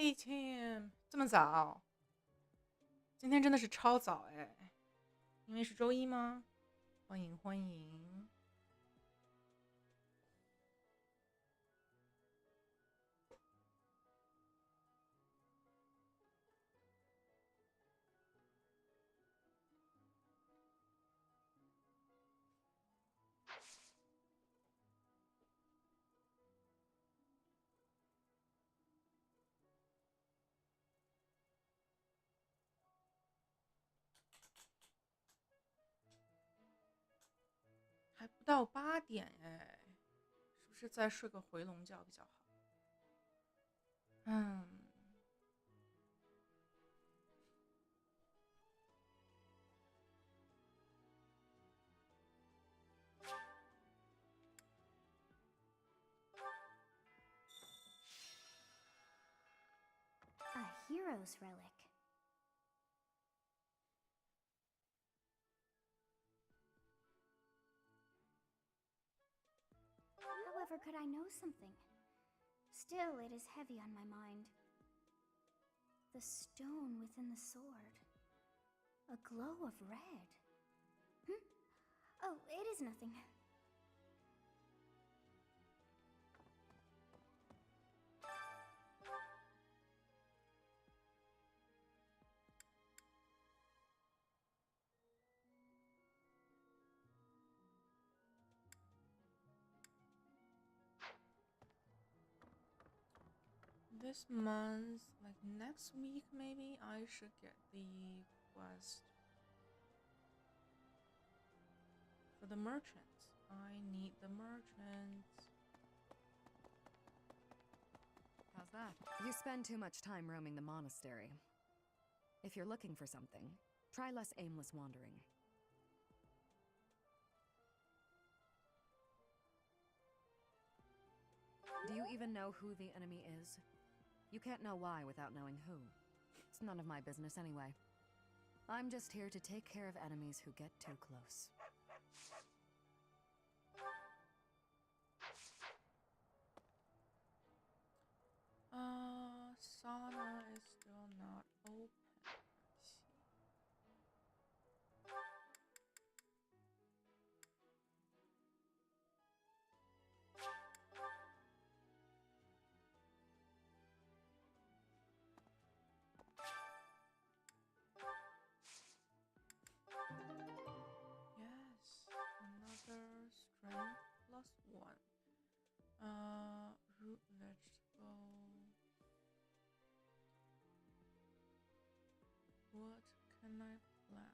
Hey Tim，这么早？今天真的是超早哎，因为是周一吗？欢迎欢迎，还不到8点哎，是不是再睡个回笼觉比较好？嗯A hero's relic. However, could I know something? Still, it is heavy on my mind. The stone within the sword. A glow of red. Oh, it is nothing. This month, like next week maybe, I should get the quest for the merchants. I need the merchants. How's that? You spend too much time roaming the monastery. If you're looking for something, try less aimless wandering. Do you even know who the enemy is? You can't know why without knowing who. It's none of my business anyway. I'm just here to take care of enemies who get too close. Sauna is still not open. Let's see. Yes, another strength +1. Root vegetable. What can I plant?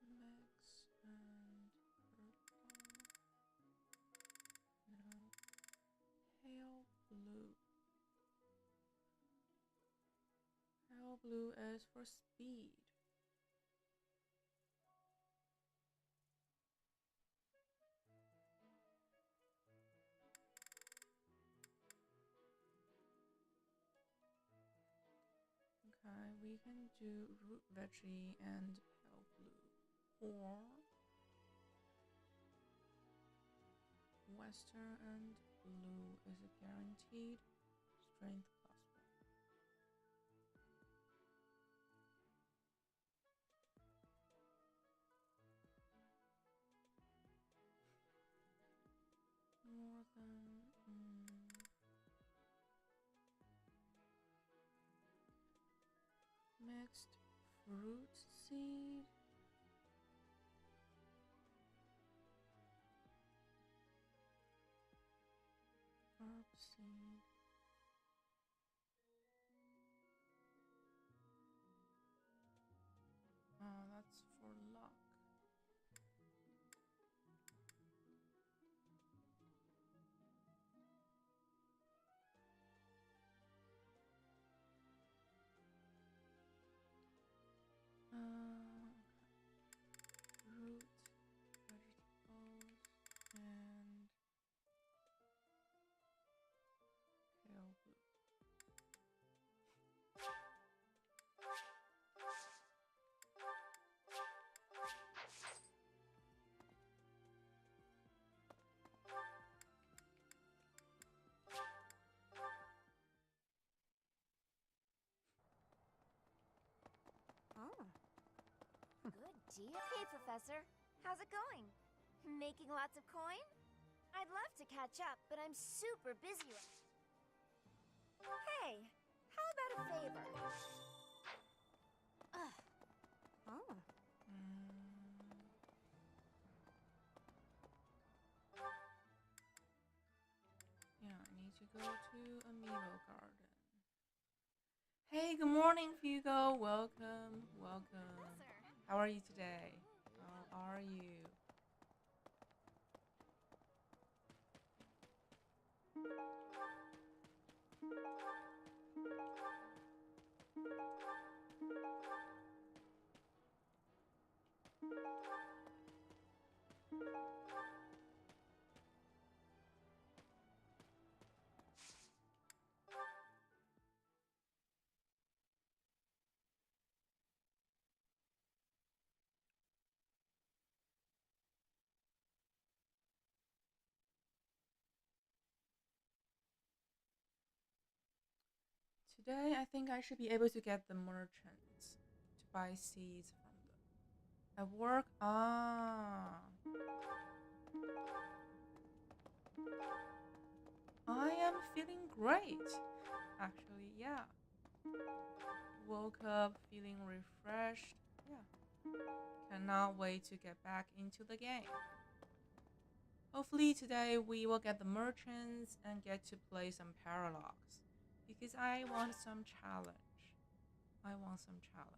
Mix and purple. No. Pale blue. Pale blue is for speed. Okay, we can do root veggie and pale blue. Or western and blue is a guaranteed strength +1. Northern. Mixed fruit seed. Herb seed. Oh, that's for luck. Root vegetables and Reggie. Hey, Professor. How's it going? Making lots of coin? I'd love to catch up, but I'm super busy right now. Hey, how about a favor? Oh. Yeah, I need to go to Amiibo Garden. Hey, good morning, Fugo. Welcome, welcome. How are you today? How are you? Today, I think I should be able to get the merchants to buy seeds from them. At work, I am feeling great. Actually, yeah. Woke up feeling refreshed. Yeah. Cannot wait to get back into the game. Hopefully today we will get the merchants and get to play some Paradox. Because I want some challenge. I want some challenge.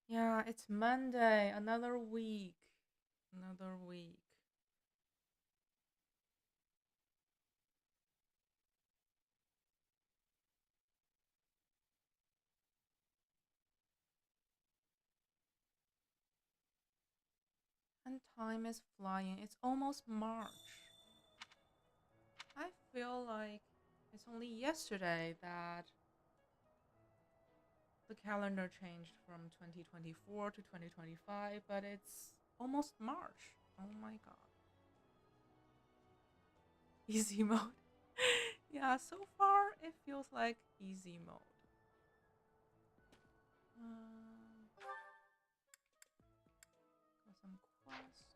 Yeah, it's Monday. Another week. Another week. And time is flying. It's almost March. I feel like it's only yesterday that the calendar changed from 2024 to 2025, but it's almost March. Oh my god. Easy mode. Yeah, so far it feels like easy mode. Got some quest.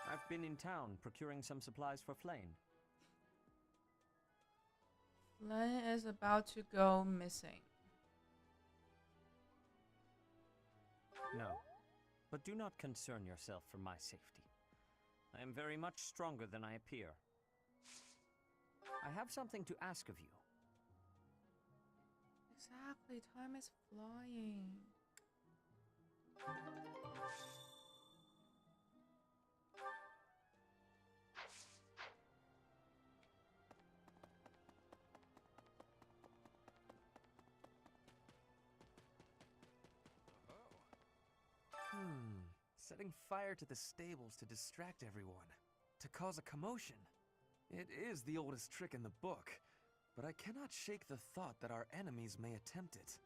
I've been in town procuring some supplies for Flame. Flynn is about to go missing. No, but do not concern yourself for my safety. I am very much stronger than I appear. I have something to ask of you. Exactly, time is flying. Setting fire to the stables to distract everyone, to cause a commotion. It is the oldest trick in the book, but I cannot shake the thought that our enemies may attempt it.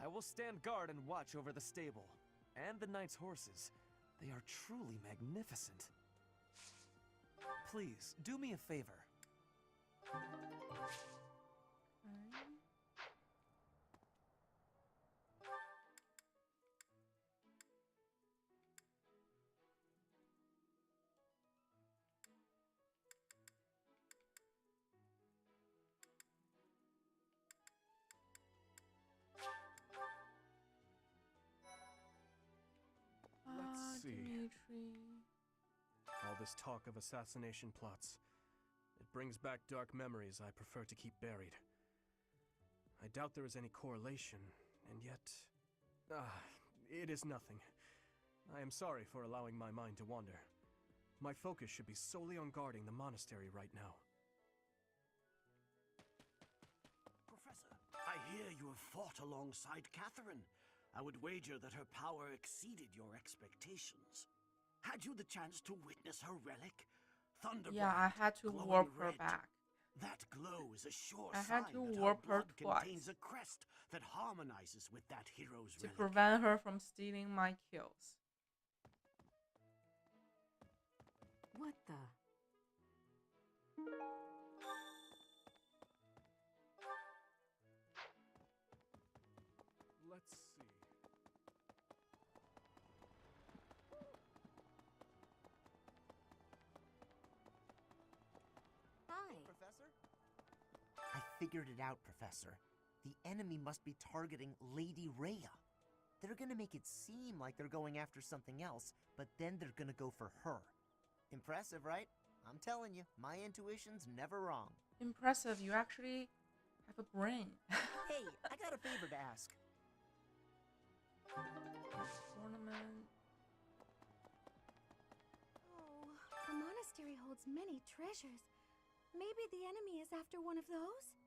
I will stand guard and watch over the stable, and the knight's horses. They are truly magnificent. Please, do me a favor. Let's see. Dimitri. All this talk of assassination plots. It brings back dark memories I prefer to keep buried. I doubt there is any correlation, and yet... it is nothing. I am sorry for allowing my mind to wander. My focus should be solely on guarding the monastery right now. Professor, I hear you have fought alongside Catherine. I would wager that her power exceeded your expectations. Had you the chance to witness her relic? Thunder Yeah, I had to warp her back. That glow is a sure I sign had to that warp her her blood contains twice a crest that harmonizes with that hero's to relic. prevent her from stealing my kills. What the? Let's see. Hi. Professor? I figured it out, Professor. The enemy must be targeting Lady Rhea. They're gonna make it seem like they're going after something else, but then they're gonna go for her. Impressive, right? I'm telling you, my intuition's never wrong. Impressive, you actually have a brain. Hey, I got a favor to ask. Ornament. Oh, the monastery holds many treasures. Maybe the enemy is after one of those?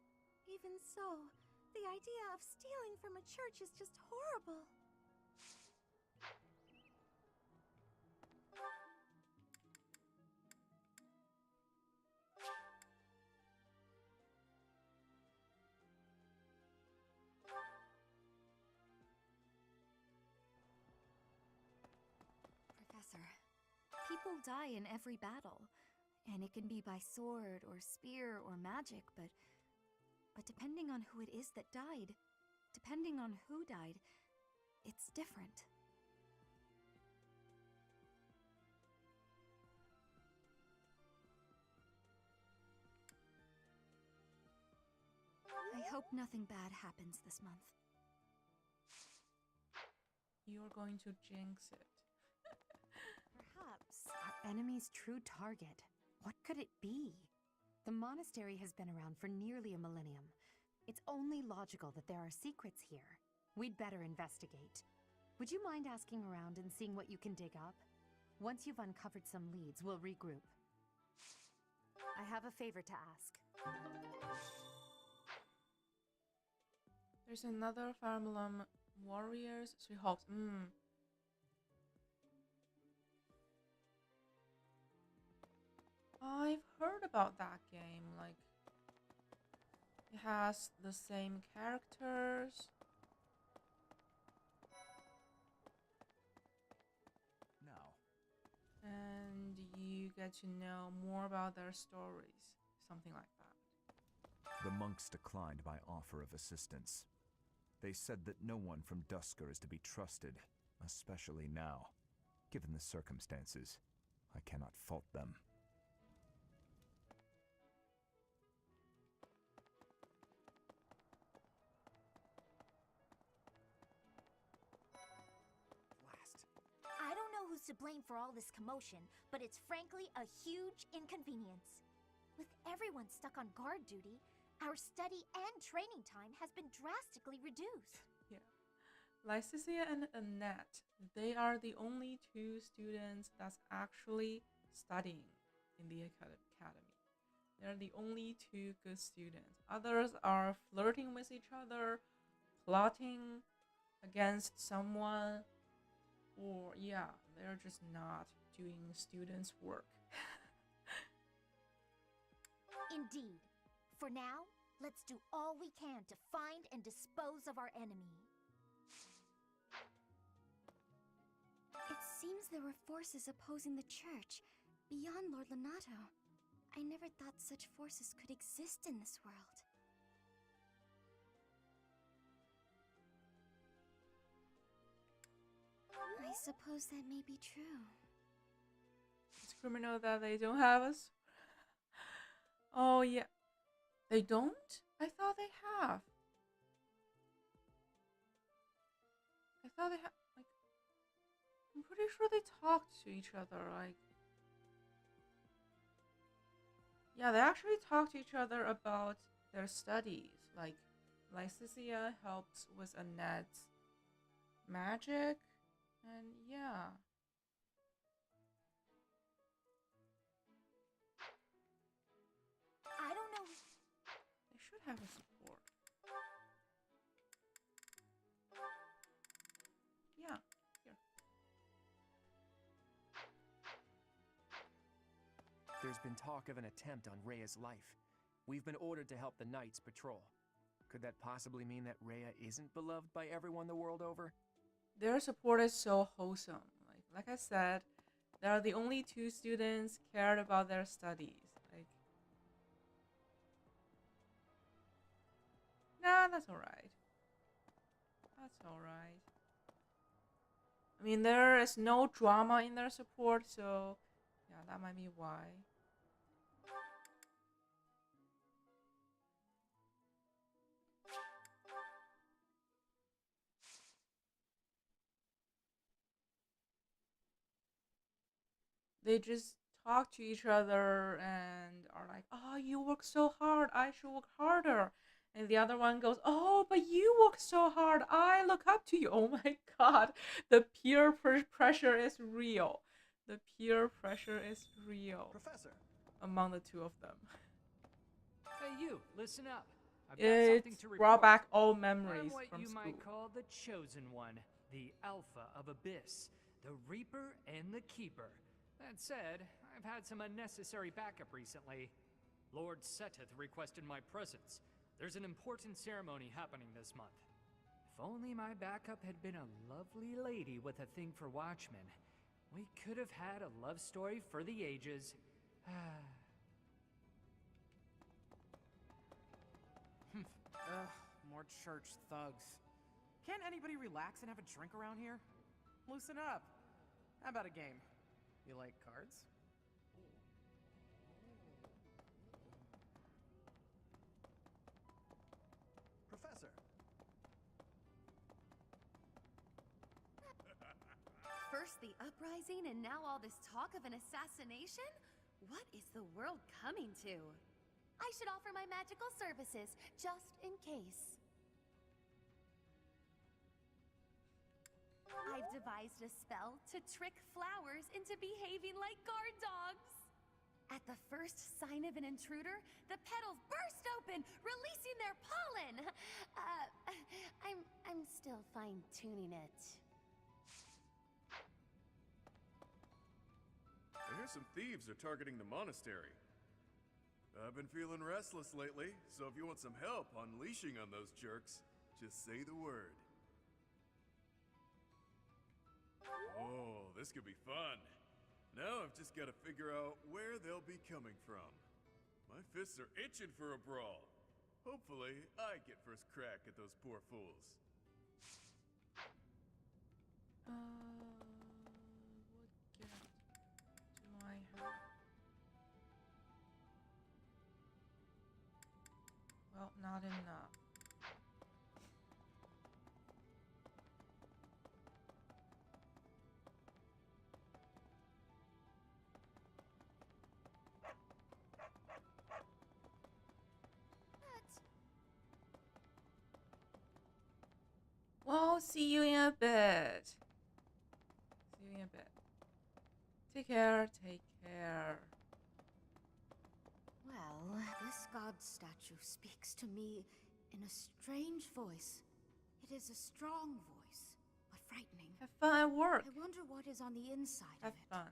Even so, the idea of stealing from a church is just horrible. Professor, people die in every battle, and it can be by sword or spear or magic, but depending on who it is that died, depending on who died, it's different. I hope nothing bad happens this month. You're going to jinx it. Perhaps our enemy's true target. What could it be? The monastery has been around for nearly a millennium. It's only logical that there are secrets here. We'd better investigate. Would you mind asking around and seeing what you can dig up? Once you've uncovered some leads, we'll regroup. I have a favor to ask. There's another Fire Emblem Warriors, Three Hawks. I've heard about that game. Like, it has the same characters. Now, And you get to know more about their stories. Something like that. the monks declined my offer of assistance. They said that no one from Dusker is to be trusted, especially now. Given the circumstances, I cannot fault them. Blast. I don't know who's to blame for all this commotion, but it's frankly a huge inconvenience. With everyone stuck on guard duty, our study and training time has been drastically reduced. Yeah. Lycicia and Annette, they are the only two students that's actually studying in the academy. They're the only two good students. Others are flirting with each other, plotting against someone, or yeah, they're just not doing students' work. Indeed. For now, let's do all we can to find and dispose of our enemy. It seems there were forces opposing the church, beyond Lord Lonato. I never thought such forces could exist in this world. I suppose that may be true. It's criminal that they don't have us. Oh yeah. They don't? I thought they have. I thought they had, like, I'm pretty sure they talked to each other, like. Yeah, they actually talk to each other about their studies. Like, Lycicia helps with Annette's magic, and yeah. I don't know. They should have a support. Yeah, here. There's been talk of an attempt on Rhea's life. We've been ordered to help the Knights patrol. Could that possibly mean that Rhea isn't beloved by everyone the world over? Their support is so wholesome. Like I said, They are the only two students cared about their studies. Like, nah, that's alright. That's alright. I mean, there is no drama in their support, so yeah, that might be why. They just talk to each other and are like, "Oh, you work so hard. I should work harder." And the other one goes, "Oh, but you work so hard. I look up to you." Oh my god, the peer pressure is real. The peer pressure is real. Professor, among the two of them. Hey, you, listen up. I've got It something to report. brought back all I'm memories what from you school. might call the chosen one, the Alpha of Abyss, the Reaper and the Keeper. That said, I've had some unnecessary backup recently. Lord Seteth requested my presence. There's an important ceremony happening this month. If only my backup had been a lovely lady with a thing for Watchmen, we could have had a love story for the ages. Ugh, more church thugs. Can't anybody relax and have a drink around here? Loosen up. How about a game? You like cards? Professor. First the uprising and now all this talk of an assassination? What is the world coming to? I should offer my magical services, just in case. I've devised a spell to trick flowers into behaving like guard dogs. At the first sign of an intruder, the petals burst open, releasing their pollen. I'm still fine-tuning it. I hear some thieves are targeting the monastery. I've been feeling restless lately, so if you want some help unleashing on those jerks, just say the word. Oh, this could be fun. Now I've just got to figure out where they'll be coming from. My fists are itching for a brawl. Hopefully, I get first crack at those poor fools. What gift do I have? Well, not enough. Well, see you in a bit. See you in a bit. Take care, take care. Well, this god statue speaks to me in a strange voice. It is a strong voice, but frightening. Have fun at work. I wonder what is on the inside Have of it. fun.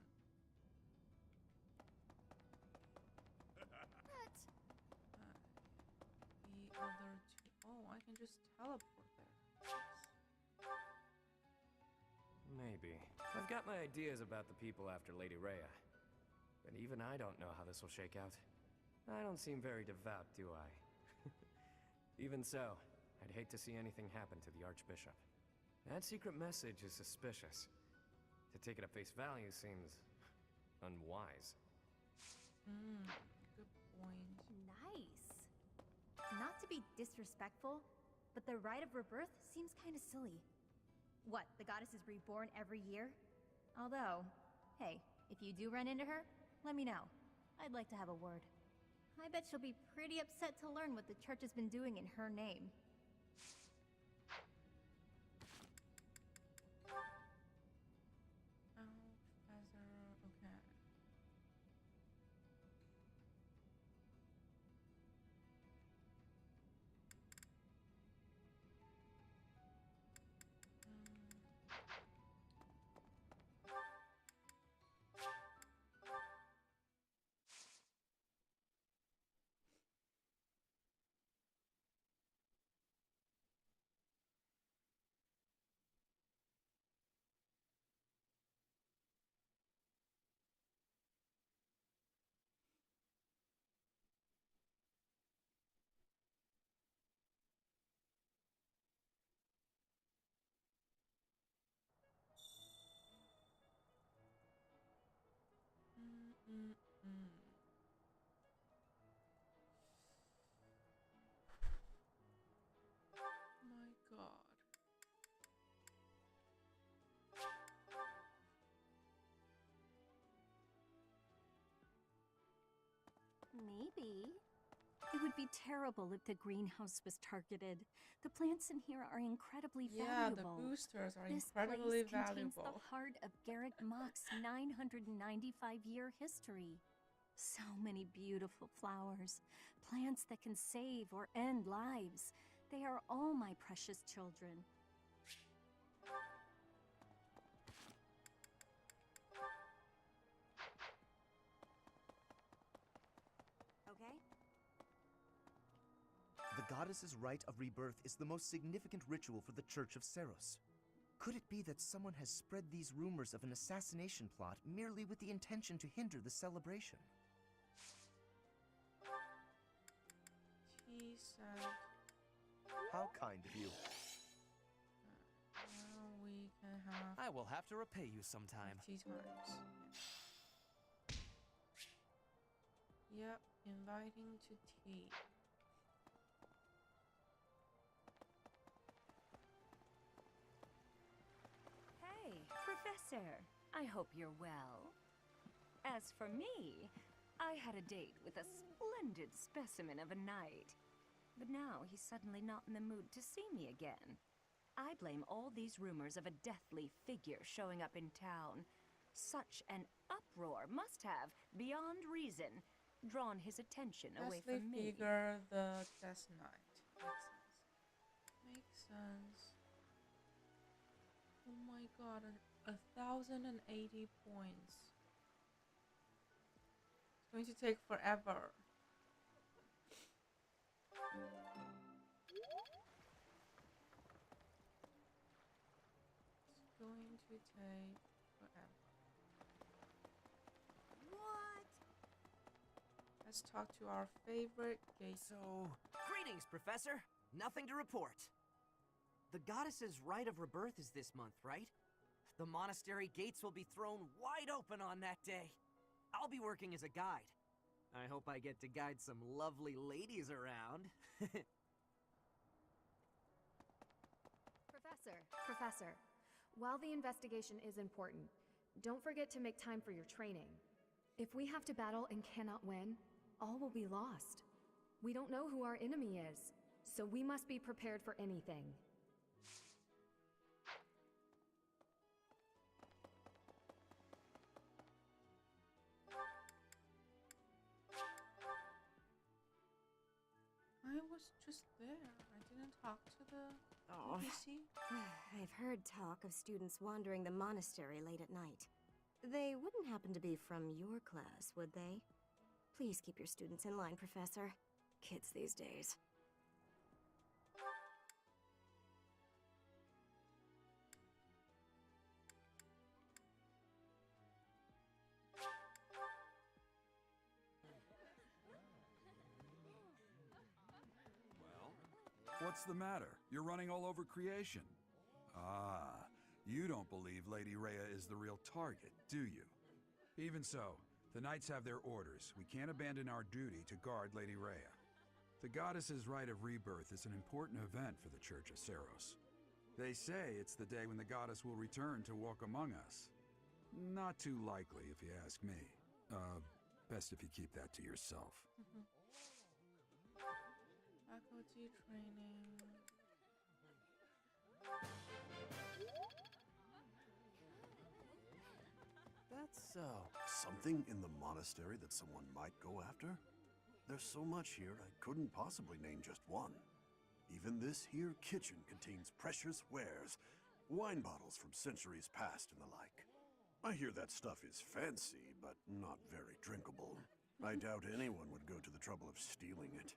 The other two. Oh, I can just teleport there. Maybe. I've got my ideas about the people after Lady Rhea. But even I don't know how this will shake out. I don't seem very devout, do I? Even so, I'd hate to see anything happen to the Archbishop. That secret message is suspicious. To take it at face value seems unwise. Good point. Nice. Not to be disrespectful, but the rite of rebirth seems kind of silly. What, the goddess is reborn every year? Although, hey, if you do run into her, let me know. I'd like to have a word. I bet she'll be pretty upset to learn what the church has been doing in her name. Okay. Mm-mm. My God. Maybe. It would be terrible if the greenhouse was targeted. The plants in here are incredibly Yeah, the valuable. boosters are This incredibly place contains valuable. the heart of Garrick Mock's 995-year history. So many beautiful flowers, plants that can save or end lives. They are all my precious children. Okay? The goddess's rite of rebirth is the most significant ritual for the Church of Seros. Could it be that someone has spread these rumors of an assassination plot merely with the intention to hinder the celebration? He said, How kind of you. well, we can have I will have to repay you sometime. 50 times. Yep, inviting to tea. Hey, Professor. I hope you're well. As for me, I had a date with a splendid specimen of a knight. But now he's suddenly not in the mood to see me again. I blame all these rumors of a deathly figure showing up in town. Such an uproar must have, beyond reason, drawn his attention away Deathly from me. figure, the Death Knight. Makes sense. Oh my God, 1,080 points. It's going to take forever. It's going to take forever. What? Let's talk to our favorite gate. So, greetings, Professor. Nothing to report. The goddess's rite of rebirth is this month, right? The monastery gates will be thrown wide open on that day. I'll be working as a guide. I hope I get to guide some lovely ladies around. Professor, while the investigation is important, don't forget to make time for your training. If we have to battle and cannot win, all will be lost. We don't know who our enemy is, so we must be prepared for anything. I was just there. I didn't talk to the NPC. I've heard talk of students wandering the monastery late at night. They wouldn't happen to be from your class, would they? Please keep your students in line, Professor. Kids these days. What's the matter? You're running all over creation. Ah, you don't believe Lady Rhea is the real target, do you? Even so, the Knights have their orders. We can't abandon our duty to guard Lady Rhea. The goddess's rite of rebirth is an important event for the Church of Seros. They say it's the day when the goddess will return to walk among us. Not too likely, if you ask me. Best if you keep that to yourself. Faculty training. That's something in the monastery that someone might go after? There's so much here, I couldn't possibly name just one. Even this here kitchen contains precious wares, wine bottles from centuries past and the like. I hear that stuff is fancy, but not very drinkable. I doubt anyone would go to the trouble of stealing it.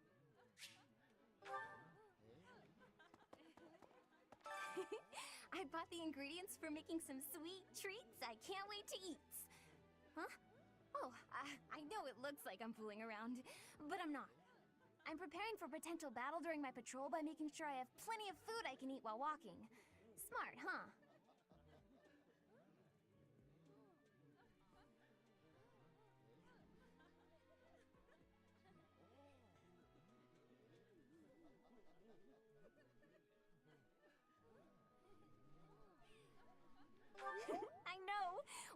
I bought the ingredients for making some sweet treats I can't wait to eat. Huh? Oh, I know it looks like I'm fooling around, but I'm not. I'm preparing for potential battle during my patrol by making sure I have plenty of food I can eat while walking. Smart, huh?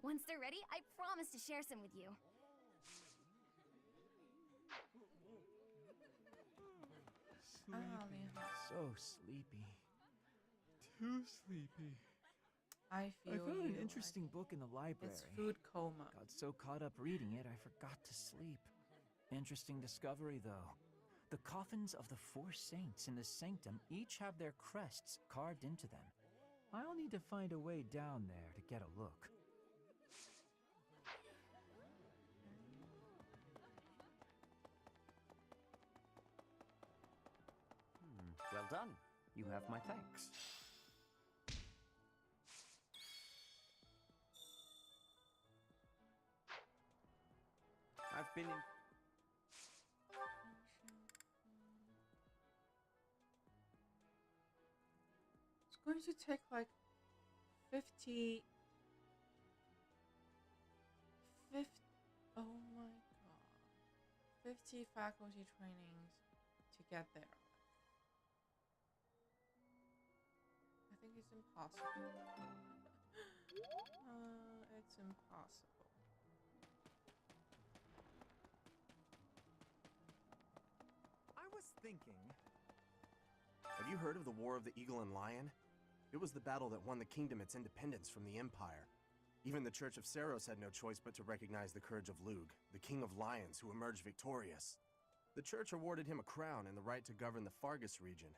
Once they're ready, I promise to share some with you. So sleepy. Too sleepy. I feel I found an you. interesting book in the library. It's food coma. Got so caught up reading it, I forgot to sleep. Interesting discovery, though. The coffins of the 4 saints in the sanctum each have their crests carved into them. I'll need to find a way down there to get a look. Well done. You have my thanks. I've been in... It's going to take like 50... Oh my god. 50 faculty trainings to get there. I think it's impossible. It's impossible. I was thinking... Have you heard of the War of the Eagle and Lion? It was the battle that won the kingdom its independence from the Empire. Even the Church of Saros had no choice but to recognize the courage of Lug, the King of Lions who emerged victorious. The church awarded him a crown and the right to govern the Fargus region,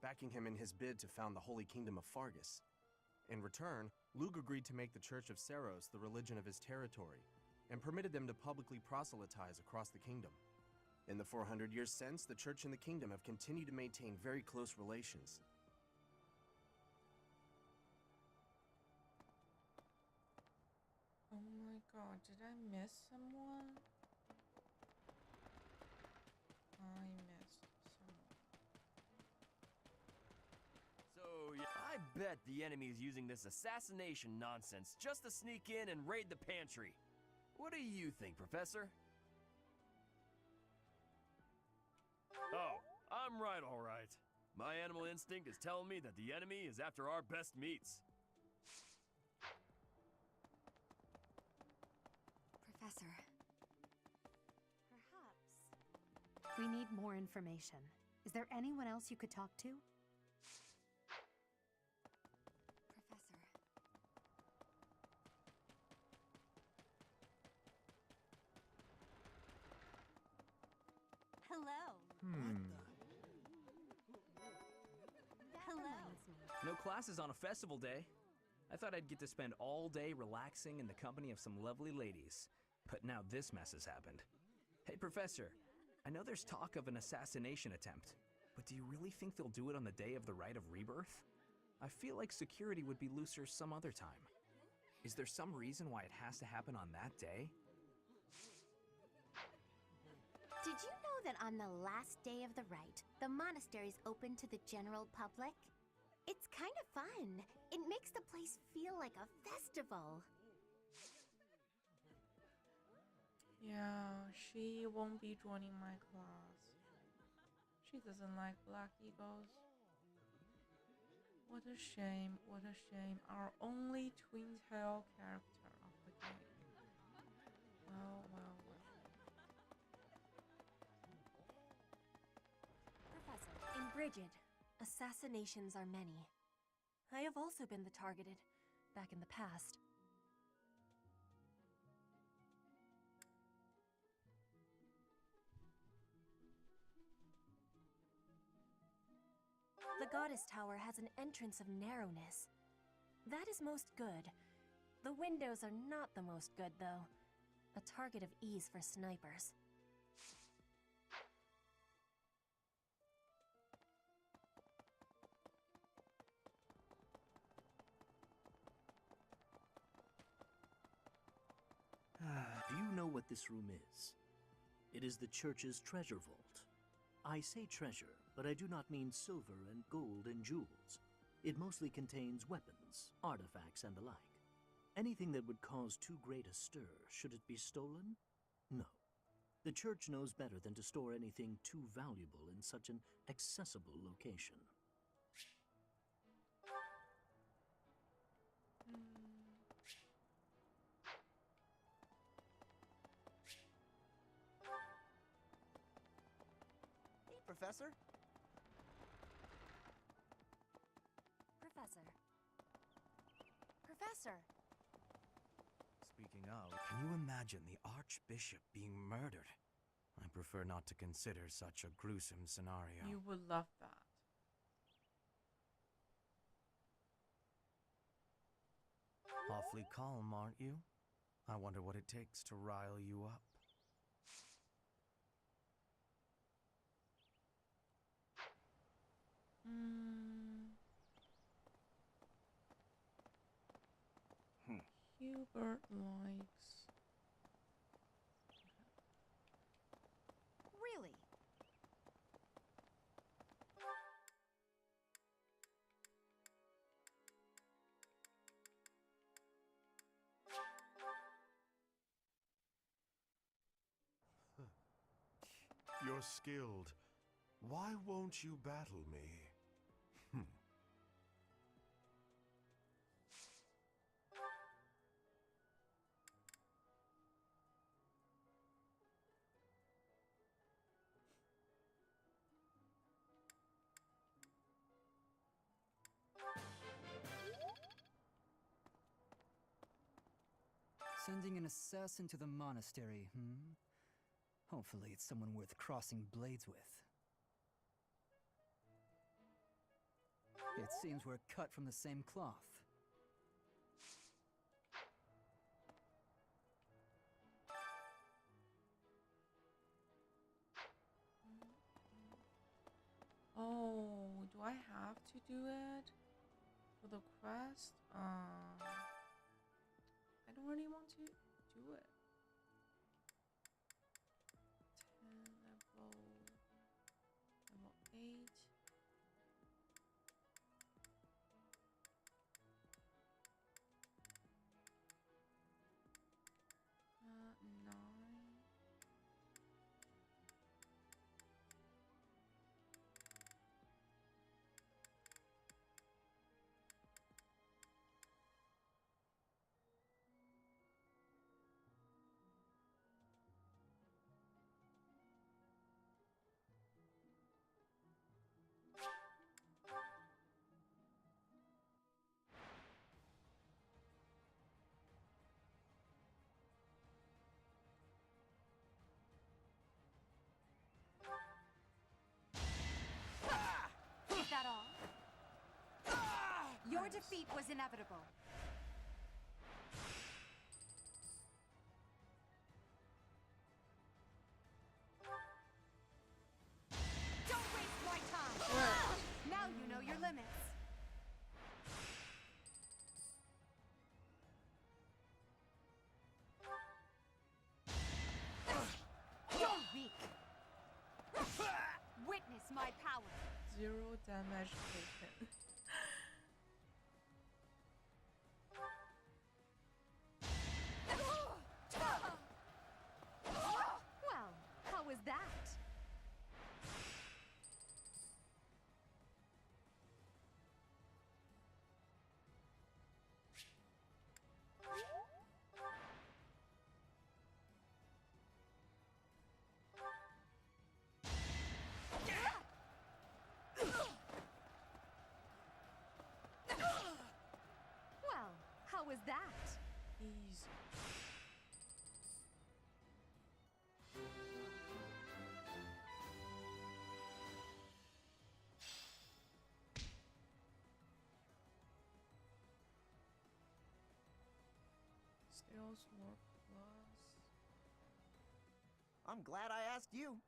backing him in his bid to found the Holy Kingdom of Fargus. In return, Lug agreed to make the Church of Saros the religion of his territory, and permitted them to publicly proselytize across the kingdom. In the 400 years since, the church and the kingdom have continued to maintain very close relations. Oh my god, did I miss someone? I missed someone. So, yeah, I bet the enemy is using this assassination nonsense just to sneak in and raid the pantry. What do you think, Professor? Oh, I'm right, all right. My animal instinct is telling me that the enemy is after our best meats. Professor. Perhaps. We need more information. Is there anyone else you could talk to? Professor. Hello. Hello. No classes on a festival day. I thought I'd get to spend all day relaxing in the company of some lovely ladies. But now this mess has happened. Hey, Professor. I know there's talk of an assassination attempt, but do you really think they'll do it on the day of the Rite of Rebirth? I feel like security would be looser some other time. Is there some reason why it has to happen on that day? Did you know that on the last day of the rite, the monastery's open to the general public? It's kind of fun. It makes the place feel like a festival. Yeah, she won't be joining my class. She doesn't like Black Eagles. What a shame, what a shame. Our only twin tail character of the game. Well, well, well. Professor, in Brigid, assassinations are many. I have also been the targeted, back in the past. The Goddess Tower has an entrance of narrowness. That is most good. The windows are not the most good, though. A target of ease for snipers. Do you know what this room is? It is the church's treasure vault. I say treasure, but I do not mean silver and gold and jewels. It mostly contains weapons, artifacts, and the like. Anything that would cause too great a stir, should it be stolen? No. The church knows better than to store anything too valuable in such an accessible location. Professor? Professor. Professor! Speaking of, can you imagine the Archbishop being murdered? I prefer not to consider such a gruesome scenario. You would love that. Awfully calm, aren't you? I wonder what it takes to rile you up. Hubert likes... Really? You're skilled. Why won't you battle me? Sending an assassin to the monastery, Hopefully it's someone worth crossing blades with. It seems we're cut from the same cloth. Oh, do I have to do it for the quest? I don't really want to do it. 10 level 8. Is that all? Your defeat was inevitable. Don't waste my time! Now you know your limits. You're weak. Witness my power. 0 damage taken. Well, how was that? Well, how was that? Easy. Still sword plus. I'm glad I asked you.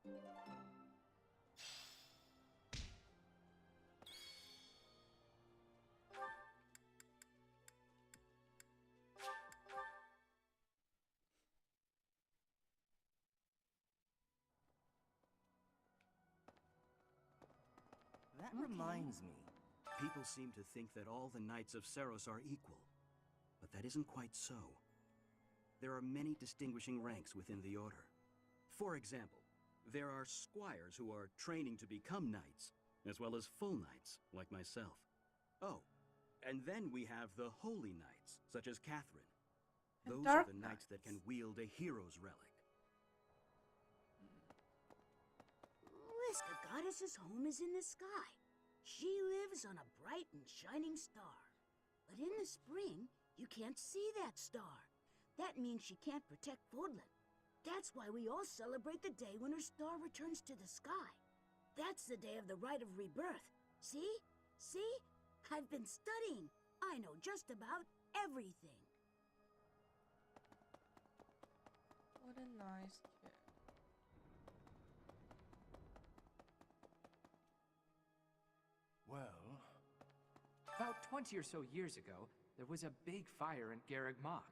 That reminds me. People seem to think that all the Knights of Seros are equal, but that isn't quite so. There are many distinguishing ranks within the Order. For example, there are squires who are training to become knights, as well as full knights, like myself. Oh, and then we have the Holy Knights, such as Catherine. Those are the knights that can wield a hero's relic. The goddess's home is in the sky. She lives on a bright and shining star. But in the spring, you can't see that star. That means she can't protect Fodlan. That's why we all celebrate the day when her star returns to the sky. That's the day of the rite of rebirth. See? See? I've been studying. I know just about everything. What a nice kid. Well, about 20 or so years ago, there was a big fire in Garreg Mach.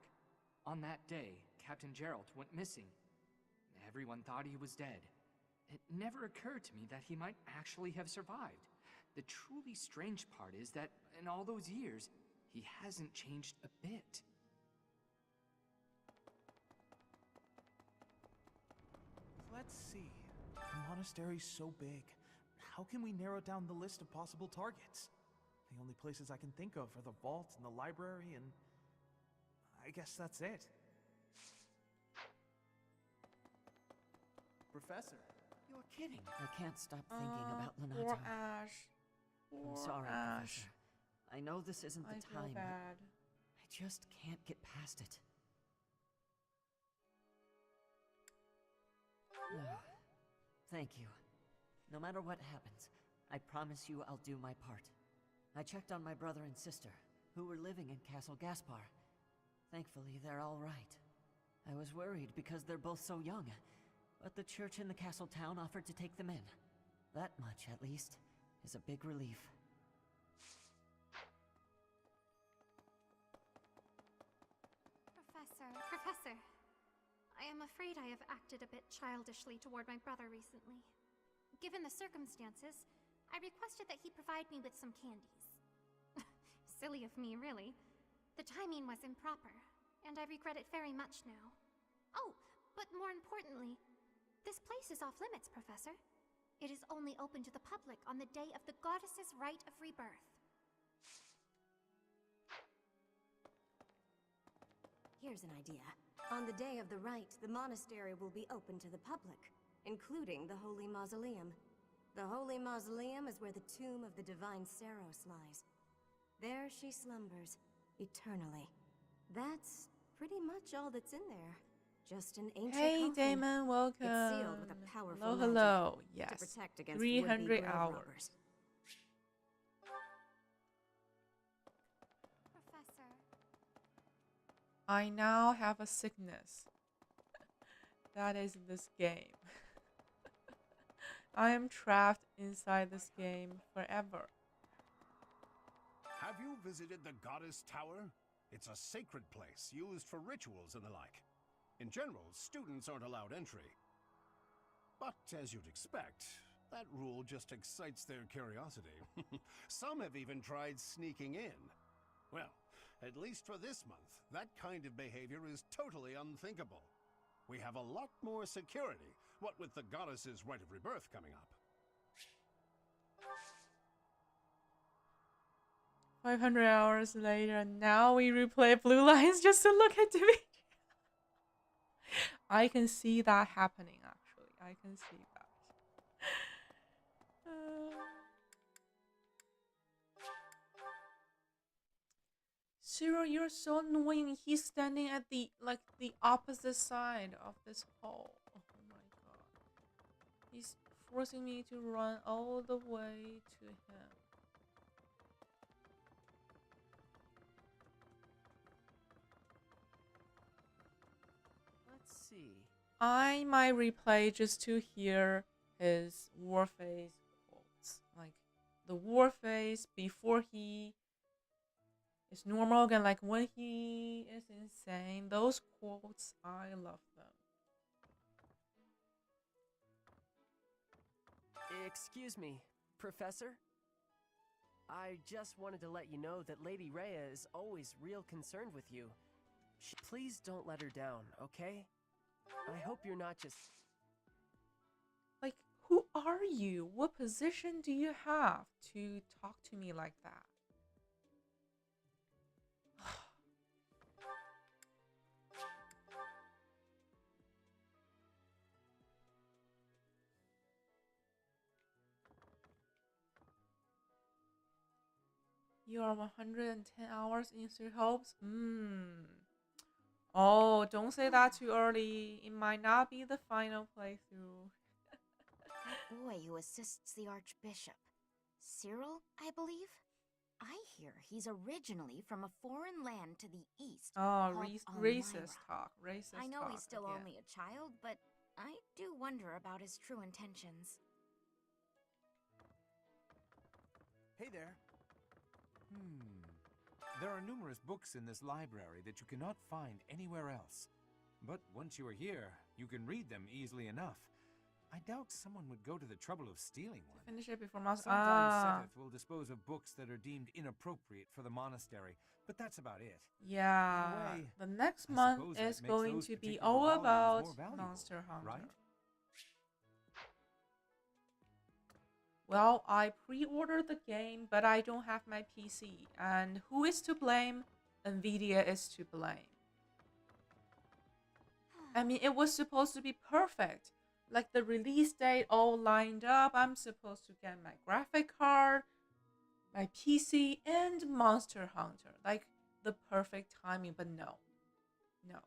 On that day, Captain Gerald went missing. Everyone thought he was dead. It never occurred to me that he might actually have survived. The truly strange part is that in all those years, he hasn't changed a bit. Let's see. The monastery's so big. How can we narrow down the list of possible targets? The only places I can think of are the vault and the library, and I guess that's it. Professor, You're kidding. I can't stop thinking about Lenato. Poor Ash. I'm Poor sorry, Ash. Professor. I know this isn't the I feel time. bad. I just can't get past it. Thank you. No matter what happens, I promise you I'll do my part. I checked on my brother and sister, who were living in Castle Gaspar. Thankfully, they're all right. I was worried because they're both so young, but the church in the castle town offered to take them in. That much, at least, is a big relief. Professor, I am afraid I have acted a bit childishly toward my brother recently. Given the circumstances, I requested that he provide me with some candies. Silly of me, really. The timing was improper, and I regret it very much now. Oh, but more importantly, this place is off limits, Professor. It is only open to the public on the day of the goddess's rite of rebirth. Here's an idea. On the day of the rite, the monastery will be open to the public, including the Holy Mausoleum. The Holy Mausoleum is where the tomb of the Divine Saros lies. There she slumbers, eternally. That's pretty much all that's in there. Just an ancient Hey, coffin. Damon, welcome. It's sealed with a powerful Hello, hello. magic Yes. to protect against 300 would-be grave hours. robbers. Professor. I now have a sickness. That is this game. I am trapped inside this game forever. Have you visited the Goddess Tower? It's a sacred place used for rituals and the like. In general, students aren't allowed entry. But as you'd expect, that rule just excites their curiosity. Some have even tried sneaking in. Well, at least for this month, that kind of behavior is totally unthinkable. We have a lot more security, what with the goddess's rite of rebirth coming up. 500 hours later, and now we replay Blue Lines just to look at Dimitri. I can see that happening, actually. I can see that. Cyril, you're so annoying. He's standing at the opposite side of this hole. Oh my god. He's forcing me to run all the way to him. Let's see. I might replay just to hear his Warface quotes. Like the Warface before he is normal again, like when he is insane. Those quotes, I love them. Excuse me, Professor? I just wanted to let you know that Lady Rhea is always real concerned with you. Please don't let her down, okay? I hope you're not just... Like, who are you? What position do you have to talk to me like that? You are 110 hours in Three Hopes? Oh, don't say that too early. It might not be the final playthrough. That boy who assists the Archbishop. Cyril, I believe? I hear he's originally from a foreign land to the east. Oh, called racist Elmira. talk. Racist I know talk he's still again. only a child, but I do wonder about his true intentions. Hey there. There are numerous books in this library that you cannot find anywhere else. But once you are here, you can read them easily enough. I doubt someone would go to the trouble of stealing one. Finish it before Mouse. Sometimes Sethith will dispose of books that are deemed inappropriate for the monastery, but that's about it. Yeah. In a way, The next I month suppose that is makes going those to be particular all volumes about more valuable, Monster Hunter. right? Well, I pre-ordered the game, but I don't have my PC. And who is to blame? Nvidia is to blame. I mean, it was supposed to be perfect. Like the release date all lined up. I'm supposed to get my graphic card, my PC, and Monster Hunter. Like the perfect timing, but no. No.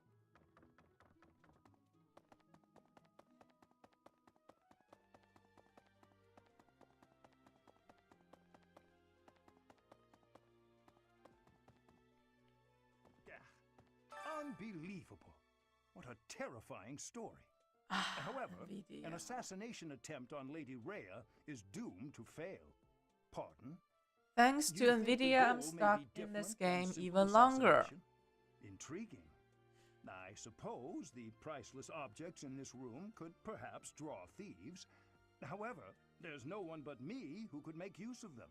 Unbelievable. What a terrifying story. However, an assassination attempt on Lady Rhea is doomed to fail. Pardon? Thanks to You think the Nvidia, I'm goal may stuck be in this different than game simple even longer. assassination? Intriguing. I suppose the priceless objects in this room could perhaps draw thieves. However, there's no one but me who could make use of them.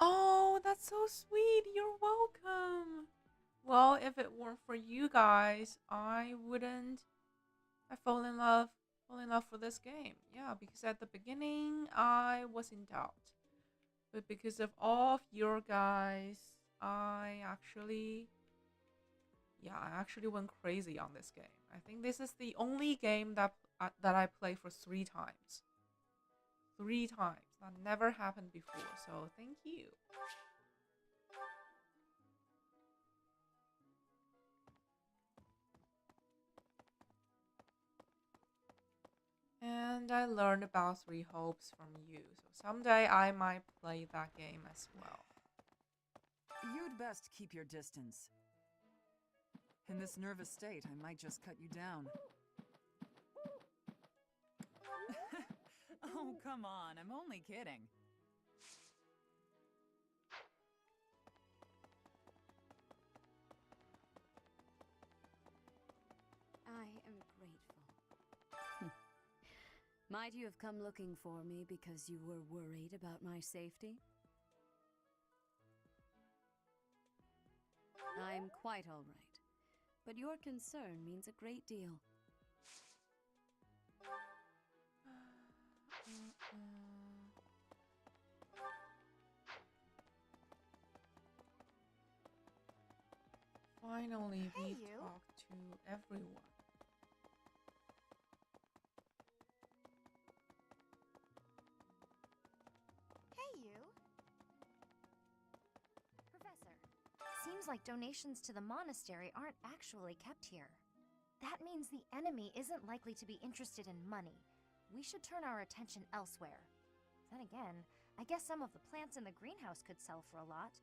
Oh, that's so sweet. You're welcome. Well, if it weren't for you guys, I wouldn't have fallen in love for this game. Yeah, because at the beginning I was in doubt. But because of all of your guys, I actually went crazy on this game. I think this is the only game that I play for 3 times. 3 times. That never happened before. So thank you. And I learned about Three Hopes from you. So someday I might play that game as well. You'd best keep your distance. In this nervous state, I might just cut you down. Oh, come on. I'm only kidding. I am grateful. Might you have come looking for me because you were worried about my safety? I'm quite all right, but your concern means a great deal. Finally, Hey, we've you. talked to everyone. Hey, you. Professor, seems like donations to the monastery aren't actually kept here. That means the enemy isn't likely to be interested in money. We should turn our attention elsewhere. Then again, I guess some of the plants in the greenhouse could sell for a lot.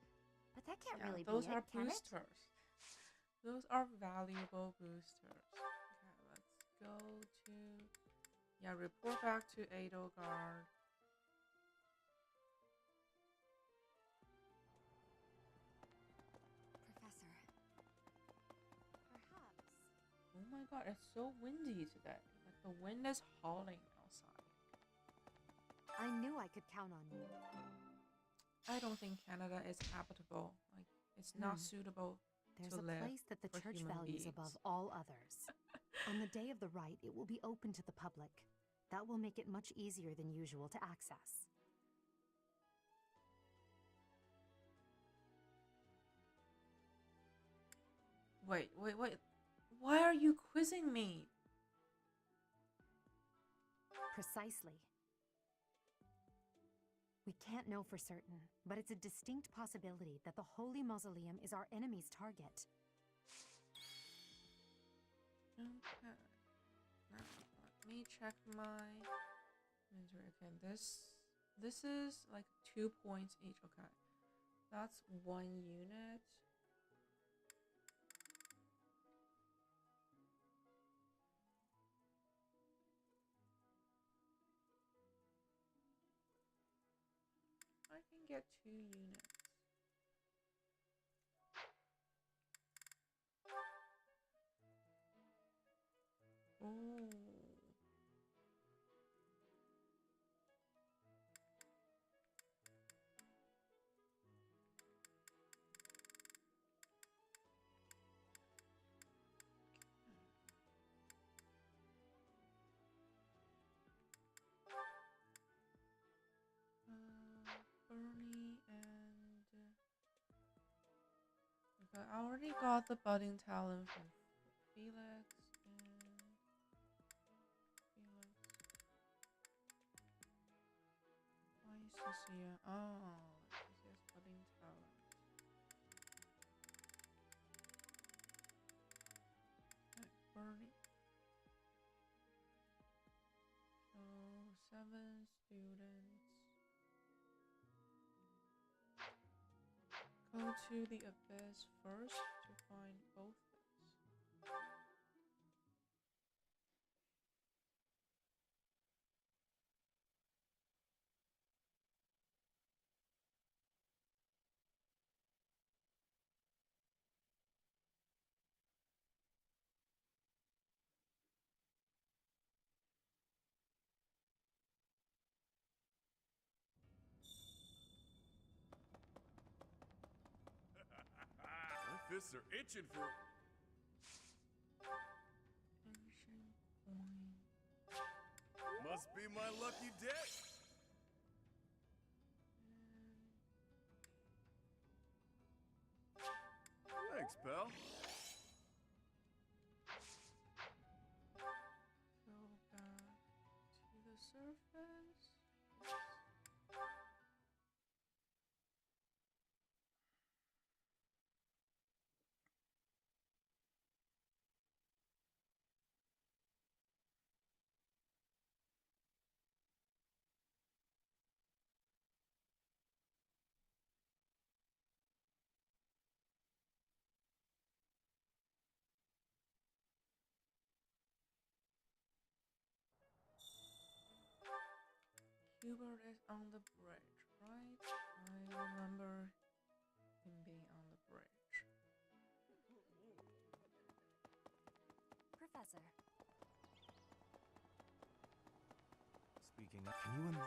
But that can't really be Those it, are can it? boosters. Those are valuable boosters. Okay, let's go to... Yeah, report back to Edelgard. Professor. Perhaps. Oh my god, it's so windy today. Like the wind is howling outside. I knew I could count on you. I don't think Canada is habitable. Like, it's not suitable There's to a live place that the for church human values beings. above all others. On the day of the rite, it will be open to the public. That will make it much easier than usual to access. Wait. Why are you quizzing me? Precisely. We can't know for certain, but it's a distinct possibility that the Holy Mausoleum is our enemy's target. Okay. Now, let me check my inventory. Okay, this is like 2 points each. Okay. That's 1 unit. I can get 2 units. Oh. Bernie and okay, I already got the budding talent from Felix and Felix. Why is this here? Oh, this is budding talent. Okay, Bernie. So 7 students. Go to the abyss first to find both things. My fists are itching for... Ancient coin. Must be my lucky day. Thanks, pal. Go back to the surface. Hubert is on the bridge, right? I remember him being on the bridge. Professor. Speaking of, can you imagine?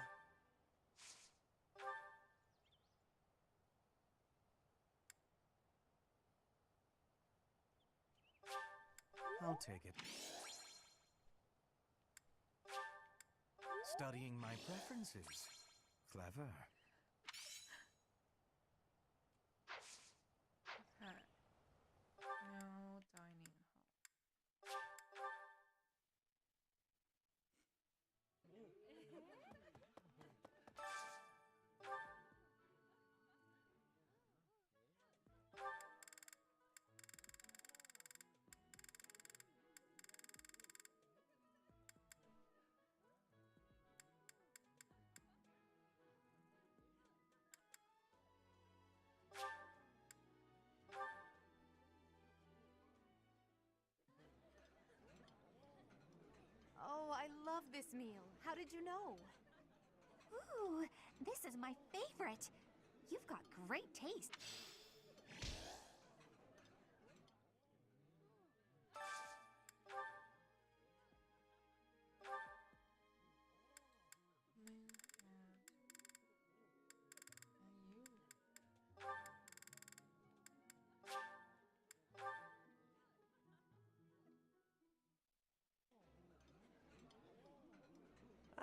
I'll take it. Studying my preferences. Clever. Okay. Now dining hall. Oh, I love this meal. How did you know? Ooh, this is my favorite. You've got great taste.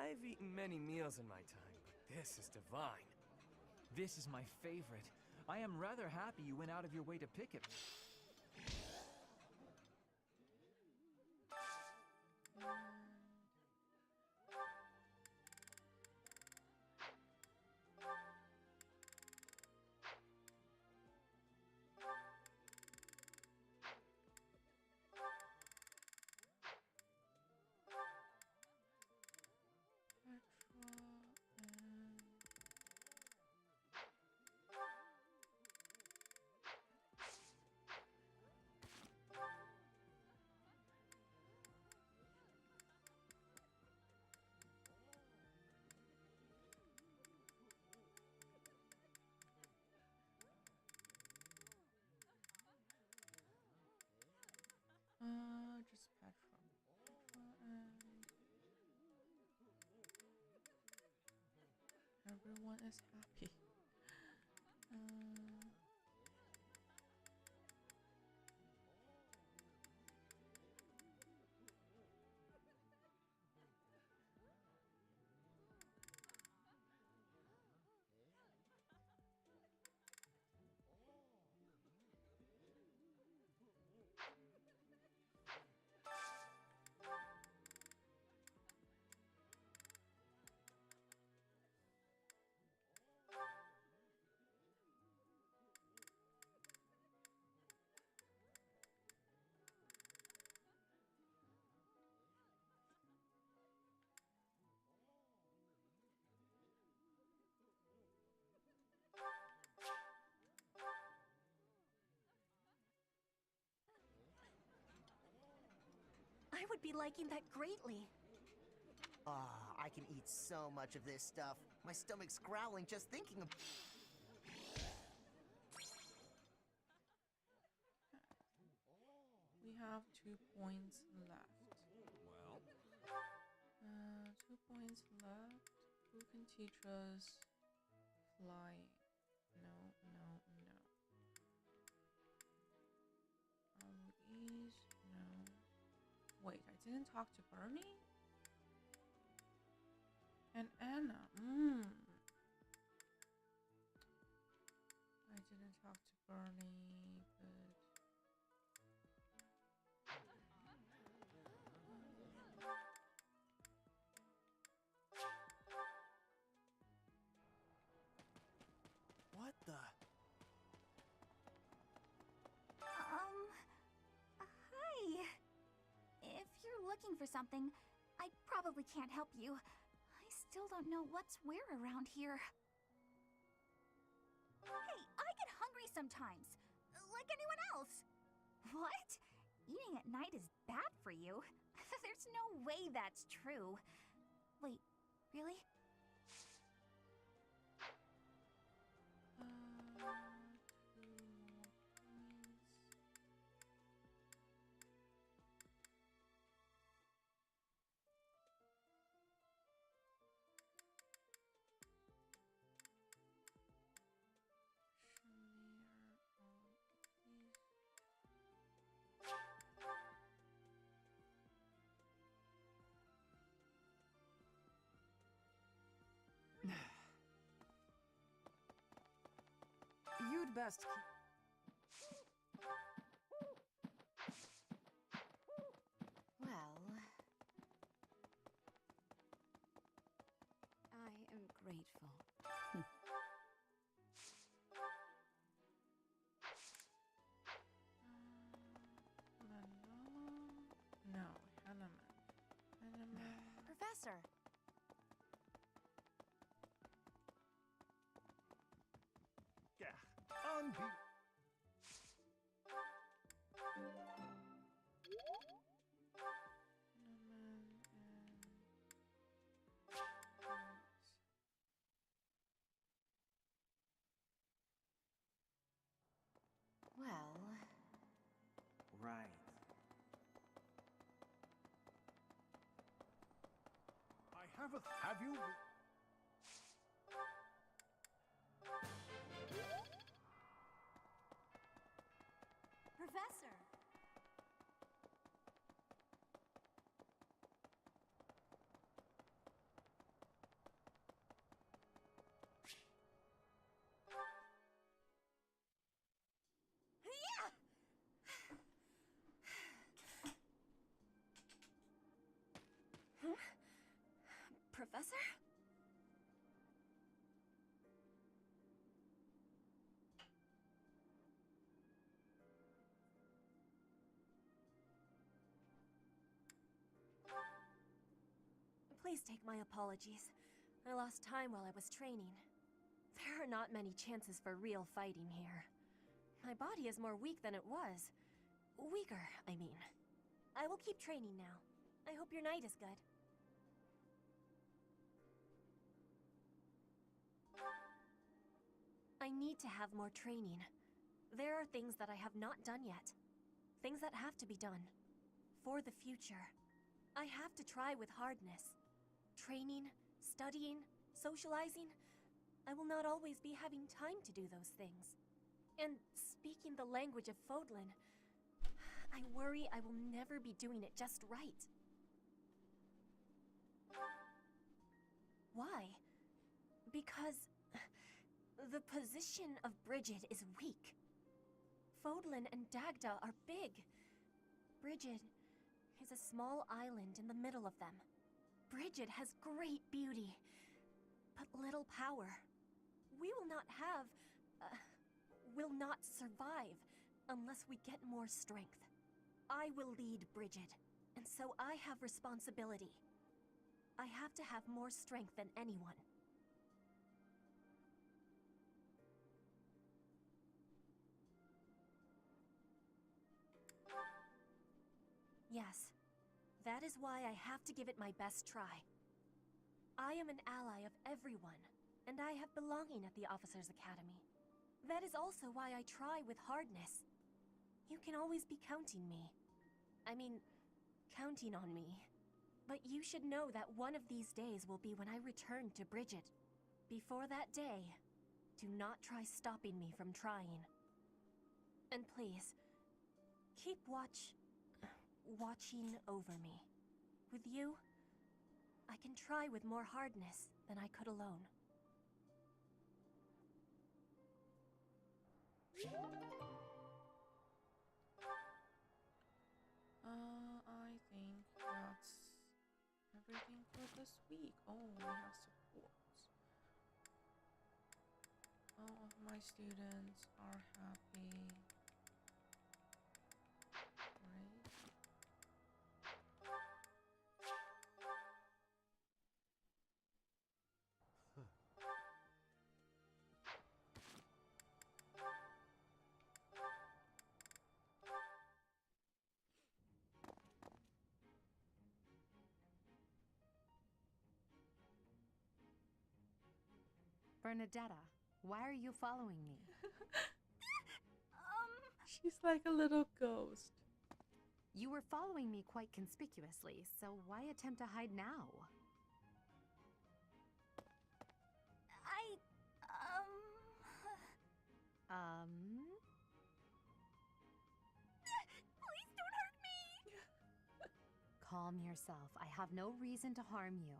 I've eaten many meals in my time, but this is divine. This is my favorite. I am rather happy you went out of your way to pick it. Just petrol. And everyone is happy. I would be liking that greatly. Ah, I can eat so much of this stuff. My stomach's growling just thinking of... We have 2 points left. Well? 2 points left. Who can teach us flying? No, no, no. Ease? No. Wait, I didn't talk to Bernie? And Anna. I didn't talk to Bernie, but... What the? Hi. If you're looking for something, I probably can't help you. I still don't know what's where around here. Hey, I get hungry sometimes, like anyone else. What? Eating at night is bad for you? There's no way that's true. Wait, really? You'd best keep... Well, I am grateful. No, Hanneman. Professor. Well... Right. Have you... Professor. Please take my apologies. I lost time while I was training. There are not many chances for real fighting here. My body is more weak than it was. Weaker, I mean. I will keep training now. I hope your night is good. I need to have more training. There are things that I have not done yet. Things that have to be done. For the future. I have to try with hardness. Training, studying, socializing. I will not always be having time to do those things. And speaking the language of Fodlan, I worry I will never be doing it just right. Why? Because the position of Bridget is weak. Fodlan and Dagda are big. Bridget is a small island in the middle of them. Bridget has great beauty, but little power. We will not have, will not survive unless we get more strength. I will lead Bridget, and so I have responsibility. I have to have more strength than anyone. Yes, that is why I have to give it my best try. I am an ally of everyone, and I have belonging at the Officers' Academy. That is also why I try with hardness. You can always be counting on me. But you should know that one of these days will be when I return to Bridget. Before that day, do not try stopping me from trying. And please, keep watching over me. With you, I can try with more hardness than I could alone. I think that's everything for this week. Oh, we have supports. All of my students are happy. Great. Bernadetta, why are you following me? She's like a little ghost. You were following me quite conspicuously, so why attempt to hide now? Please don't hurt me! Calm yourself. I have no reason to harm you.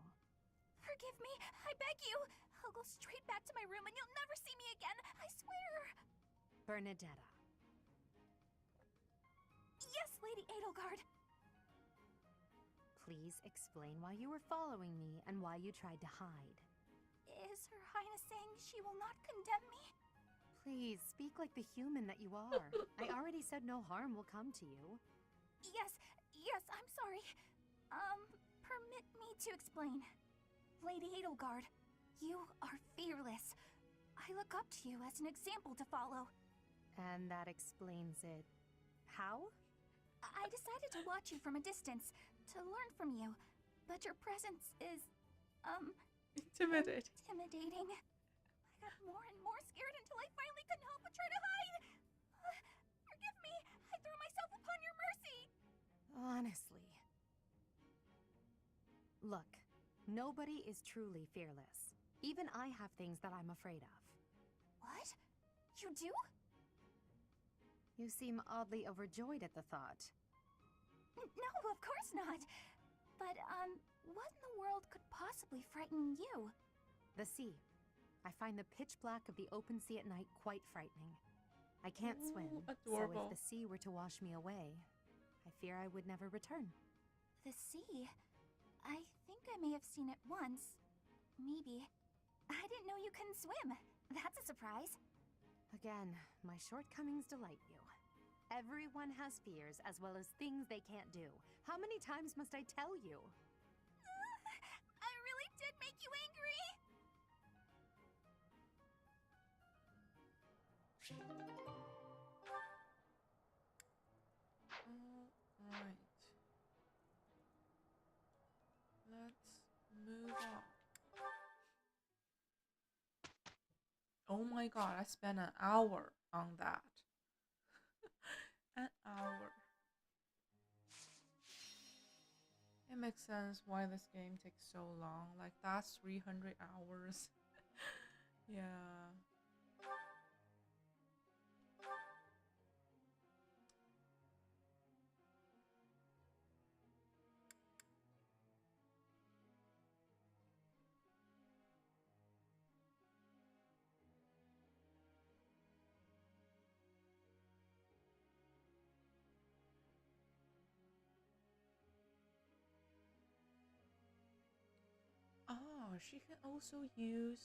Forgive me, I beg you. I'll go straight back to my room and you'll never see me again, I swear. Bernadetta. Yes, Lady Edelgard. Please explain why you were following me and why you tried to hide. Is Her Highness saying she will not condemn me? Please, speak like the human that you are. I already said no harm will come to you. Yes, I'm sorry. Permit me to explain. Lady Edelgard, you are fearless. I look up to you as an example to follow. And that explains it. How? I decided to watch you from a distance, to learn from you, but your presence is, intimidating. I got more and more scared until I finally couldn't help but try to hide. Forgive me, I threw myself upon your mercy. Honestly. Look, nobody is truly fearless. Even I have things that I'm afraid of. What? You do? You seem oddly overjoyed at the thought. No, of course not. But, what in the world could possibly frighten you? The sea. I find the pitch black of the open sea at night quite frightening. I can't swim, adorable. so if the sea were to wash me away, I fear I would never return. The sea? I think I may have seen it once. Maybe. I didn't know you couldn't swim. That's a surprise. Again, my shortcomings delight you. Everyone has fears as well as things they can't do. How many times must I tell you? I Alright. Let's move on. Oh my god, I spent an hour on that. An hour. It makes sense why this game takes so long. Like, that's 300 hours. Yeah. Oh, she can also use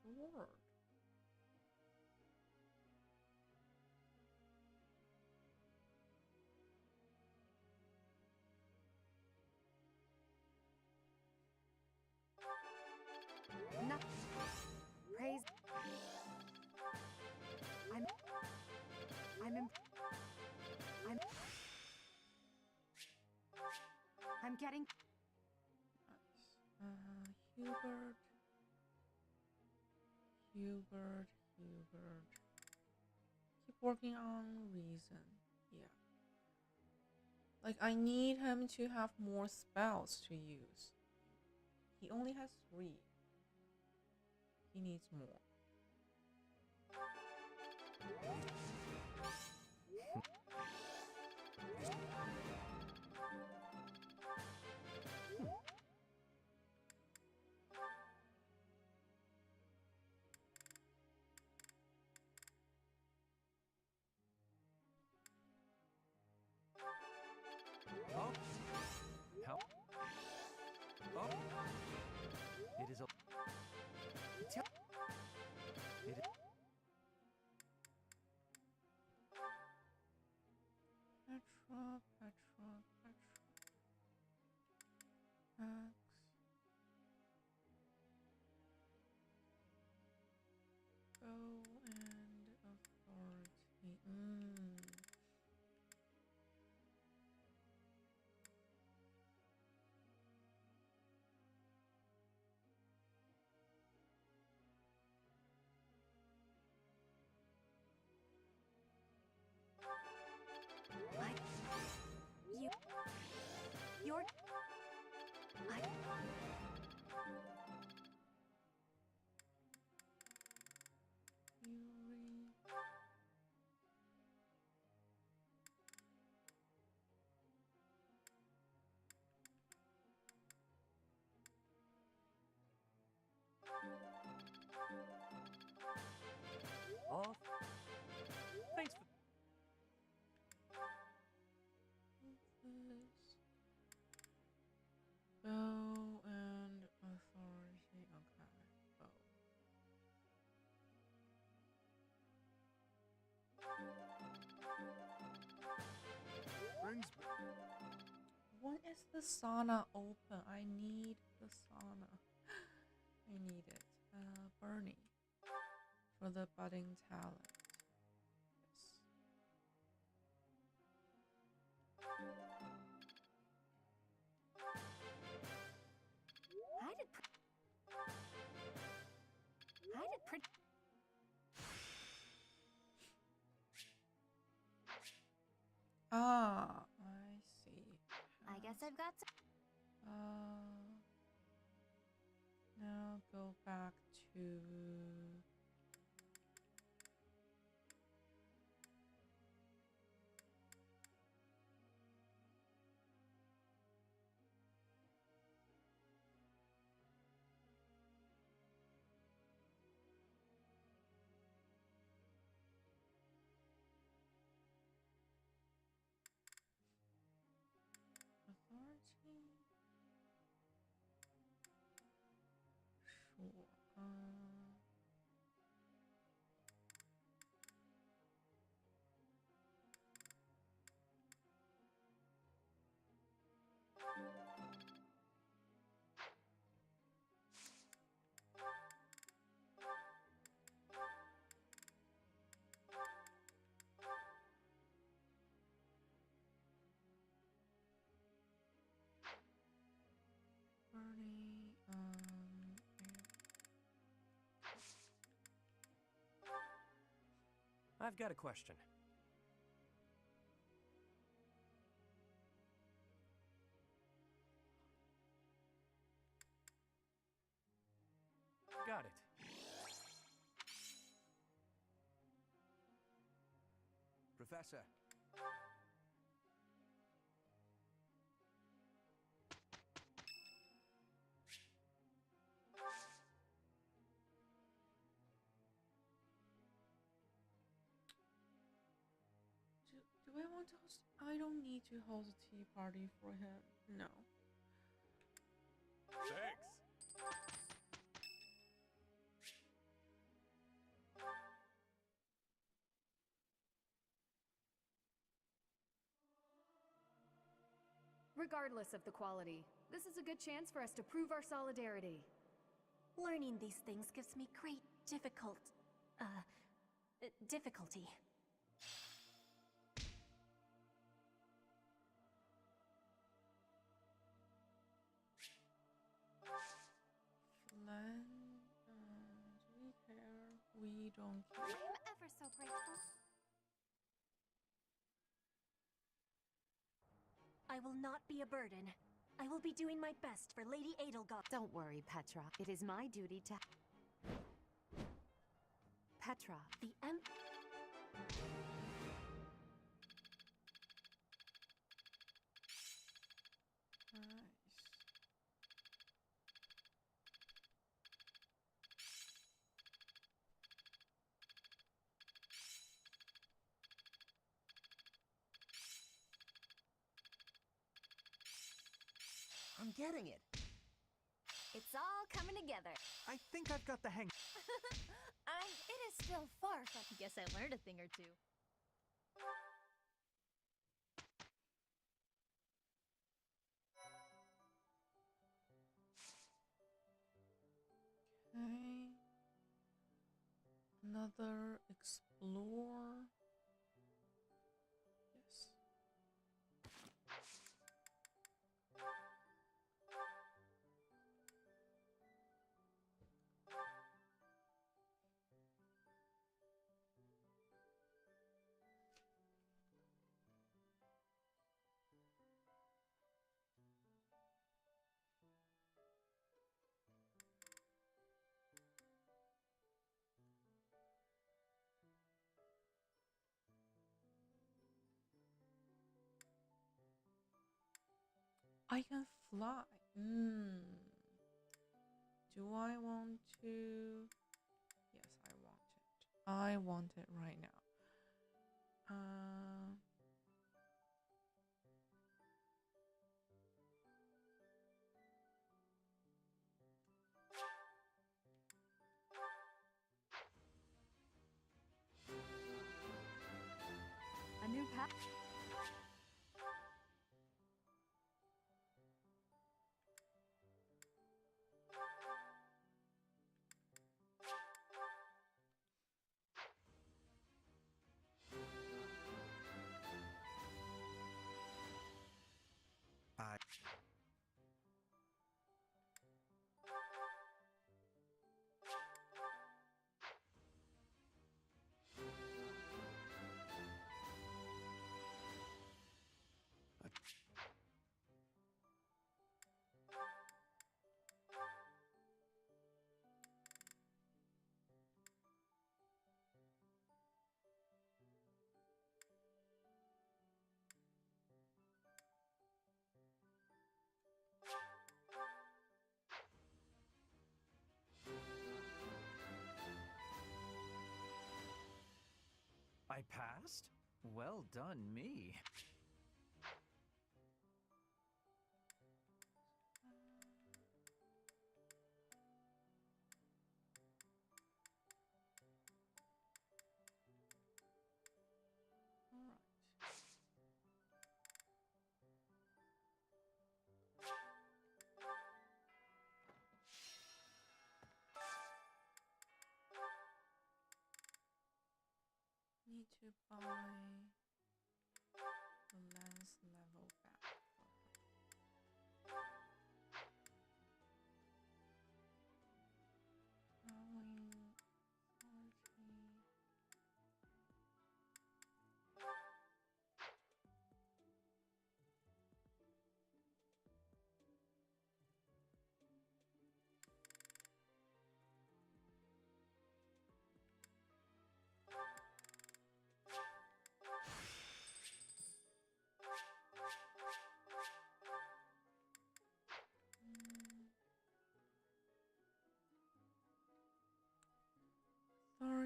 sword. No. Praise. I'm getting. Hubert. Hubert. Keep working on reason. Yeah. Like, I need him to have more spells to use. He only has 3. He needs more. Oh. Help. Oh. It is a... It is... Petra. X. Bow and authority. You're... Oh. Thanks for... Bow and authority. Okay. Bow. When is the sauna open? I need the sauna. I need it. Bernie. For the budding talent. Yes. Ah, I see. I guess I've got some... Now go back to... authority? Sure. I've got a question. Got it. Professor. Do I want to host? I don't need to host a tea party for him. No. Thanks. Regardless of the quality, this is a good chance for us to prove our solidarity. Learning these things gives me great difficulty. Flan, do we care? We don't I care. am ever so grateful. I will not be a burden. I will be doing my best for Lady Edelgard. Don't worry, Petra. It is my duty to... Petra. The Nice. I'm getting it. It's all coming together. I think I've got the hang. It is still far from. Guess I learned a thing or two. Okay. Another explore. Yes. I can fly. Do I want to? Yes, I want it. I want it right now. A new path. I passed? Well done, me. Need to buy the lens level back for her. Growing 40.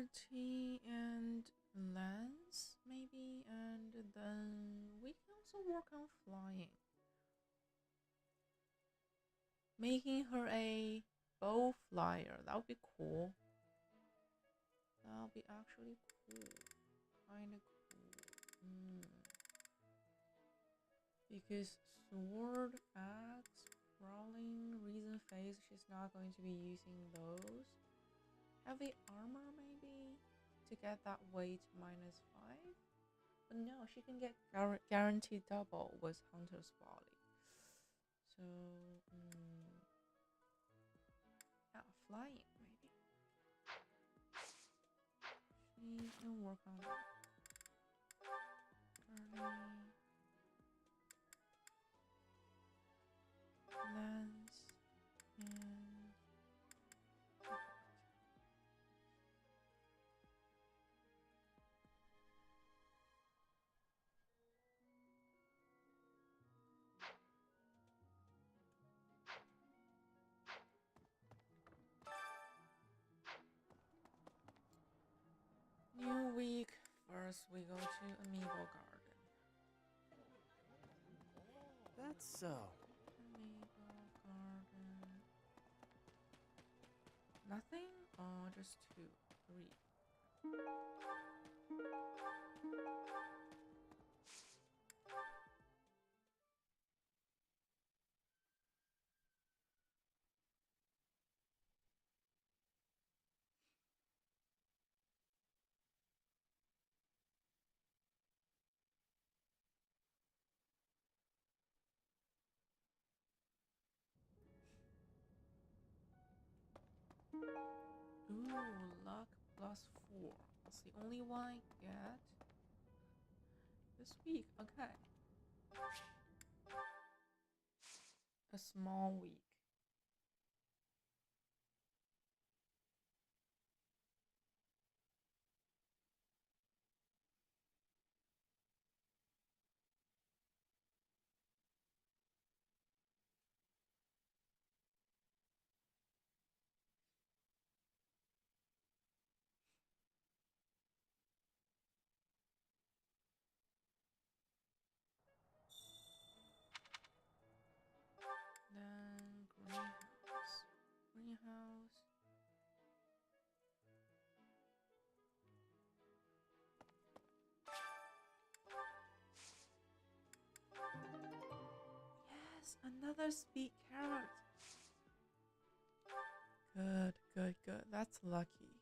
Artie and Lance, maybe, and then we can also work on flying. Making her a bow flyer, that would be cool. That would be actually cool. Kinda cool. Because sword, axe, brawling, reason phase, she's not going to be using those. Heavy armor maybe to get that weight -5. But no, she can get guaranteed double with Hunter's Volley. So yeah, flying maybe. She can work on that. Lance and new week. First, we go to Amiibo Garden. That's so. Amiibo Garden. Nothing? Oh, just 2, 3. Ooh, luck +4. That's the only one I get this week. Okay. A small week. Then greenhouse. Greenhouse. Yes, another speed carrot. Good, good, good. That's lucky.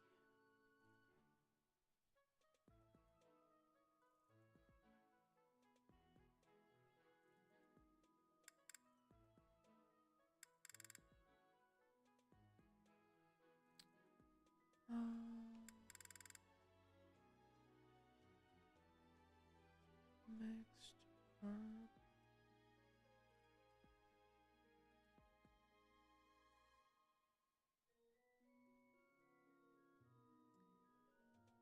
Mixed herb.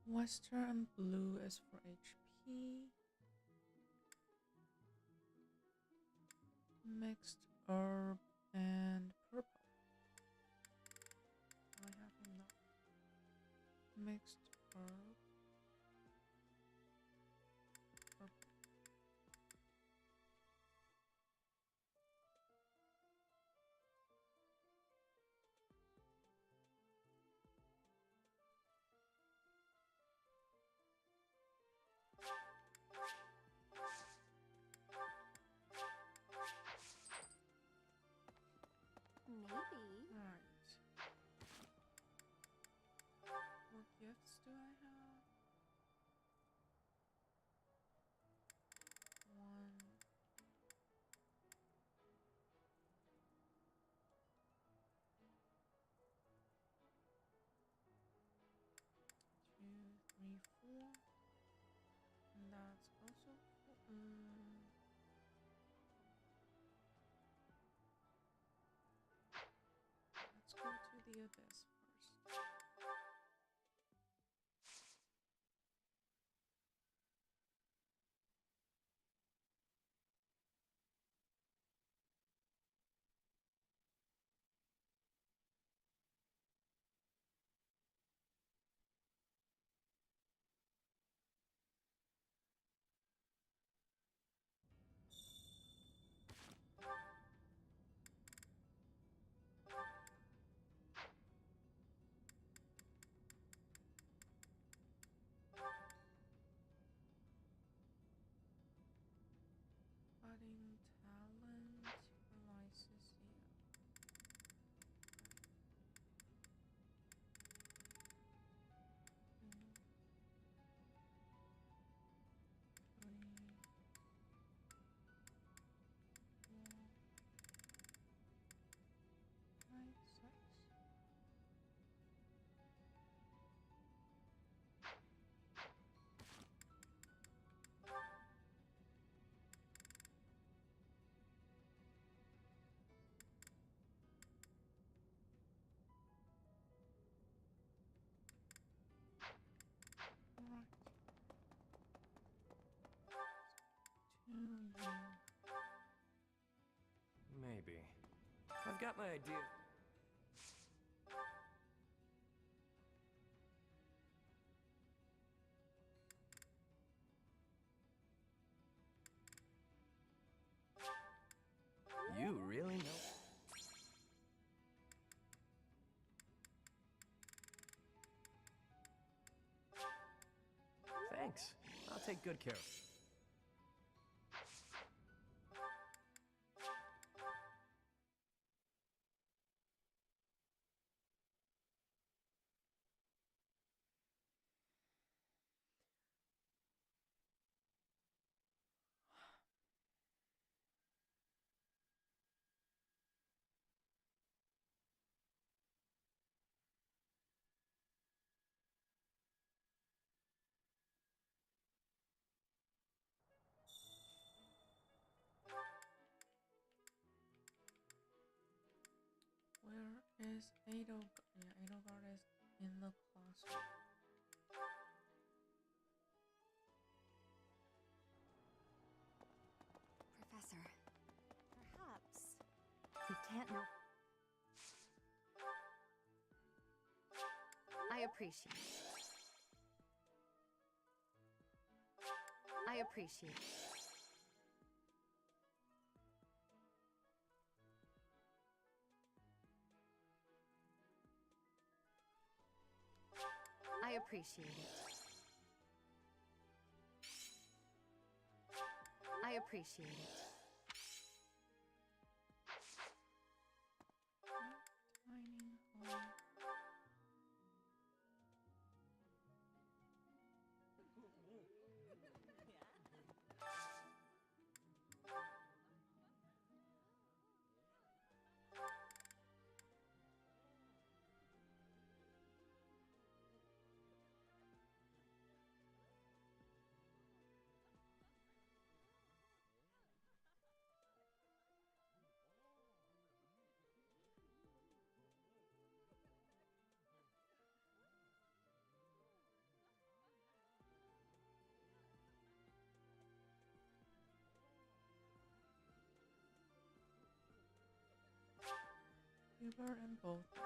Western blue is for HP. Mixed herb and purple. I have enough. Mixed herb. Purple. Maybe. Right. What gifts do I have? 1, 2, 3, 4. And that's also let's go to the abyss first. got my idea. You really know? Thanks. I'll take good care of it. Where is Edelgard? Yeah, Edelgard is in the classroom. Professor, perhaps we can't know. I appreciate it. I appreciate it. I appreciate it. I appreciate it. Dining hall. Hubert and both, yes.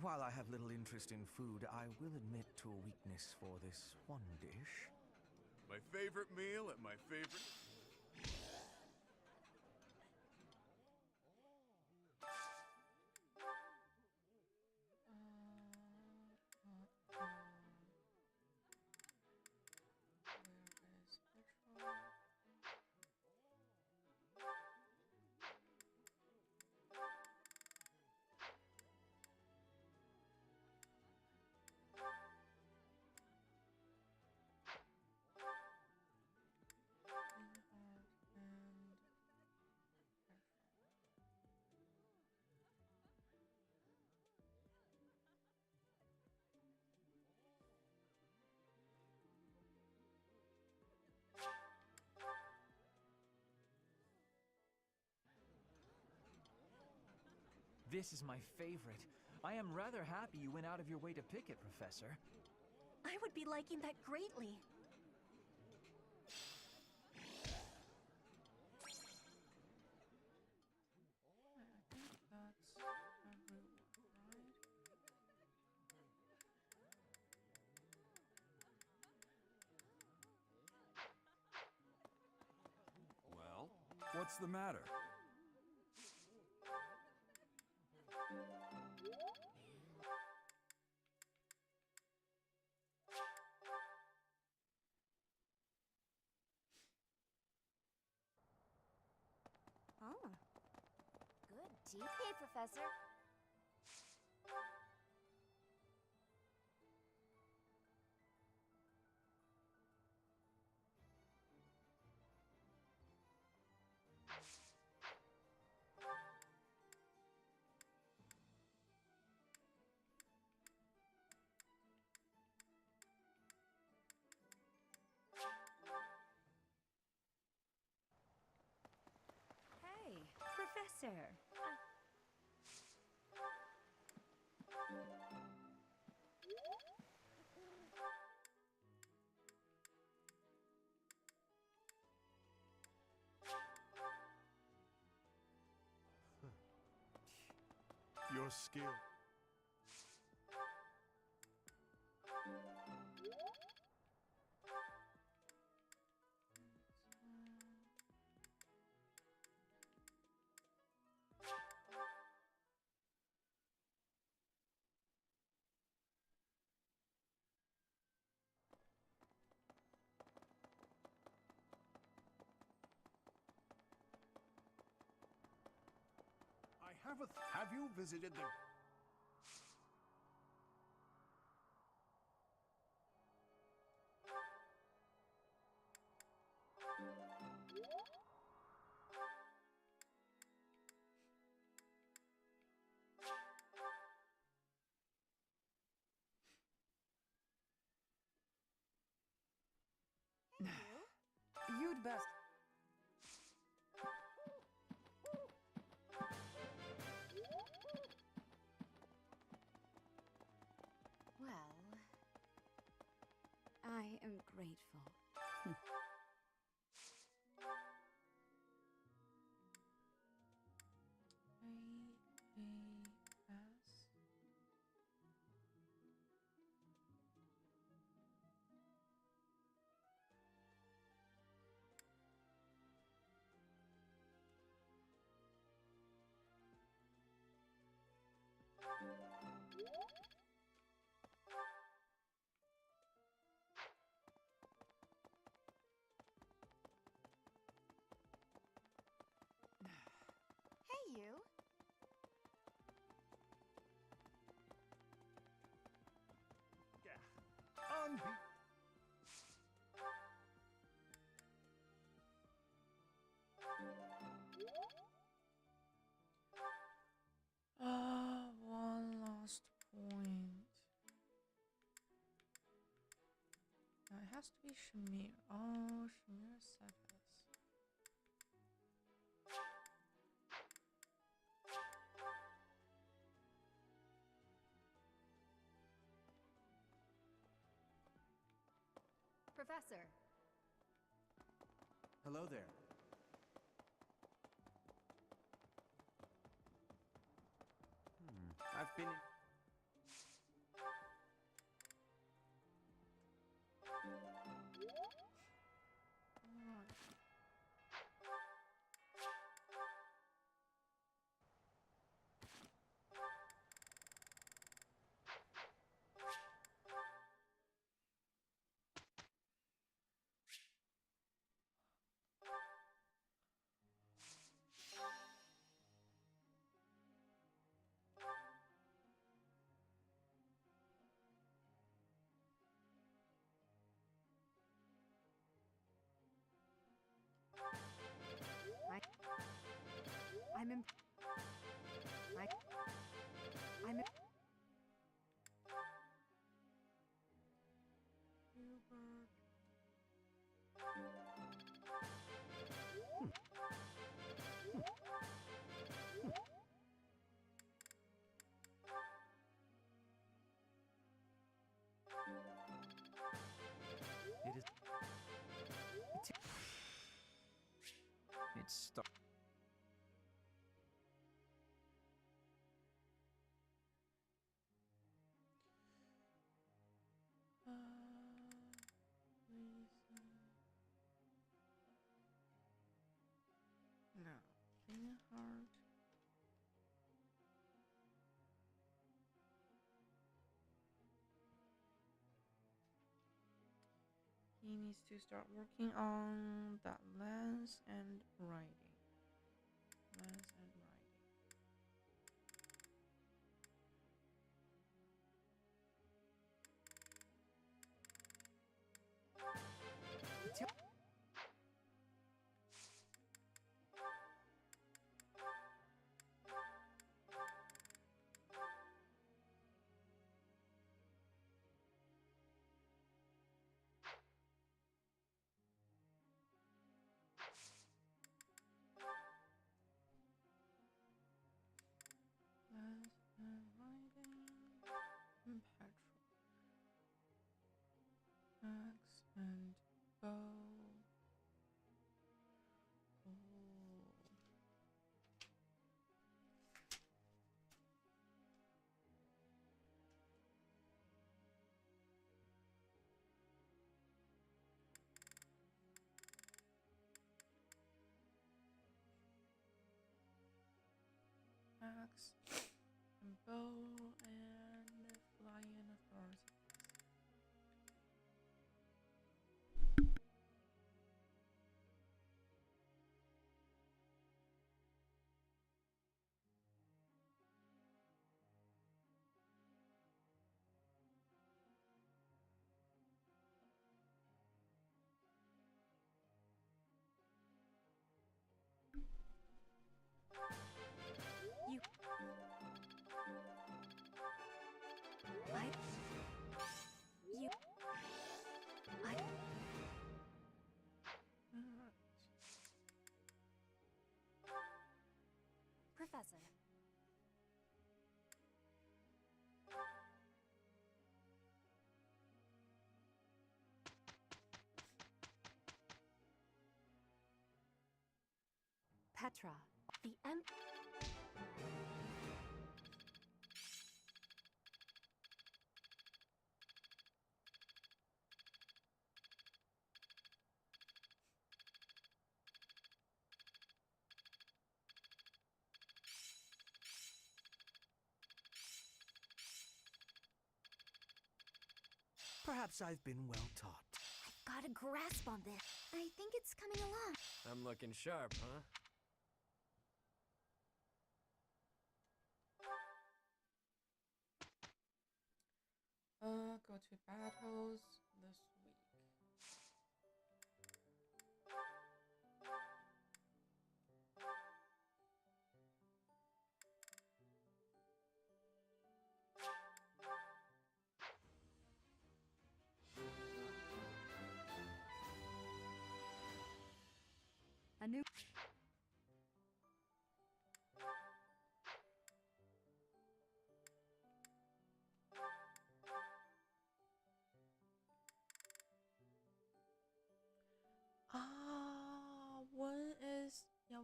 While I have little interest in food, I will admit to a weakness for this one dish. My favorite meal at my favorite... This is my favorite. I am rather happy you went out of your way to pick it, Professor. I would be liking that greatly. I think that's everyone, right? Well, what's the matter? Oh. Good tea. Hey, Professor. Hey, Professor. Your skill. Have you visited the... You'd best. Well, I am grateful. Hey, you. One last point. It has to be Shamir. Oh, Shamir said this. Professor. Hello there. I've been... I'm in... I'm in... It is... It's stuck. No, being hard. He needs to start working on that lens and writing. Lens and writing. axe and bow and flying authority. Professor. Petra. The Perhaps I've been well taught. I've got a grasp on this. I think it's coming along. I'm looking sharp, huh? Go to battles this week. A new...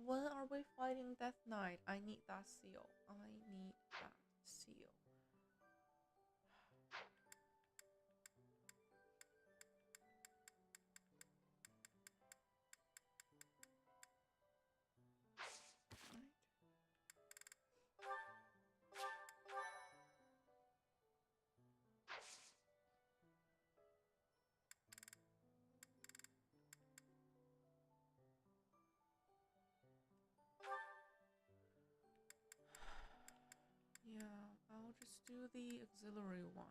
When are we fighting Death Knight? I need that seal. I need that seal. Yeah, I'll just do the auxiliary ones.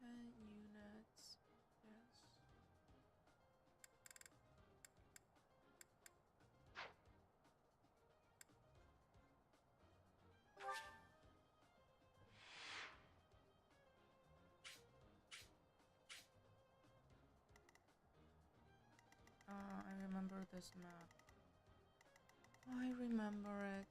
Units, yes. I remember this map. I remember it.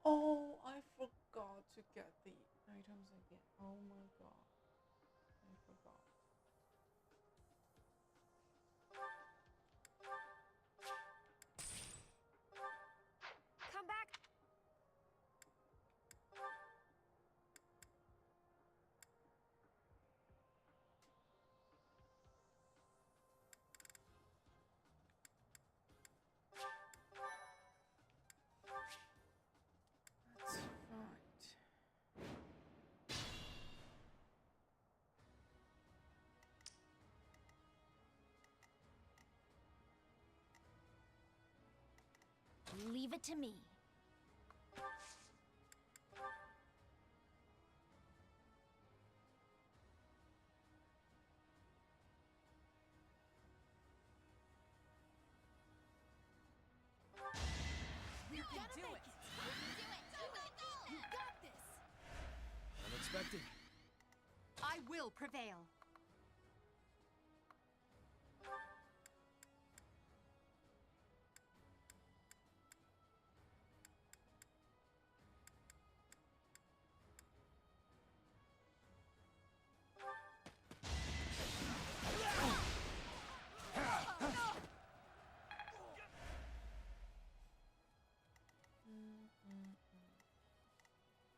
Oh, I forgot to get the items again. Oh my god. I forgot. Come back. That's right. Leave it to me. You can do it. You got this. Unexpected. I will prevail.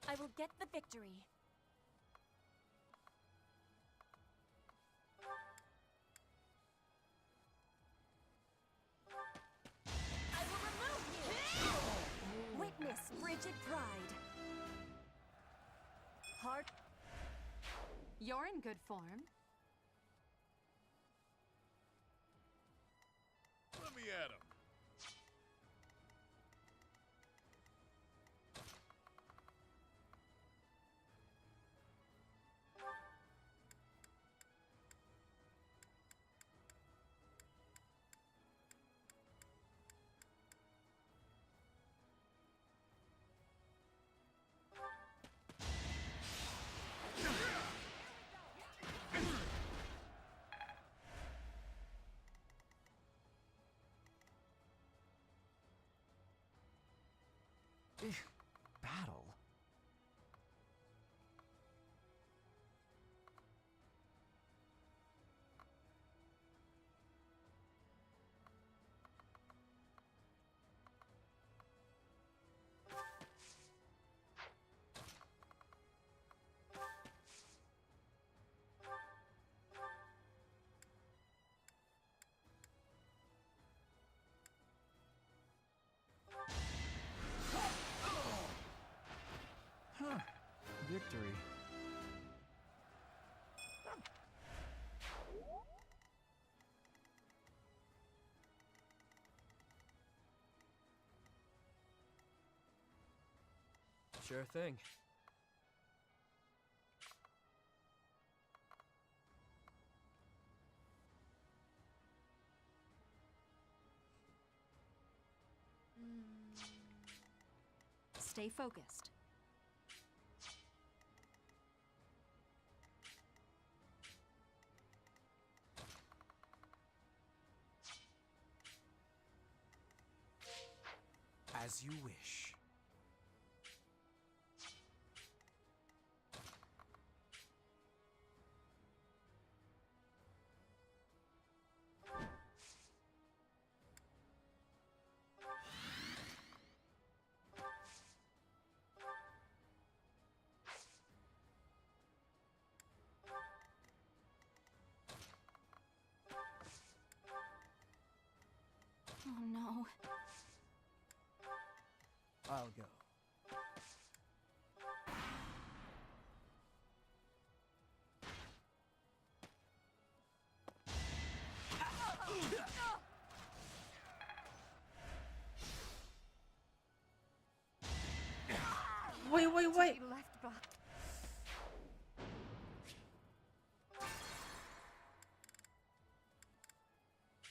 I will get the victory. I will remove you! Witness frigid pride. Hard. You're in good form. Let me at him. Battle? Huh. Victory. Sure thing. Stay focused. As you wish. Oh no. I'll go. Wait. Left back.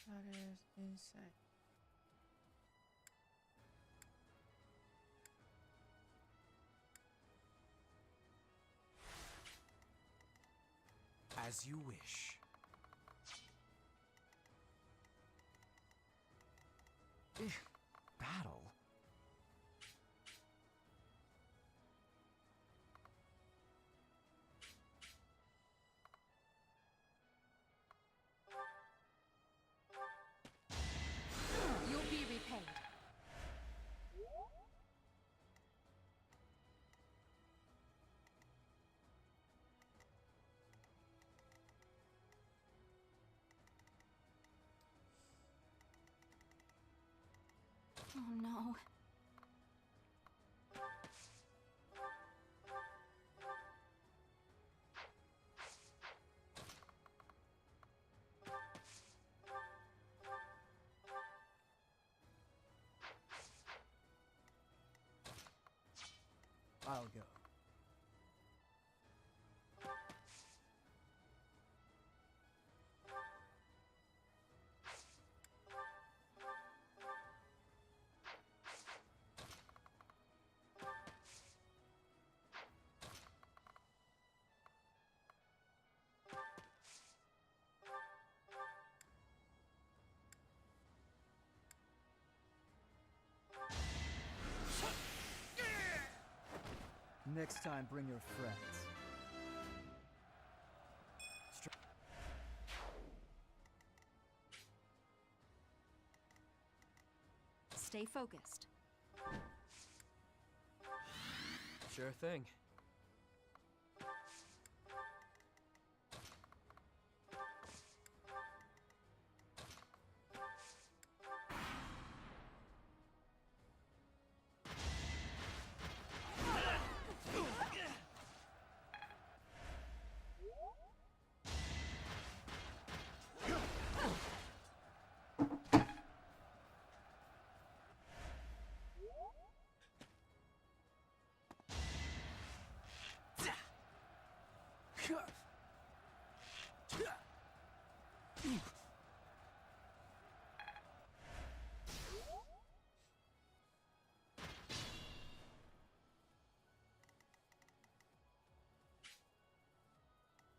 That is insane. As you wish. Battle? Oh no. I'll go. Next time, bring your friends. Stay focused. Sure thing.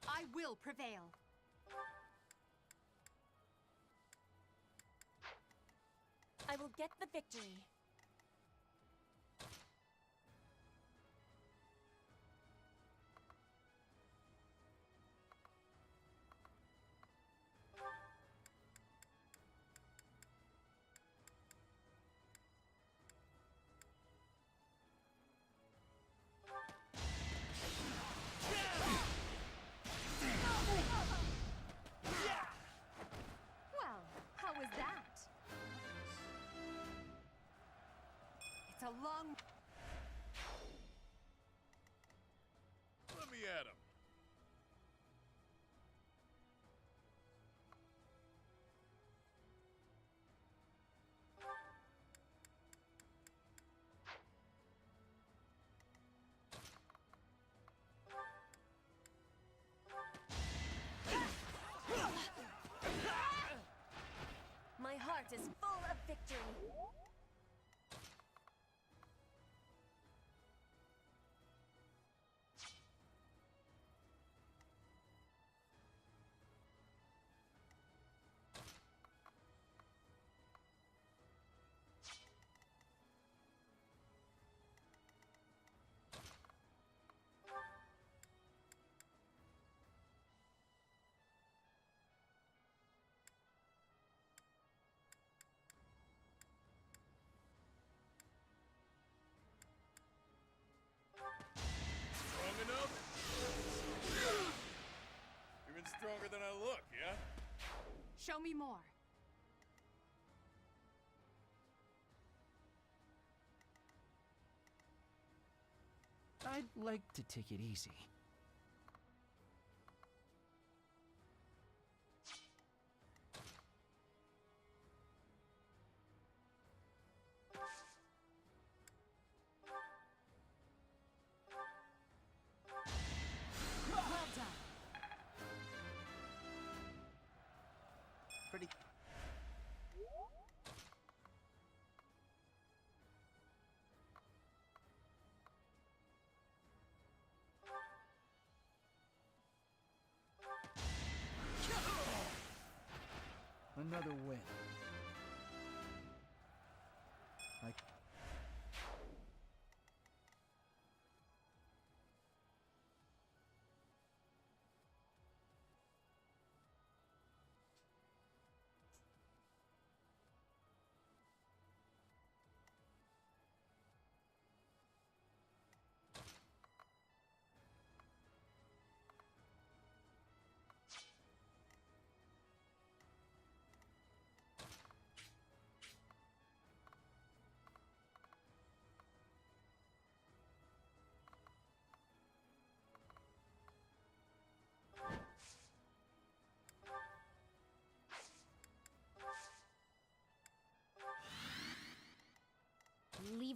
I will prevail. I will get the victory. Well, how was that? It's a long... Let me at him. My heart is full of victory. Strong enough? Even stronger than I look, yeah? Show me more. I'd like to take it easy. Well done. Pretty. Another win.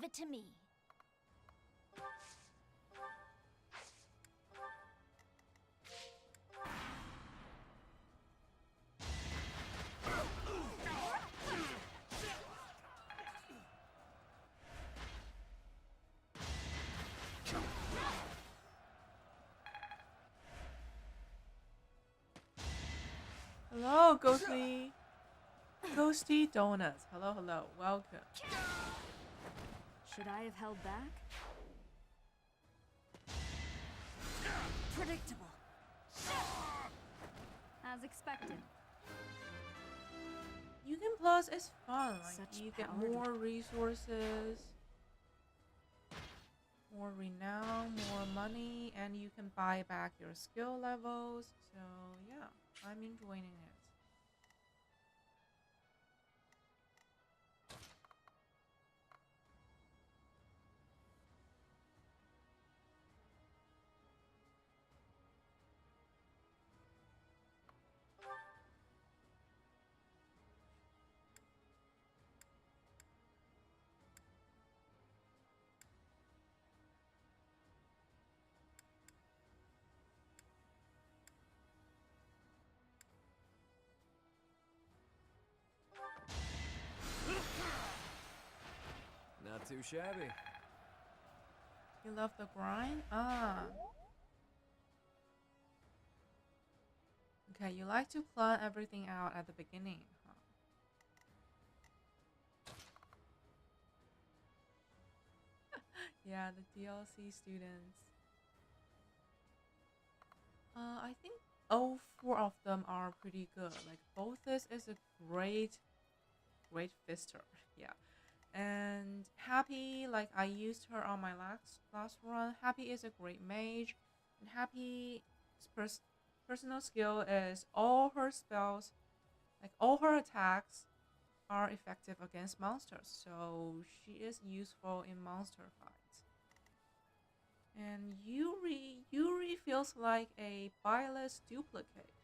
it to me. Hello, Ghostly. Ghosty Donuts. Hello, hello. Welcome. Should I have held back? Predictable. As expected. You can plus is fun. Like Such you get power. more resources, more renown, more money, and you can buy back your skill levels. So yeah, I'm enjoying it. Not too shabby. You love the grind? Ah. Okay, you like to plan everything out at the beginning, huh? Yeah, the DLC students. I think all four of them are pretty good. Like Bothus is a great fister. Yeah. And Happy, like I used her on my last run. Happy is a great mage, and Happy's personal skill is all her spells, like all her attacks, are effective against monsters. So she is useful in monster fights. And Yuri feels like a Byleth duplicate.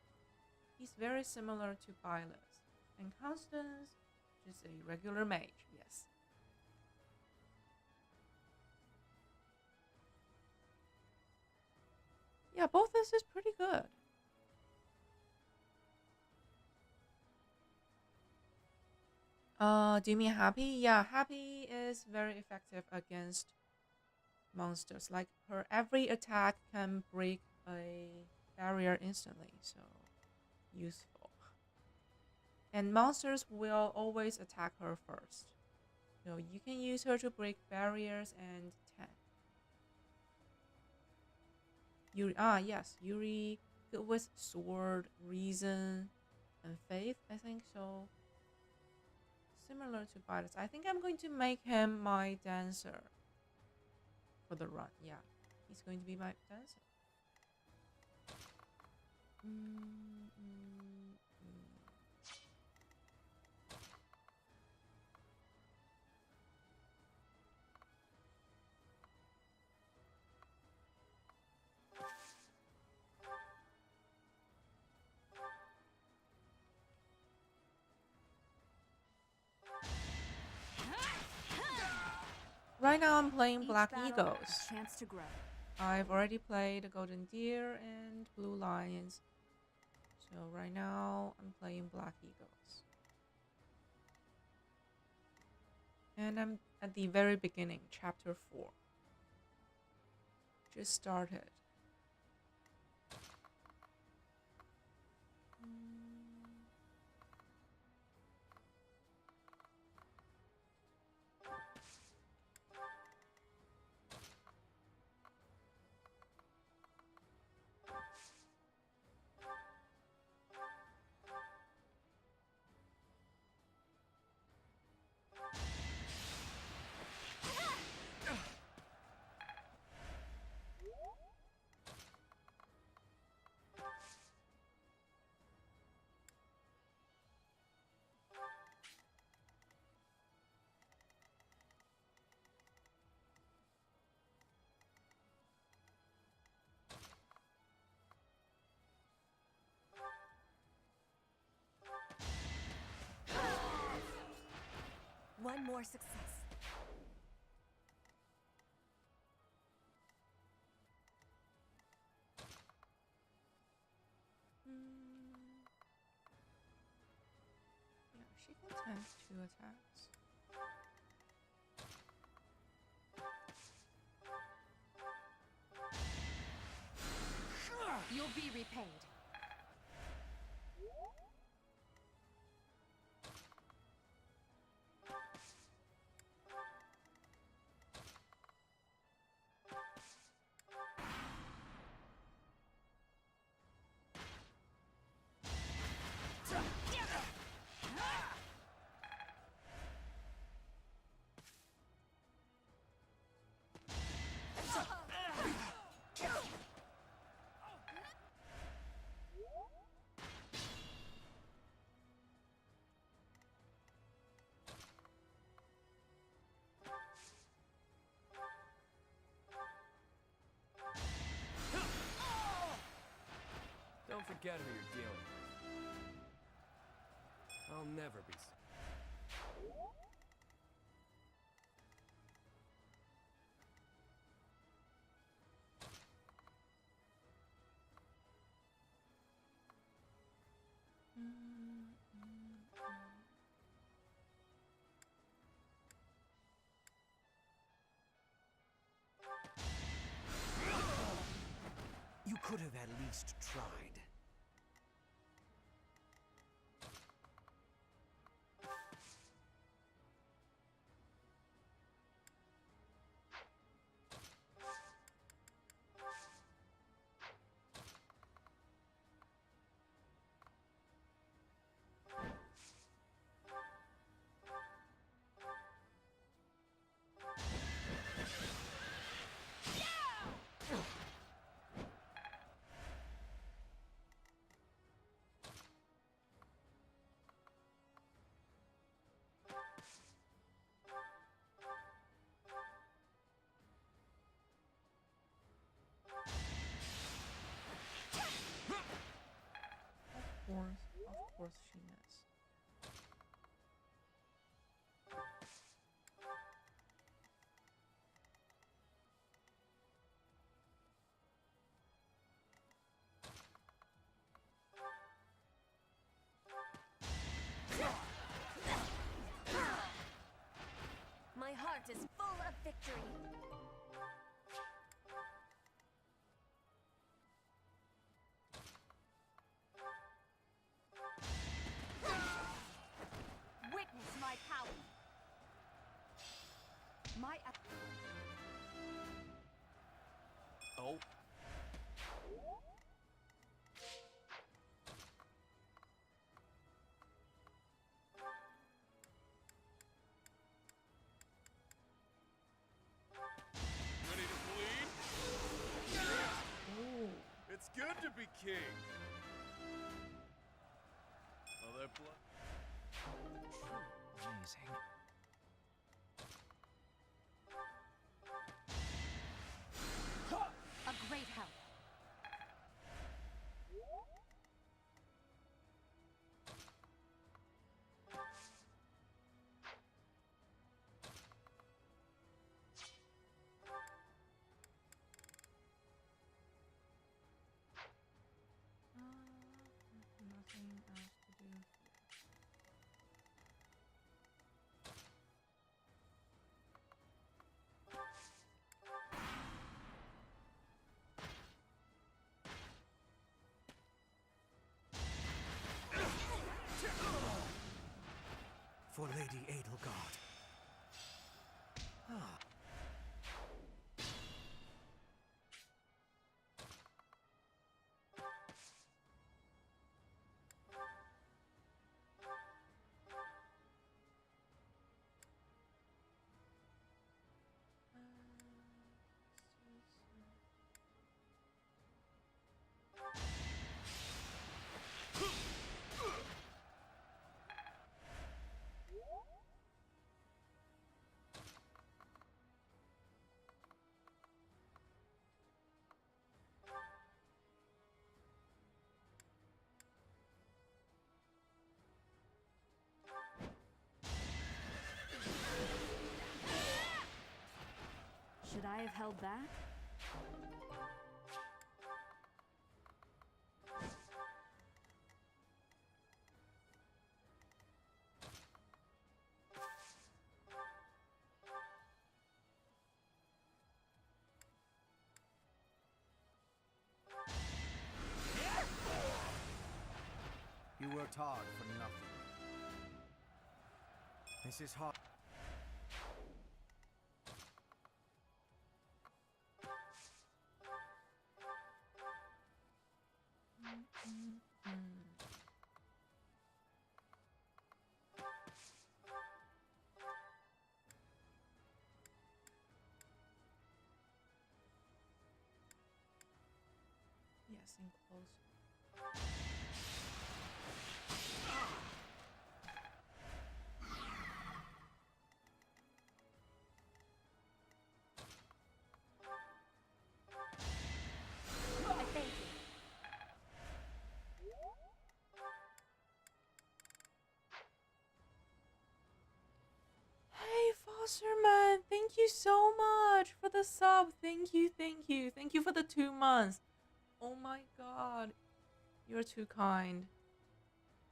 He's very similar to Byleth. And Constance, just a regular mage. Yes. Yeah, both this is pretty good. Do you mean Happy? Yeah, Happy is very effective against monsters. Like her every attack can break a barrier instantly, so useful. And monsters will always attack her first. So you can use her to break barriers and tank. Yuri, yes, Yuri good with sword, reason, and faith, I think so. Similar to Byleth. I think I'm going to make him my dancer for the run. Yeah, he's going to be my dancer. Right now I'm playing Black Eagles. Chance to grow. I've already played Golden Deer and Blue Lions. So right now I'm playing Black Eagles. And I'm at the very beginning, chapter 4. Just started. One more success. She can tank 2 attacks. You'll be repaid. Don't forget who you're dealing with. I'll never be. You could have at least tried. Of course she missed. My heart is full of victory. Witness my power. My Oh. Ready to bleed? Ooh. It's good to be king. All that blood. Amazing. a great help. Nothing else to do here. For Lady Edelgard. Ah. Should I have held back? This is hard. Yes, in close. I thank you. Hey, Fosterman, thank you so much for the sub. Thank you, thank you. Thank you for the 2 months. Oh my god. You're too kind.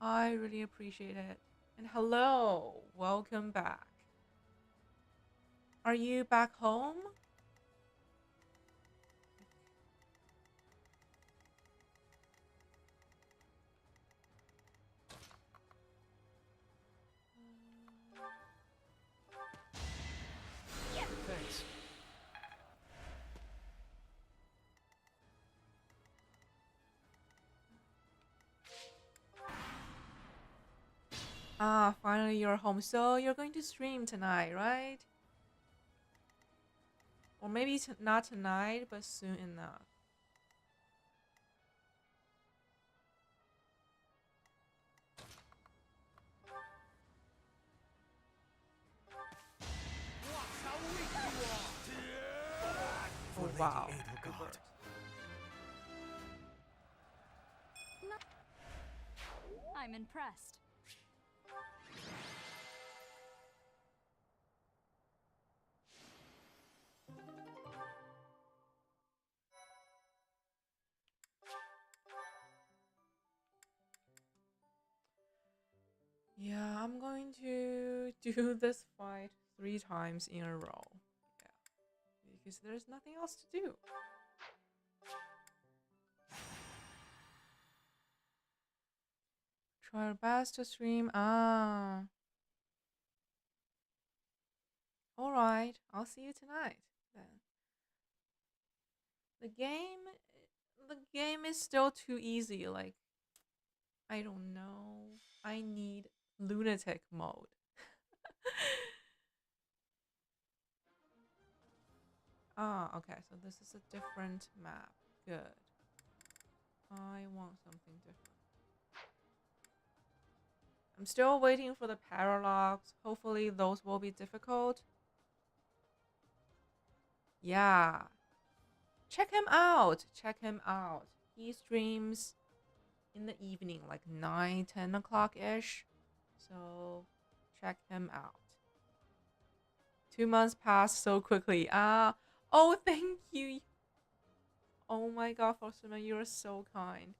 I really appreciate it. And hello, welcome back. Are you back home? Thanks. Ah, finally you're home. So you're going to stream tonight, right? Or maybe not tonight, but soon enough. Oh, wow. Good work. I'm impressed. Yeah, I'm going to do this fight 3 times in a row. Yeah, because there's nothing else to do. Try our best to stream. Ah. Alright, I'll see you tonight then. The game is still too easy. Like, I don't know. I need lunatic mode. Ah, okay, so this is a different map. Good. I want something different. I'm still waiting for the paralogs. Hopefully those will be difficult. Yeah. Check him out. Check him out. He streams in the evening, like 9, 10 o'clock-ish. So check him out. 2 months passed so quickly. Oh, thank you. Oh my god, Fosterman, you're so kind.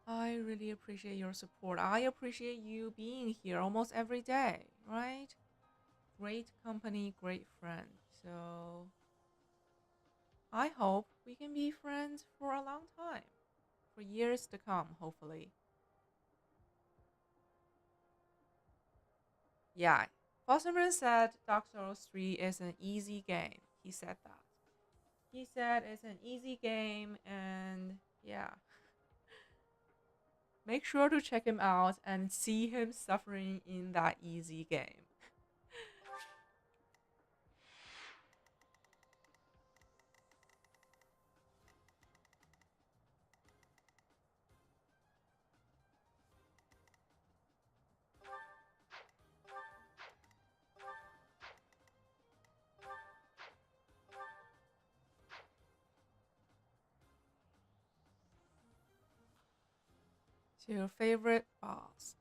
I really appreciate your support. I appreciate you being here almost every day, right? Great company, great friend. So I hope we can be friends for a long time. For years to come, hopefully. Yeah. Fosterman said Dark Souls 3 is an easy game. He said that. He said it's an easy game and yeah. Make sure to check him out and see him suffering in that easy game. So your favorite boss?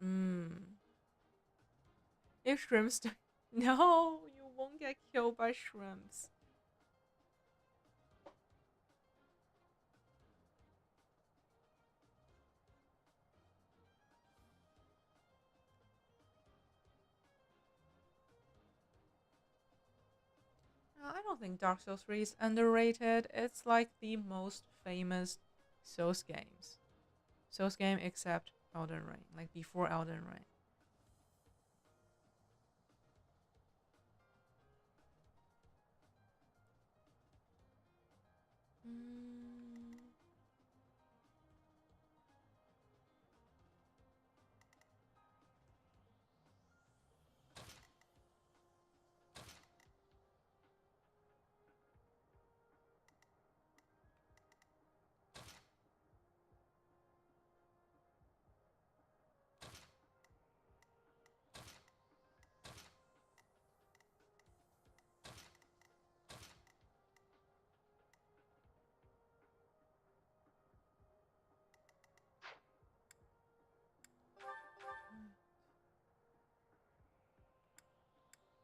If shrimps no, you won't get killed by shrimps. I don't think Dark Souls 3 is underrated. It's like the most famous Souls games. Souls game except Elden Ring, like before Elden Ring.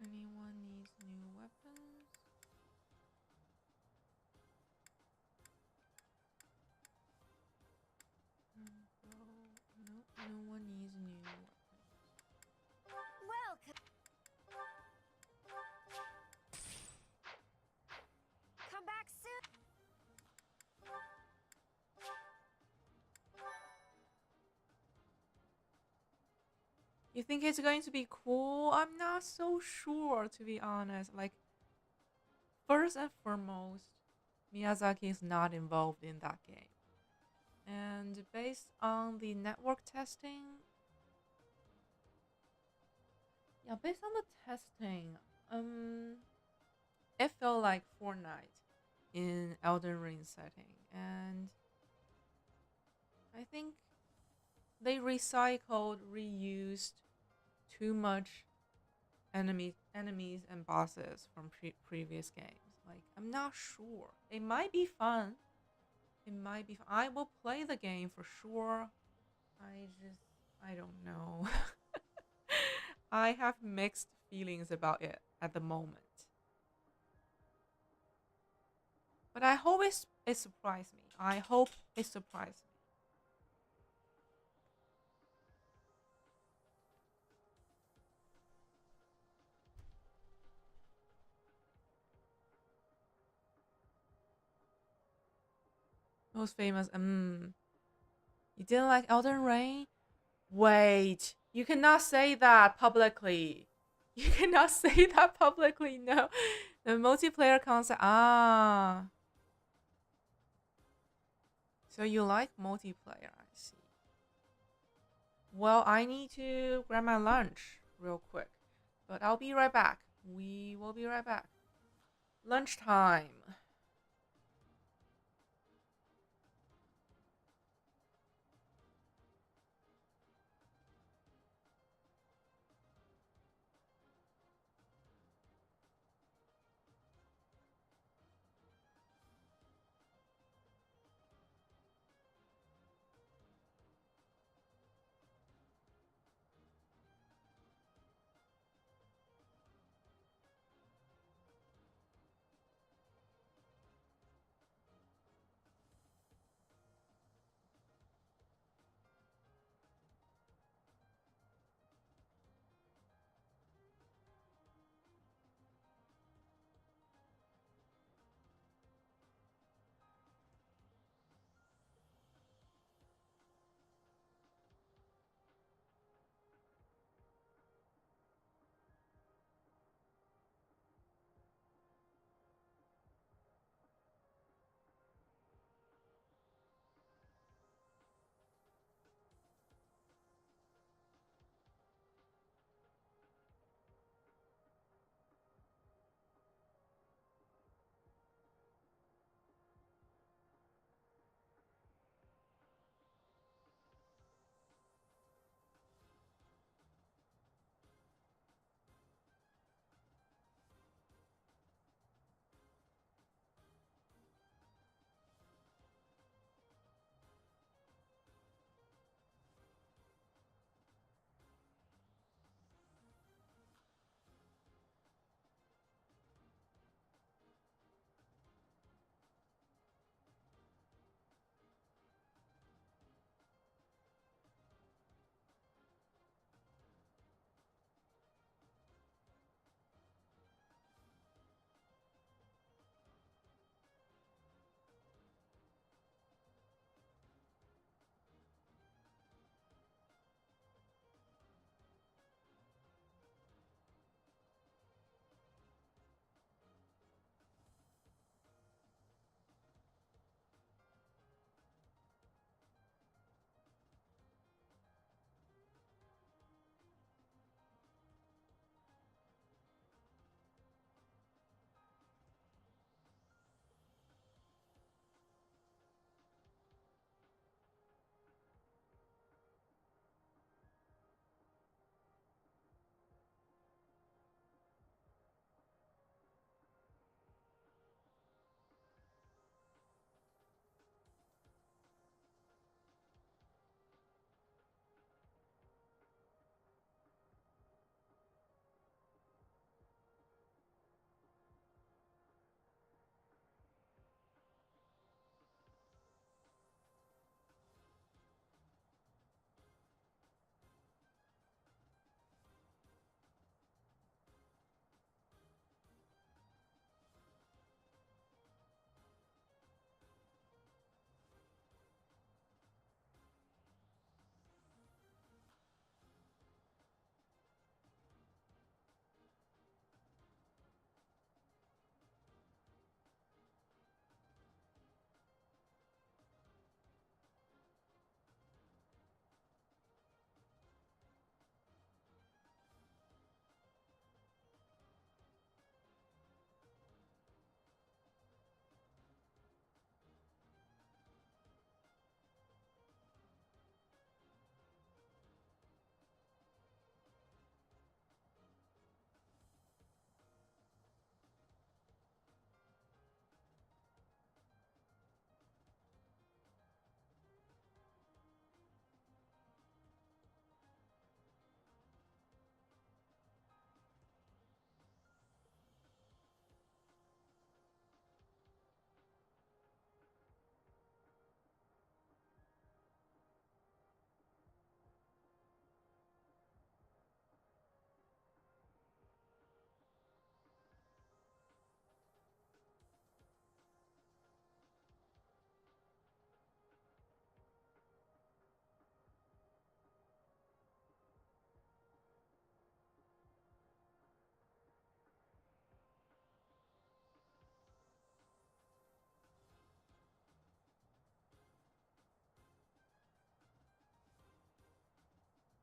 Anyone needs new weapons? No one needs new weapons. Welcome. Come back soon. You think it's going to be cool? I'm not so sure, to be honest. Like, first and foremost, Miyazaki is not involved in that game. And based on the network testing, it felt like Fortnite in Elden Ring setting. And I think they reused too much enemies and bosses from previous games. Like, I'm not sure. It might be fun. I will play the game for sure. I don't know. I have mixed feelings about it at the moment. But I hope it surprised me. I hope it surprised me. Most famous. You didn't like Elden Ring? Wait, you cannot say that publicly. You cannot say that publicly. No, the multiplayer concept. Ah, so you like multiplayer? I see. Well, I need to grab my lunch real quick, but I'll be right back. We will be right back. Lunchtime.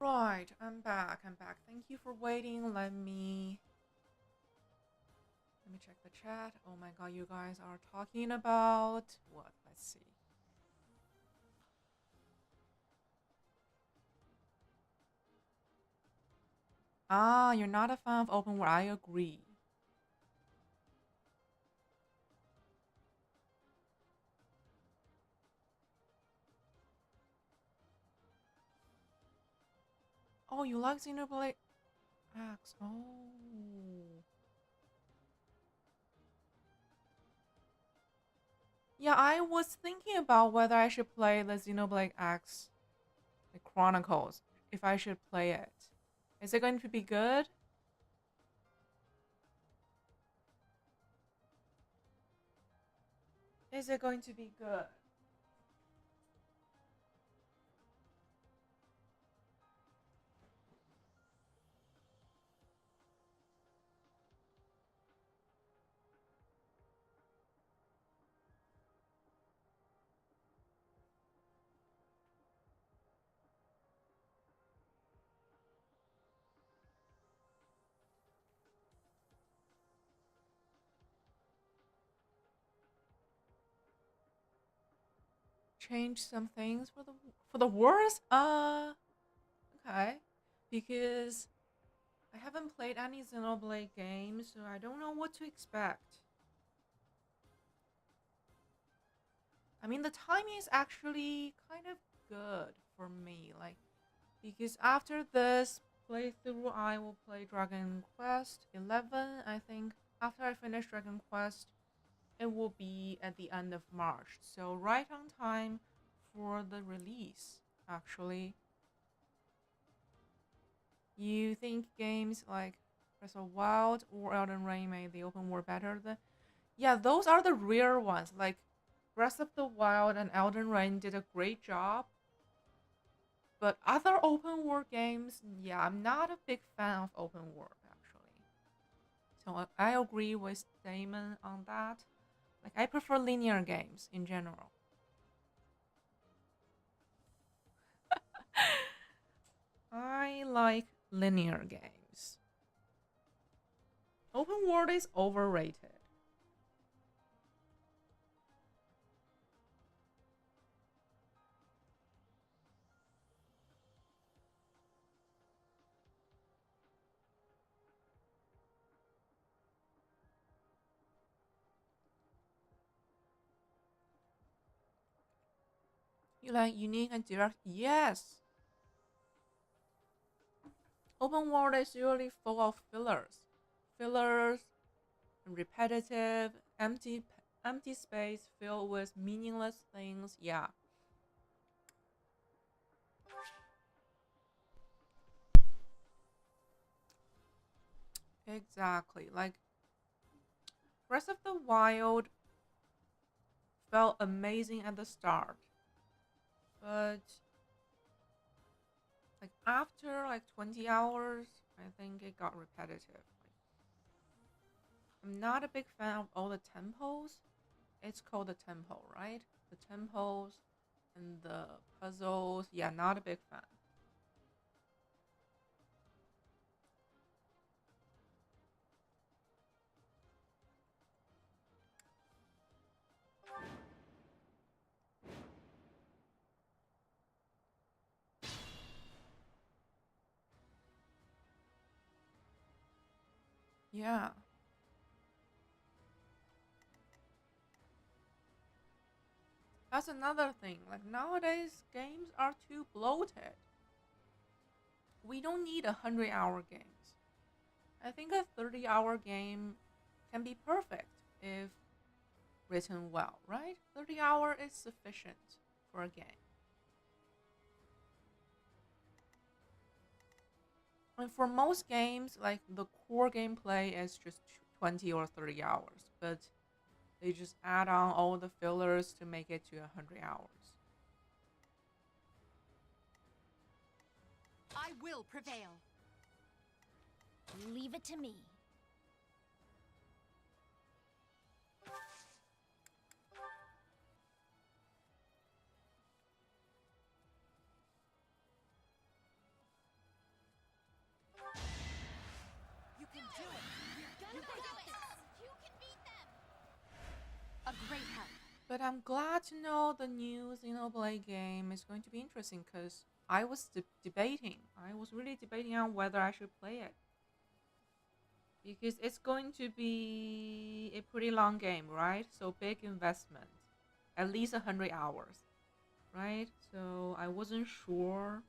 Right, I'm back. I'm back. Thank you for waiting. Let me check the chat. Oh my god, you guys are talking about what? Let's see. Ah, you're not a fan of open world. I agree. Oh, you like Xenoblade X? Oh. Yeah, I was thinking about whether I should play the Xenoblade X, the Chronicles, if I should play it. Is it going to be good? Is it going to be good? Change some things for the worse? Okay. Because I haven't played any Xenoblade games, so I don't know what to expect. I mean, the timing is actually kind of good for me, like, because after this playthrough, I will play Dragon Quest 11. I think after I finish Dragon Quest, it will be at the end of March, so right on time for the release, actually. You think games like Breath of the Wild or Elden Ring made the open world better than? Yeah, those are the rare ones. Like Breath of the Wild and Elden Ring did a great job. But other open world games, yeah, I'm not a big fan of open world actually. So I agree with Damon on that. Like I prefer linear games in general. I like linear games. Open world is overrated. You like unique and direct? Yes. Open world is usually full of fillers. Fillers, repetitive, empty space filled with meaningless things. Yeah. Exactly. Like Breath of the Wild felt amazing at the start, but like after like 20 hours, I think it got repetitive. I'm not a big fan of all the temples. It's called the temple, right? The temples and the puzzles. Yeah, not a big fan. Yeah. That's another thing. Like nowadays, games are too bloated. We don't need 100-hour games. I think a 30-hour game can be perfect if written well, right? 30 hour is sufficient for a game. And for most games, like the core gameplay is just 20 or 30 hours, but they just add on all the fillers to make it to 100 hours. I will prevail. Leave it to me. But I'm glad to know the new Xenoblade game is going to be interesting because I was debating. I was really debating on whether I should play it. Because it's going to be a pretty long game, right? So big investment. At least 100 hours, right? So I wasn't sure.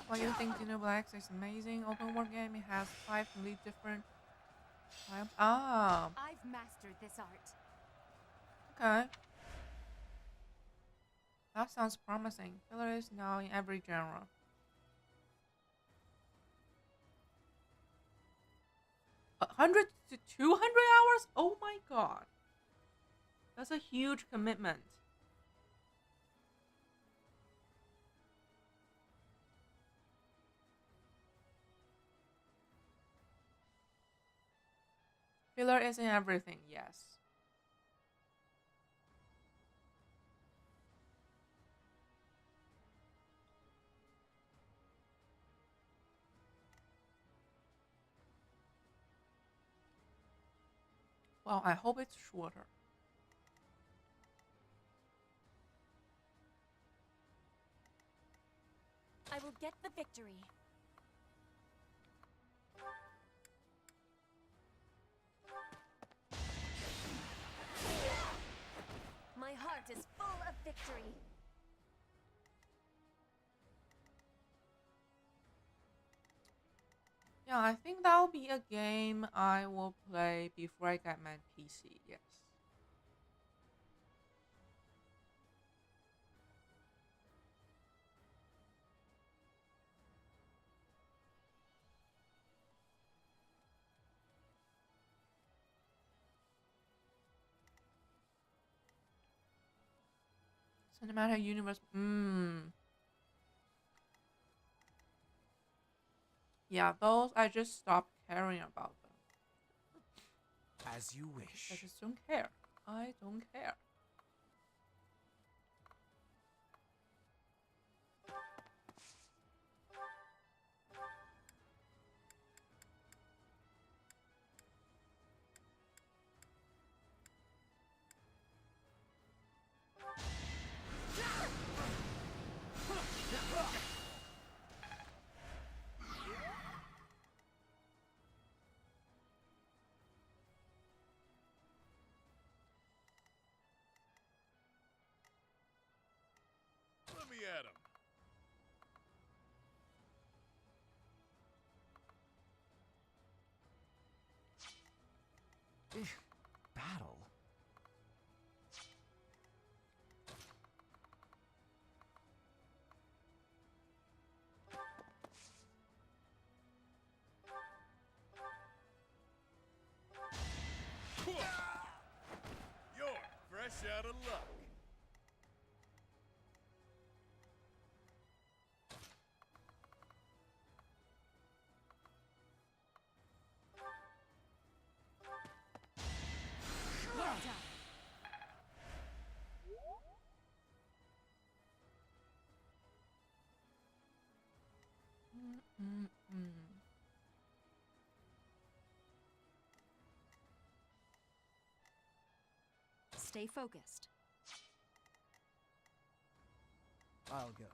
Why you think Xenoblade X is amazing open world game? It has 5 completely different types. Ah, I've mastered this art. okay. That sounds promising. Filler is now in every genre. 100 to 200 hours? Oh my god. That's a huge commitment. Filler is in everything, yes. Well, I hope it's shorter. I will get the victory. My heart is full of victory. Yeah, I think that'll be a game I will play before I get my PC, yes. Cinematic universe. Yeah, those I just stopped caring about them. As you wish. I just don't care. I don't care. Let me at him. Battle? You're fresh out of luck. Well done. Stay focused. I'll go.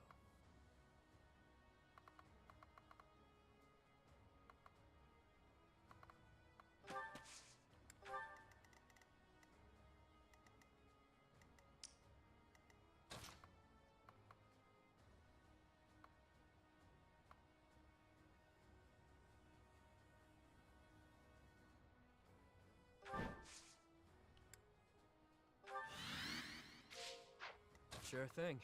Sure thing.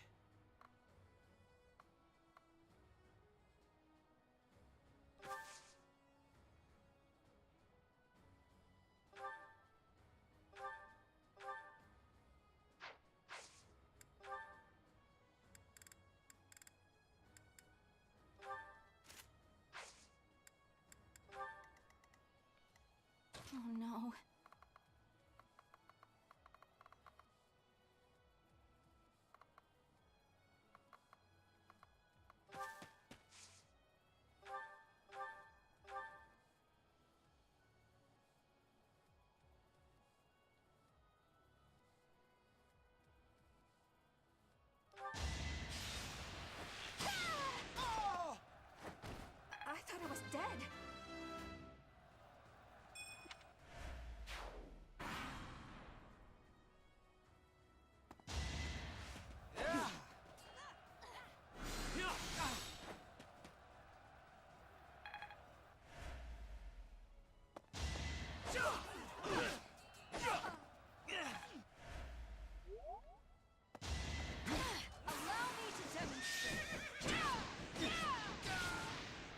Oh no. I thought I was dead.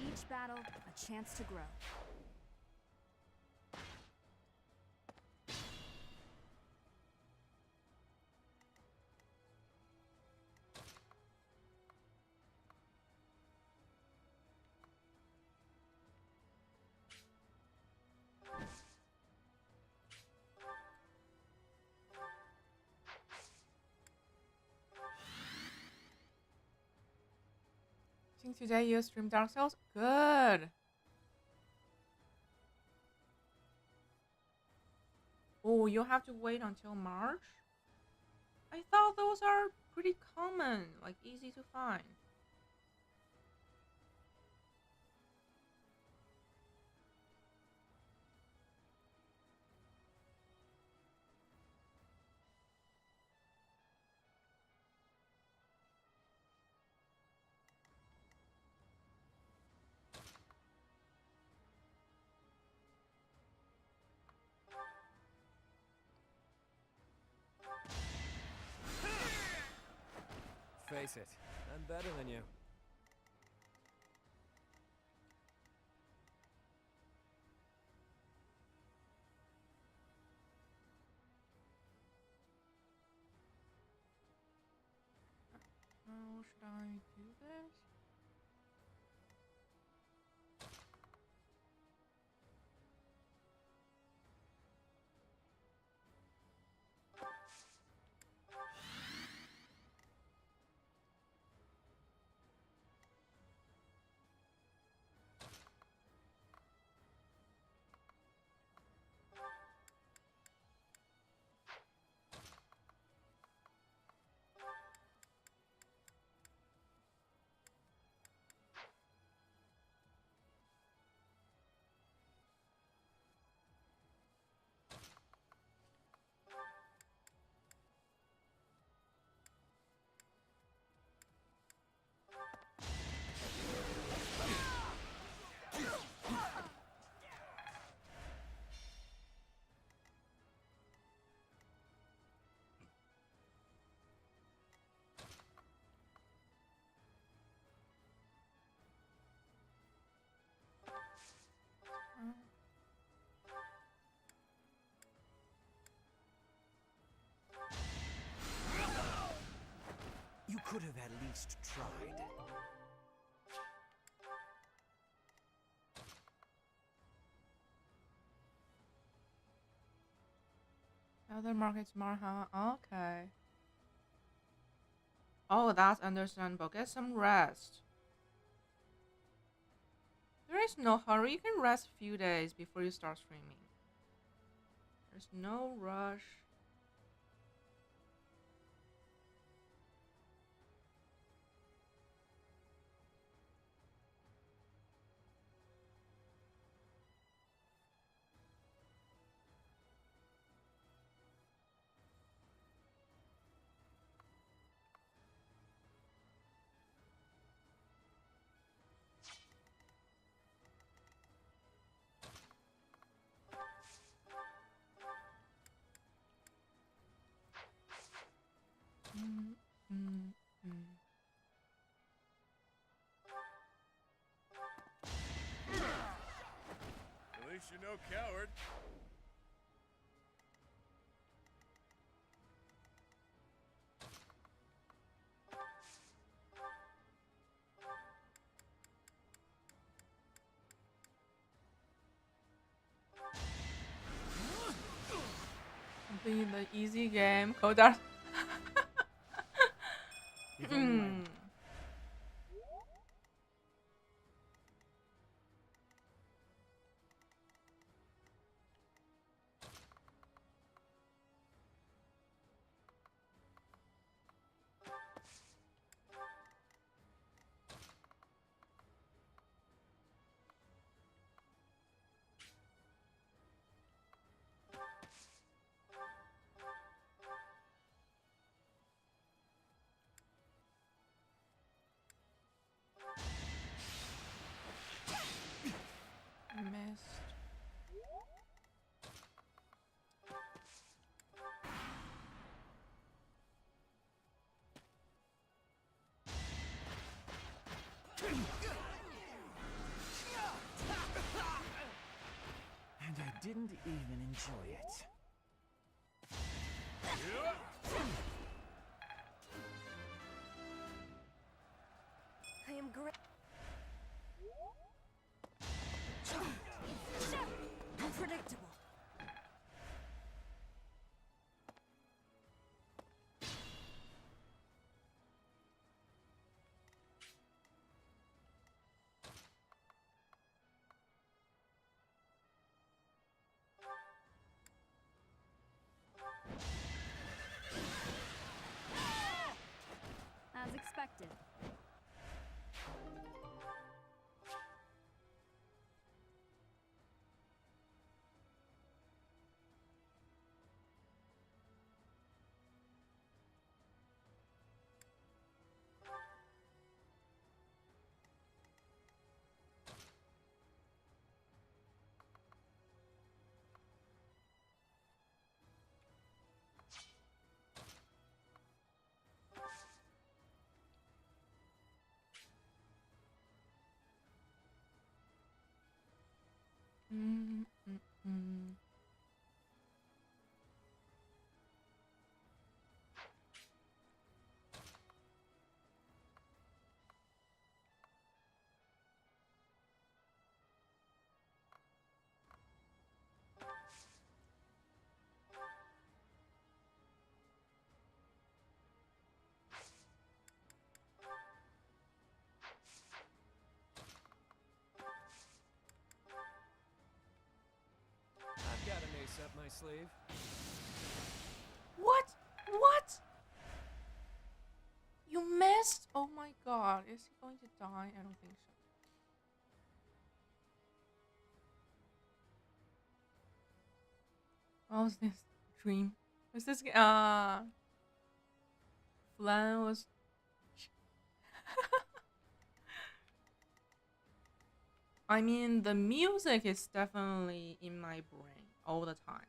Each battle, a chance to grow. Think today you stream Dark Souls? Good. Oh, you have to wait until March? I thought those are pretty common, like easy to find. Face it, I'm better than you. How should I do this? You could have at least tried. Other markets more, huh? Okay. Oh, that's understandable. Get some rest. There is no hurry. You can rest a few days before you start streaming. There's no rush. At least you're no coward. Complete the easy game. Code art. Missed. And I didn't even enjoy it. I am great. Unpredictable. As expected. I've got an ace up my sleeve. What? What? You missed? Oh my god. Is he going to die? I don't think so. What was this? Dream? Was this? Flan was. I mean, the music is definitely in my brain all the time.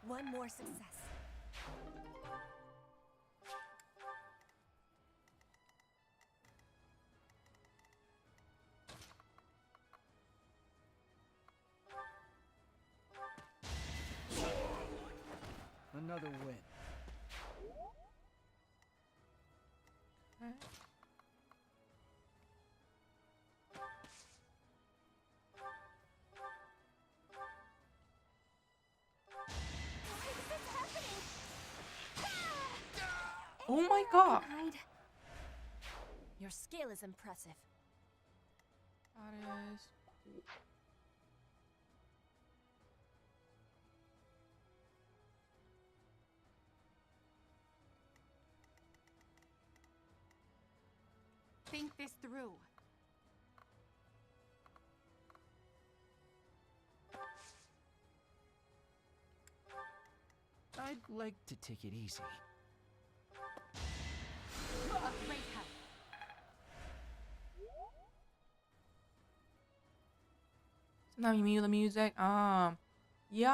One more success. Another win. Okay. Oh my god. Your skill is impressive. That is. Think this through. I'd like to take it easy. Great help. So now you mute the music. Yeah,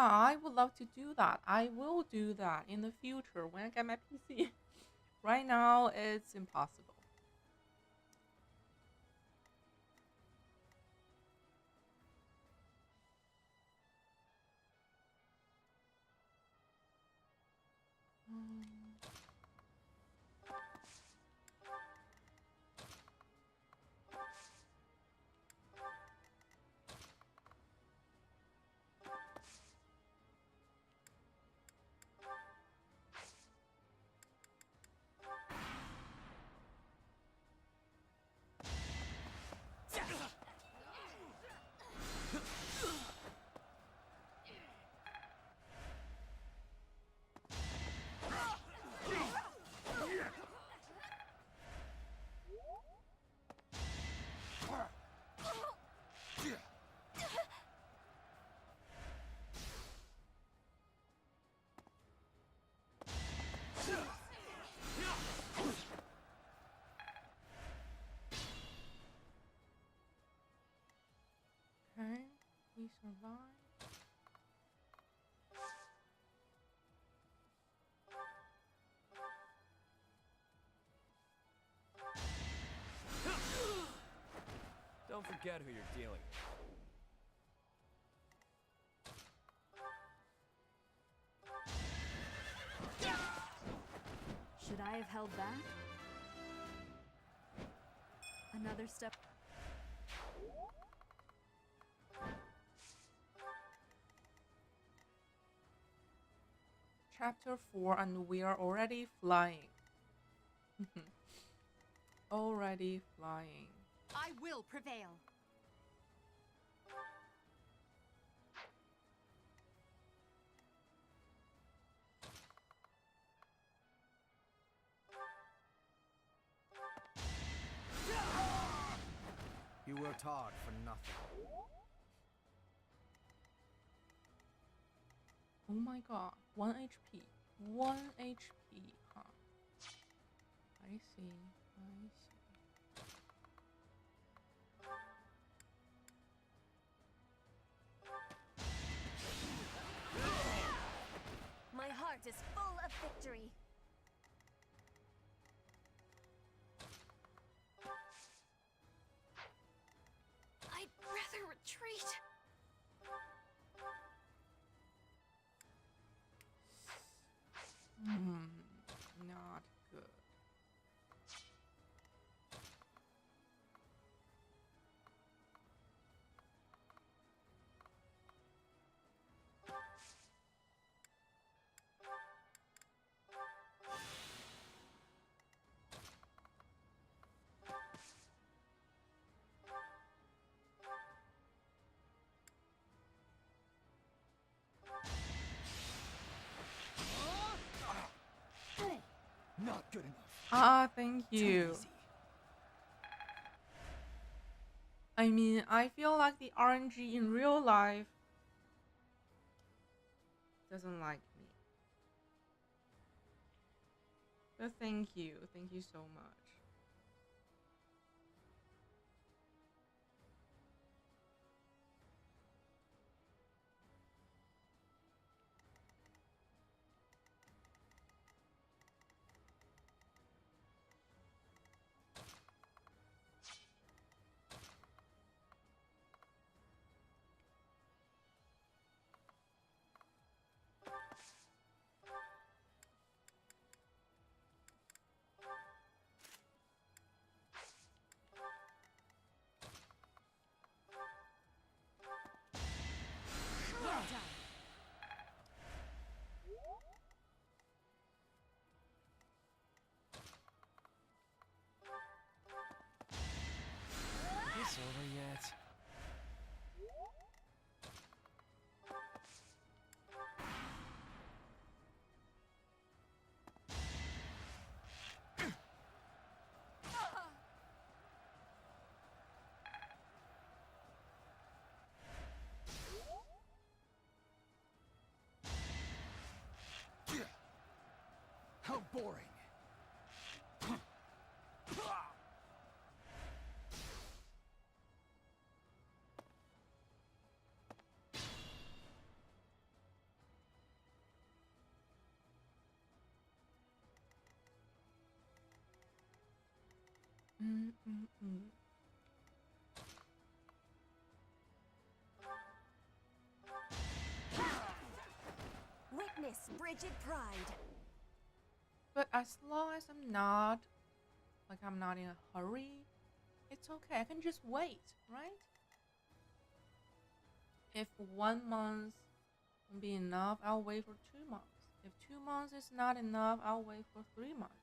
I would love to do that. I will do that in the future when I get my PC. Right now, it's impossible. Okay, we survived. Don't forget who you're dealing with. Should I have held back? Another step. Chapter 4, and we are already flying. Already flying. I will prevail. You worked hard for nothing. Oh my god, 1 HP. 1 HP, huh? I see, I see. My heart is full of victory. I'd rather retreat. Not good. Not good enough. Ah, thank you. Too easy. I mean, I feel like the RNG in real life doesn't like me. But thank you so much. Is this over yet? How boring. Mm-mm-mm. Witness Bridget Pride. But as long as I'm not in a hurry, it's okay. I can just wait, right? If 1 month won't be enough, I'll wait for 2 months. If 2 months is not enough, I'll wait for 3 months.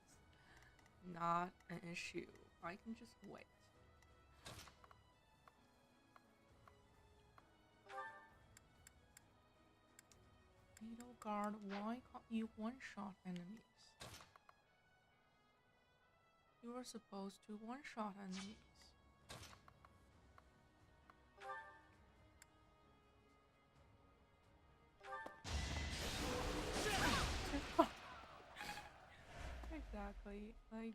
Not an issue. I can just wait. Beetle Guard, why can't you one-shot enemies? You were supposed to one-shot enemies. Exactly. Like,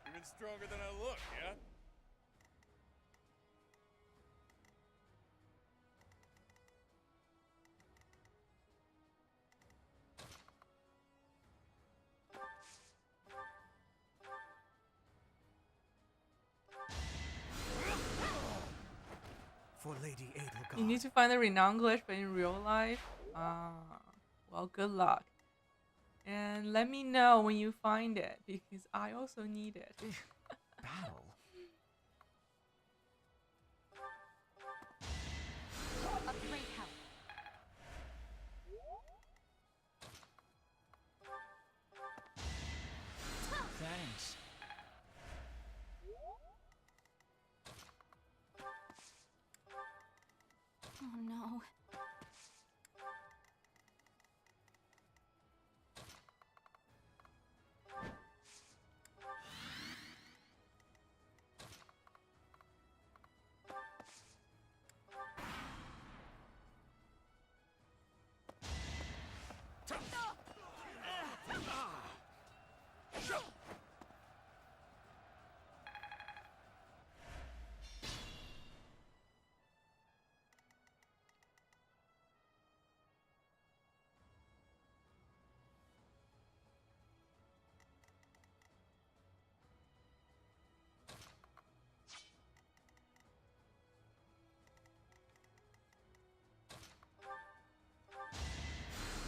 Even stronger than I look, yeah? For Lady Edelgard. you need to find the renowned glitch, but in real life, well, good luck. And let me know when you find it, because I also need it. Battle? A great help. Thanks. Oh no.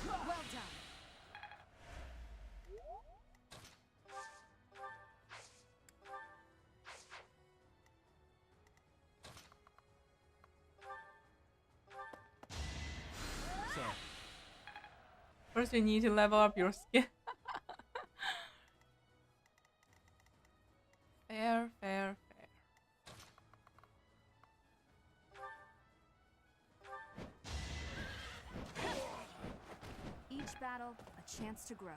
Well done. So, First, you need to level up your skin. Fair, fair, fair. Each battle, a chance to grow.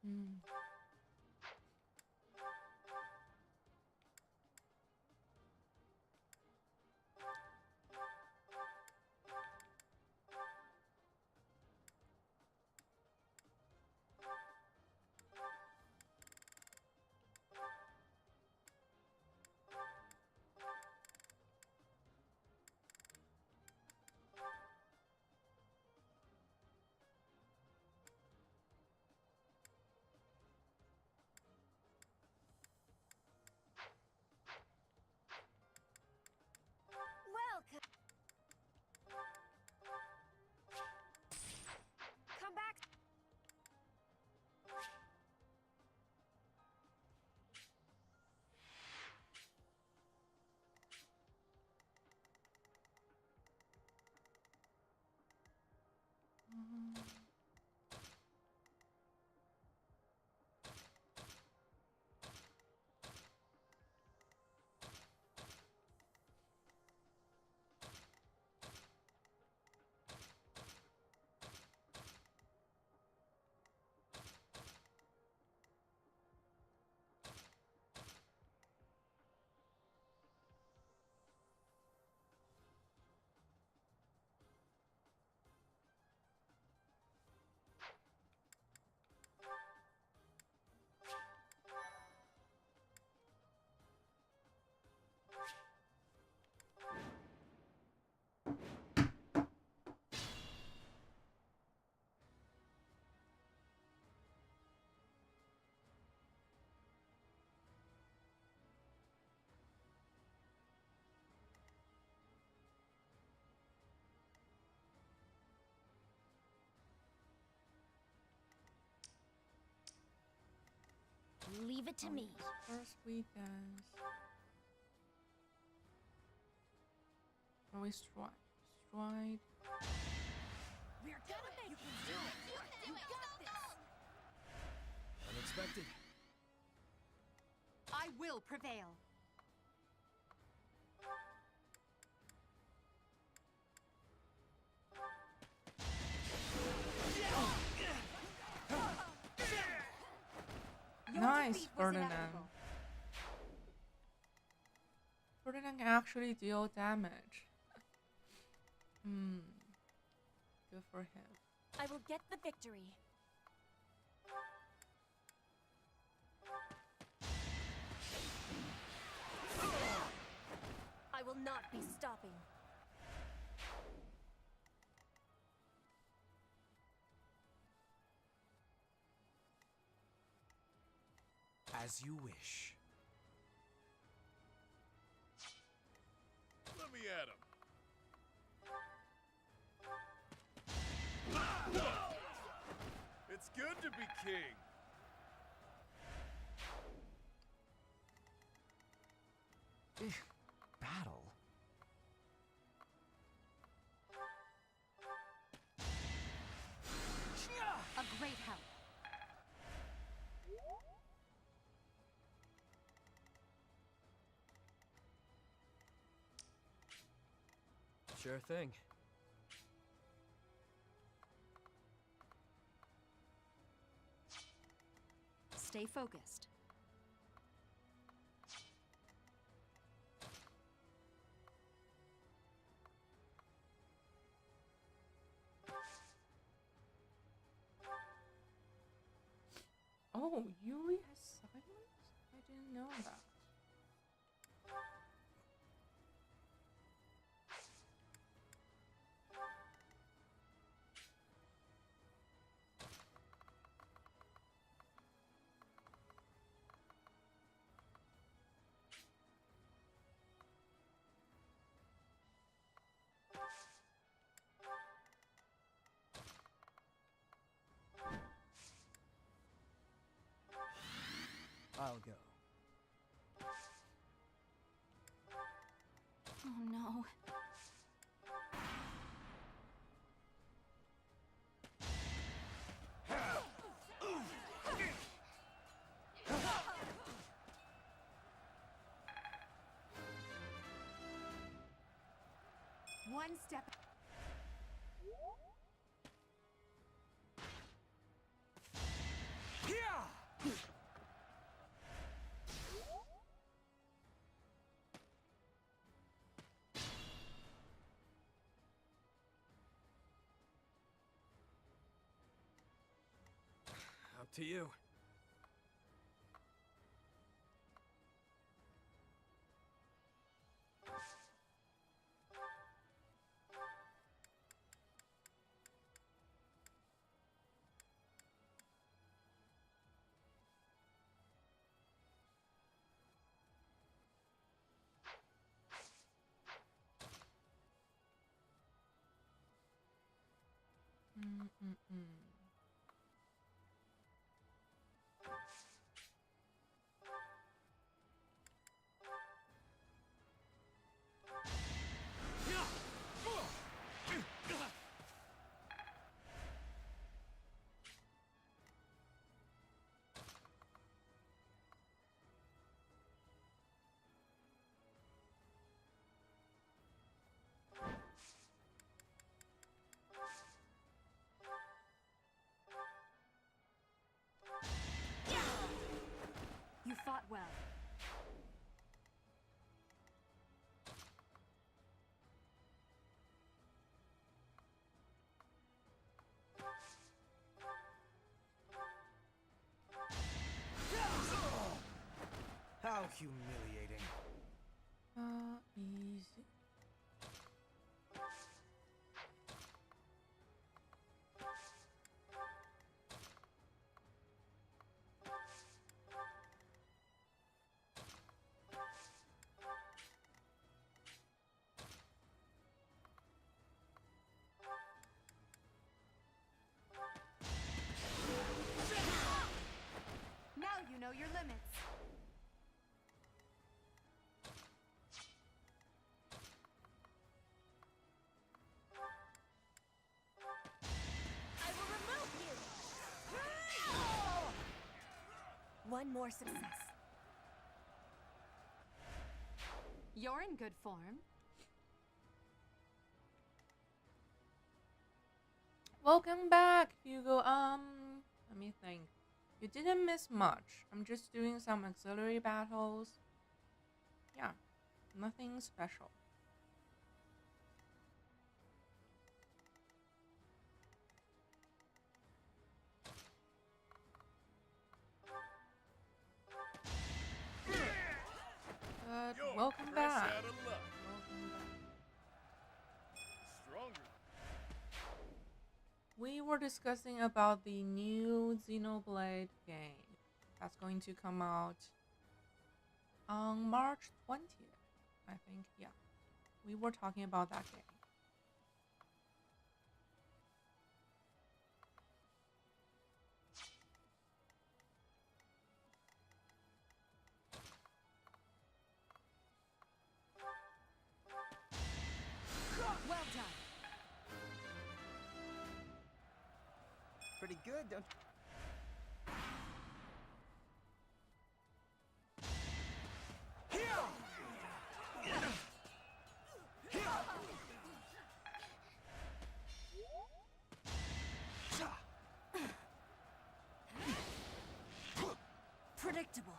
Mm. Leave it to me. First we dance. Or we stride. Stride. We're gonna make you do it. You got this. Unexpected. I will prevail. Nice, Ferdinand. Ferdinand can actually deal damage. Good for him. I will get the victory. I will not be stopping. As you wish. Let me at him. It's good to be king. Battle? A great help. Sure thing. Stay focused. Oh, Yuri has silence? I didn't know that. I'll go. Oh no. One step. Up to you. You fought well. How humiliating. Easy. Now you know your limits. I will remove you! One more success. You're in good form. Welcome back, Hugo. Let me think. You didn't miss much. I'm just doing some auxiliary battles. Yeah, nothing special. But welcome back. Welcome back. Stronger. We were discussing about the new Xenoblade game that's going to come out on March 20th, I think. Yeah, we were talking about that game. Well done. Pretty good, don't Predictable.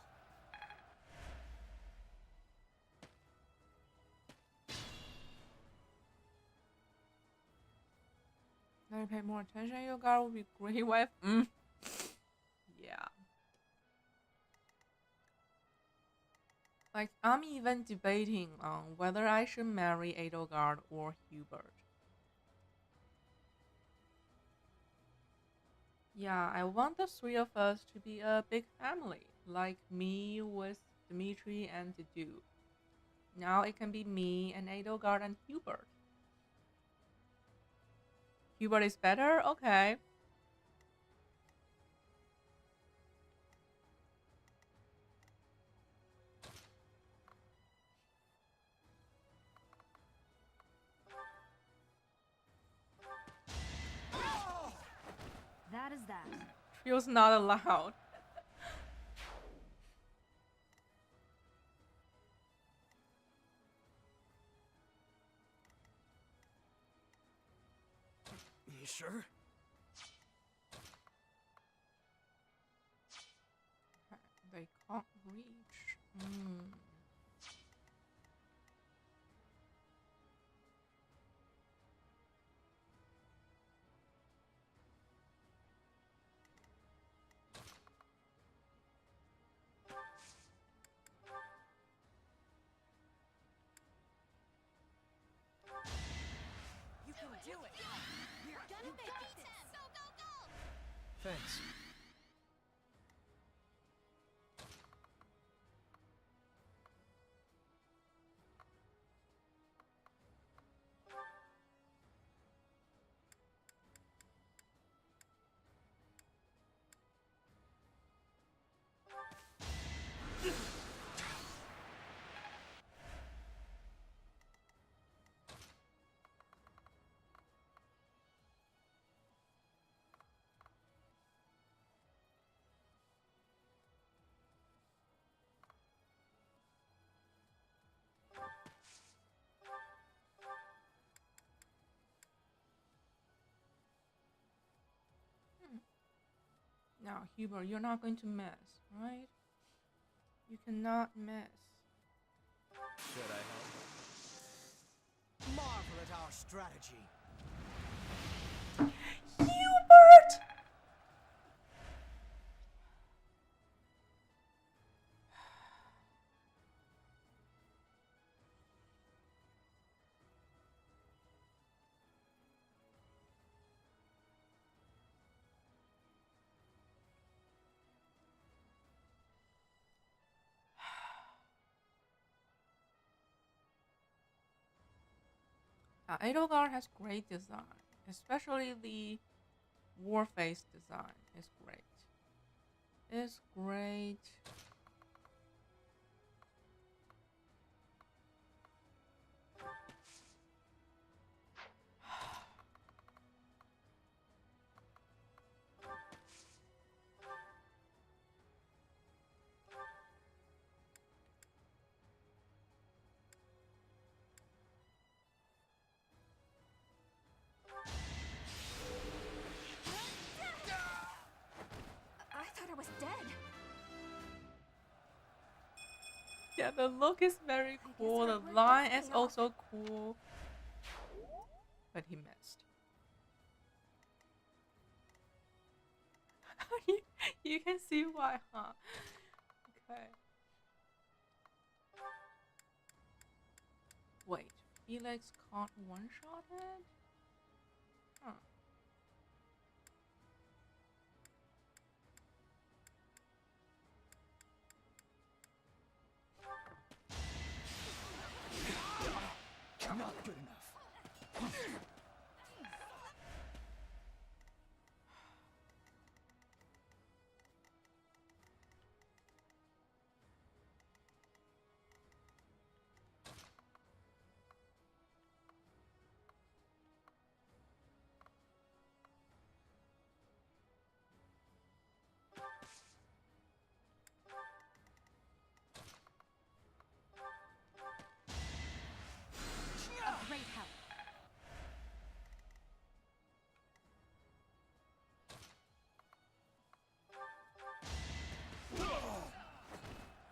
Now you pay more attention, your guard will be great wife. Yeah. Like, I'm even debating on whether I should marry Edelgard or Hubert. Yeah, I want the three of us to be a big family, like me with Dimitri and Dedu. Now it can be me and Edelgard and Hubert. Hubert is better? Okay. That is that. Trio's not allowed. You sure? They can't reach. You can do it! You're gonna make this! Go, go, go! Thanks. Now, Hubert, you're not going to mess, right? You cannot mess. Should I help? Marvel at our strategy. Hubert! Edelgard has great design, especially the Warface design is great. is great. I thought I was dead. Yeah, the look is very cool. The line is also cool. But he missed. You can see why, huh? Okay. Wait, Felix can't one-shot it? Huh. Not good enough. A great help.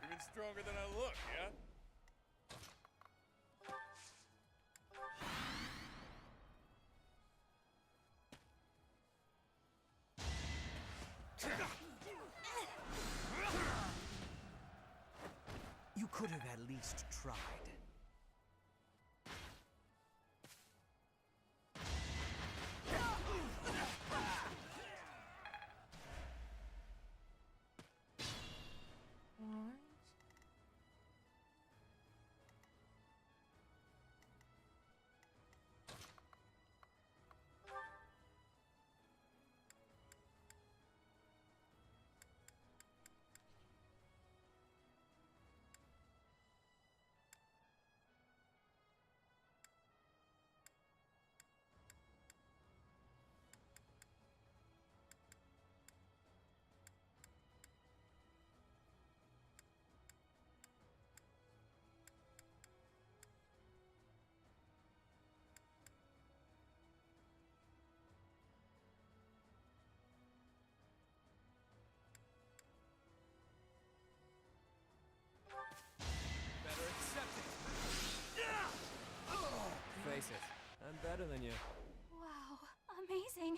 Even stronger than I look, yeah? You could have at least tried. What? Better accept it. Face it, I'm better than you. Wow, amazing.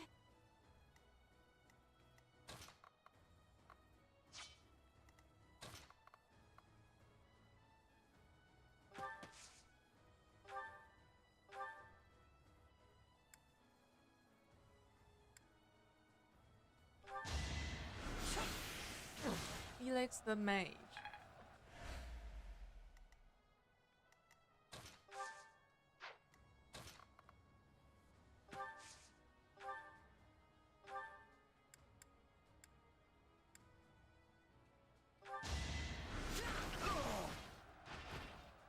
Felix the mage.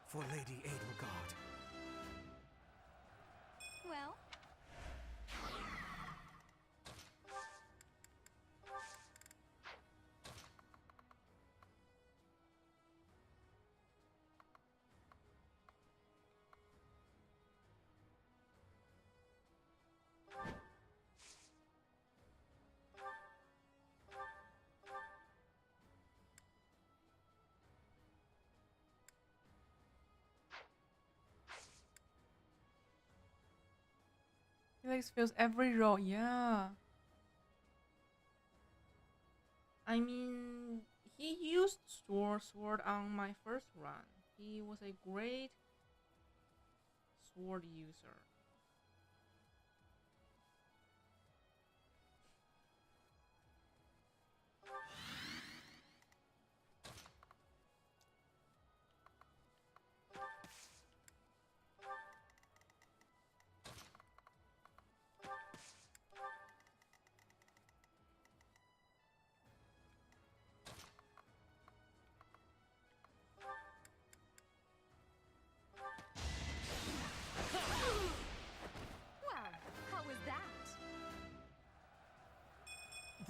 For Lady Edelgard. Well, Felix feels every role, yeah. I mean, he used sword on my first run. He was a great sword user.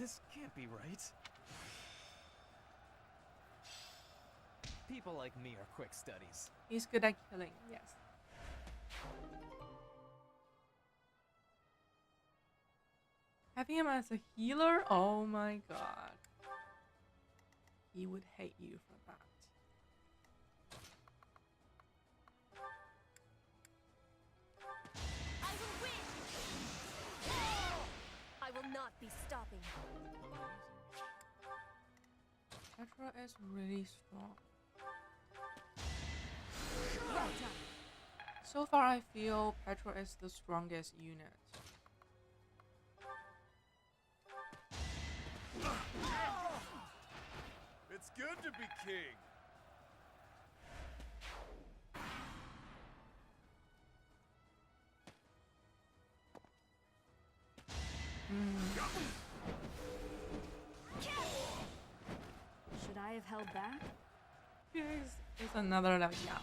This can't be right. People like me are quick studies. He's good at killing, yes. Having him as a healer? Oh my god. He would hate you for that. I will win! I will not be stopping. Petra is really strong. Well done. So far, I feel Petra is the strongest unit. It's good to be king. Should I have held back? Felix is another level. Yeah.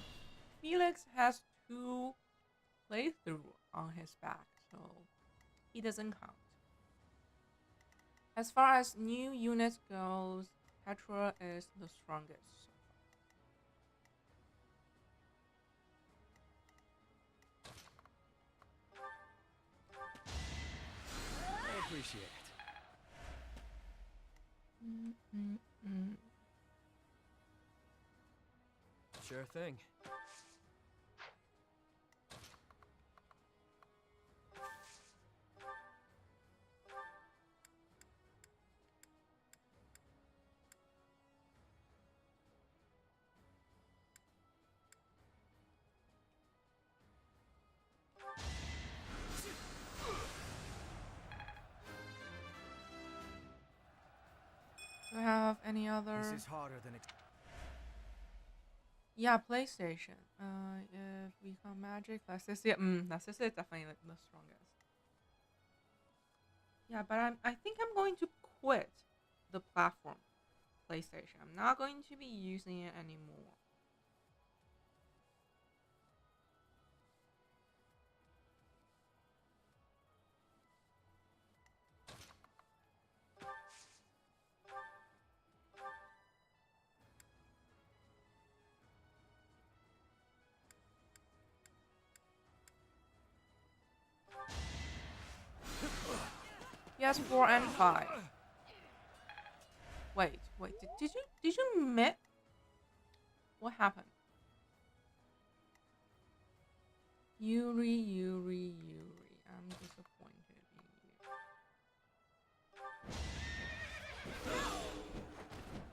Felix has 2 playthrough on his back, so he doesn't count. As far as new units goes, Petra is the strongest. I appreciate it. Sure thing. Do I have any other? This is harder than Yeah, PlayStation. If we count Magic, Narcissus, Narcissus is definitely like the strongest. Yeah, but I think I'm going to quit the platform PlayStation. I'm not going to be using it anymore. Yes, 4 and 5. Wait. Did you miss? What happened? Yuri. I'm disappointed in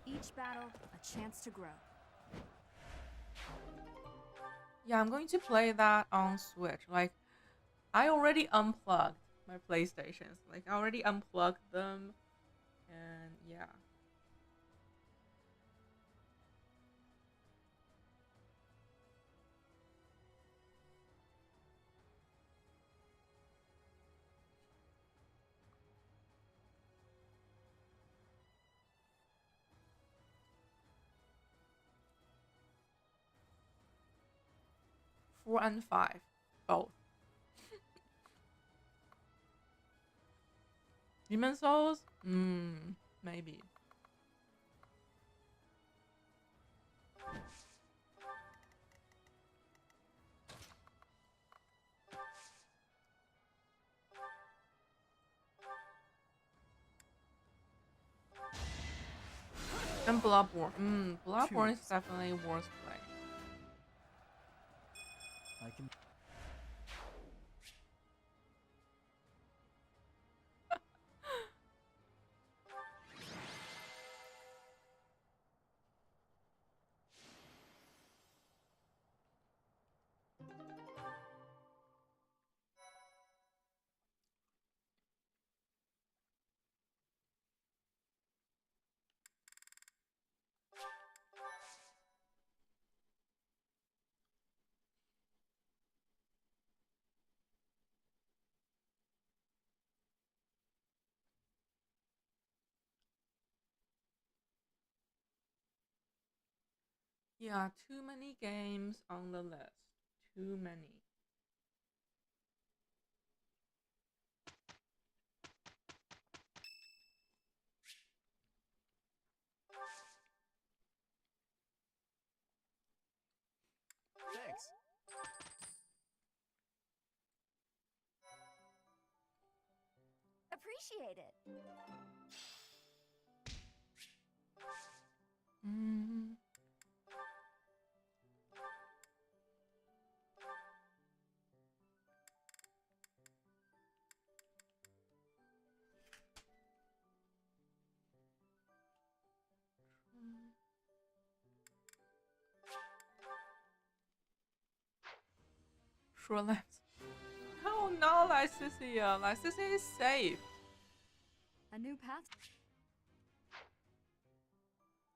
you. Each battle, a chance to grow. Yeah, I'm going to play that on Switch. Like, I already unplugged my PlayStations. Like, I already unplugged them. And yeah. Four and 5. Both. Demon Souls? Maybe. And Bloodborne. Bloodborne is definitely worth playing. I can. Yeah, too many games on the list. Too many. appreciate it. Mm. Sure left. No, not Lycicia. Lycicia is safe. A new path.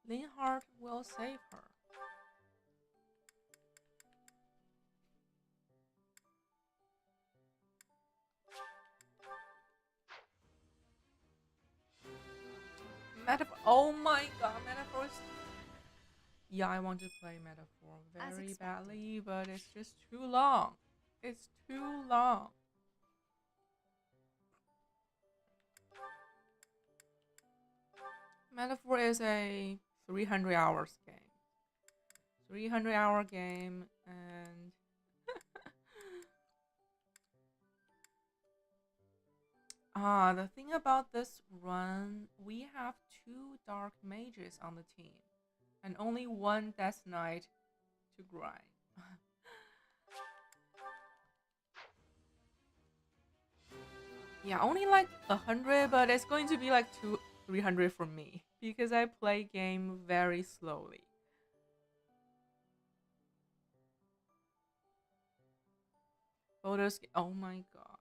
Linhardt will save her. Metaphor. Oh my god, Metaphor is... Yeah, I want to play Metaphor very badly, but it's just too long. It's too long. Metaphor is a 300 hours game. 300-hour game, and the thing about this run, we have 2 dark mages on the team, and only 1 Death Knight to grind. Yeah, only like 100, but it's going to be like 300 for me because I play game very slowly. Photos. Oh my god.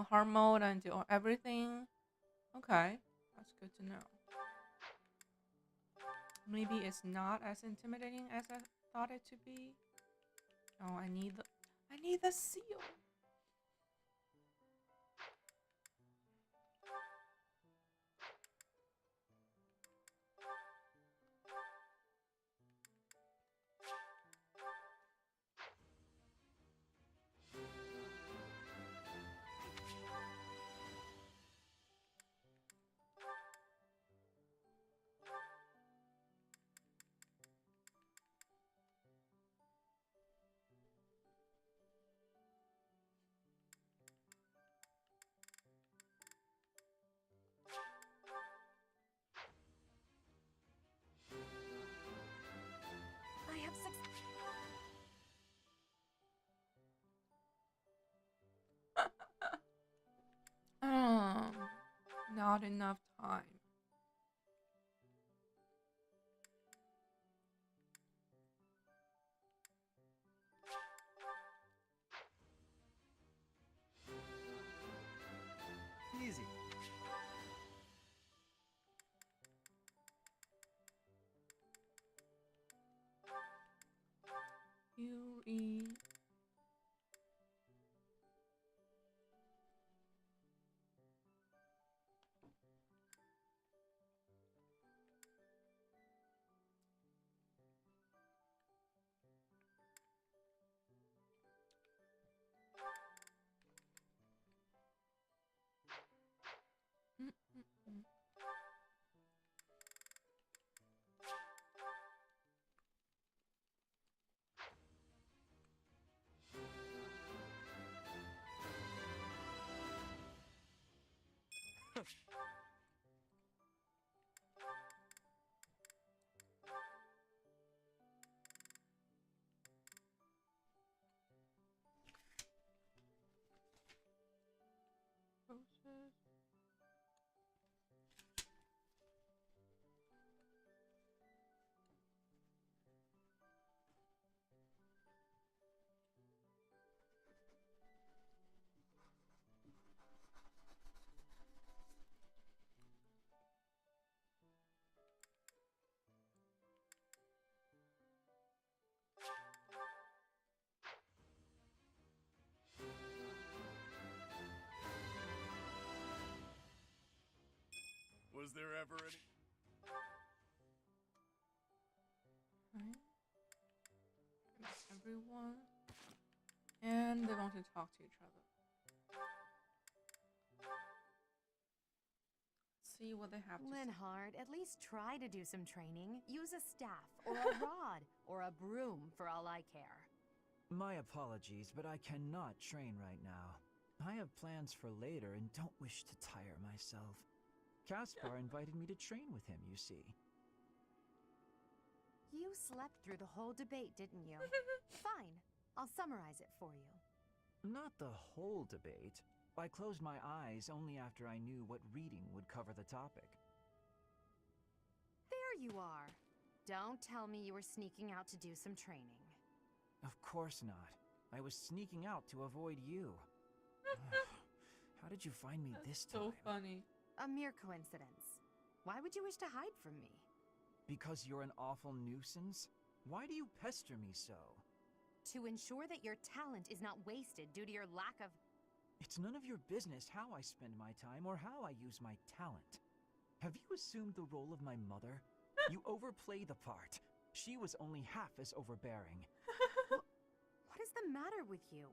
Hard mode and do everything. Okay, that's good to know. Maybe it's not as intimidating as I thought it to be. Oh, I need the seal. I have 6. Not enough time. Easy. Yuri. Was there ever any... Everyone. And they want to talk to each other. See what they have to say. Linhardt, at least try to do some training. Use a staff, or a rod, or a broom for all I care. My apologies, but I cannot train right now. I have plans for later and don't wish to tire myself. Caspar invited me to train with him, you see. You slept through the whole debate, didn't you? Fine. I'll summarize it for you. Not the whole debate. I closed my eyes only after I knew what reading would cover the topic. There you are. Don't tell me you were sneaking out to do some training. Of course not. I was sneaking out to avoid you. How did you find me this time? So funny. A mere coincidence. Why would you wish to hide from me? Because you're an awful nuisance? Why do you pester me so? To ensure that your talent is not wasted due to your lack of... It's none of your business how I spend my time or how I use my talent. Have you assumed the role of my mother? You overplay the part. She was only half as overbearing. What is the matter with you?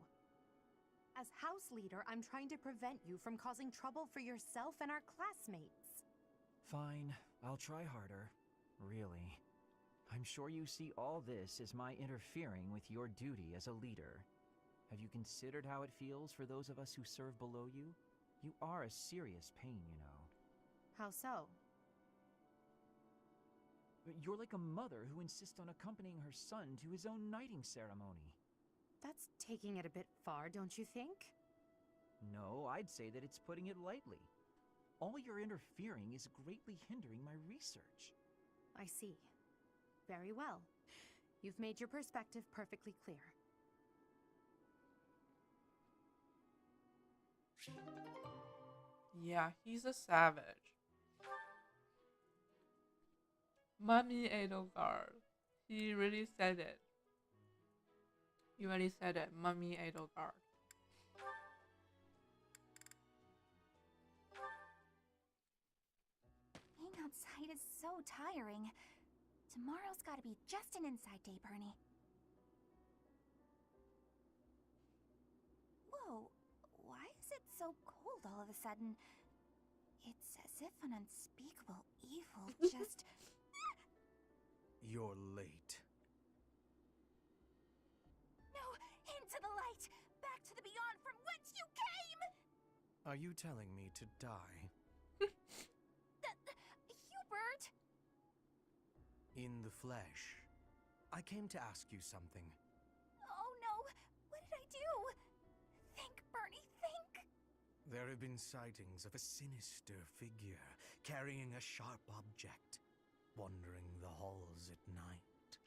As house leader, I'm trying to prevent you from causing trouble for yourself and our classmates. Fine, I'll try harder. Really. I'm sure you see all this as my interfering with your duty as a leader. Have you considered how it feels for those of us who serve below you? You are a serious pain, you know. How so? You're like a mother who insists on accompanying her son to his own knighting ceremony. That's taking it a bit far, don't you think? No, I'd say that it's putting it lightly. All your interfering is greatly hindering my research. I see. Very well. You've made your perspective perfectly clear. Yeah, he's a savage. Mummy Edelgard. He really said it. You already said it, Mummy Edelgard. Being outside is so tiring. Tomorrow's gotta be just an inside day, Bernie. Whoa, why is it so cold all of a sudden? It's as if an unspeakable evil just... You're late. No, into the light! Back to the beyond from whence you came! Are you telling me to die? Hubert! In the flesh. I came to ask you something. Oh no, what did I do? Think, Bernie, think! There have been sightings of a sinister figure carrying a sharp object, wandering the halls at night.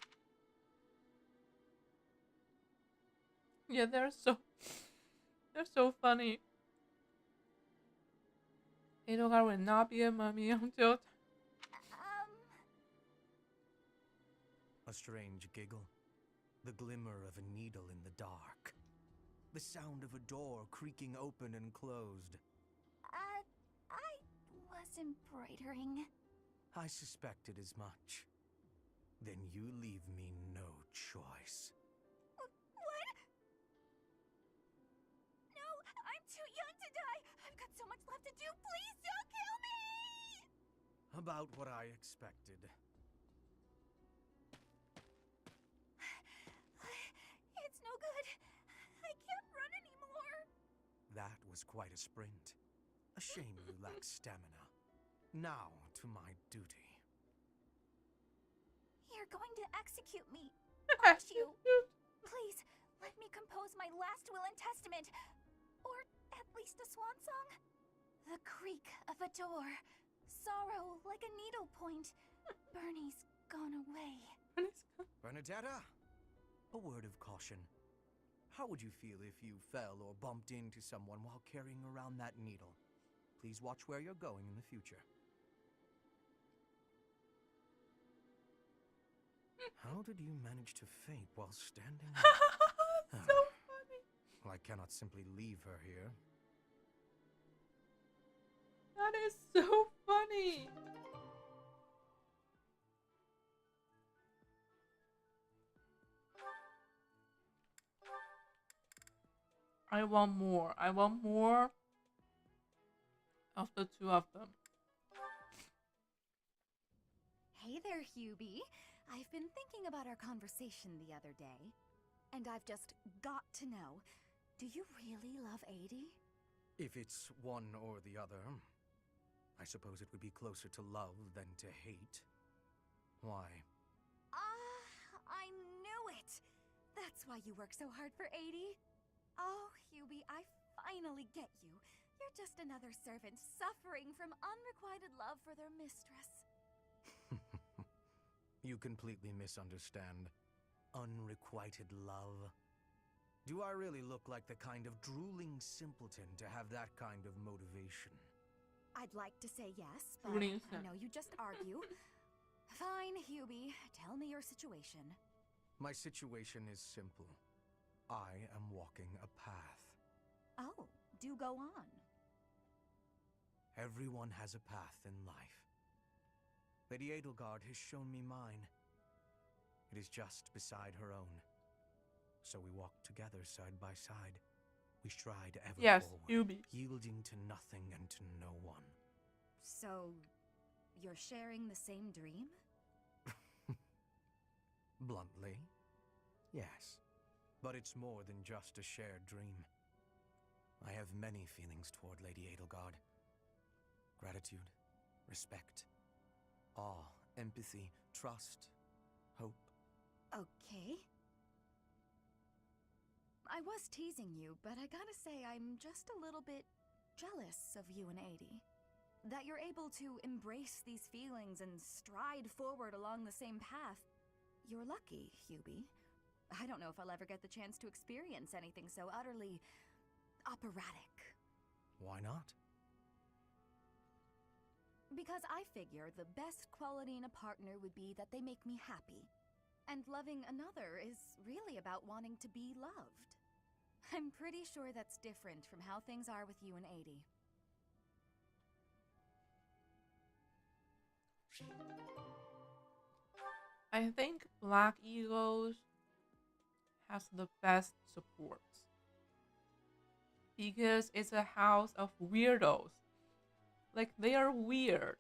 Yeah, they're so funny. Edelgard will not be a mummy until... A strange giggle. The glimmer of a needle in the dark. The sound of a door creaking open and closed. I was embroidering. I suspected as much. Then you leave me no choice. What? No, I'm too young to die. I've got so much left to do. Please don't kill me! About what I expected. It's no good. I can't run anymore. That was quite a sprint. A shame you lack stamina. Now to my duty. You're going to execute me, aren't you? Please, let me compose my last will and testament. Or at least a swan song. The creak of a door. Sorrow like a needle point. Bernie's gone away. Bernadetta, a word of caution. How would you feel if you fell or bumped into someone while carrying around that needle? Please watch where you're going in the future. How did you manage to faint while standing there? So funny. Well, I cannot simply leave her here. That is so funny. I want more. I want more of the two of them. Hey there, Hubie. I've been thinking about our conversation the other day, and I've just got to know, do you really love Adie? If it's one or the other, I suppose it would be closer to love than to hate. Why? I knew it! That's why you work so hard for 80. Oh, Hubie, I finally get you. You're just another servant suffering from unrequited love for their mistress. You completely misunderstand. Unrequited love. Do I really look like the kind of drooling simpleton to have that kind of motivation? I'd like to say yes, but Drooling I know you just argue. Fine, Hubie. Tell me your situation. My situation is simple. I am walking a path. Oh, do go on. Everyone has a path in life. Lady Edelgard has shown me mine. It is just beside her own. So we walk together side by side. We stride ever forward, Hubie. yielding to nothing and to no one. So, you're sharing the same dream? Bluntly, yes. But it's more than just a shared dream. I have many feelings toward Lady Edelgard. Gratitude, respect, awe, empathy, trust, hope. Okay. I was teasing you, but I gotta say I'm just a little bit jealous of you and 80. That you're able to embrace these feelings and stride forward along the same path. You're lucky, Hubie. I don't know if I'll ever get the chance to experience anything so utterly operatic. Why not? Because I figure the best quality in a partner would be that they make me happy. And loving another is really about wanting to be loved. I'm pretty sure that's different from how things are with you and 80. I think Black Eagles has the best support. Because it's a house of weirdos. Like, they are weird.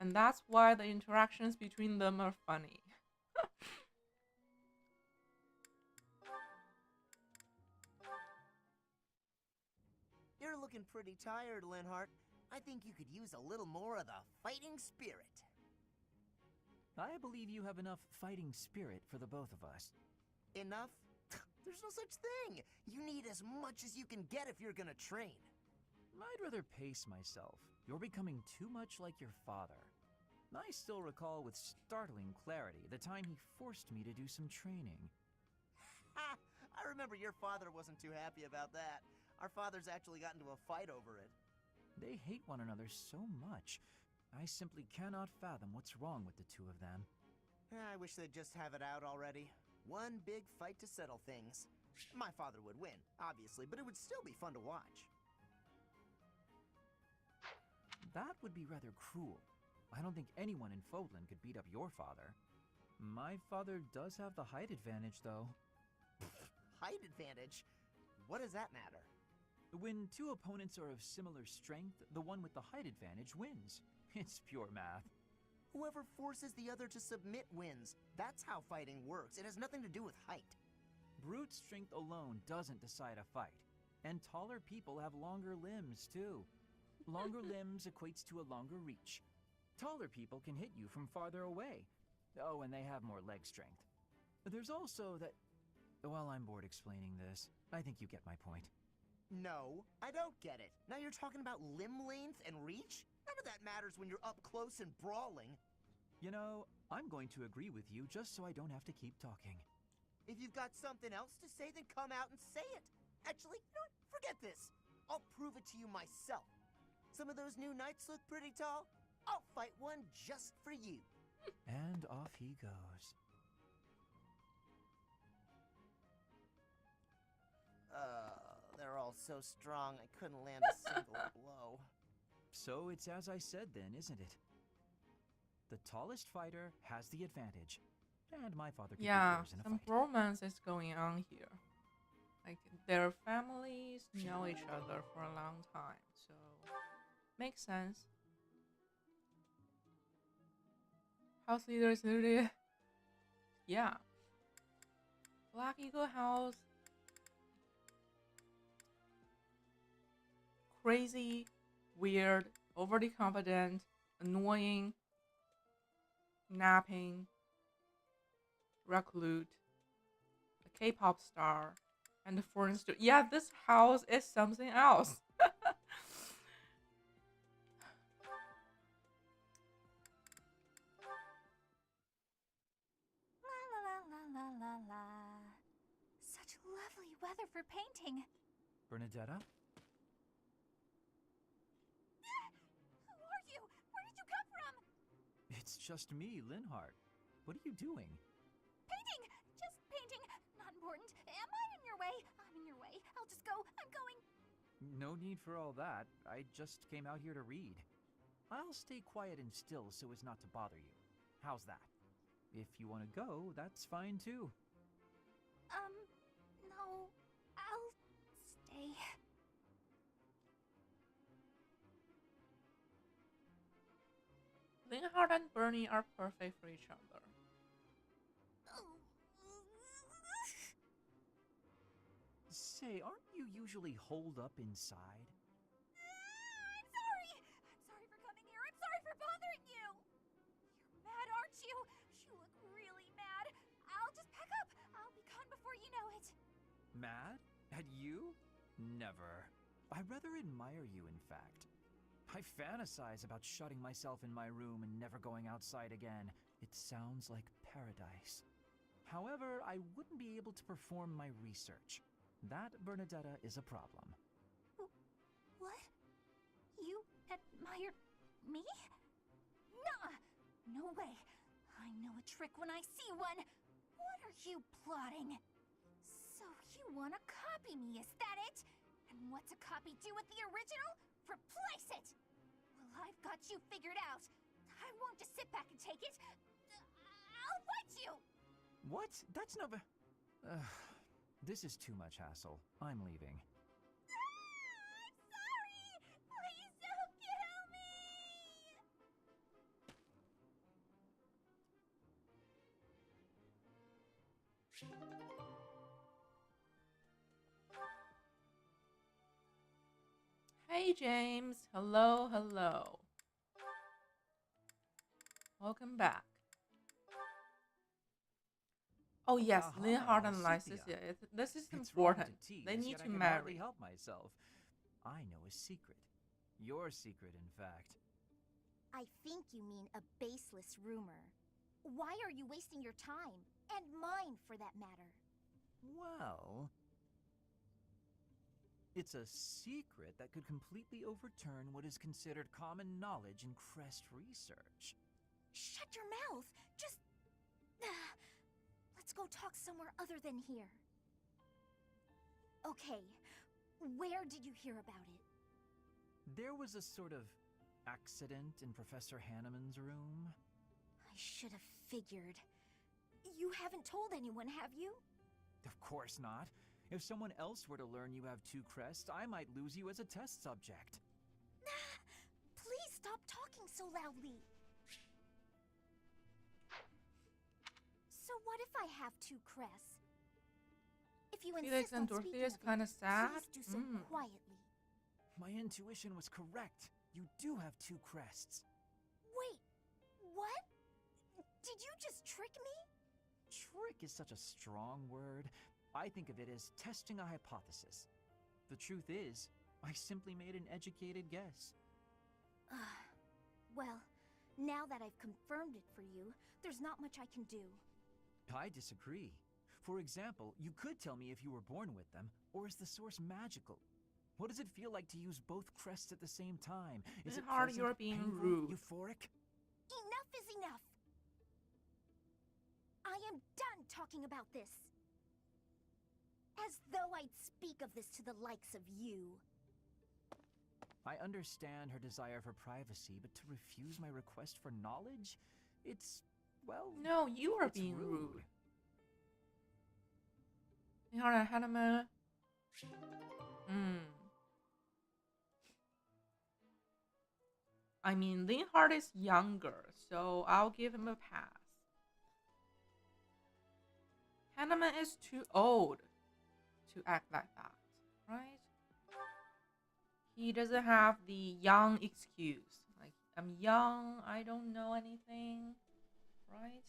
And that's why the interactions between them are funny. You're looking pretty tired, Linhart. I think you could use a little more of the fighting spirit. I believe you have enough fighting spirit for the both of us. Enough? There's no such thing. You need as much as you can get if you're gonna train. I'd rather pace myself. You're becoming too much like your father. I still recall with startling clarity the time he forced me to do some training. Ha! I remember your father wasn't too happy about that. Our fathers actually got into a fight over it. They hate one another so much. I simply cannot fathom what's wrong with the two of them. I wish they'd just have it out already. One big fight to settle things. My father would win, obviously, but it would still be fun to watch. That would be rather cruel. I don't think anyone in Fodlan could beat up your father. My father does have the height advantage, though. Height advantage? What does that matter? When two opponents are of similar strength, the one with the height advantage wins. It's pure math. Whoever forces the other to submit wins. That's how fighting works. It has nothing to do with height. Brute strength alone doesn't decide a fight. And taller people have longer limbs, too. Longer limbs equates to a longer reach. Taller people can hit you from farther away. Oh, and they have more leg strength. There's also that... Well, I'm bored explaining this. I think you get my point. No, I don't get it. Now you're talking about limb length and reach? None of that matters when you're up close and brawling. You know, I'm going to agree with you just so I don't have to keep talking. If you've got something else to say, then come out and say it. Actually, you know what? Forget this. I'll prove it to you myself. Some of those new knights look pretty tall. I'll fight one just for you. And off he goes. They're all so strong, I couldn't land a single blow. So it's as I said then, isn't it? The tallest fighter has the advantage. And my father could beat yours in a some fight. romance is going on here. Like, their families know each other for a long time, so makes sense. House leader is literally... Yeah. Black Eagle House crazy, weird, overly confident, annoying, napping, recluse, a K-pop star, and a foreign student. Yeah, this house is something else. La la la la la la la. Such lovely weather for painting. Bernadetta? Who are you? Where did you come from? It's just me, Linhart. What are you doing? Painting! Just painting. Not important. Am I in your way? I'm in your way. I'll just go. I'm going. No need for all that. I just came out here to read. I'll stay quiet and still so as not to bother you. How's that? If you want to go, that's fine too. No. I'll stay. Linhart and Bernie are perfect for each other. Say, aren't you usually holed up inside? I'm sorry. I'm sorry for coming here. I'm sorry for bothering you. You're mad, aren't you? You look really mad. I'll just pack up. I'll be gone before you know it. Mad? At you? Never. I rather admire you, in fact. I fantasize about shutting myself in my room and never going outside again. It sounds like paradise. However, I wouldn't be able to perform my research. That, Bernadetta, is a problem. What? You admire me? Nuh-uh. No way. I know a trick when I see one. What are you plotting? So you want to copy me, is that it? And what's a copy do with the original? Replace it! Well, I've got you figured out. I won't just sit back and take it. I'll fight you! What? That's not... This is too much hassle. I'm leaving. I'm sorry! Please don't kill me! Hey James, hello, hello. Welcome back. Oh yes, Linhart and Lysis. Yeah, this is important. They need to I can marry. hardly help myself. I know a secret. Your secret, in fact. I think you mean a baseless rumor. Why are you wasting your time? And mine, for that matter. Well... It's a secret that could completely overturn what is considered common knowledge in Crest research. Shut your mouth! Just... Let's go talk somewhere other than here. Okay, where did you hear about it? There was a sort of accident in Professor Hanneman's room. I should have figured. You haven't told anyone, have you? Of course not. If someone else were to learn you have 2 crests, I might lose you as a test subject. Please stop talking so loudly. So what if I have 2 crests? If you Felix insist and on Dorothy speaking is of kind of it, sad. please do so quietly. My intuition was correct. You do have 2 crests. Wait, what? Did you just trick me? Trick is such a strong word. I think of it as testing a hypothesis. The truth is, I simply made an educated guess. Well, now that I've confirmed it for you, there's not much I can do. I disagree. For example, you could tell me if you were born with them, or is the source magical? What does it feel like to use both crests at the same time? Is it Linhart, pleasant, you're being painful, rude. euphoric? Enough is enough! I am done talking about this. As though I'd speak of this to the likes of you. I understand her desire for privacy, but to refuse my request for knowledge? It's, well... No, you are it's being rude. rude. Linhart and Hanneman. I mean, Linhart is younger, so I'll give him a pass. Hanneman is too old to act like that, right? He doesn't have the young excuse. Like, I'm young, I don't know anything, right?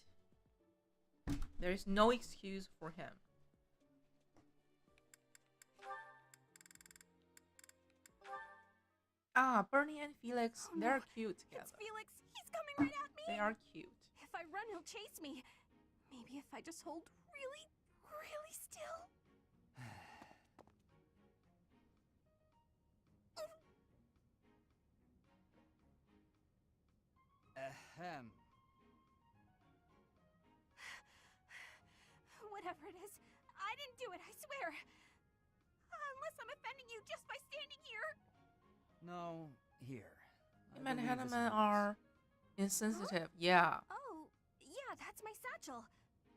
There is no excuse for him. Ah, Bernie and Felix, Oh, they're no. cute together. It's Felix. He's coming right at me. They are cute. If I run, he'll chase me. Maybe if I just hold really, really still. Ahem. Whatever it is, I didn't do it, I swear. Unless I'm offending you just by standing here. No, here. Him and Hanneman are insensitive. Yeah. Oh, yeah, that's my satchel.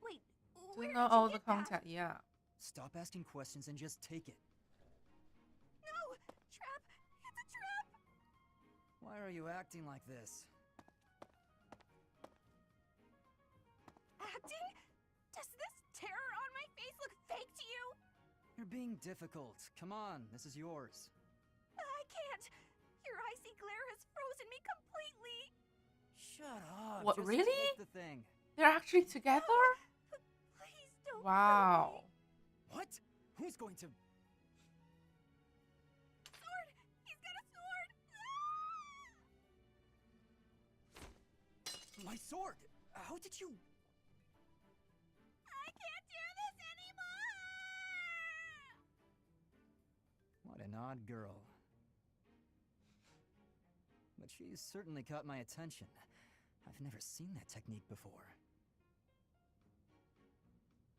Wait, Don't where know did you all the get that? content. Yeah. Stop asking questions and just take it. No! Trap! It's a trap! Why are you acting like this? Acting? Does this terror on my face look fake to you? You're being difficult. Come on, this is yours. I can't! Your icy glare has frozen me completely! Shut up. What, just really? take the thing. They're actually together? Please don't. Wow. What? Who's going to... Sword! He's got a sword! My sword! How did you... I can't do this anymore! What an odd girl. But she's certainly caught my attention. I've never seen that technique before.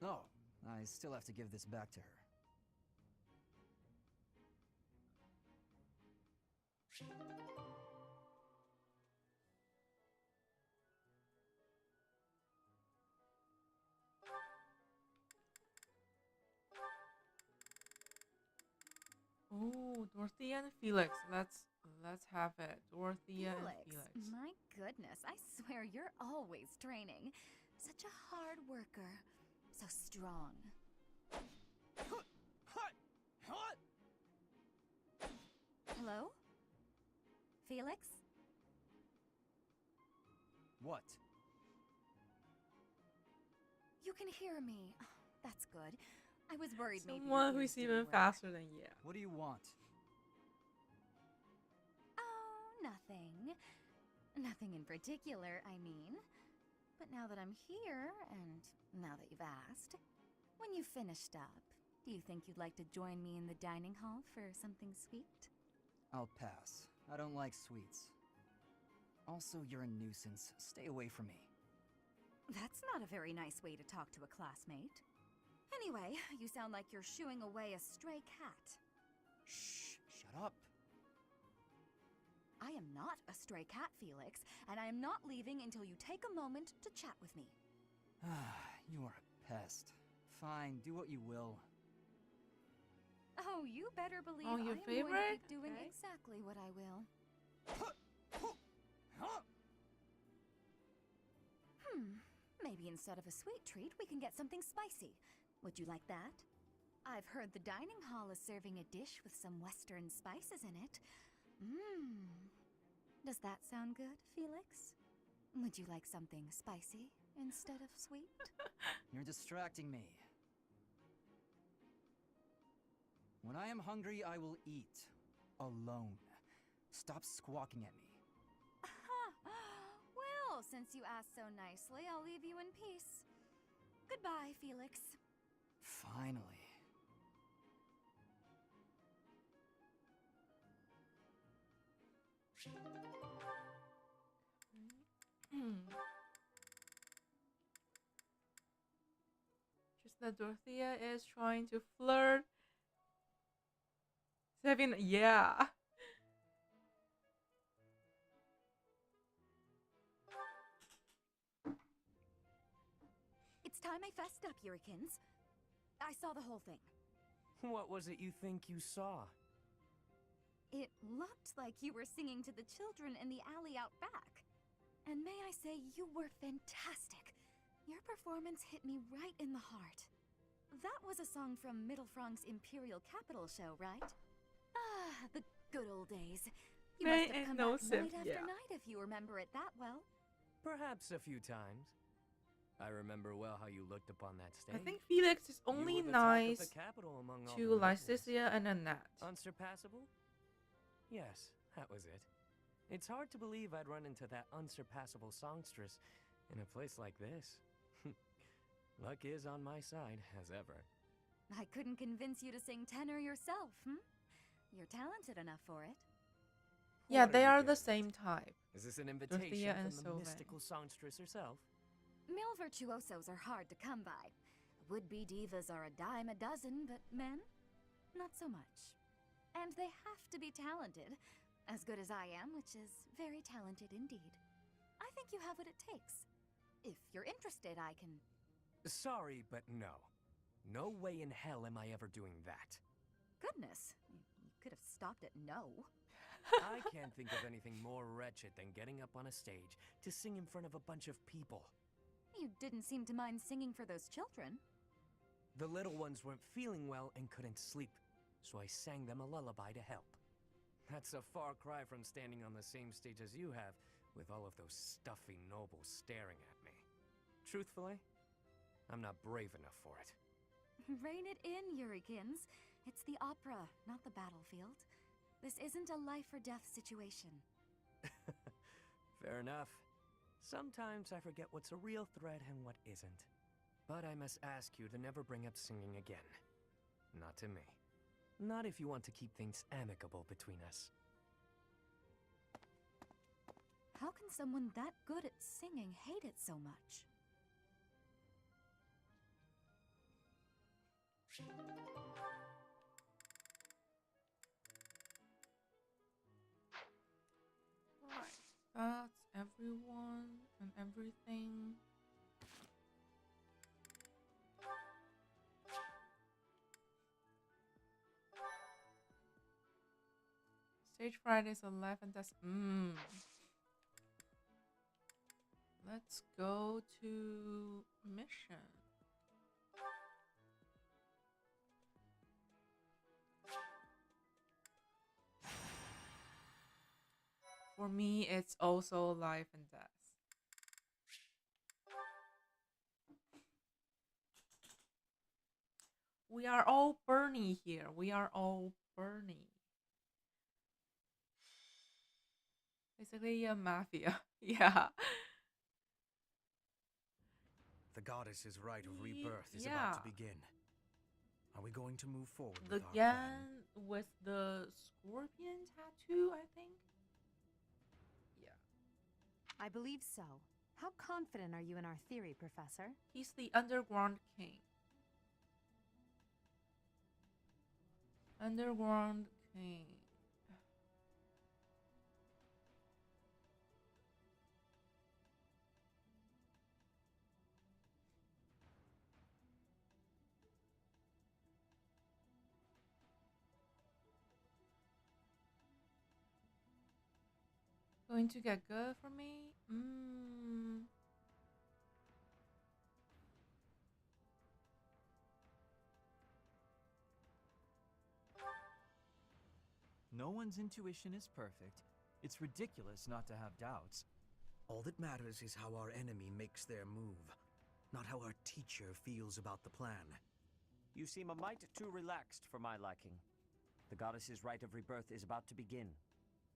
Oh, I still have to give this back to her. Oh, Dorothea and Felix. Let's have it. Dorothea and Felix. My goodness, I swear you're always training. Such a hard worker. So strong. Hello? Felix? What? You can hear me. That's good. I was worried maybe your Someone ears who's didn't even work. faster than you. What do you want? Oh, nothing. Nothing in particular, I mean. But now that I'm here, and now that you've asked, when you've finished up, do you think you'd like to join me in the dining hall for something sweet? I'll pass. I don't like sweets. Also, you're a nuisance. Stay away from me. That's not a very nice way to talk to a classmate. Anyway, you sound like you're shooing away a stray cat. Shh, shut up. I am not a stray cat, Felix, and I am not leaving until you take a moment to chat with me. You are a pest. Fine, do what you will. Oh, you better believe Oh, your I am going to favorite? keep doing Okay. exactly what I will. Maybe instead of a sweet treat, we can get something spicy. Would you like that? I've heard the dining hall is serving a dish with some western spices in it. Does that sound good, Felix? Would you like something spicy instead of sweet? You're distracting me. When I am hungry, I will eat. Alone. Stop squawking at me. Well, since you asked so nicely, I'll leave you in peace. Goodbye, Felix. Finally. Just that Dorothea is trying to flirt. Having, yeah. It's time I fessed up, Yurikins. I saw the whole thing. What was it you think you saw? It looked like you were singing to the children in the alley out back. And may I say, you were fantastic. Your performance hit me right in the heart. That was a song from Mittelfrank's Imperial Capital show, right? Ah, the Good old days. You May must have and come no back sip, night after yeah. night if you remember it that well. Perhaps a few times. I remember well how you looked upon that stage. I think Felix is You only were the talk of nice the capital among all to the nobles. Lycicia and Annette. Unsurpassable? Yes, that was it. It's hard to believe I'd run into that unsurpassable songstress in a place like this. Luck is on my side, as ever. I couldn't convince you to sing tenor yourself, You're talented enough for it. Yeah, What they you are the getting same at? type. Is this an Dorothea invitation and from the Sylvain. mystical songstress herself? Male virtuosos are hard to come by. Would-be divas are a dime a dozen, but men? Not so much. And they have to be talented. As good as I am, which is very talented indeed. I think you have what it takes. If you're interested, I can... Sorry, but no. No way in hell am I ever doing that. Goodness, you could have stopped at no. I can't think of anything more wretched than getting up on a stage to sing in front of a bunch of people. You didn't seem to mind singing for those children. The little ones weren't feeling well and couldn't sleep, so I sang them a lullaby to help. That's a far cry from standing on the same stage as you have, with all of those stuffy nobles staring at me. Truthfully, I'm not brave enough for it. Rein it in, Yurikins. It's the opera, not the battlefield. This isn't a life-or-death situation. Fair enough. Sometimes I forget what's a real threat and what isn't. But I must ask you to never bring up singing again. Not to me. Not if you want to keep things amicable between us. How can someone that good at singing hate it so much? Right. That's everyone and everything. Stage fright is alive and that's Let's go to mission. For me, it's also life and death. We are all Bernie here. We are all Bernie. Basically, a mafia. Yeah. The goddess's rite of rebirth is about to begin. Are we going to move forward with our plan? Again, with the scorpion tattoo, I think? Yeah. I believe so. How confident are you in our theory, Professor? He's the underground king. Underground king. Going to get good for me? No one's intuition is perfect. It's ridiculous not to have doubts. All that matters is how our enemy makes their move, not how our teacher feels about the plan. You seem a mite too relaxed for my liking. The goddess's rite of rebirth is about to begin.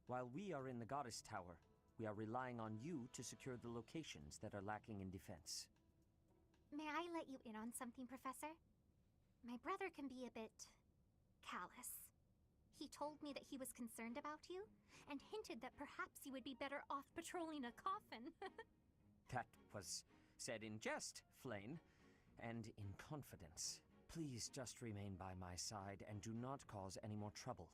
While we are in the goddess tower, we are relying on you to secure the locations that are lacking in defense. May I let you in on something, Professor? My brother can be a bit callous. He told me that he was concerned about you, and hinted that perhaps you would be better off patrolling a coffin. That was said in jest, Flane, and in confidence. Please just remain by my side and do not cause any more trouble.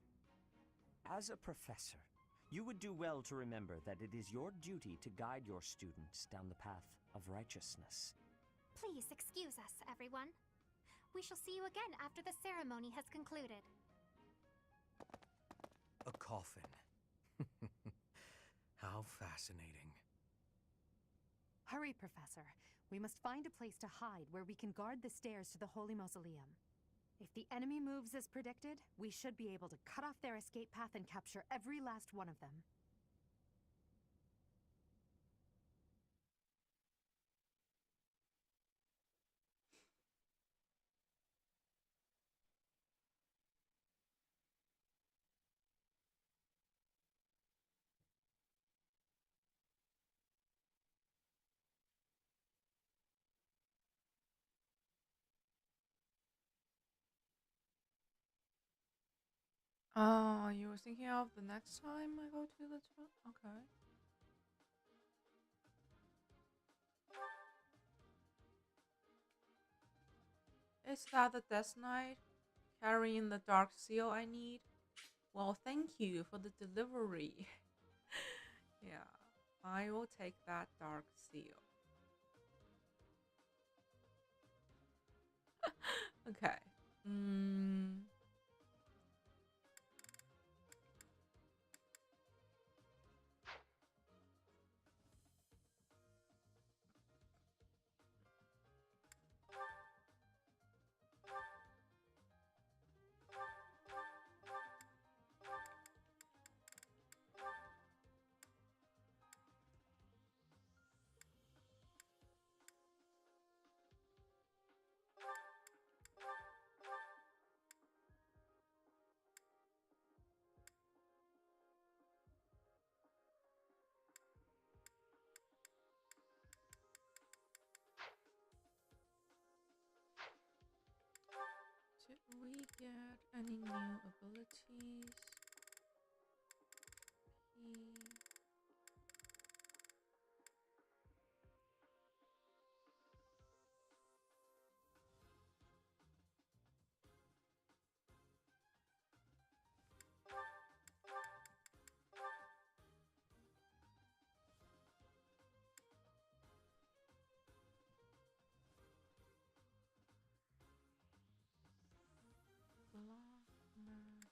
As a professor, you would do well to remember that it is your duty to guide your students down the path of righteousness. Please excuse us, everyone. We shall see you again after the ceremony has concluded. A coffin. How fascinating. Hurry, Professor. We must find a place to hide where we can guard the stairs to the Holy Mausoleum. If the enemy moves as predicted, we should be able to cut off their escape path and capture every last one of them. Oh, you were thinking of the next time I go to the town? Okay. Is that the Death Knight carrying the dark seal I need? Well, thank you for the delivery. Yeah, I will take that dark seal. Okay. Did we get any new abilities? Black magic.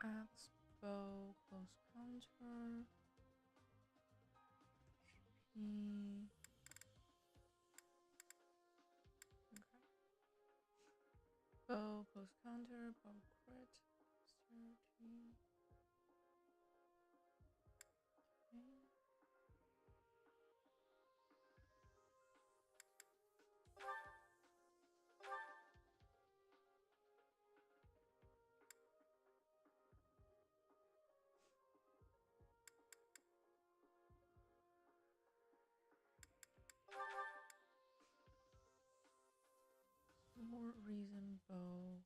Axe, bow, close counter. Okay. Bow, close counter, bow crit, dexterity. Okay. Sword, reason, bow.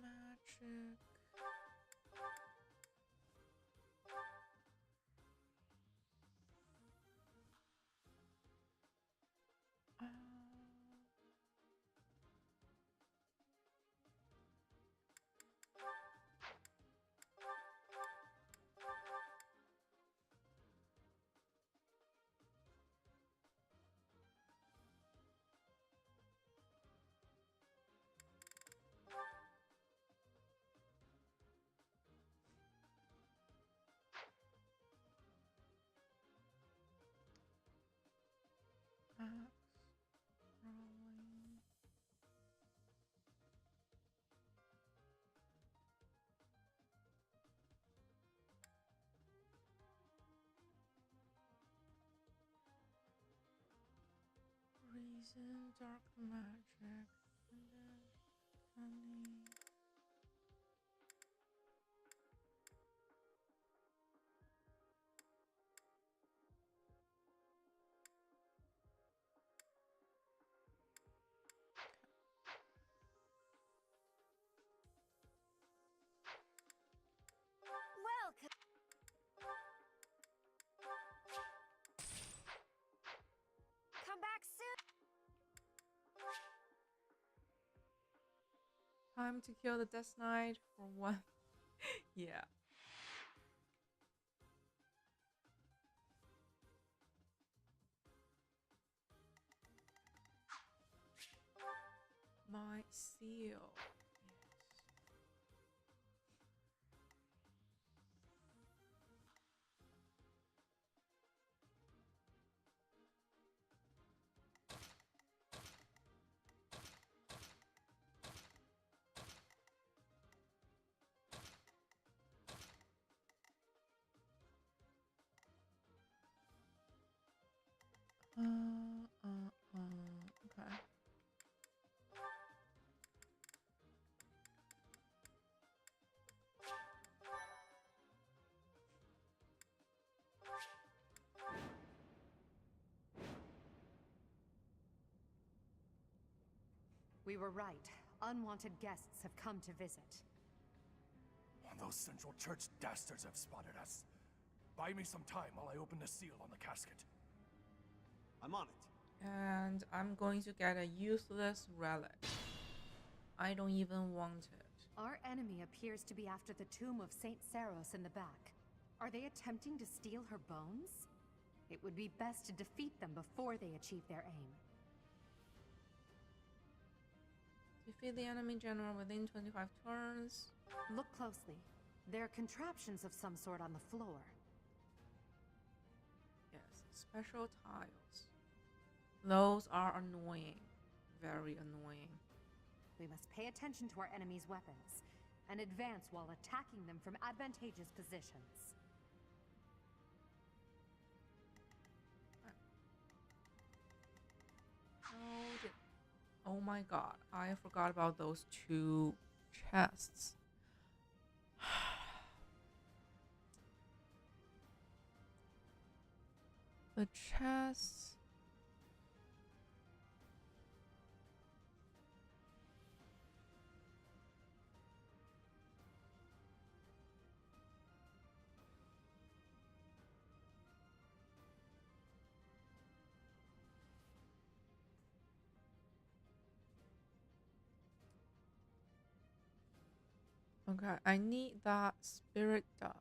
Magic. Axe, rolling. Reason, dark magic, and then cunning. Time to kill the Death Knight for one. Yeah. My seal. Okay. We were right. Unwanted guests have come to visit. Those Central Church dastards have spotted us. Buy me some time while I open the seal on the casket. I'm on it. And I'm going to get a useless relic. I don't even want it. Our enemy appears to be after the tomb of Saint Saros in the back. Are they attempting to steal her bones? It would be best to defeat them before they achieve their aim. Defeat the enemy general within 25 turns. Look closely. There are contraptions of some sort on the floor. Yes, special tiles. Those are annoying. Very annoying. We must pay attention to our enemy's weapons and advance while attacking them from advantageous positions. Oh my god, I forgot about those two chests. The chests. Okay, I need that spirit dust.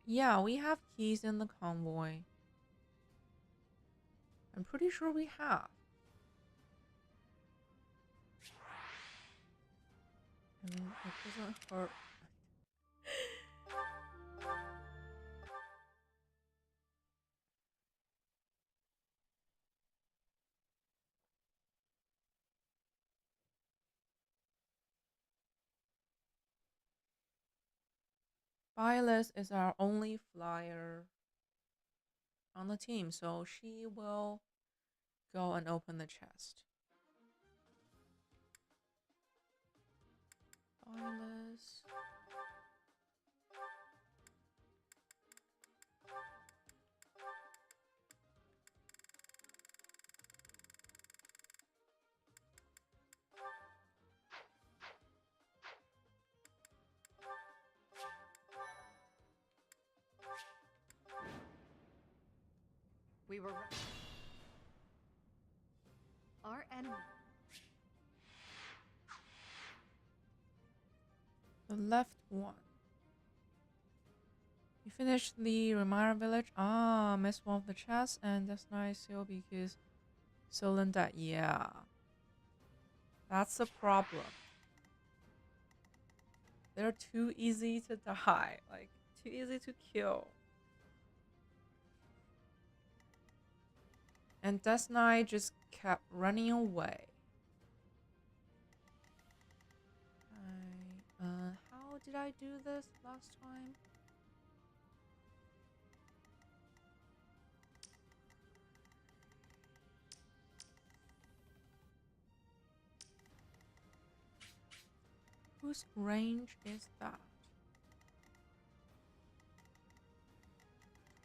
Yeah, we have keys in the convoy. I'm pretty sure we have. I mean, it doesn't hurt. Violet is our only flyer on the team, so she will go and open the chest. Violet. We were right. Our enemy. The left one. You finished the Remire village. Ah, missed one of the chests, and that's nice still because Solon died. Yeah. That's the problem. They're too easy to die. Like, too easy to kill. And Death Knight just kept running away. How did I do this last time? Whose range is that?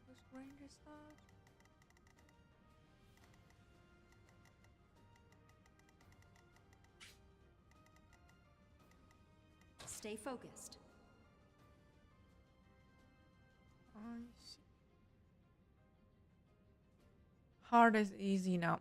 Whose range is that? Stay focused. I see. Hard is easy now.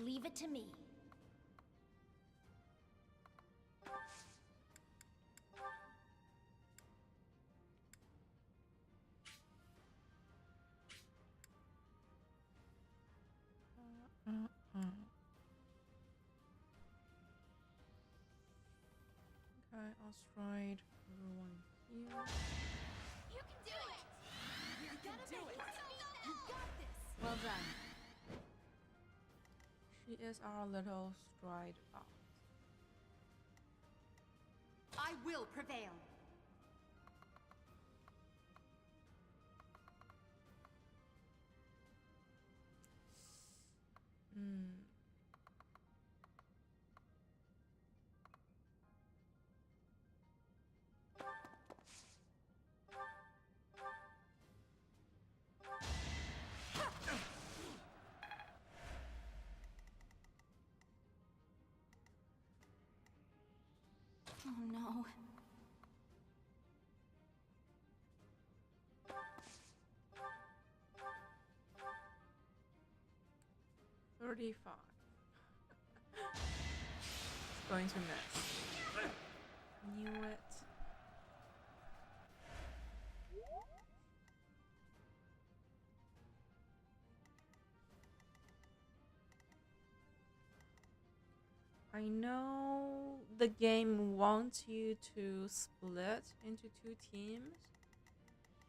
Leave it to me. Okay, asteroid. Everyone here. You can do it! You can do it! You got this! Well done. She is our little stride bot. I will prevail. Oh no. $35. It's going to miss. Knew it. I know the game wants you to split into two teams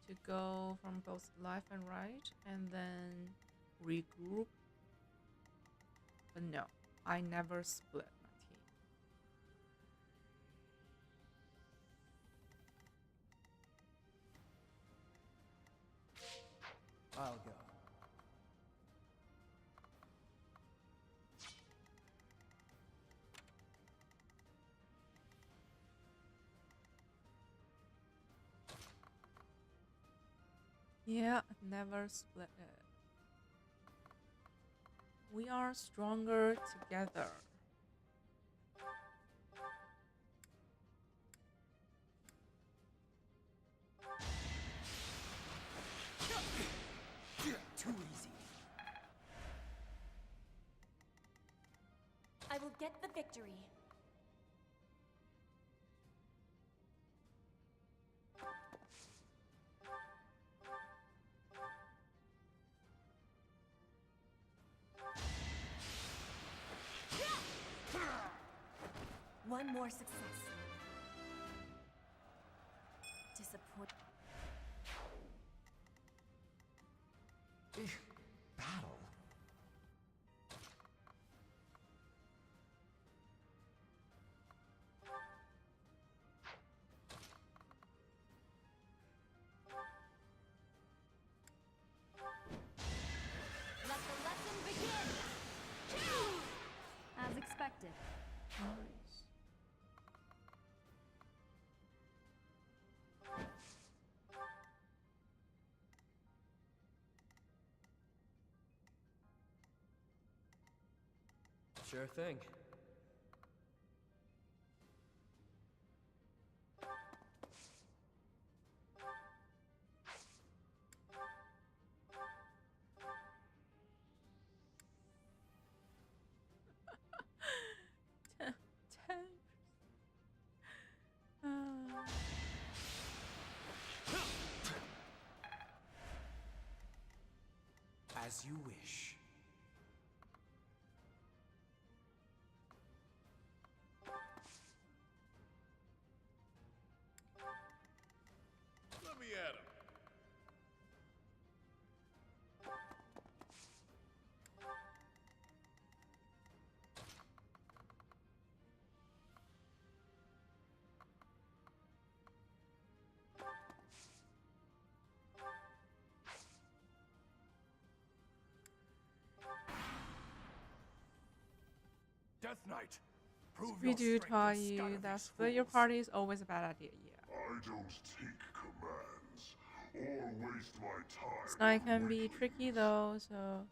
to go from both left and right and then regroup. But no, I never split my team. I'll go. Yeah, never split it. We are stronger together. Too easy. I will get the victory. One more success. Disappoint. Battle? Let the lesson begin! As expected. Nice. Sure thing. As you wish. Let me at him. Death Knight, prove your We do strength tell and you scatter that these split your fools. party is always a bad idea. Yeah. I don't take commands. or waste my time. This knight can be tricky though, so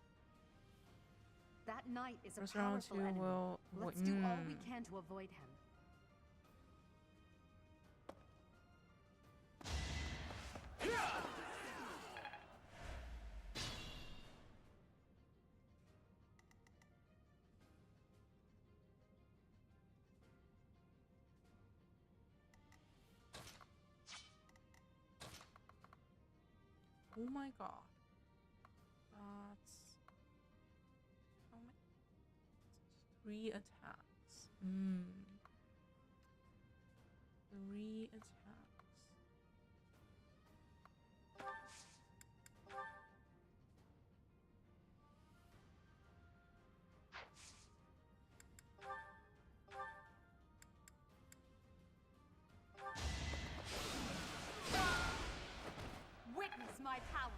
That knight is a first round powerful 2 enemy. will. Let's do all we can to avoid him. Oh my god. That's how many? 3 attacks. 3 attacks. Witness my power.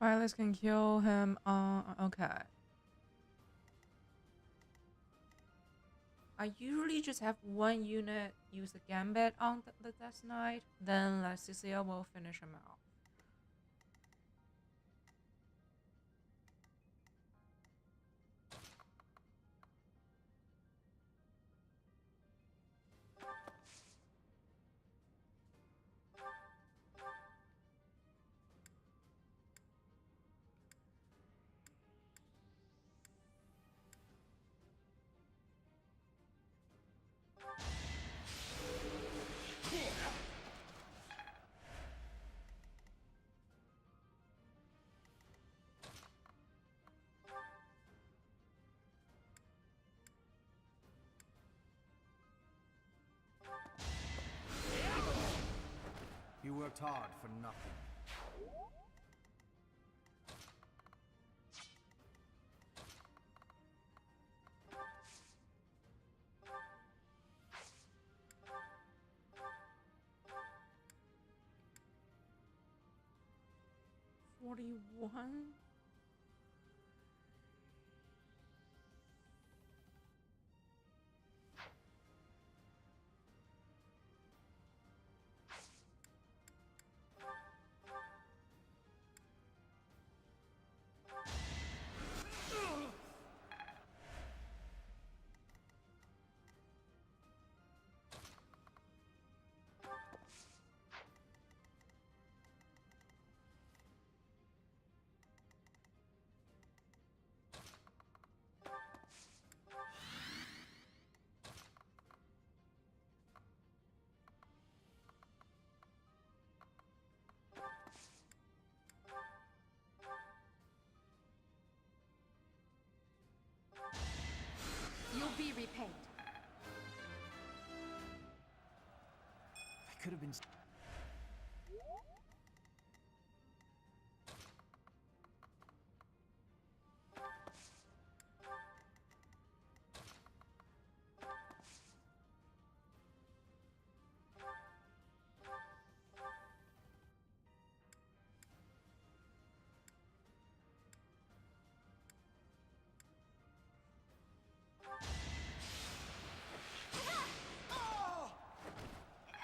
Violet can kill him. Okay. I usually just have one unit use a gambit on the Death Knight, then Cecilia will finish him out. You worked hard for nothing. $41. You'll be repaid. I could have been.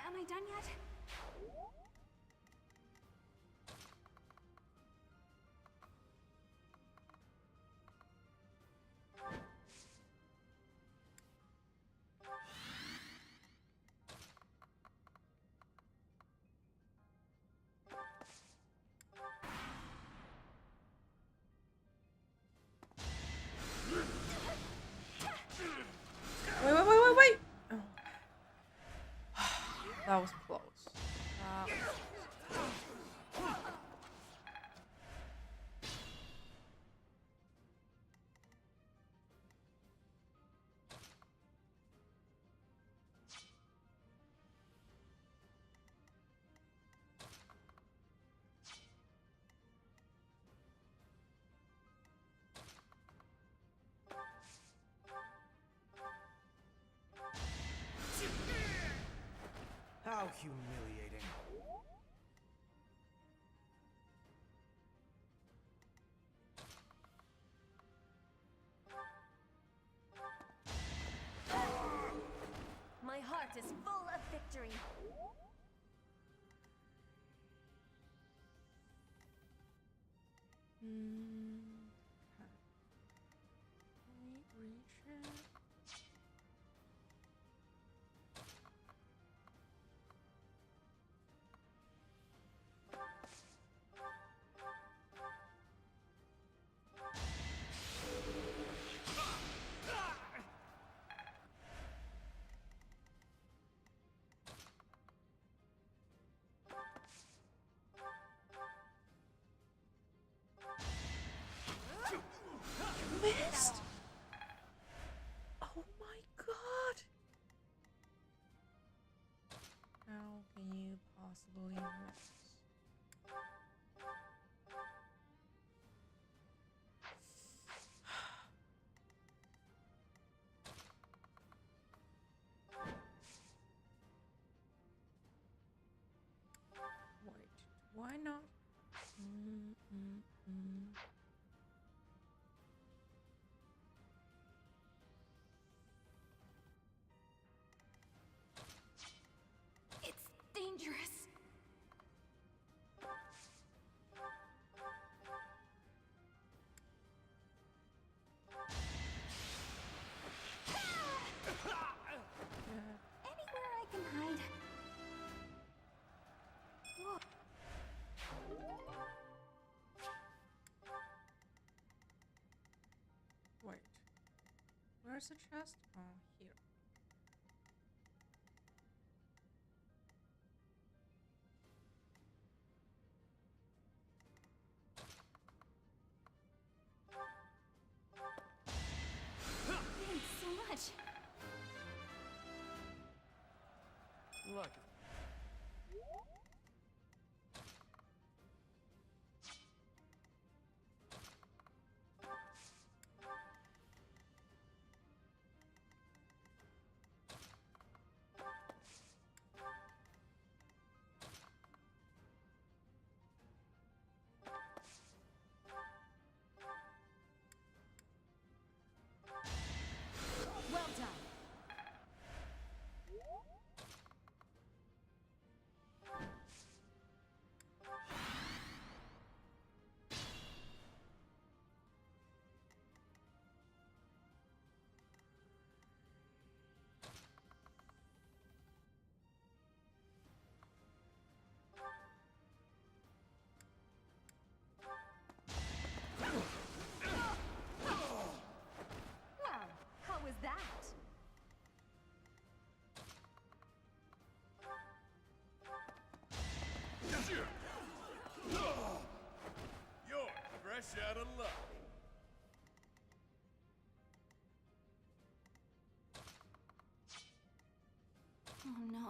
Am I done yet? is full of victory. Okay. Can we reach it? Missed! Oh my god! How can you possibly miss? Wait, why not? It's dangerous. Anywhere I can hide. Whoa. Wait, where's the chest? Oh, here. Thanks so much. Look. Well done. Wow, how was that? You're fresh out of luck. Oh no.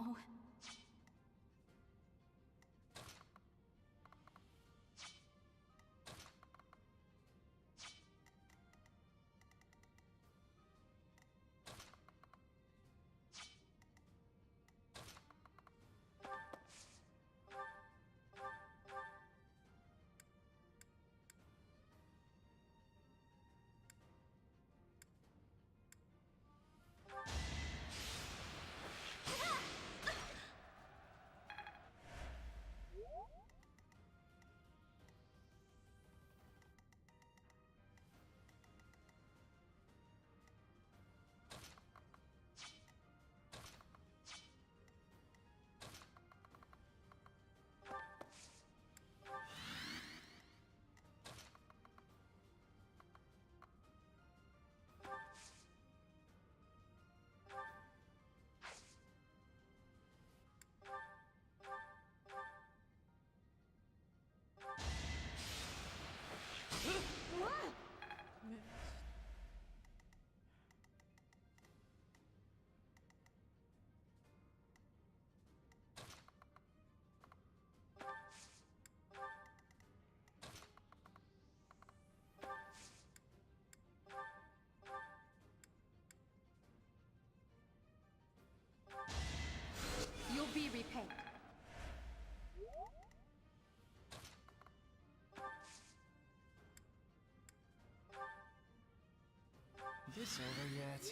You'll be repaid. This over yet?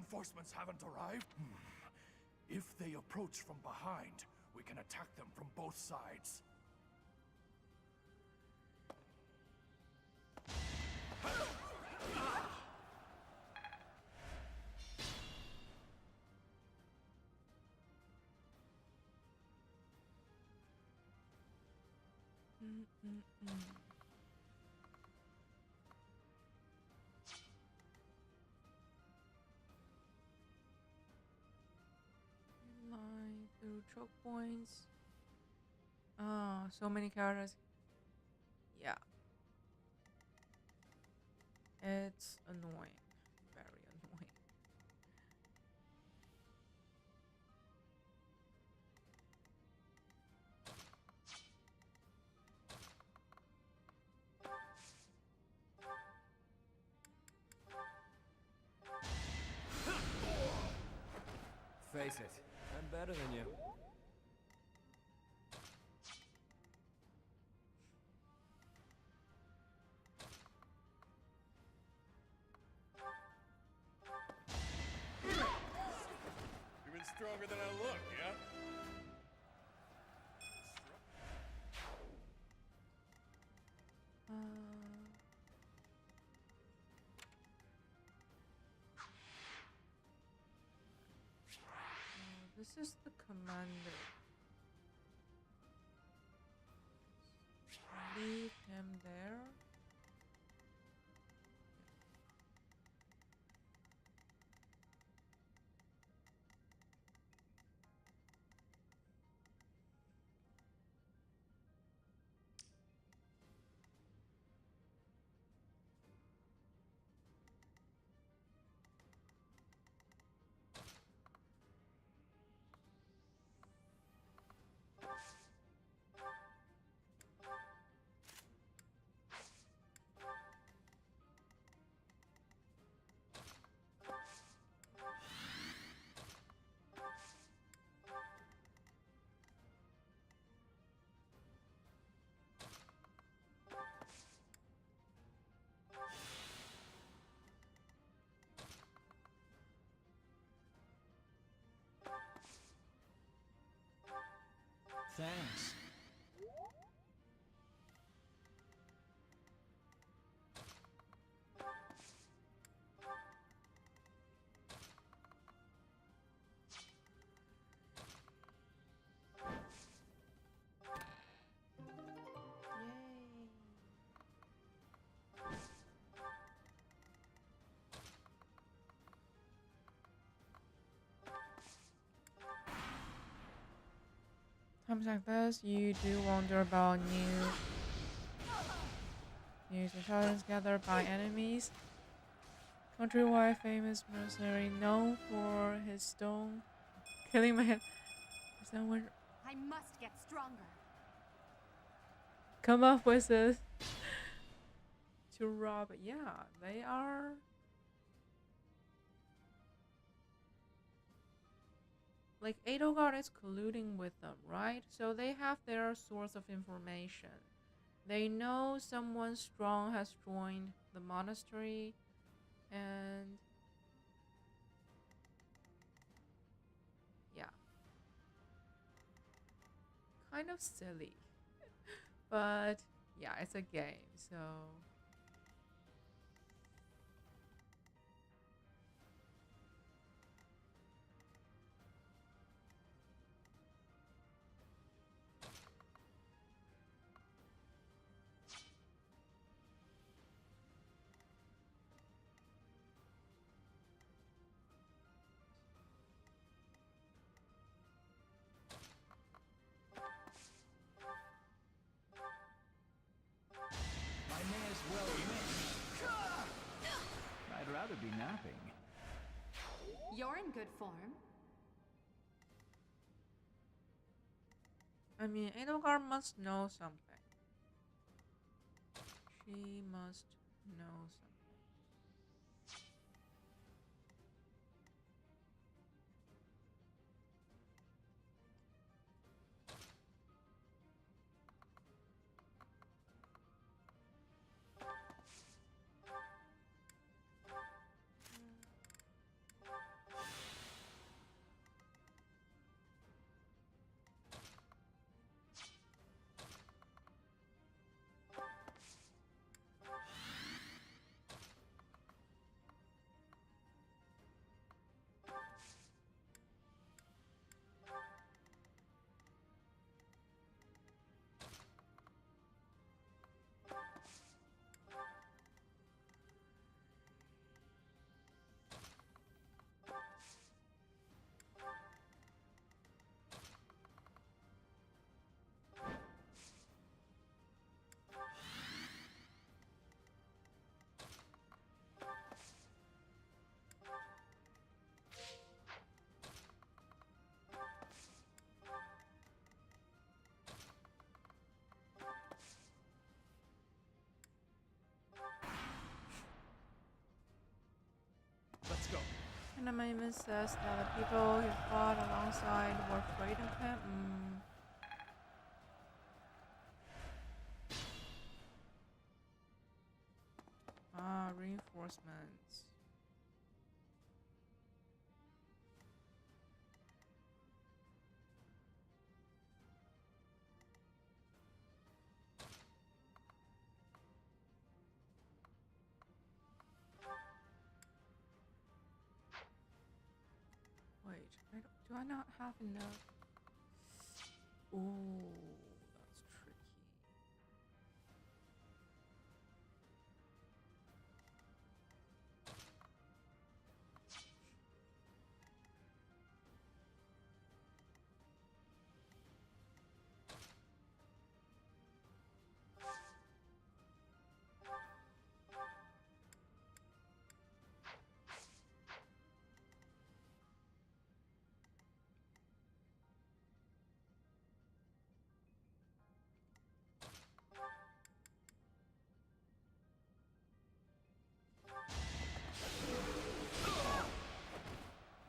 Reinforcements haven't arrived? If they approach from behind, we can attack them from both sides. Line through choke points. Oh, so many characters. Yeah. It's annoying. Very annoying. Face it, I'm better than you. Even stronger than I look, yeah? This is the commander. Leave him there. Thanks. Times like this, you do wonder about new intelligence gathered by enemies. Countrywide famous mercenary known for his stone killing man. Someone I must get stronger. come up with this to rob. Yeah, they are. Like Edelgard is colluding with them, right? So they have their source of information. They know someone strong has joined the monastery, and yeah, kind of silly. But yeah, it's a game, so I may as well win. I'd rather be napping. You're in good form. I mean, Edelgard must know something. She must know something. Kinema even says that the people he fought alongside were afraid of him. Reinforcements. Wait, do I not have enough? Ooh, that's tricky.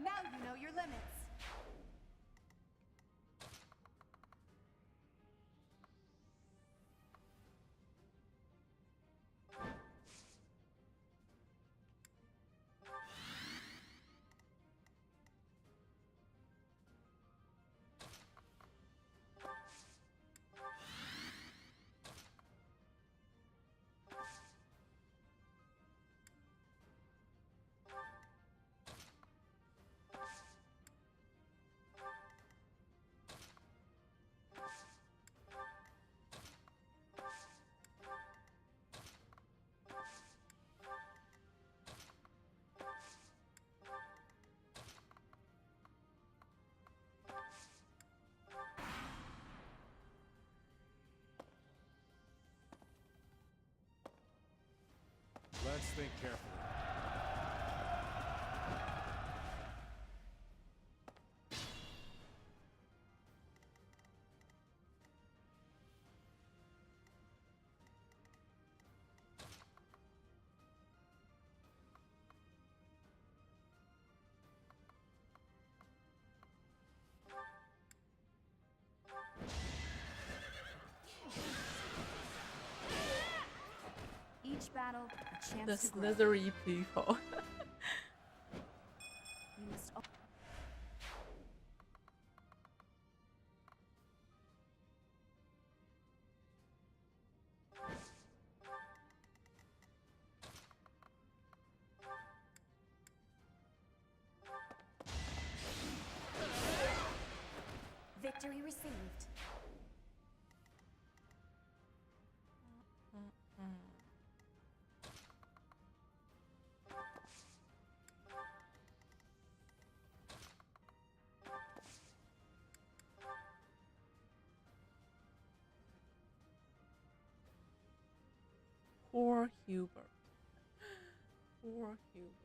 Now you know your limits. Let's think carefully. Each battle, a chance The to grow. slithery people. You must Victory received. Poor Hubert. Poor Hubert.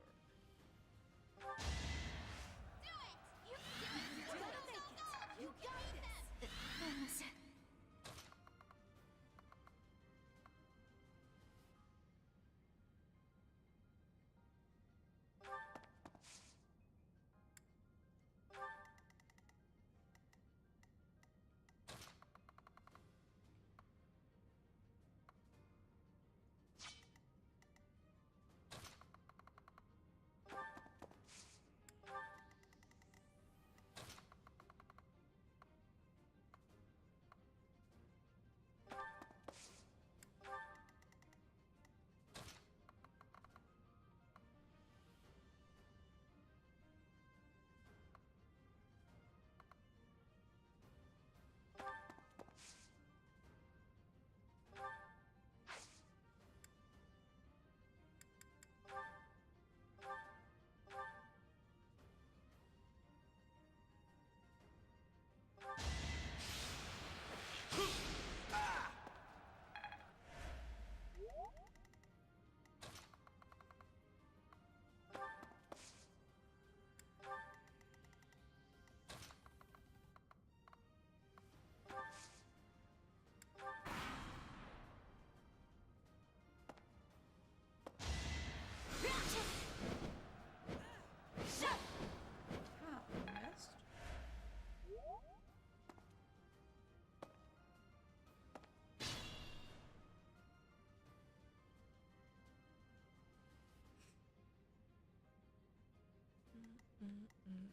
Mm.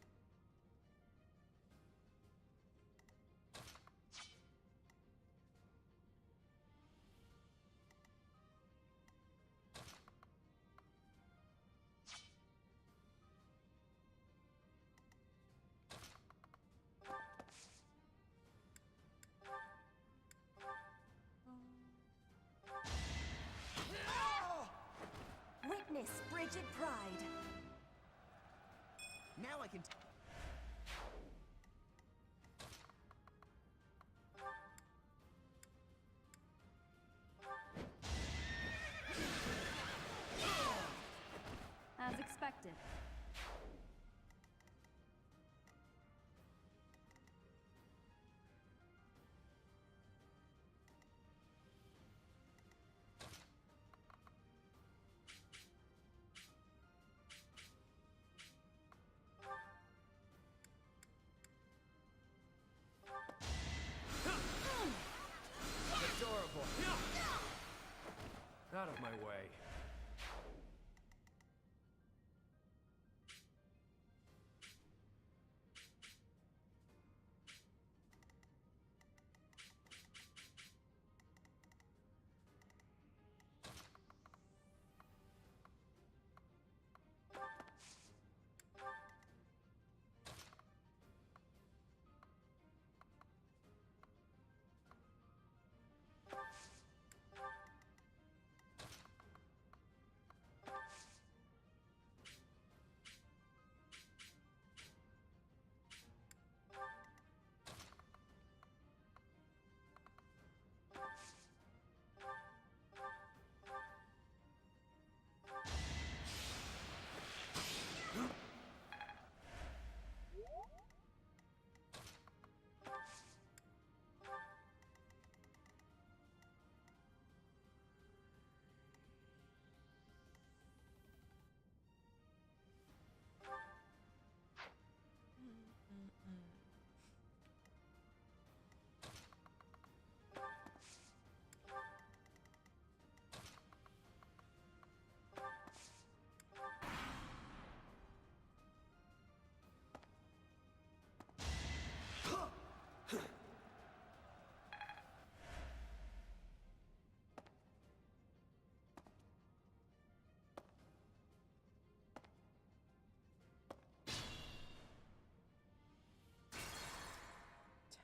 Witness Bridget Pride. Now I can. As expected. Adorable. Out of my way.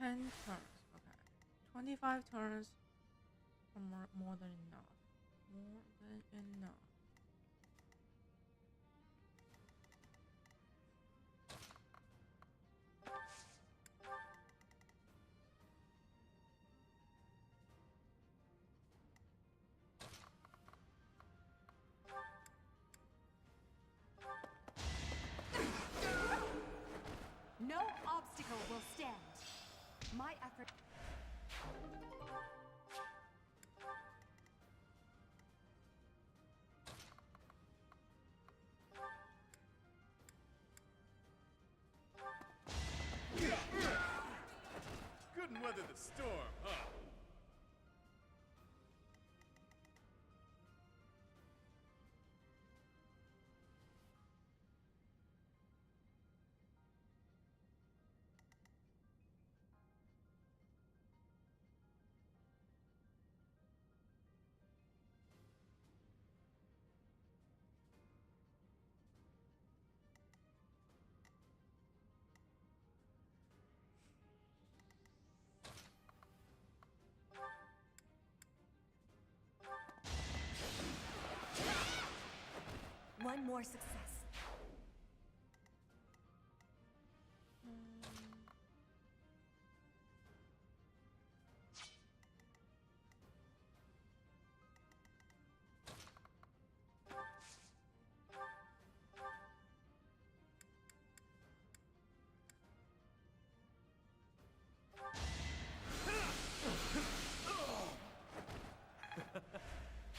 Ten turns. Okay. 25 turns are more than enough. More than enough. No obstacle will stand. My effort. Couldn't weather the storm, huh? One more success.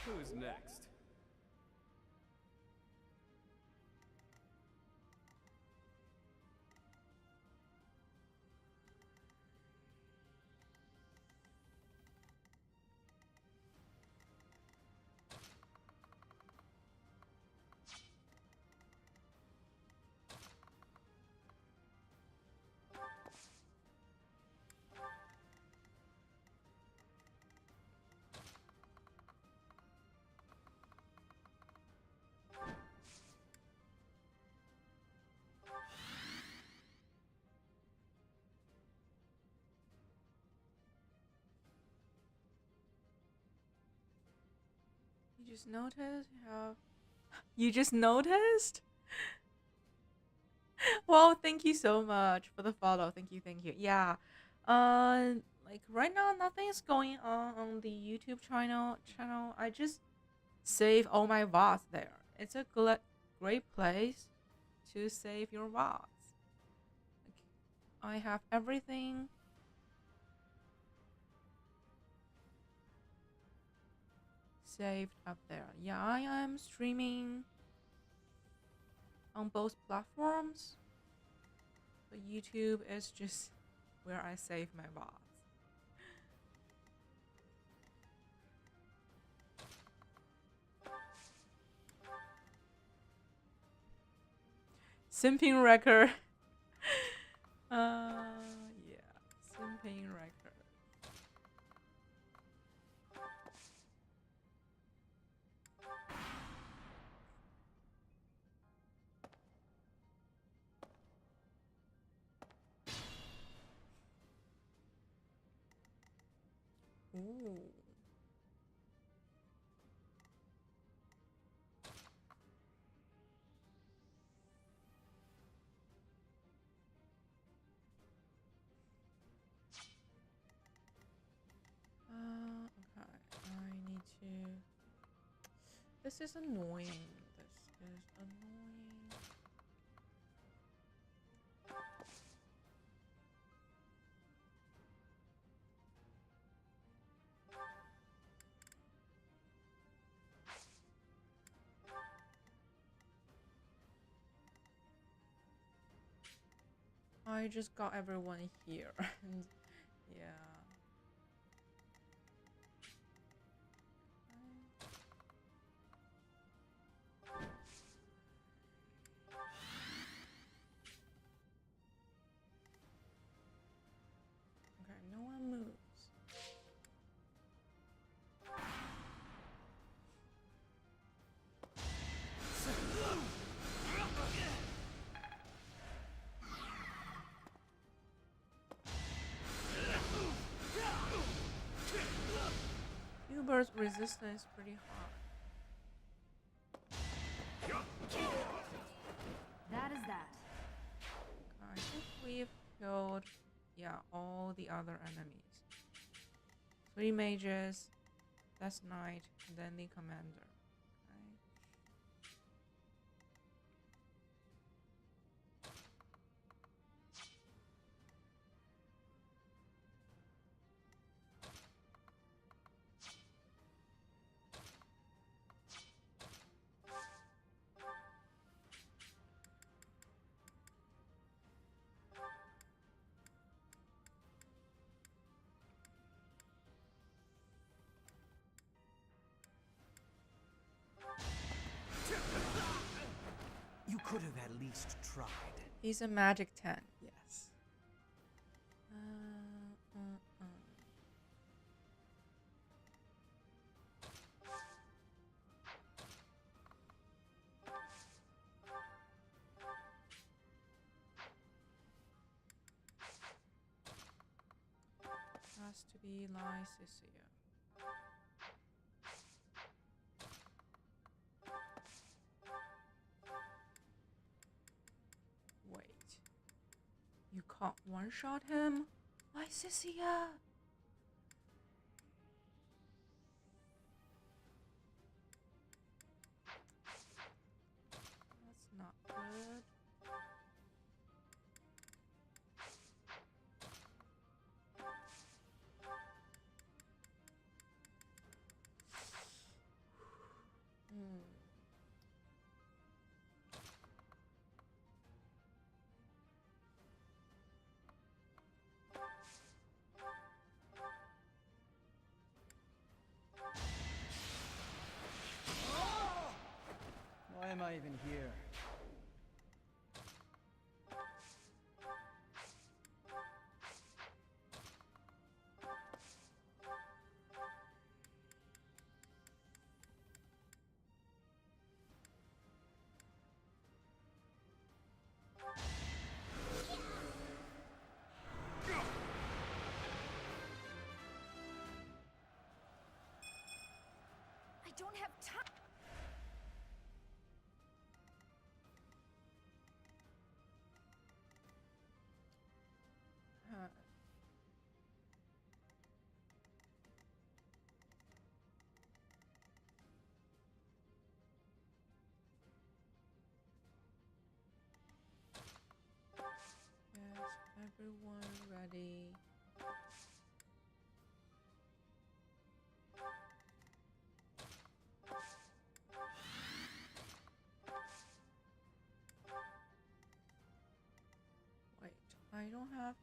Who's next? You just noticed how. You just noticed? Well, thank you so much for the follow. Thank you, thank you. Yeah. Like right now, nothing is going on the YouTube channel. I just save all my VODs there. It's a great place to save your VODs. Like, I have everything. Saved up there. Yeah, I am streaming on both platforms, but YouTube is just where I save my VODs. Simping record. Yeah, simping record. Ooh. Okay. I need to. This is annoying. This is annoying. I just got everyone here. And yeah. Okay, no one moves. Uber's resistance is pretty hard. That is that. I think we've killed, yeah, all the other enemies. 3 mages, that's knight, and then the commander. Okay. You could have at least tried. He's a magic 10, yes. Has to be Lycia. Wait. You can't one-shot him? Lycia! That's not good. Why am I even here? I don't don't have time. Yes, everyone ready. Wait, I don't have.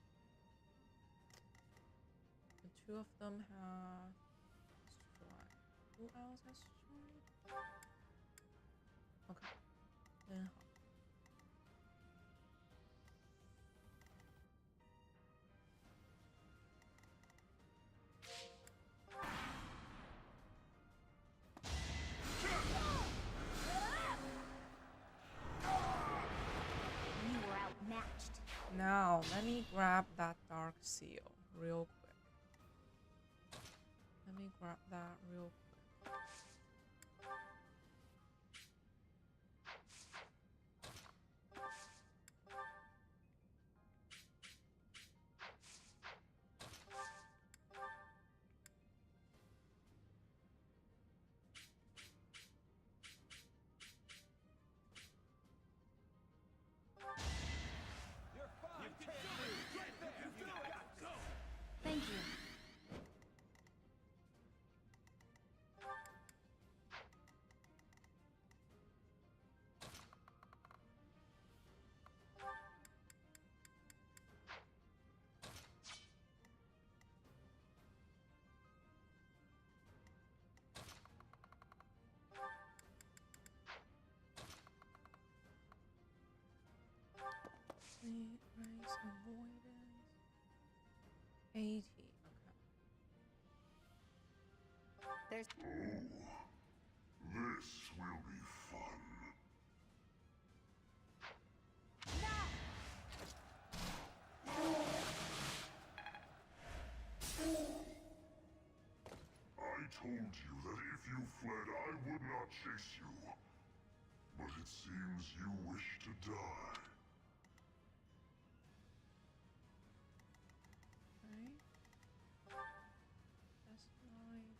The two of them have strike. Who else has strike? Okay, then You were outmatched. now let me grab that dark seal real quick. Let me grab that real quick. Thank you. Raise avoidance. 80. Okay. There's. This will be fun. I told you that if you fled, I would not chase you. But it seems you wish to die. Okay. That's right.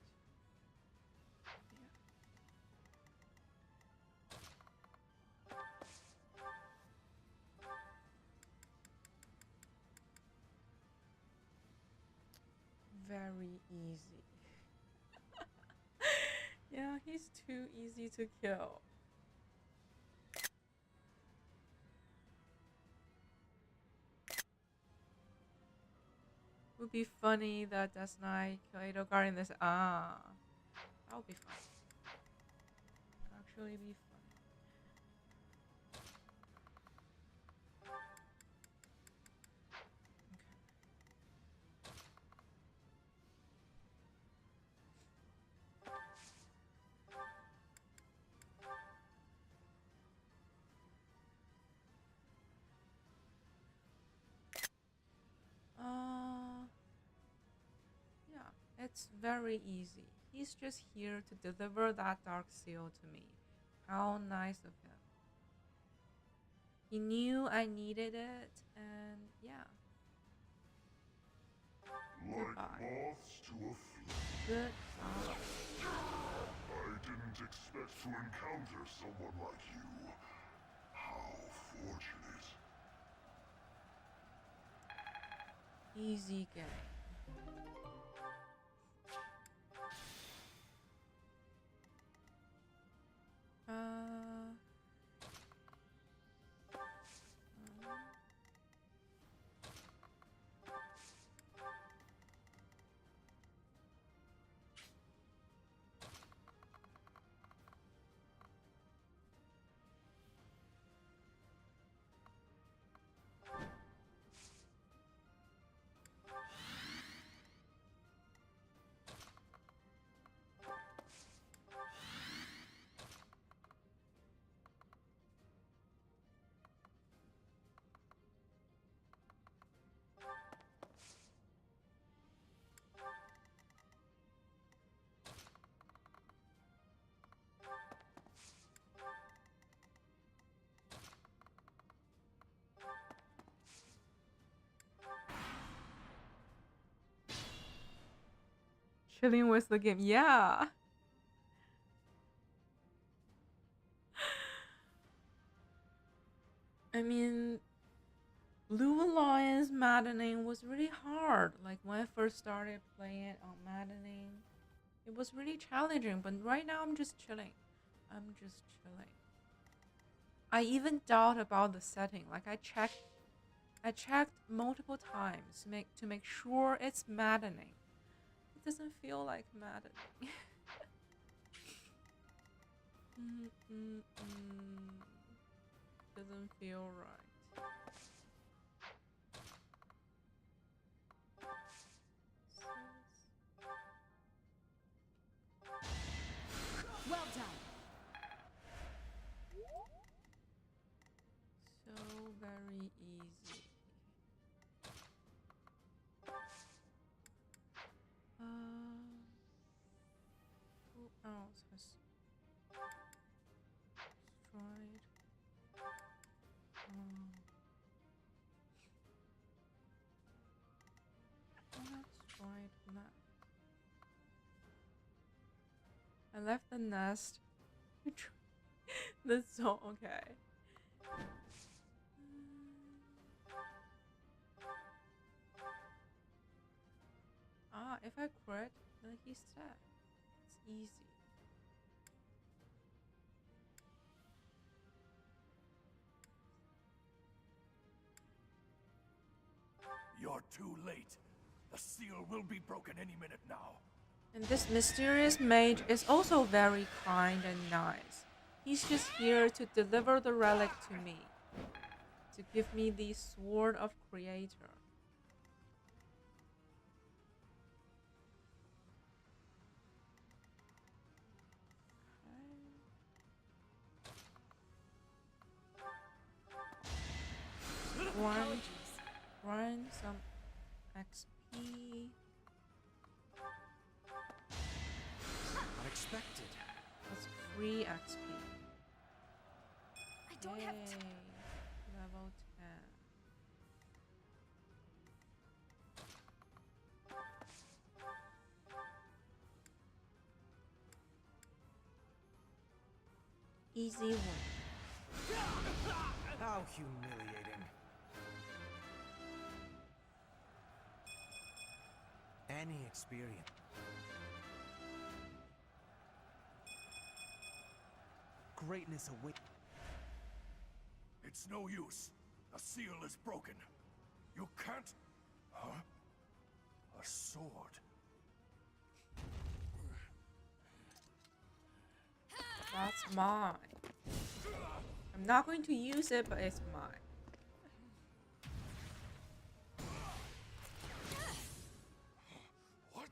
Yeah. Very easy. Yeah, he's too easy to kill. Would be funny that Death Knight kill Edelgard in this. Ah, that would be fun. Actually, be fun. Yeah, it's very easy. He's just here to deliver that dark seal to me. How nice of him. He knew I needed it, and yeah. Like Goodbye. moths to a flame. Goodbye. I didn't expect to encounter someone like you. How fortunate. Easy game. chilling with the game. Yeah. I mean, Blue Alliance Maddening was really hard. Like when I first started playing it on Maddening, it was really challenging. But right now, I'm just chilling. I'm just chilling. I even doubt about the setting. Like I checked multiple times to make sure it's maddening. It doesn't feel like maddening. Doesn't feel right. Well done. So very easy. Who else has tried? Let's try that. I left the nest. That's so okay. Ah, if I quit, then he's dead. It's easy. You're too late. The seal will be broken any minute now. And this mysterious mage is also very kind and nice. He's just here to deliver the relic to me. To give me the Sword of Creator. Grind some XP. Unexpected. That's free XP. I don't have time. Level 10. Easy one. How humiliating. Any experience. Greatness awaits. It's no use. The seal is broken. You can't... Huh? A sword. That's mine. I'm not going to use it, but it's mine. What?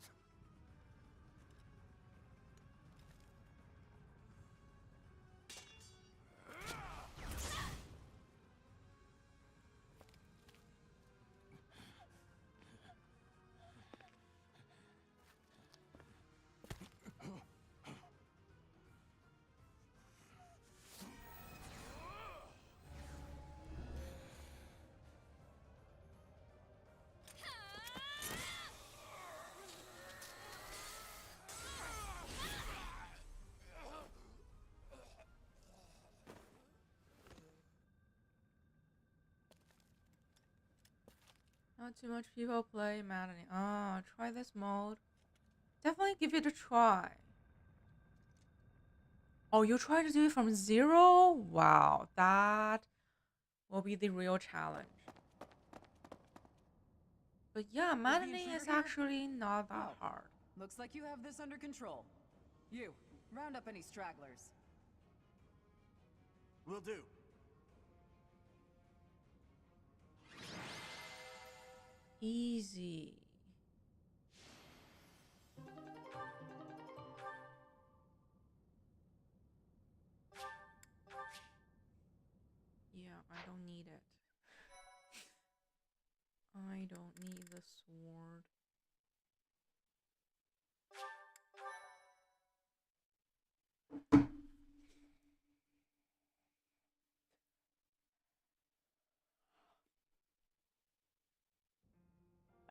Not too much people play Maddening. Ah, try this mode. Definitely give it a try. Oh, you try to do it from 0? Wow, that will be the real challenge. But yeah, Maddening is actually not that hard. Looks like you have this under control. You, round up any stragglers. Will do. Easy. Yeah, I don't need it. I don't need the sword.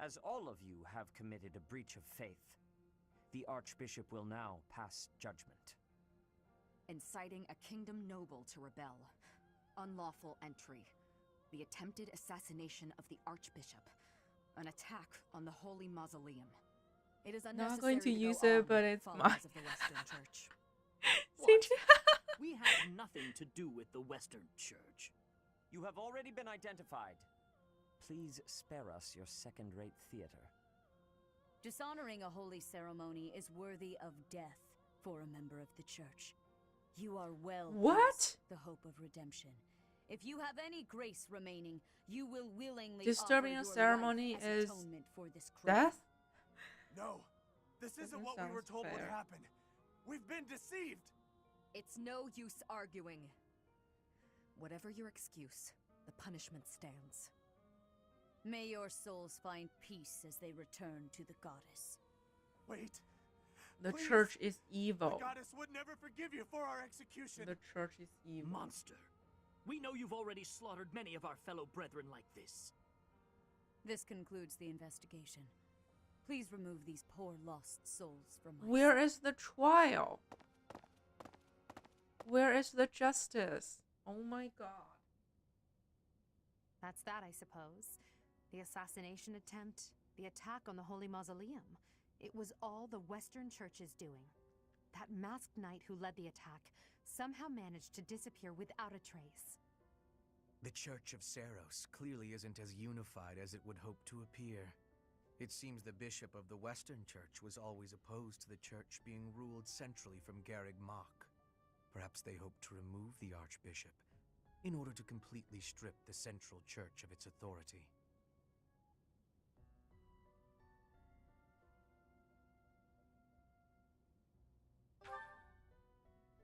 As all of you have committed a breach of faith, The Archbishop will now pass judgment. Inciting a kingdom noble to rebel. Unlawful entry. The attempted assassination of the Archbishop. An attack on the Holy Mausoleum. It is unnecessary Not going to go use it, on, but it's followers mine. of the Western Church. We have nothing to do with the Western Church. You have already been identified. Please spare us your second-rate theater. Dishonoring a holy ceremony is worthy of death for a member of the Church. You are well past the hope of redemption. If you have any grace remaining, you will willingly Disturbing offer a your ceremony life as is atonement for this crime. death? No, this isn't Doesn't what we were sound told would fair. happen. We've been deceived. It's no use arguing. Whatever your excuse, the punishment stands. May your souls find peace as they return to the goddess. Wait. The please. church is evil. The goddess would never forgive you for our execution. The church is evil. Monster. We know you've already slaughtered many of our fellow brethren like this. This concludes the investigation. Please remove these poor lost souls from my Where is the trial? Where is the justice? Oh my god. That's that, I suppose. The assassination attempt, the attack on the Holy Mausoleum. It was all the Western Church's doing. That masked knight who led the attack somehow managed to disappear without a trace. The Church of Saros clearly isn't as unified as it would hope to appear. It seems the bishop of the Western Church was always opposed to the church being ruled centrally from Garreg Mach. Perhaps they hoped to remove the Archbishop in order to completely strip the Central Church of its authority.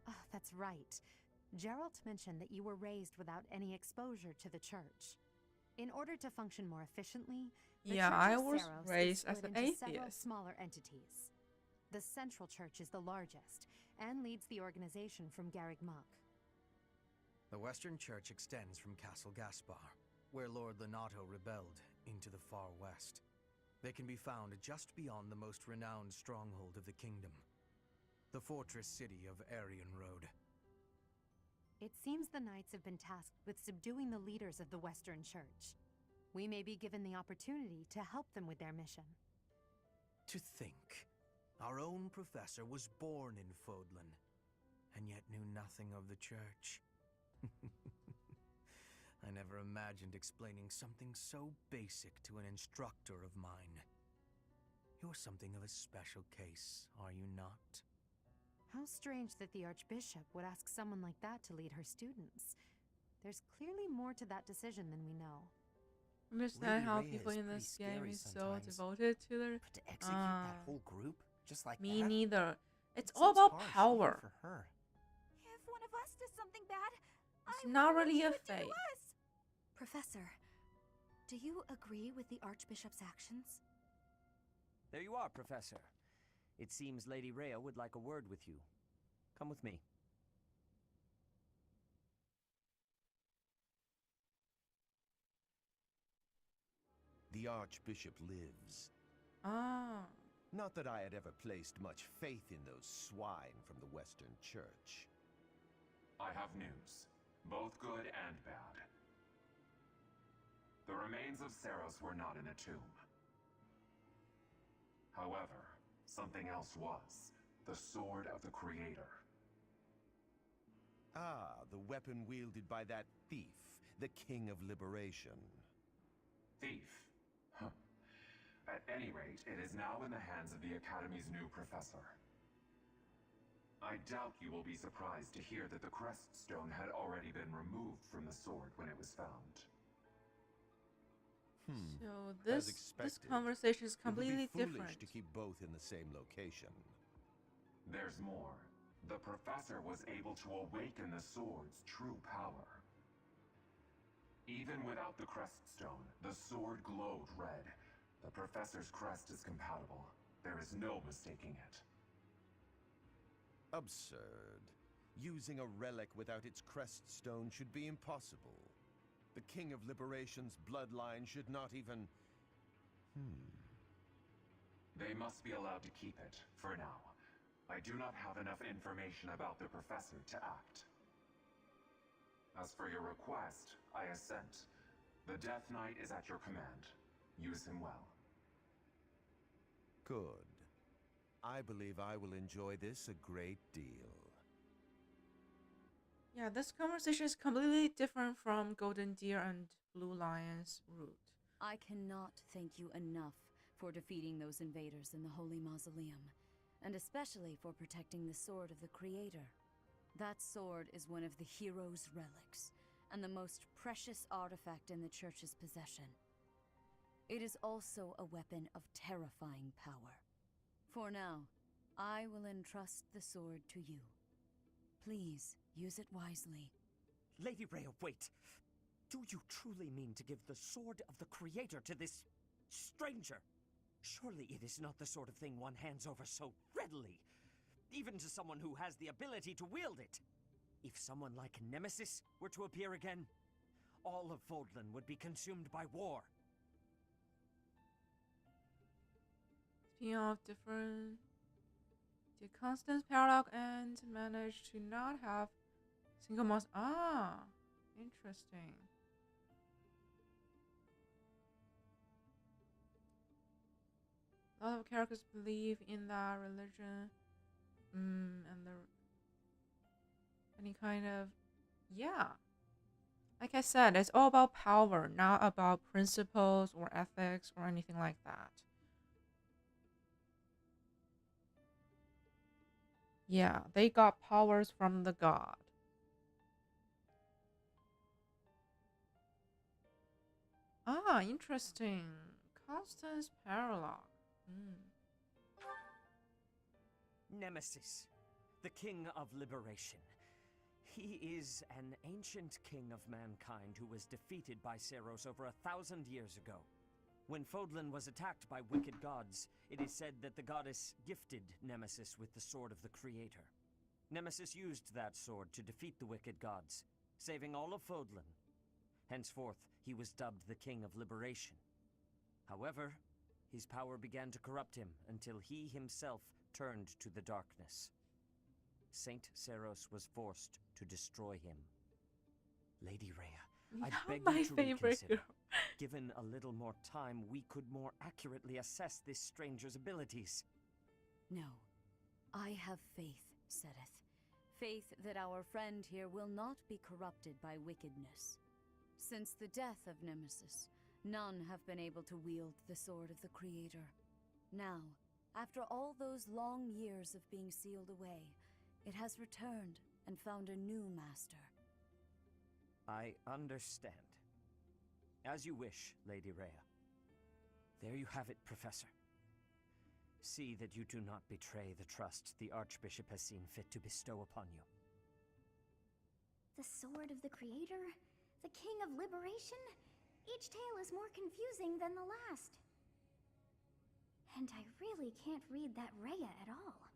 Ah, that's right. Geralt mentioned that you were raised without any exposure to the church. In order to function more efficiently, the Yeah, Church I of was Saros raised is as split an into several atheist. smaller entities. The Central Church is the largest and leads the organization from Garreg Mach. The Western Church extends from Castle Gaspar, where Lord Lenato rebelled, into the far west. They can be found just beyond the most renowned stronghold of the kingdom, the fortress city of Aryan Road. It seems the knights have been tasked with subduing the leaders of the Western Church. We may be given the opportunity to help them with their mission. To think, our own professor was born in Fodlan, and yet knew nothing of the church. I never imagined explaining something so basic to an instructor of mine. You're something of a special case, are you not? How strange that the Archbishop would ask someone like that to lead her students. There's clearly more to that decision than we know. Understand Lady how Rhea people is in pretty this game scary is so sometimes. devoted to their. But to execute that whole group just like Me that? neither. It's It all seems about harsh, even power. for her. If one of us does something bad, It's not really a fate. Professor, do you agree with the Archbishop's actions? There you are, Professor. It seems Lady Rhea would like a word with you. Come with me. The Archbishop lives. Ah. Not that I had ever placed much faith in those swine from the Western Church. I have news, both good and bad. The remains of Saros were not in a tomb. However, something else was. The Sword of the Creator. Ah, the weapon wielded by that thief, the King of Liberation. Thief? Huh. At any rate, it is now in the hands of the Academy's new professor. I doubt you will be surprised to hear that the crest stone had already been removed from the sword when it was found. So As this expected, conversation is it would be completely foolish different. to keep both in the same location. There's more. The professor was able to awaken the sword's true power. Even without the crest stone, the sword glowed red. The professor's crest is compatible. There is no mistaking it. Absurd. Using a relic without its crest stone should be impossible. The King of Liberation's bloodline should not even... They must be allowed to keep it, for now. I do not have enough information about the professor to act. As for your request, I assent. The Death Knight is at your command. Use him well. Good. I believe I will enjoy this a great deal. Yeah, this conversation is completely different from Golden Deer and Blue Lion's route. I cannot thank you enough for defeating those invaders in the Holy Mausoleum, and especially for protecting the sword of the Creator. That sword is one of the hero's relics, and the most precious artifact in the Church's possession. It is also a weapon of terrifying power. For now, I will entrust the sword to you. Please, use it wisely. Lady Rhea, wait! Do you truly mean to give the sword of the Creator to this stranger? Surely it is not the sort of thing one hands over so readily, even to someone who has the ability to wield it. If someone like Nemesis were to appear again, all of Fodlan would be consumed by war. Speaking of different, the Constance Paradox and managed to not have single monster. Ah, interesting. A lot of characters believe in that religion, and any kind of, yeah. Like I said, it's all about power, not about principles or ethics or anything like that. Yeah, they got powers from the god. Ah, interesting. Constance Paradox. Nemesis, the king of liberation. He is an ancient king of mankind who was defeated by Seros over 1,000 years ago. When Fodlan was attacked by wicked gods, it is said that the goddess gifted Nemesis with the sword of the Creator. Nemesis used that sword to defeat the wicked gods, saving all of Fodlan. Henceforth, he was dubbed the King of Liberation. However, his power began to corrupt him until he himself turned to the darkness. Saint Seros was forced to destroy him. Lady Rhea, I beg you to reconsider. Given a little more time, we could more accurately assess this stranger's abilities. No. I have faith, Seteth. Faith that our friend here will not be corrupted by wickedness. Since the death of Nemesis, none have been able to wield the sword of the Creator. Now, after all those long years of being sealed away, it has returned and found a new master. I understand. As you wish, Lady Rhea. There you have it, Professor. See that you do not betray the trust the Archbishop has seen fit to bestow upon you. The sword of the Creator? The King of Liberation? Each tale is more confusing than the last. And I really can't read that Rhea at all.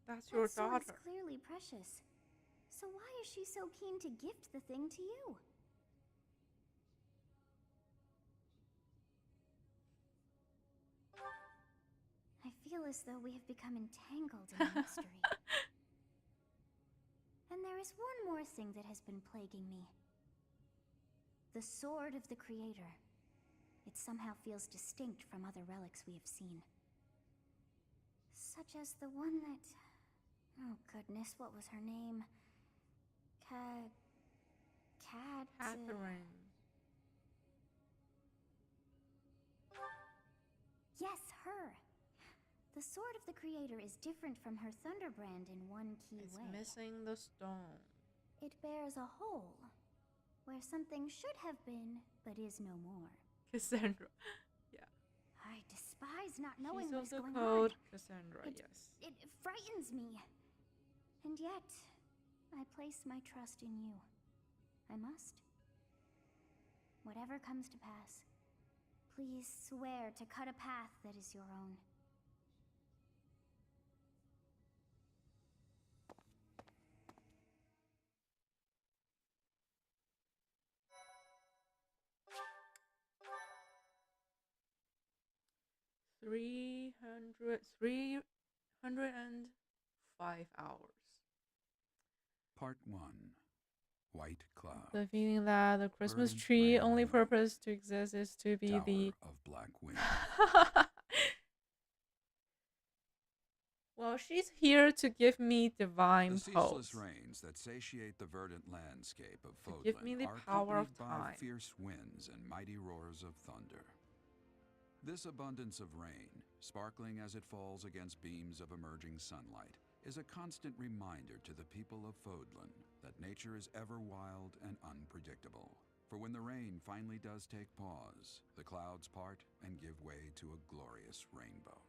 That's your daughter. That sword is clearly precious. So why is she so keen to gift the thing to you? I feel as though we have become entangled in a mystery. And there is one more thing that has been plaguing me. The sword of the Creator. It somehow feels distinct from other relics we have seen. Such as the one that... Oh goodness, what was her name? Catherine. Yes, her! The sword of the Creator is different from her Thunderbrand in one key way. It's missing the stone. It bears a hole, where something should have been, but is no more. Cassandra. Yeah. I despise not knowing She's what's also going called on. Cassandra, yes. It frightens me. And yet, I place my trust in you. I must. Whatever comes to pass, please swear to cut a path that is your own. 305 hours. Part 1. White Cloud. The feeling that the Christmas Verdant tree rain only wind. purpose to exist is to be Tower the of Black Wind. Well, she's here to give me divine The ceaseless pose. rains that satiate the verdant landscape of To give me Fodlan the are power of accompanied by time. fierce winds and mighty roars of thunder. This abundance of rain, sparkling as it falls against beams of emerging sunlight, is a constant reminder to the people of Fodlan that nature is ever wild and unpredictable. For when the rain finally does take pause, the clouds part and give way to a glorious rainbow.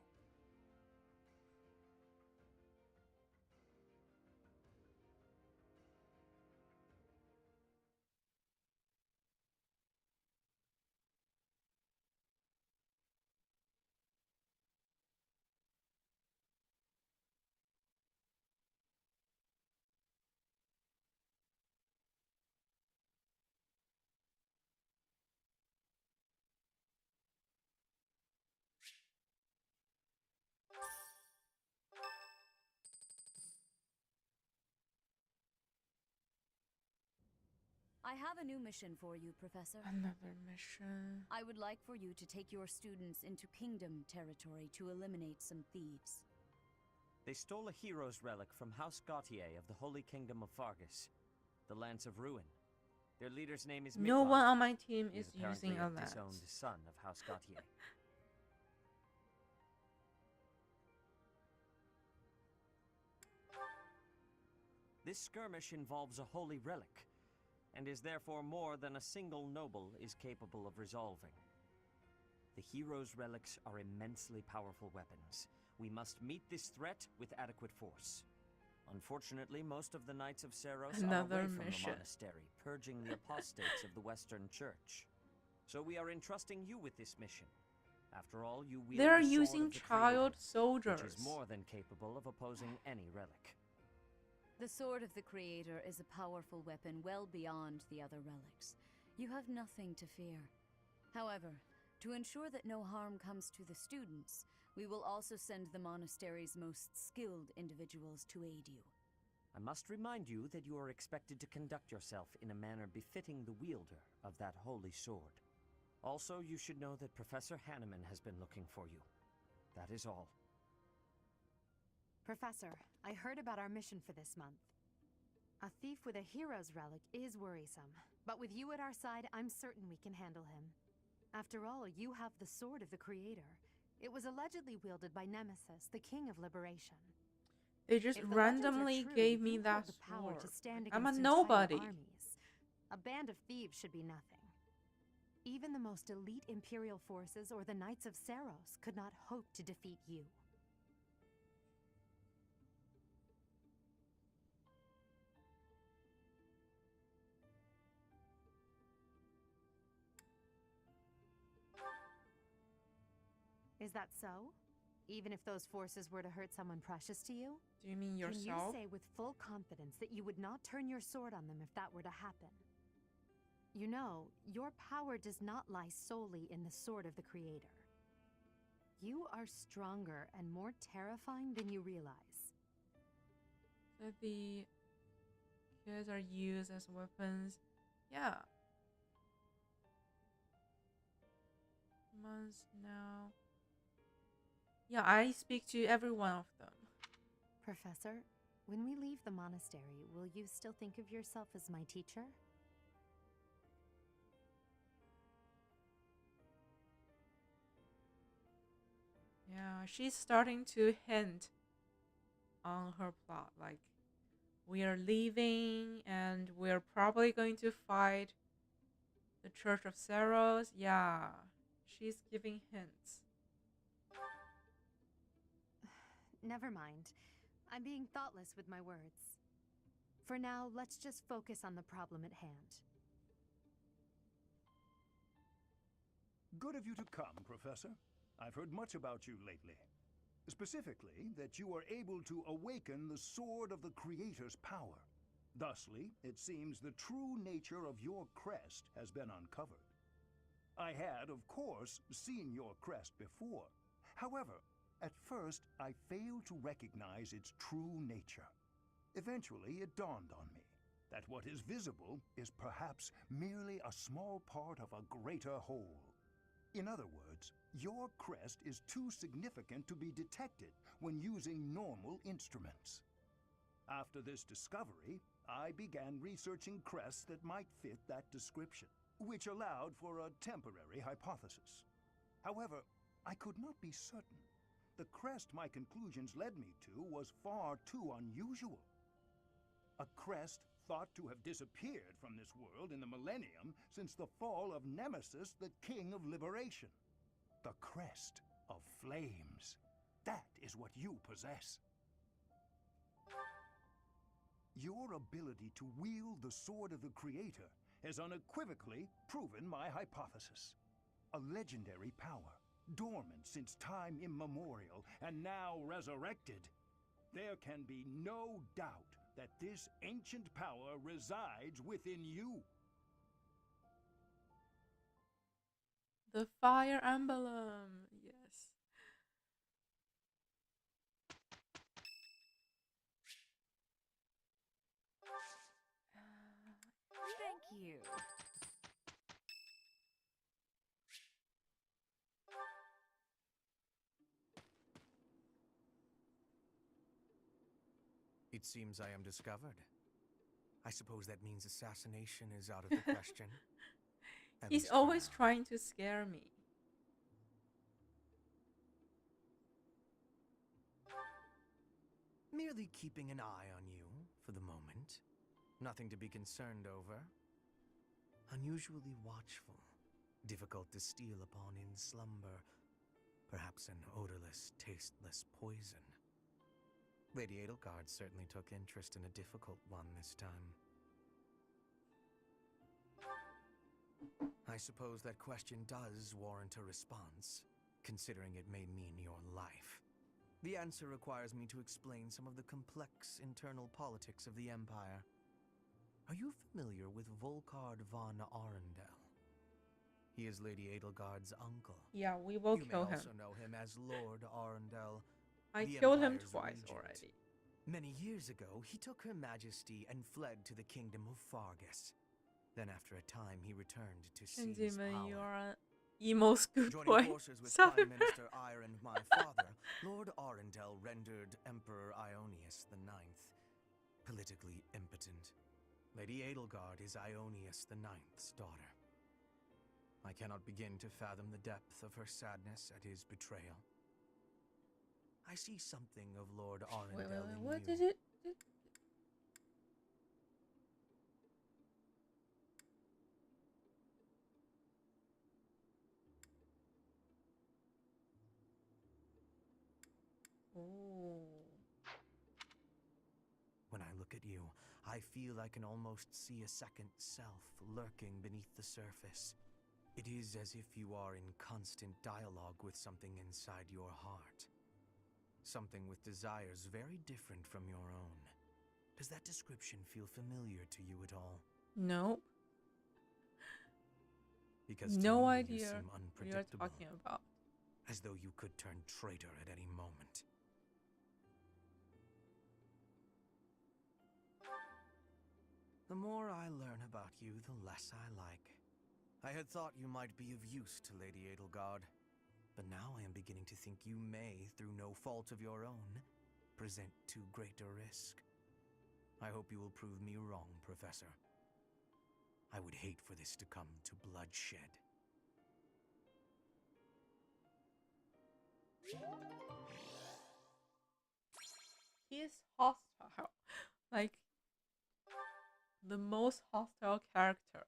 I have a new mission for you, Professor. Another mission. I would like for you to take your students into Kingdom territory to eliminate some thieves. They stole a hero's relic from House Gautier of the Holy Kingdom of Fargus, the Lance of Ruin. Their leader's name is No Miklon. one on my team He is apparently using a a lance. disowned son of House Gautier. This skirmish involves a holy relic, and is therefore more than a single noble is capable of resolving. The hero's relics are immensely powerful weapons. We must meet this threat with adequate force. Unfortunately, most of the Knights of Seros are Another away from mission. the monastery, purging the apostates of the Western Church. So we are entrusting you with this mission. After all, you wield They're the sword using of the child Creator, soldiers. which is more than capable of opposing any relic. The Sword of the Creator is a powerful weapon well beyond the other relics. You have nothing to fear. However, to ensure that no harm comes to the students, we will also send the monastery's most skilled individuals to aid you. I must remind you that you are expected to conduct yourself in a manner befitting the wielder of that holy sword. Also, you should know that Professor Hanneman has been looking for you. That is all. Professor, I heard about our mission for this month. A thief with a hero's relic is worrisome, but with you at our side, I'm certain we can handle him. After all, you have the Sword of the Creator. It was allegedly wielded by Nemesis, the King of Liberation. They just If the legends are randomly true, gave me you that hold the power sword. to stand I'm a against nobody. entire armies. A band of thieves should be nothing. Even the most elite Imperial forces or the Knights of Seros could not hope to defeat you. Is that so? Even if those forces were to hurt someone precious to you? Do you mean yourself? Can you say with full confidence that you would not turn your sword on them if that were to happen? You know, your power does not lie solely in the Sword of the Creator. You are stronger and more terrifying than you realize. That the kids are used as weapons. Yeah. Months now. Yeah, I speak to every one of them. Professor, when we leave the monastery, will you still think of yourself as my teacher? Yeah, she's starting to hint on her plot. Like, we are leaving and we're probably going to fight the Church of Seros. Yeah, she's giving hints. Never mind. I'm being thoughtless with my words. For now, let's just focus on the problem at hand. Good of you to come, Professor. I've heard much about you lately. Specifically, that you are able to awaken the Sword of the Creator's power. Thusly, it seems the true nature of your crest has been uncovered. I had, of course, seen your crest before. However, at first I failed to recognize its true nature. Eventually, it dawned on me that what is visible is perhaps merely a small part of a greater whole. In other words, your crest is too significant to be detected when using normal instruments. After this discovery, I began researching crests that might fit that description, which allowed for a temporary hypothesis. However, I could not be certain. The crest my conclusions led me to was far too unusual. A crest thought to have disappeared from this world in the millennium since the fall of Nemesis, the King of Liberation. The crest of flames. That is what you possess. Your ability to wield the sword of the Creator has unequivocally proven my hypothesis. A legendary power, dormant since time immemorial and now resurrected. There can be no doubt that this ancient power resides within you. The fire emblem, yes. Thank you. It seems I am discovered. I suppose that means assassination is out of the question. He's always trying to scare me. Merely keeping an eye on you for the moment. Nothing to be concerned over. Unusually watchful. Difficult to steal upon in slumber. Perhaps an odorless, tasteless poison. Lady Edelgard certainly took interest in a difficult one this time. I suppose that question does warrant a response, considering it may mean your life. The answer requires me to explain some of the complex internal politics of the Empire. Are you familiar with Volkard von Arundel? He is Lady Edelgard's uncle. Yeah, we will kill him. You may also know him as Lord Arundel. I killed him twice already. Many years ago, he took Her Majesty and fled to the kingdom of Fargus. Then after a time, he returned to seize power. You're an emo school boy. Joining forces with Prime Minister Ire and my father, Lord Arundel rendered Emperor Ionius IX politically impotent. Lady Edelgard is Ionius IX's daughter. I cannot begin to fathom the depth of her sadness at his betrayal. I see something of Lord Arundel in what you. did it? When I look at you, I feel I can almost see a second self lurking beneath the surface. It is as if you are in constant dialogue with something inside your heart. Something with desires very different from your own. Does that description feel familiar to you at all? No. Because to no me, you idea seem what you're unpredictable, talking about. as though you could turn traitor at any moment. The more I learn about you, the less I like. I had thought you might be of use to Lady Edelgard, but now I am beginning to think you may, through no fault of your own, present too great a risk. I hope you will prove me wrong, Professor. I would hate for this to come to bloodshed. He is hostile. Like, the most hostile character.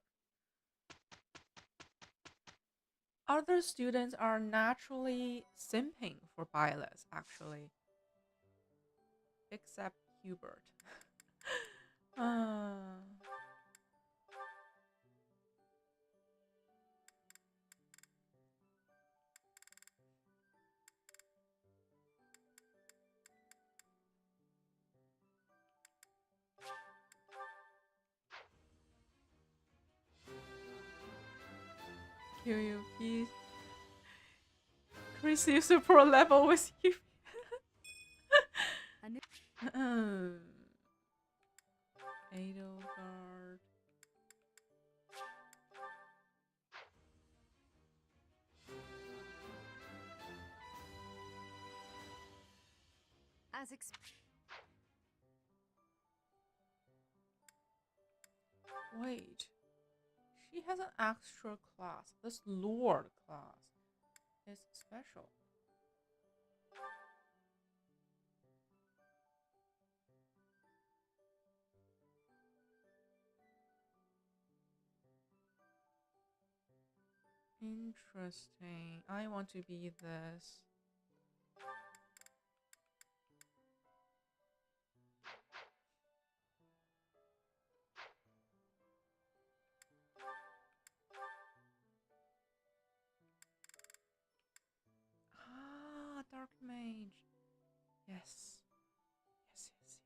Other students are naturally simping for Byleth, actually. Except Hubert. Kiryu, please. receive support level with you. Edelgard. As Wait, she has an extra class. This Lord class is special. Interesting. I want to be this. Ah, Dark Mage. Yes. Yes, yes, yes.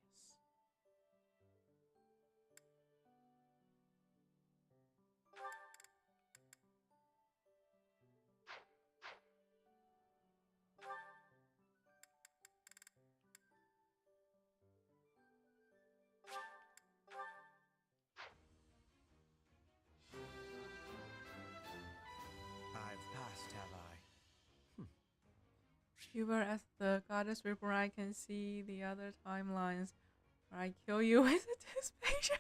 I've passed, have I? You were as the goddess reaper. I can see the other timelines where I kill you with anticipation.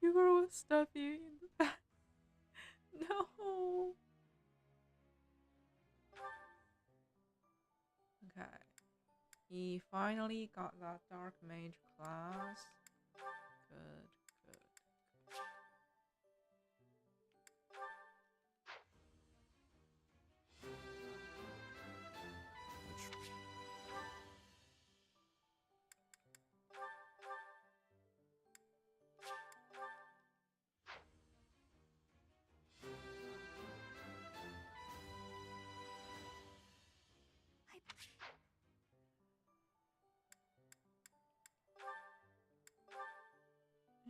You will stuff you in the back. No. Okay. He finally got that Dark Mage class. Good, good.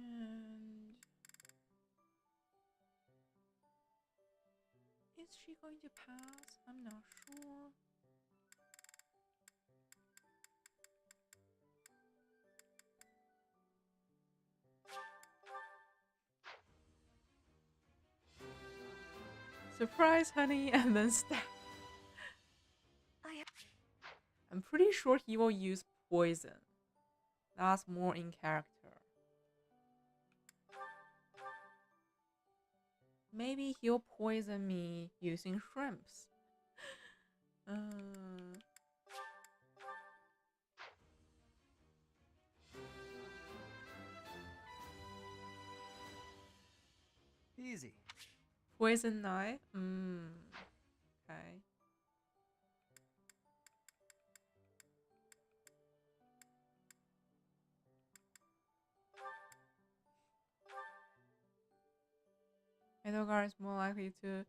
And is she going to pass? I'm not sure. Surprise, honey, and then stab. I'm pretty sure he will use poison. That's more in character. Maybe he'll poison me using shrimps. Easy. Poison knife? Okay. Edelgard is more likely to...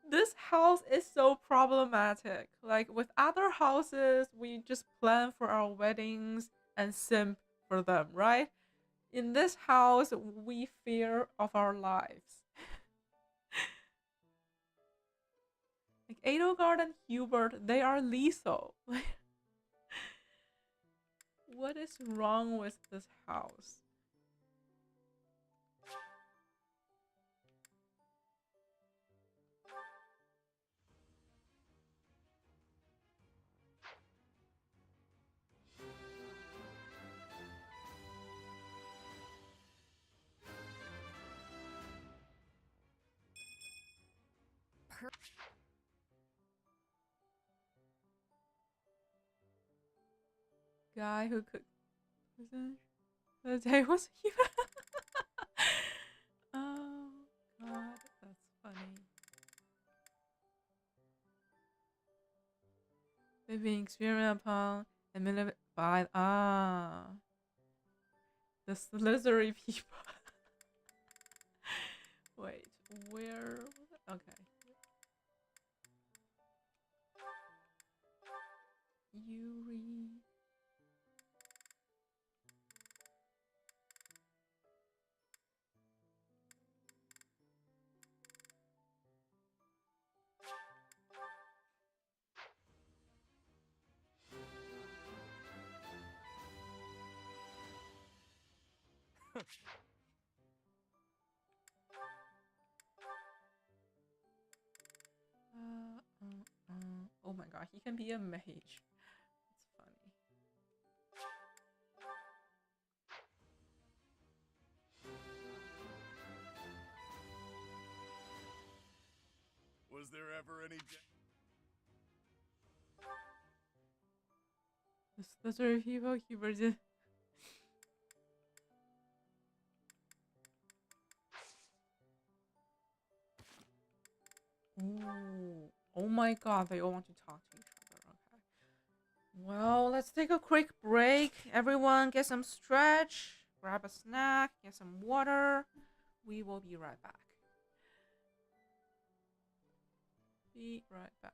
This house is so problematic. Like with other houses, we just plan for our weddings and simp for them, right? In this house, we fear of our lives. Like Edelgard and Hubert, they are lethal. What is wrong with this house? Guy who could the day was even. Oh god, that's funny. They've been experimented upon and manipulated by the slithery people. Wait, where? Okay. Yuri. Oh my god, he can be a mage. It's funny. Was there ever any... Those are people keepers. Ooh. Oh my god, they all want to talk to each other. Okay. Well, let's take a quick break. Everyone get some stretch, grab a snack, get some water. We will be right back. Be right back.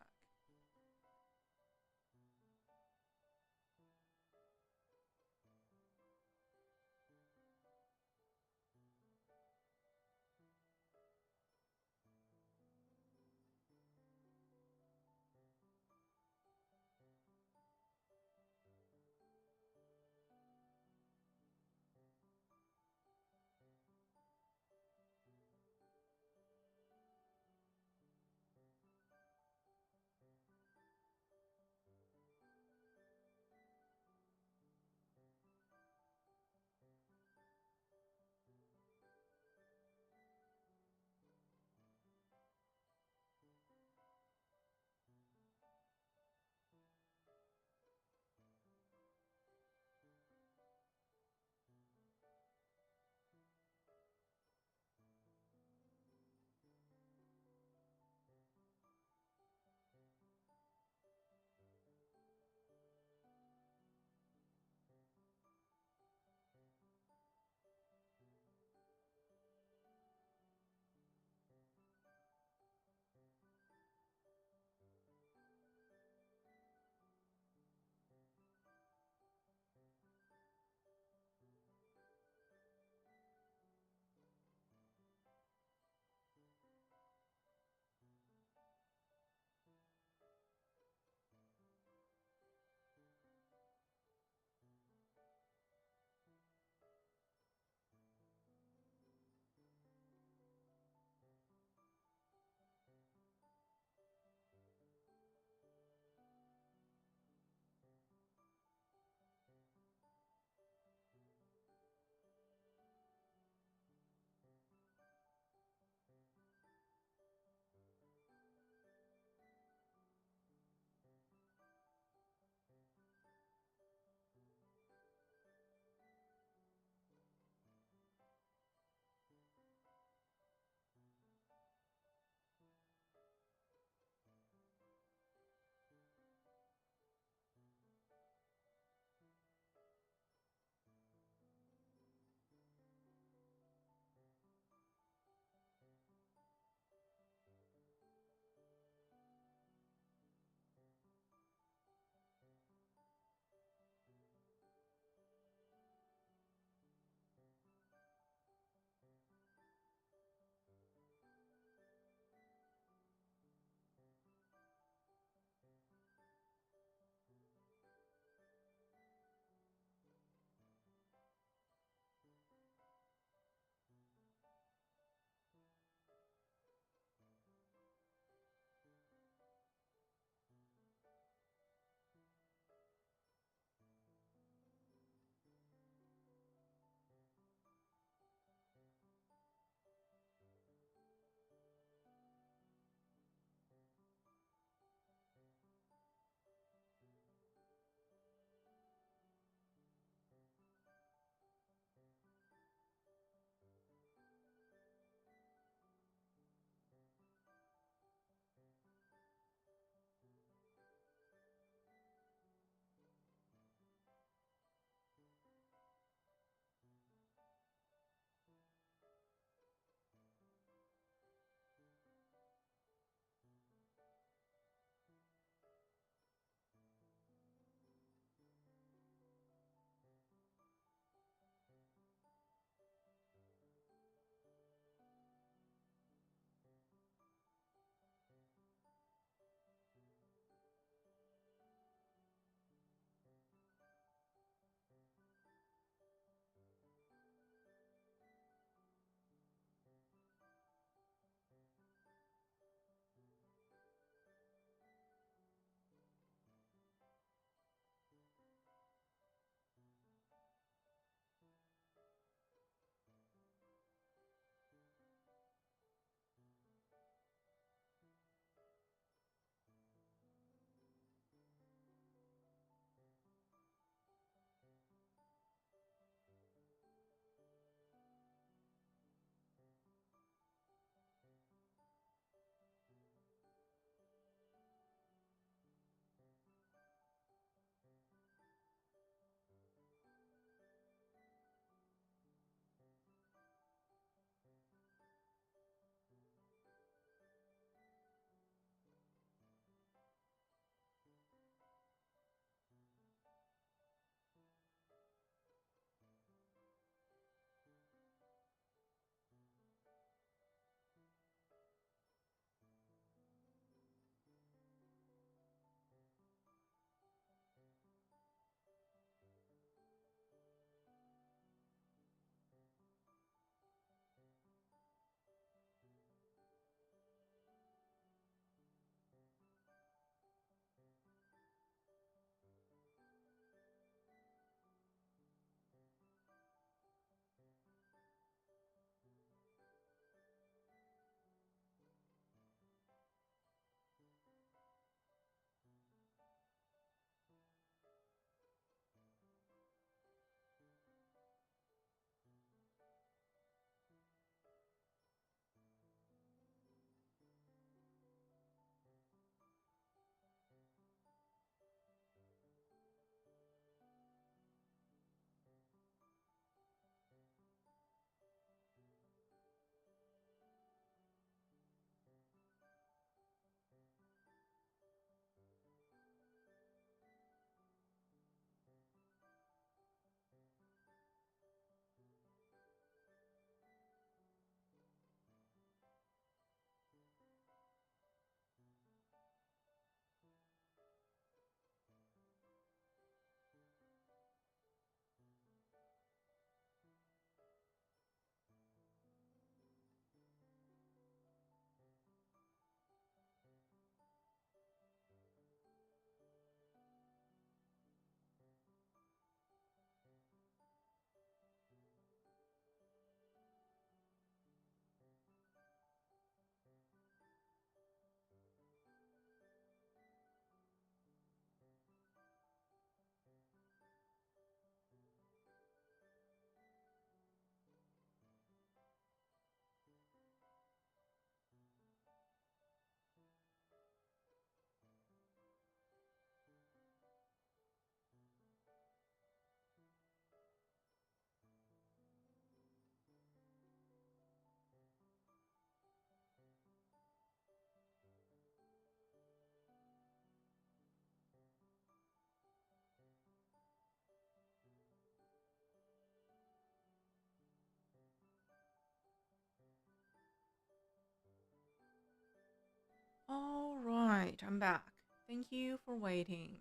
All right, I'm back. Thank you for waiting.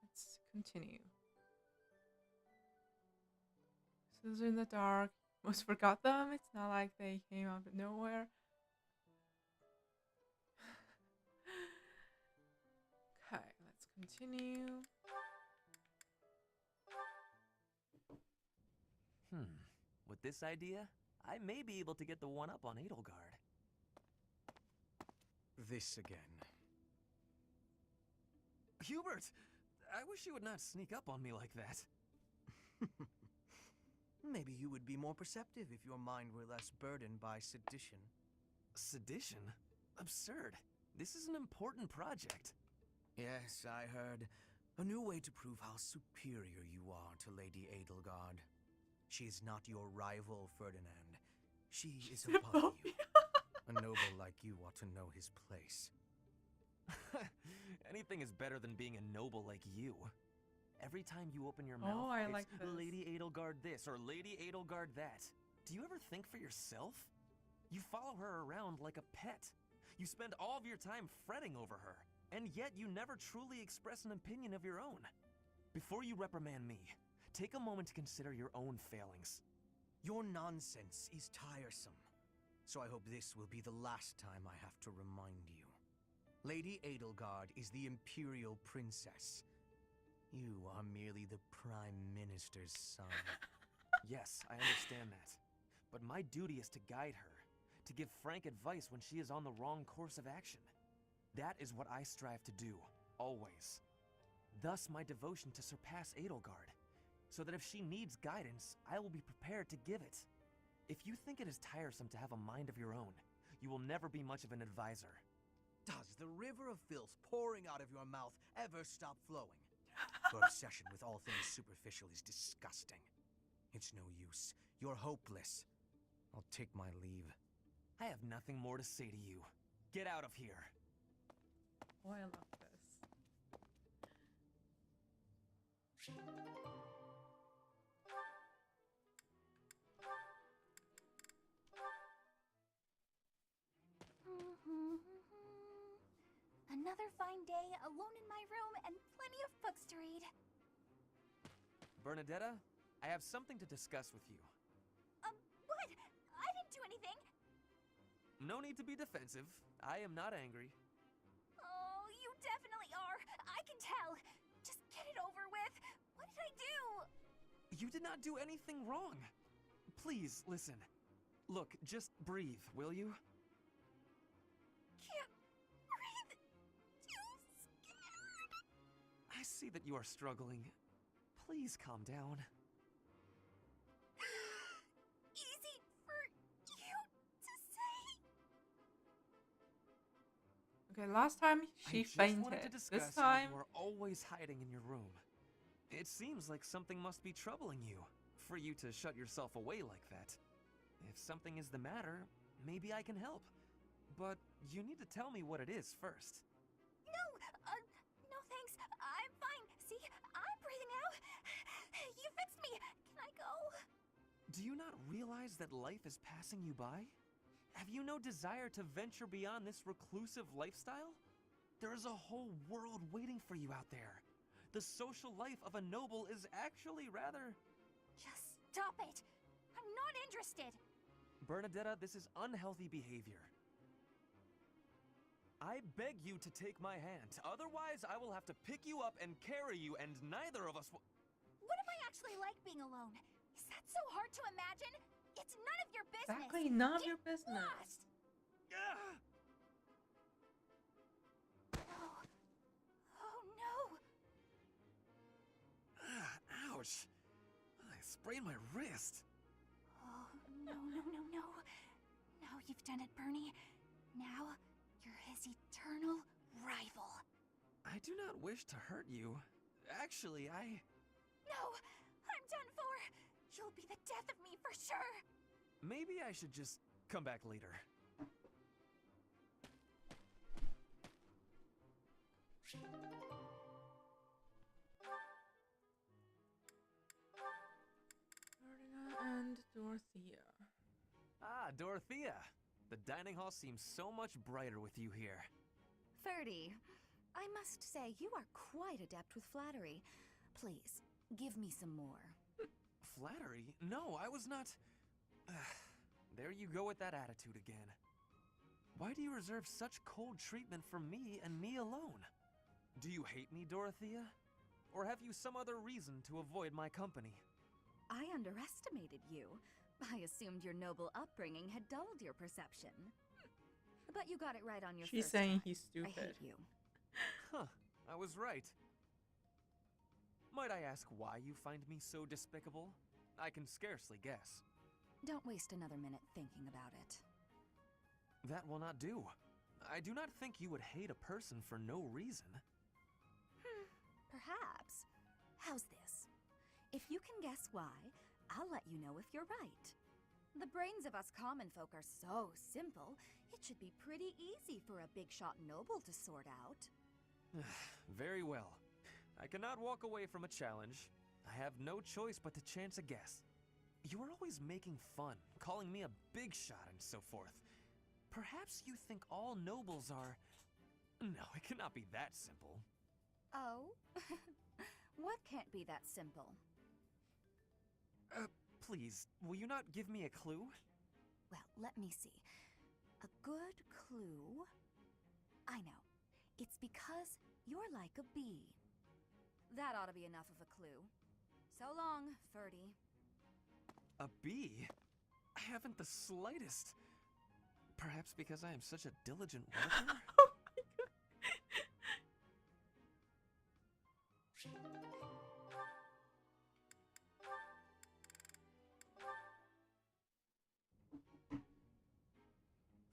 Let's continue. Scissors in the dark. Most forgot them. It's not like they came out of nowhere. Okay, let's continue. With this idea, I may be able to get the one up on Edelgard. This again. Hubert! I wish you would not sneak up on me like that. Maybe you would be more perceptive if your mind were less burdened by sedition. Sedition? Absurd. This is an important project. Yes, I heard. A new way to prove how superior you are to Lady Edelgard. She is not your rival, Ferdinand. She is above you. A noble like you ought to know his place. Anything is better than being a noble like you. Every time you open your mouth, I it's like this. Lady Edelgard this or Lady Edelgard that. Do you ever think for yourself? You follow her around like a pet. You spend all of your time fretting over her, and yet you never truly express an opinion of your own. Before you reprimand me, take a moment to consider your own failings. Your nonsense is tiresome, so I hope this will be the last time I have to remind you. Lady Edelgard is the Imperial Princess. You are merely the Prime Minister's son. Yes, I understand that. But my duty is to guide her, to give frank advice when she is on the wrong course of action. That is what I strive to do, always. Thus my devotion to surpass Edelgard, so that if she needs guidance, I will be prepared to give it. If you think it is tiresome to have a mind of your own, you will never be much of an advisor. Does the river of filth pouring out of your mouth ever stop flowing? Your obsession with all things superficial is disgusting. It's no use. You're hopeless. I'll take my leave. I have nothing more to say to you. Get out of here. Oh, I love this. Another fine day, alone in my room, and plenty of books to read. Bernadetta, I have something to discuss with you. What? I didn't do anything. No need to be defensive. I am not angry. Oh, you definitely are. I can tell. Just get it over with. What did I do? You did not do anything wrong. Please, listen. Look, just breathe, will you? Can't breathe. Too scared. I see that you are struggling. Please calm down. Easy for you to say. Okay, last time she fainted. Wanted to discuss This time, how you are always hiding in your room. It seems like something must be troubling you, for you to shut yourself away like that. If something is the matter, maybe I can help. But you need to tell me what it is first. No thanks. I'm fine. See, I'm breathing out. You fixed me. Can I go? Do you not realize that life is passing you by? Have you no desire to venture beyond this reclusive lifestyle? There is a whole world waiting for you out there. The social life of a noble is actually rather... Just stop it. I'm not interested. Bernadetta, this is unhealthy behavior. I beg you to take my hand. Otherwise, I will have to pick you up and carry you, and neither of us will... What if I actually like being alone? Is that so hard to imagine? It's none of your business. exactly none of Get your business. lost. Oh no. Ouch. I sprained my wrist. Oh, no. Now you've done it, Bernie. Now, you're his eternal rival. I do not wish to hurt you. Actually, No! I'm done for! You'll be the death of me for sure! Maybe I should just come back later. Ferdinand and Dorothea. Ah, Dorothea. The dining hall seems so much brighter with you here. Ferdy, I must say you are quite adept with flattery. Please, give me some more. Flattery? No, I was not... There you go with that attitude again. Why do you reserve such cold treatment for me and me alone? Do you hate me, Dorothea? Or have you some other reason to avoid my company? I underestimated you. I assumed your noble upbringing had dulled your perception. But you got it right on your She's first saying try. he's stupid. I hate you. Huh, I was right. Might I ask why you find me so despicable? I can scarcely guess. Don't waste another minute thinking about it. That will not do. I do not think you would hate a person for no reason. Perhaps. How's this? If you can guess why, I'll let you know if you're right. The brains of us common folk are so simple, it should be pretty easy for a big shot noble to sort out. Very well. I cannot walk away from a challenge. I have no choice but to chance a guess. You are always making fun, calling me a big shot and so forth. Perhaps you think all nobles are... No, it cannot be that simple. Oh? What can't be that simple? Please, will you not give me a clue? Well, let me see. A good clue? I know. It's because you're like a bee. That ought to be enough of a clue. So long, Ferdy. A bee? I haven't the slightest. Perhaps because I am such a diligent worker?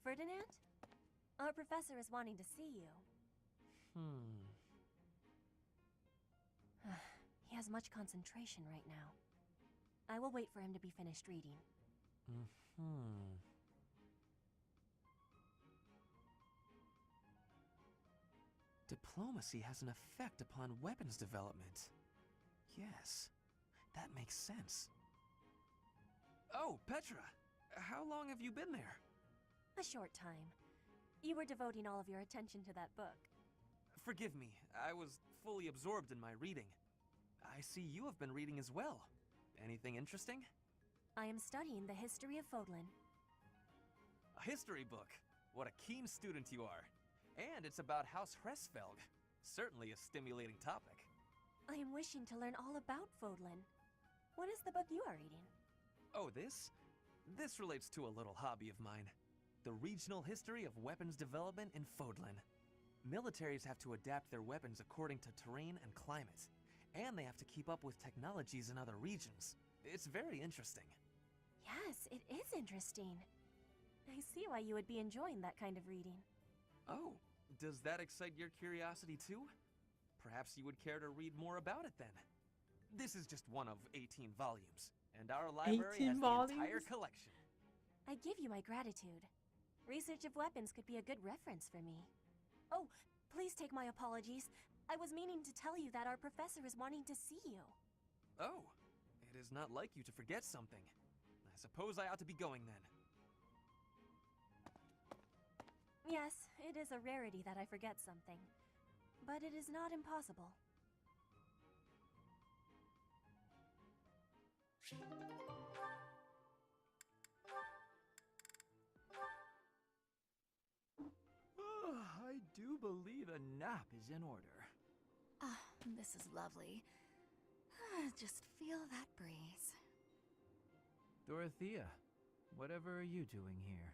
Ferdinand? Our professor is wanting to see you. He has much concentration right now. I will wait for him to be finished reading. Diplomacy has an effect upon weapons development. Yes, that makes sense. Oh, Petra! How long have you been there? A short time. You were devoting all of your attention to that book. Forgive me, I was fully absorbed in my reading. I see you have been reading as well. Anything interesting? I am studying the history of Fodlan. A history book? What a keen student you are. And it's about House Hresfelg. Certainly a stimulating topic. I am wishing to learn all about Fodlan. What is the book you are reading? Oh, this? This relates to a little hobby of mine. The regional history of weapons development in Fodlan. Militaries have to adapt their weapons according to terrain and climate. And they have to keep up with technologies in other regions. It's very interesting. Yes, it is interesting. I see why you would be enjoying that kind of reading. Oh, does that excite your curiosity too? Perhaps you would care to read more about it then. This is just one of 18 volumes, and our library has the entire collection. I give you my gratitude. Research of weapons could be a good reference for me. Oh, please take my apologies. I was meaning to tell you that our professor is wanting to see you. Oh, it is not like you to forget something. I suppose I ought to be going then. Yes, it is a rarity that I forget something. But it is not impossible. I do believe a nap is in order. Ah, this is lovely. Just feel that breeze. Dorothea, whatever are you doing here?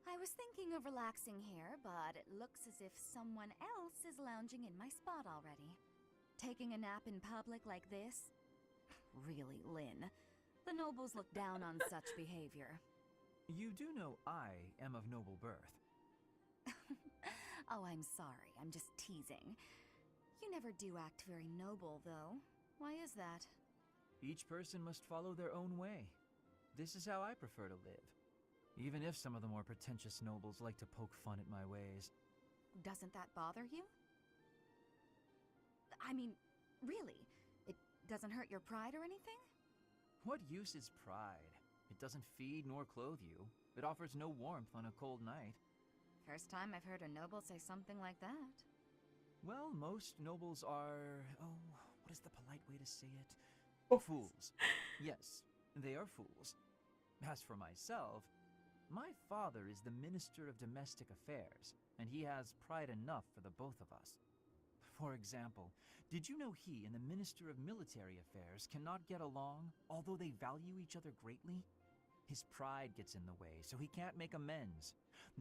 I was thinking of relaxing here, but it looks as if someone else is lounging in my spot already. Taking a nap in public like this? Really, Lynn. The nobles look down on such behavior. You do know I am of noble birth. Oh, I'm sorry. I'm just teasing. You never do act very noble, though. Why is that? Each person must follow their own way. This is how I prefer to live. Even if some of the more pretentious nobles like to poke fun at my ways. Doesn't that bother you? I mean, really? It doesn't hurt your pride or anything? What use is pride? It doesn't feed nor clothe you. It offers no warmth on a cold night. First time I've heard a noble say something like that. Well, most nobles are... oh, what is the polite way to say it? Fools. Yes, they are fools. As for myself, my father is the Minister of Domestic Affairs, and he has pride enough for the both of us. For example, did you know he and the Minister of Military Affairs cannot get along, although they value each other greatly? His pride gets in the way, so he can't make amends.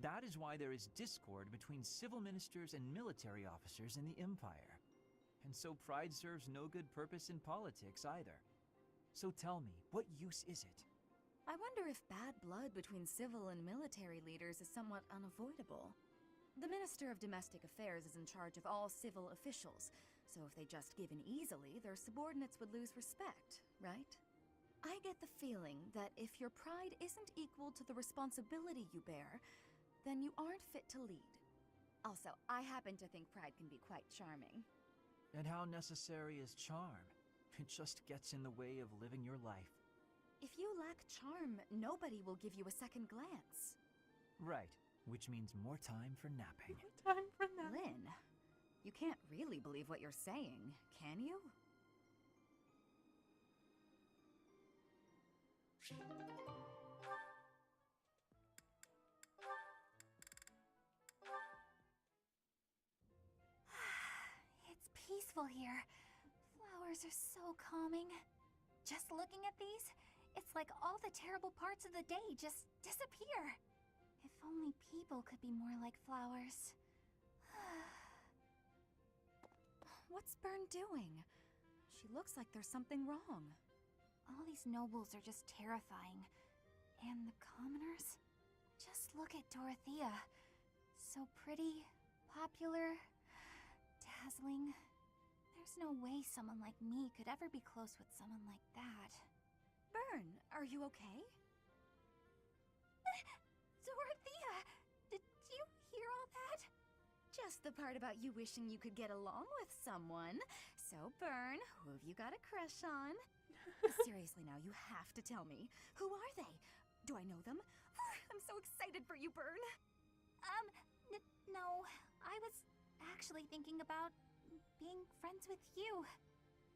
That is why there is discord between civil ministers and military officers in the Empire. And so pride serves no good purpose in politics either. So tell me, what use is it? I wonder if bad blood between civil and military leaders is somewhat unavoidable. The Minister of Domestic Affairs is in charge of all civil officials, so if they just give in easily, their subordinates would lose respect, right? I get the feeling that if your pride isn't equal to the responsibility you bear, then you aren't fit to lead. Also, I happen to think pride can be quite charming. And how necessary is charm? It just gets in the way of living your life. If you lack charm, nobody will give you a second glance. Right, which means more time for napping. Time for napping. Lynn, you can't really believe what you're saying, can you? It's peaceful here. Flowers are so calming. Just looking at these, it's like all the terrible parts of the day just disappear. If only people could be more like flowers. What's Bern doing? She looks like there's something wrong. All these nobles are just terrifying. And the commoners? Just look at Dorothea. So pretty, popular, dazzling. There's no way someone like me could ever be close with someone like that. Bern, are you okay? Dorothea! Did you hear all that? Just the part about you wishing you could get along with someone. So, Bern, who have you got a crush on? Seriously now, you have to tell me. Who are they? Do I know them? I'm so excited for you, Bern. No. I was actually thinking about being friends with you.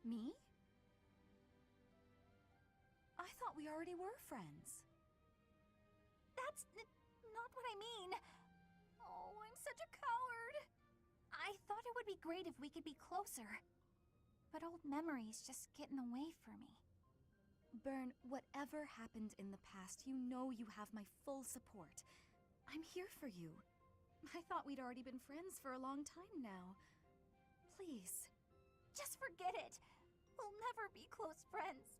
Me? I thought we already were friends. That's not what I mean. Oh, I'm such a coward. I thought it would be great if we could be closer. But old memories just get in the way for me. Bern, whatever happened in the past, you know you have my full support. I'm here for you. I thought we'd already been friends for a long time now. Please. Just forget it. We'll never be close friends.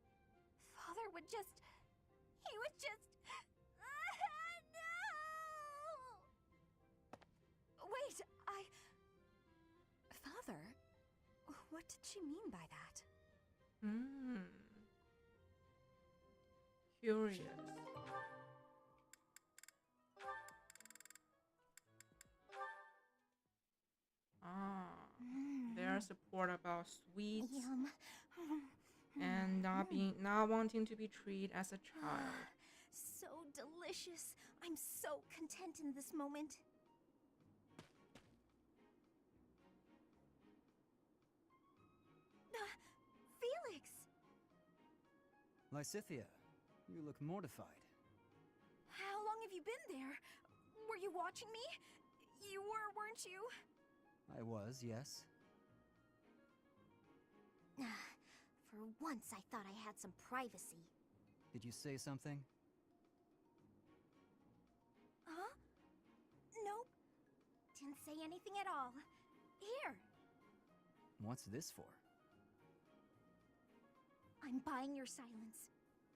Father would just... He would just... No! Wait, Father? What did she mean by that? Curious. Their support about sweets and not wanting to be treated as a child. So delicious. I'm so content in this moment. Felix! Lysithea, you look mortified. How long have you been there? Were you watching me? You were, weren't you? I was, yes. For once, I thought I had some privacy. Did you say something? Huh? Nope. Didn't say anything at all. Here. What's this for? I'm buying your silence.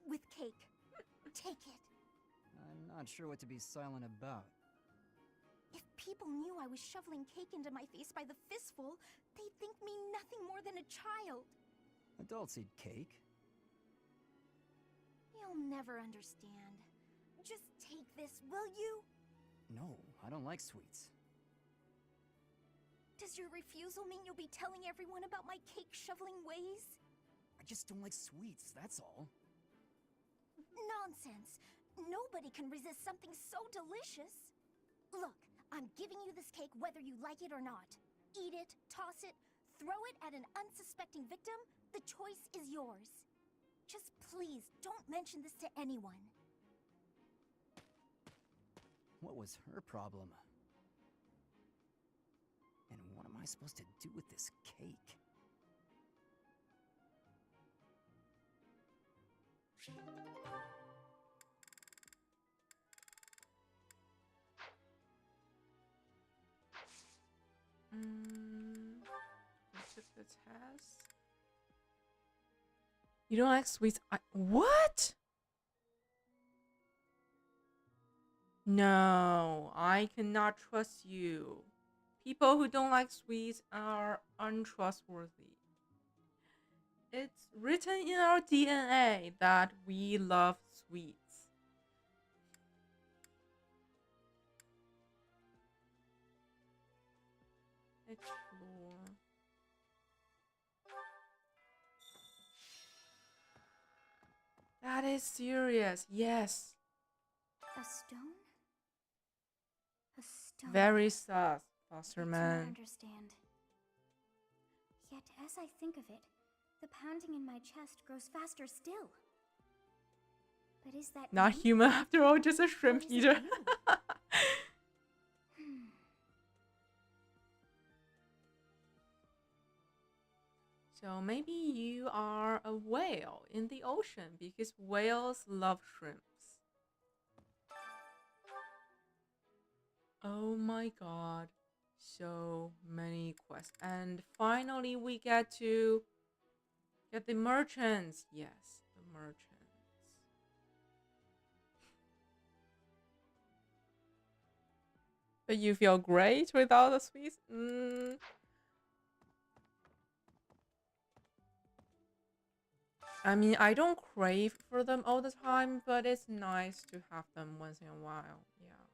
With cake. Take it. I'm not sure what to be silent about. If people knew I was shoveling cake into my face by the fistful, they'd think me nothing more than a child. Adults eat cake. You'll never understand. Just take this, will you? No, I don't like sweets. Does your refusal mean you'll be telling everyone about my cake shoveling ways? I just don't like sweets, that's all. Nonsense. Nobody can resist something so delicious. Look, I'm giving you this cake whether you like it or not. Eat it, toss it, throw it at an unsuspecting victim. The choice is yours. Just please don't mention this to anyone. What was her problem? And what am I supposed to do with this cake? I took the test. You don't like sweets? What? No, I cannot trust you. People who don't like sweets are untrustworthy. It's written in our DNA that we love sweets. Explore. That is serious. Yes. A stone? A stone. Very sus, foster I do man. not understand. Yet, as I think of it, the pounding in my chest grows faster still. But is that Not me? human after all, just a shrimp Or is it eater. So maybe you are a whale in the ocean because whales love shrimps. Oh my god. So many quests. And finally we get to get the merchants. Yes, the merchants. But you feel great without the sweets? I mean, I don't crave for them all the time, but it's nice to have them once in a while. Yeah.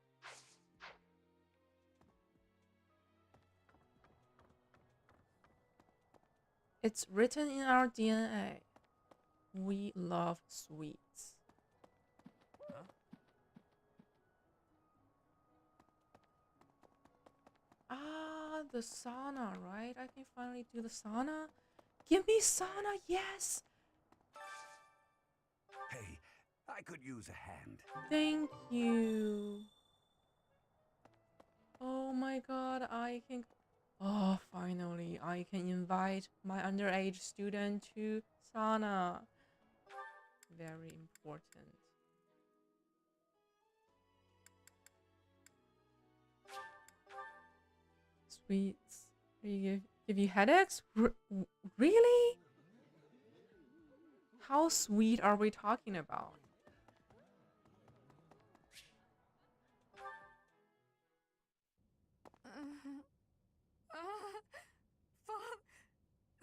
It's written in our DNA. We love sweets. Ah, the sauna, right? I can finally do the sauna. Give me sauna, yes! Hey, I could use a hand. Thank you. Oh my god, I can... Oh, finally, I can invite my underage student to sauna. Very important. Sweets. Give you headaches? Really? How sweet are we talking about?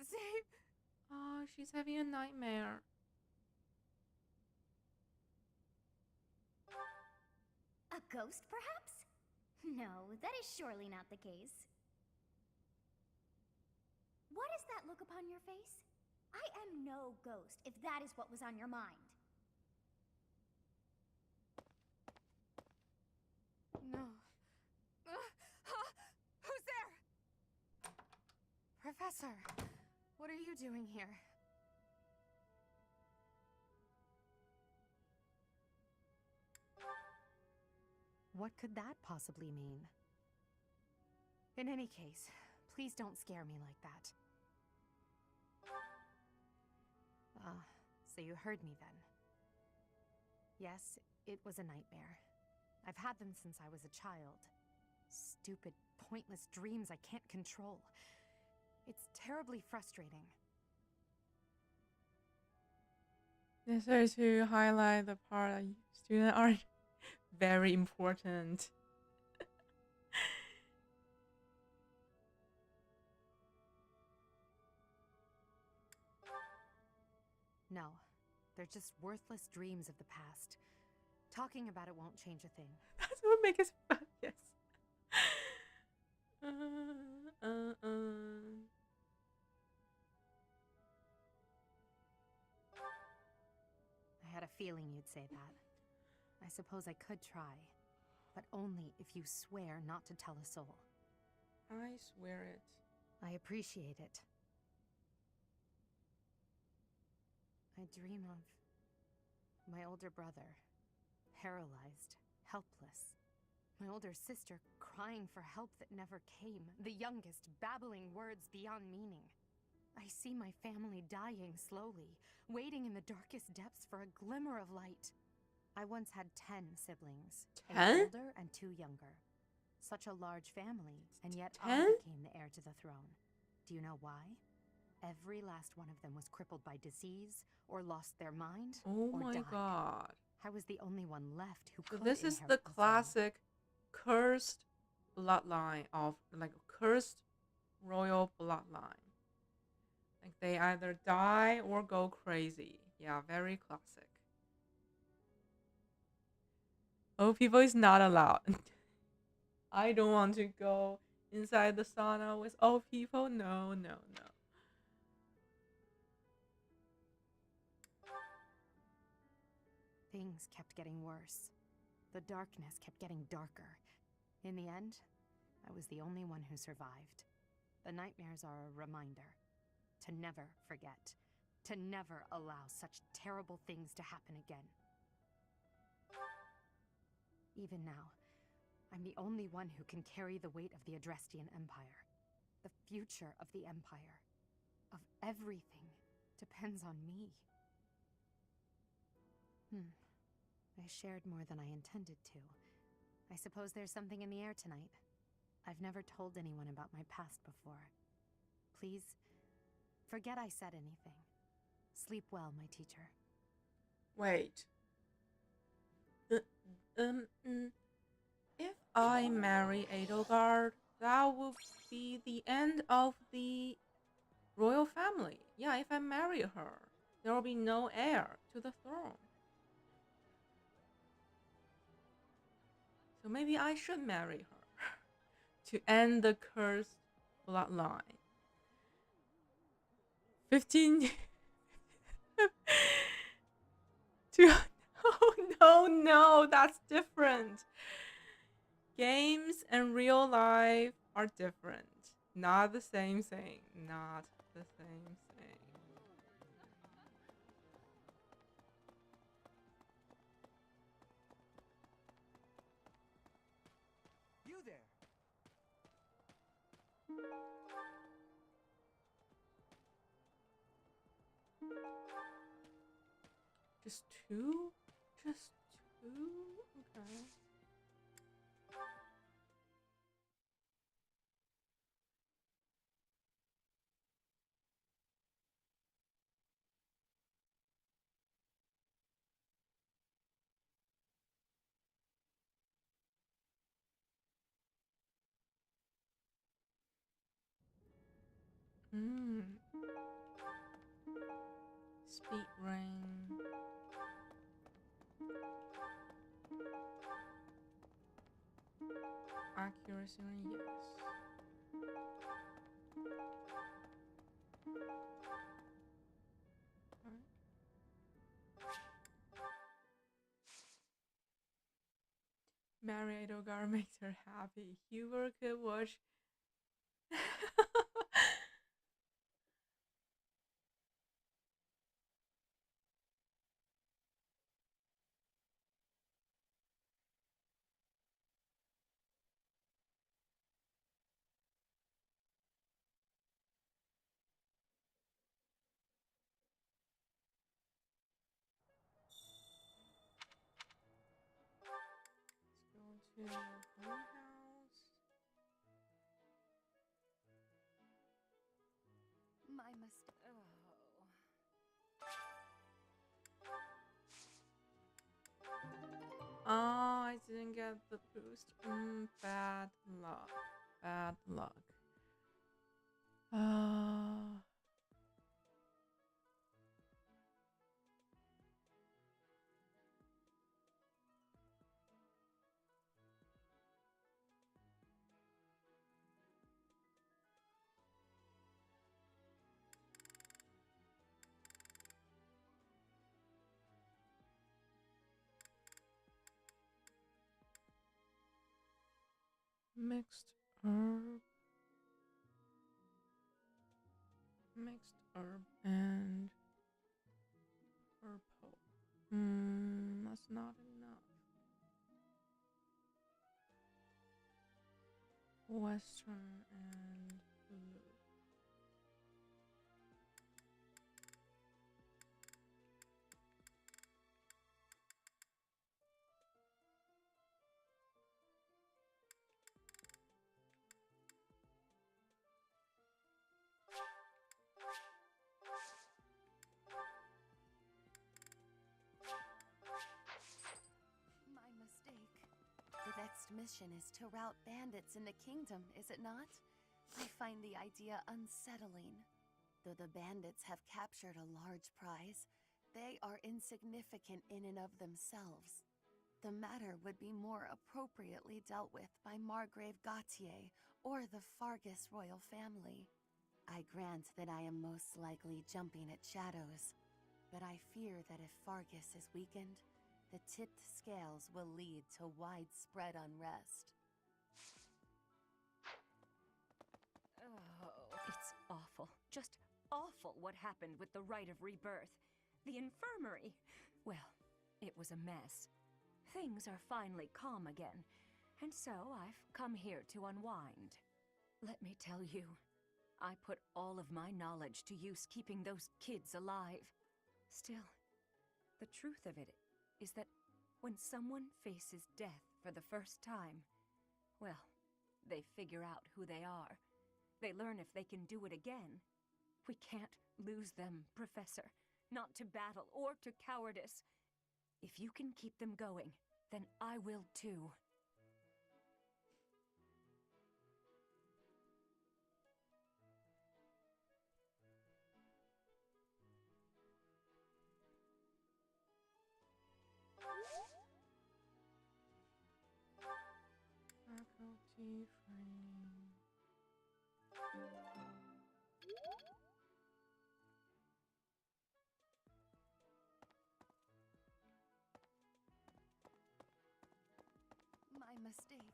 Save. Oh, she's having a nightmare. A ghost, perhaps? No, that is surely not the case. What is that look upon your face? I am no ghost, if that is what was on your mind. No. Who's there? Professor, what are you doing here? What could that possibly mean? In any case, please don't scare me like that. Ah, so you heard me then. Yes, it was a nightmare. I've had them since I was a child. Stupid, pointless dreams I can't control. It's terribly frustrating. Necessary to highlight the part that students are very important. No, they're just worthless dreams of the past. Talking about it won't change a thing. That's what makes us fun, yes. I had a feeling you'd say that. I suppose I could try. but only if you swear not to tell a soul. I swear it. I appreciate it. I dream of my older brother, paralyzed, helpless. My older sister crying for help that never came. The youngest babbling words beyond meaning. I see my family dying slowly, waiting in the darkest depths for a glimmer of light. I once had 10 siblings, 8 older and 2 younger. Such a large family, and yet 10? I became the heir to the throne. Do you know why? Every last one of them was crippled by disease, or lost their mind, Oh or my died. god. I was the only one left who So could this is the inherit throne. classic cursed bloodline of, like, cursed royal bloodline. Like, they either die or go crazy. Yeah, very classic. Old people is not allowed. I don't want to go inside the sauna with old people. No, no, no. Things kept getting worse. The darkness kept getting darker. In the end, I was the only one who survived. The nightmares are a reminder to never forget, to never allow such terrible things to happen again. Even now, I'm the only one who can carry the weight of the Adrestian Empire. The future of the Empire, of everything, depends on me. I shared more than I intended to. I suppose there's something in the air tonight. I've never told anyone about my past before. Please, forget I said anything. Sleep well, my teacher. Wait. If I marry Edelgard, that will be the end of the royal family. Yeah, if I marry her, there will be no heir to the throne. So maybe I should marry her to end the cursed bloodline. 15 Oh no, no, that's different. Games and real life are different. Not the same thing. Not the same thing. You there. Just 2? Just 2? Okay. Speed ring. Accuracy ring, yes. Mary Edelgard makes her happy. Hubert could watch. Let's go to Blue House. My mistake. Oh, I didn't get the boost. Bad luck. Bad luck. Mixed herb. Mixed herb and purple. That's not enough. Western and blue. My mistake. The next mission is to rout bandits in the kingdom, is it not? I find the idea unsettling. Though the bandits have captured a large prize, they are insignificant in and of themselves. The matter would be more appropriately dealt with by Margrave Gautier or the Fargus royal family. I grant that I am most likely jumping at shadows, but I fear that if Fargus is weakened, the tipped scales will lead to widespread unrest. Oh, it's awful. Just awful what happened with the rite of rebirth. The infirmary. Well, it was a mess. Things are finally calm again, and so I've come here to unwind. Let me tell you, I put all of my knowledge to use keeping those kids alive. Still, the truth of it is that when someone faces death for the first time, well, they figure out who they are. They learn if they can do it again. We can't lose them, Professor. Not to battle or to cowardice. If you can keep them going, then I will too. Faculty training. My mistake.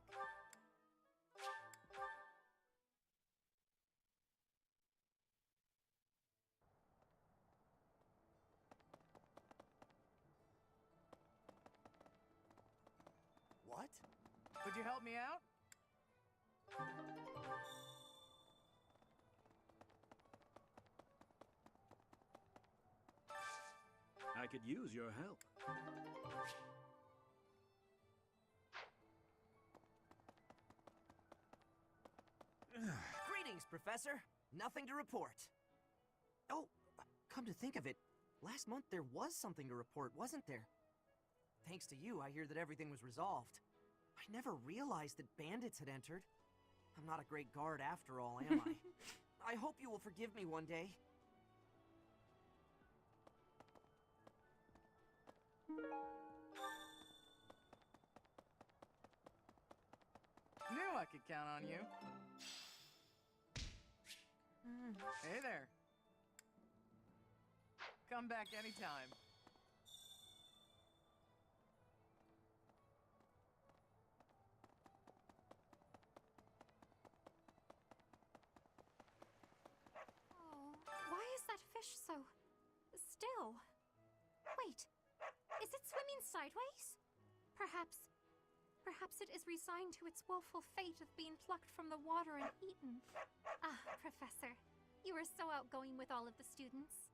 What? Could you help me out? I could use your help. Greetings, Professor. Nothing to report. Oh, come to think of it, last month there was something to report, wasn't there? Thanks to you, I hear that everything was resolved. I never realized that bandits had entered. I'm not a great guard after all, am I? I hope you will forgive me one day. Knew I could count on you. Hey there. Come back anytime. Oh, why is that fish so still? Wait, is it swimming sideways? Perhaps it is resigned to its woeful fate of being plucked from the water and eaten. Ah, Professor, you are so outgoing with all of the students.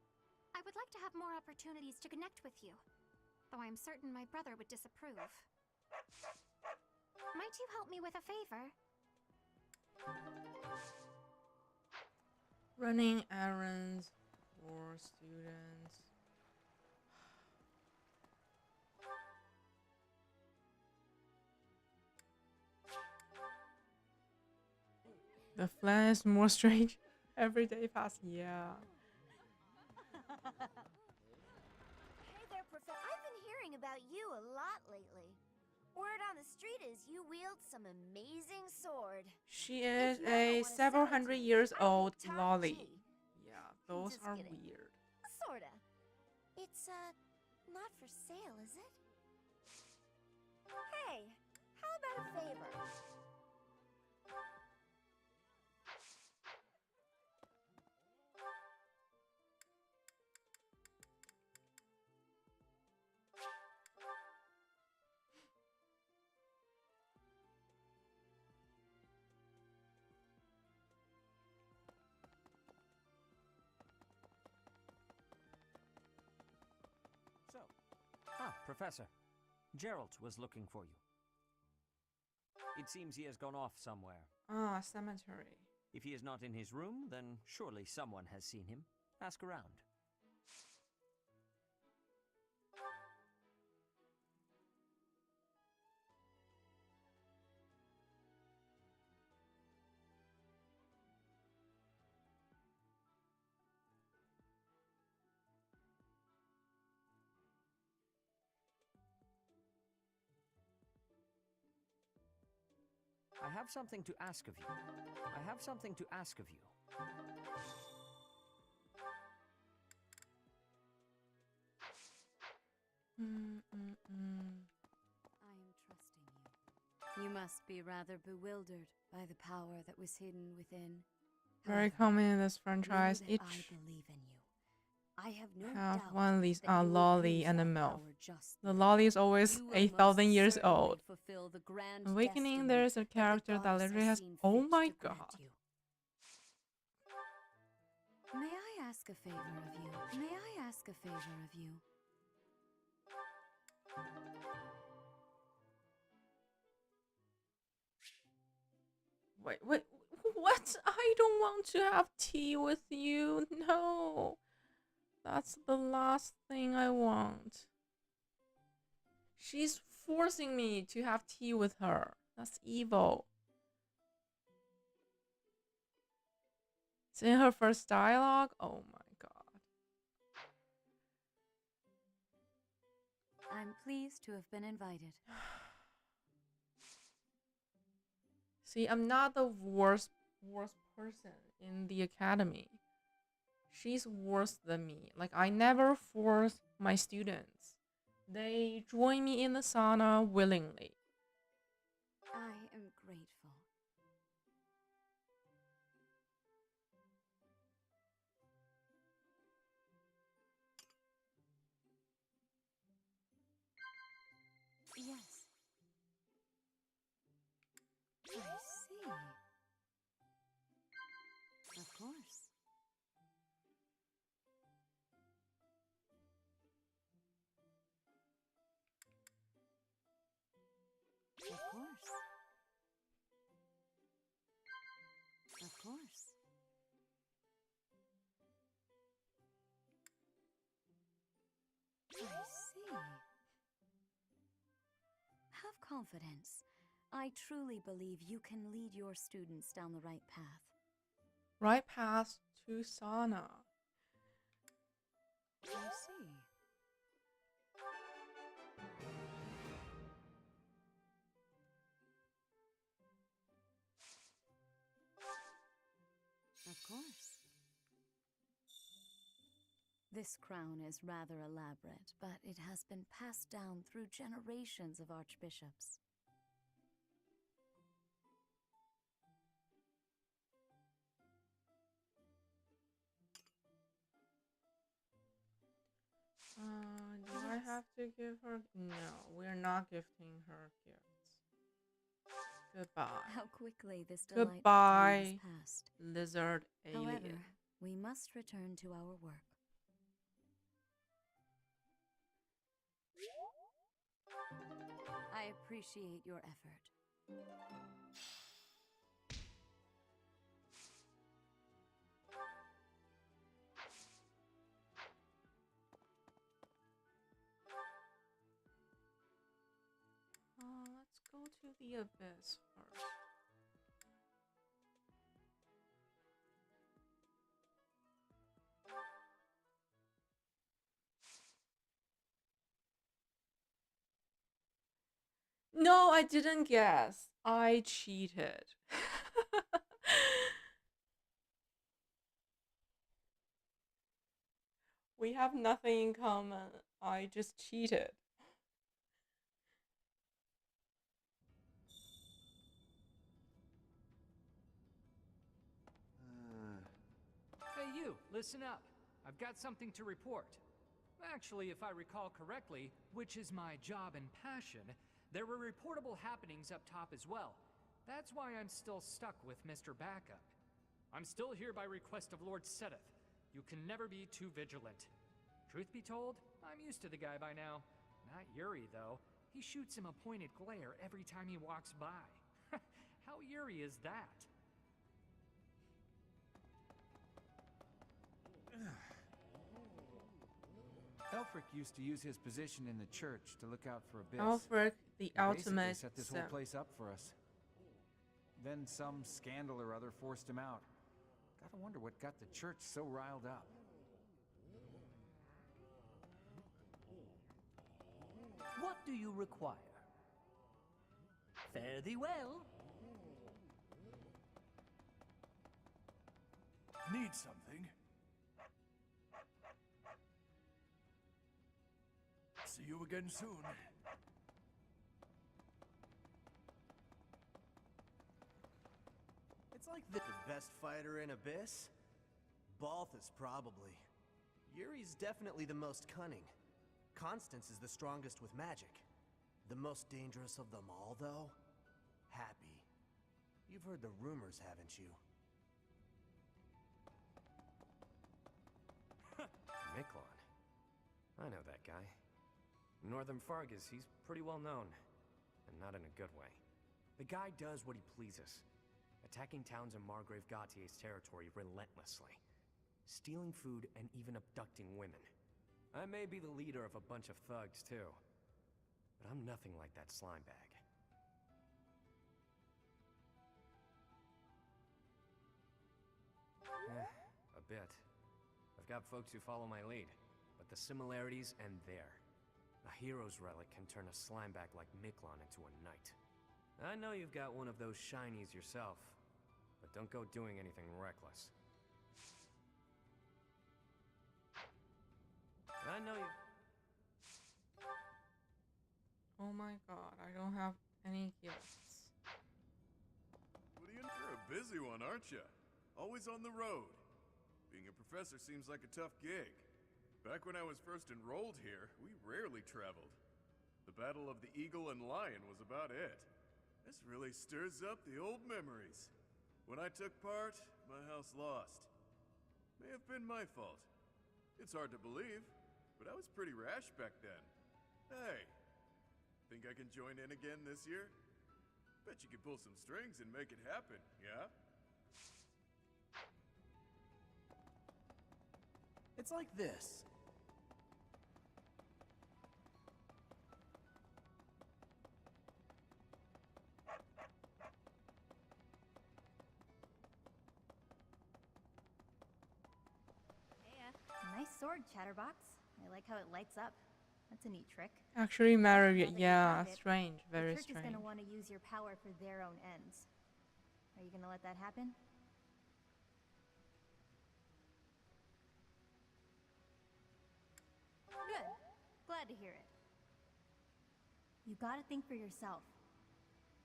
I would like to have more opportunities to connect with you, though I am certain my brother would disapprove. Might you help me with a favor? Running errands for students. The flan is more strange every day past. Yeah. Hey there, Professor. I've been hearing about you a lot lately. Word on the street is you wield some amazing sword. She is a several hundred years old lolly. Yeah, those are weird. Sorta. It's, not for sale, is it? Hey, how about a favor? Professor, Gerald was looking for you. It seems he has gone off somewhere. Ah, cemetery. If he is not in his room, then surely someone has seen him. Ask around. I have something to ask of you. I have something to ask of you. I am trusting you. You must be rather bewildered by the power that was hidden within. Very common in this franchise. Know that Each I believe in you. I have no have doubt one of these that you will lolly use and a that MILF. power justly. The lolly is always You will 8,000 most years certainly old. fulfill the grand Awakening, destiny there is a that the character that goddess literally has. seen Oh fit my to grant god. you. May I ask a favor of you? May I ask a favor of you? Wait, what? I don't want to have tea with you. No. That's the last thing I want. She's forcing me to have tea with her. That's evil. It's in her first dialogue? Oh my god. I'm pleased to have been invited. See, I'm not the worst person in the academy. She's worse than me. Like, I never force my students. They join me in the sauna willingly. I am grateful. Yes. I see. Of course. Of course. Of course. I see. Have confidence. I truly believe you can lead your students down the right path. Right past to sauna. I see. Of course. This crown is rather elaborate, but it has been passed down through generations of archbishops. Do I have to give her? No, we're not gifting her gifts. Goodbye. How quickly this delightful Goodbye, time has passed. lizard alien. However, we must return to our work. I appreciate your effort. Let's go to the abyss first. No, I didn't guess. I cheated. We have nothing in common. I just cheated. Hey you, listen up. I've got something to report. Actually, if I recall correctly, which is my job and passion, there were reportable happenings up top as well. That's why I'm still stuck with Mr. Backup. I'm still here by request of Lord Seteth. You can never be too vigilant. Truth be told, I'm used to the guy by now. Not Yuri, though. He shoots him a pointed glare every time he walks by. How Yuri is that? Elfric used to use his position in the church to look out for Abyss. Elfric, the He ultimate basically set this whole sim. place up for us. Then some scandal or other forced him out. Gotta wonder what got the church so riled up. What do you require? Fare thee well. Need something? See you again soon. It's like the best fighter in Abyss? Balthus, probably. Yuri's definitely the most cunning. Constance is the strongest with magic. The most dangerous of them all, though? Happy. You've heard the rumors, haven't you? Miklon. I know that guy. Northern Fargus, he's pretty well known. And not in a good way. The guy does what he pleases. Attacking towns in Margrave Gautier's territory relentlessly. Stealing food and even abducting women. I may be the leader of a bunch of thugs, too. But I'm nothing like that slime bag. A bit. I've got folks who follow my lead, but the similarities end there. A hero's relic can turn a slimebag like Miklon into a knight. I know you've got one of those shinies yourself, but don't go doing anything reckless. I know you... Oh my god, I don't have any gifts. You're a busy one, aren't you? Always on the road. Being a professor seems like a tough gig. Back when I was first enrolled here, we rarely traveled. The Battle of the Eagle and Lion was about it. This really stirs up the old memories. When I took part, my house lost. May have been my fault. It's hard to believe, but I was pretty rash back then. Hey, think I can join in again this year? Bet you can pull some strings and make it happen, yeah? It's like this. Nice sword, Chatterbox. I like how it lights up. That's a neat trick. Actually, Mario, Now that you yeah, have it, strange, very the church strange. is going to want to use your power for their own ends. Are you going to let that happen? Good. Glad to hear it. You gotta think for yourself.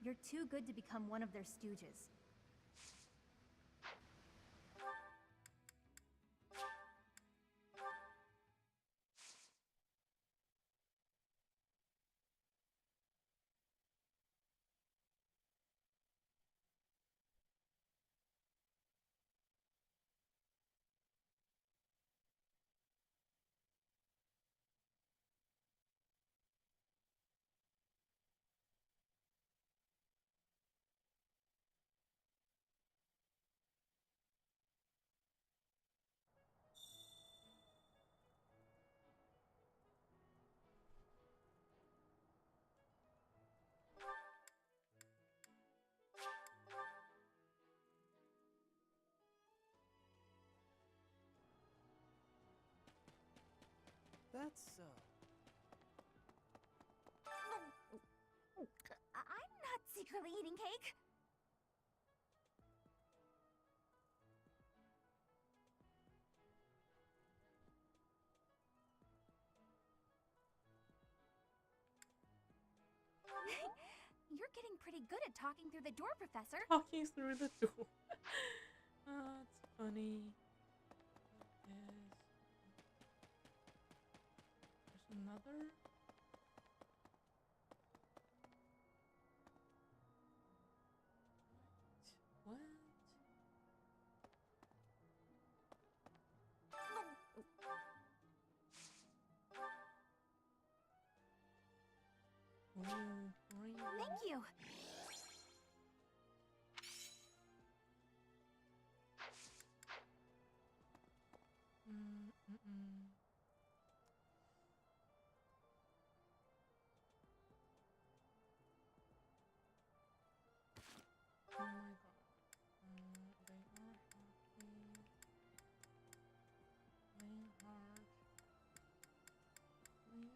You're too good to become one of their stooges. That's, I'm not secretly eating cake. You're getting pretty good at talking through the door, Professor. Talking through the door. That's funny. There's another. What? Thank you. Oh my god. They are happy. Main heart. Main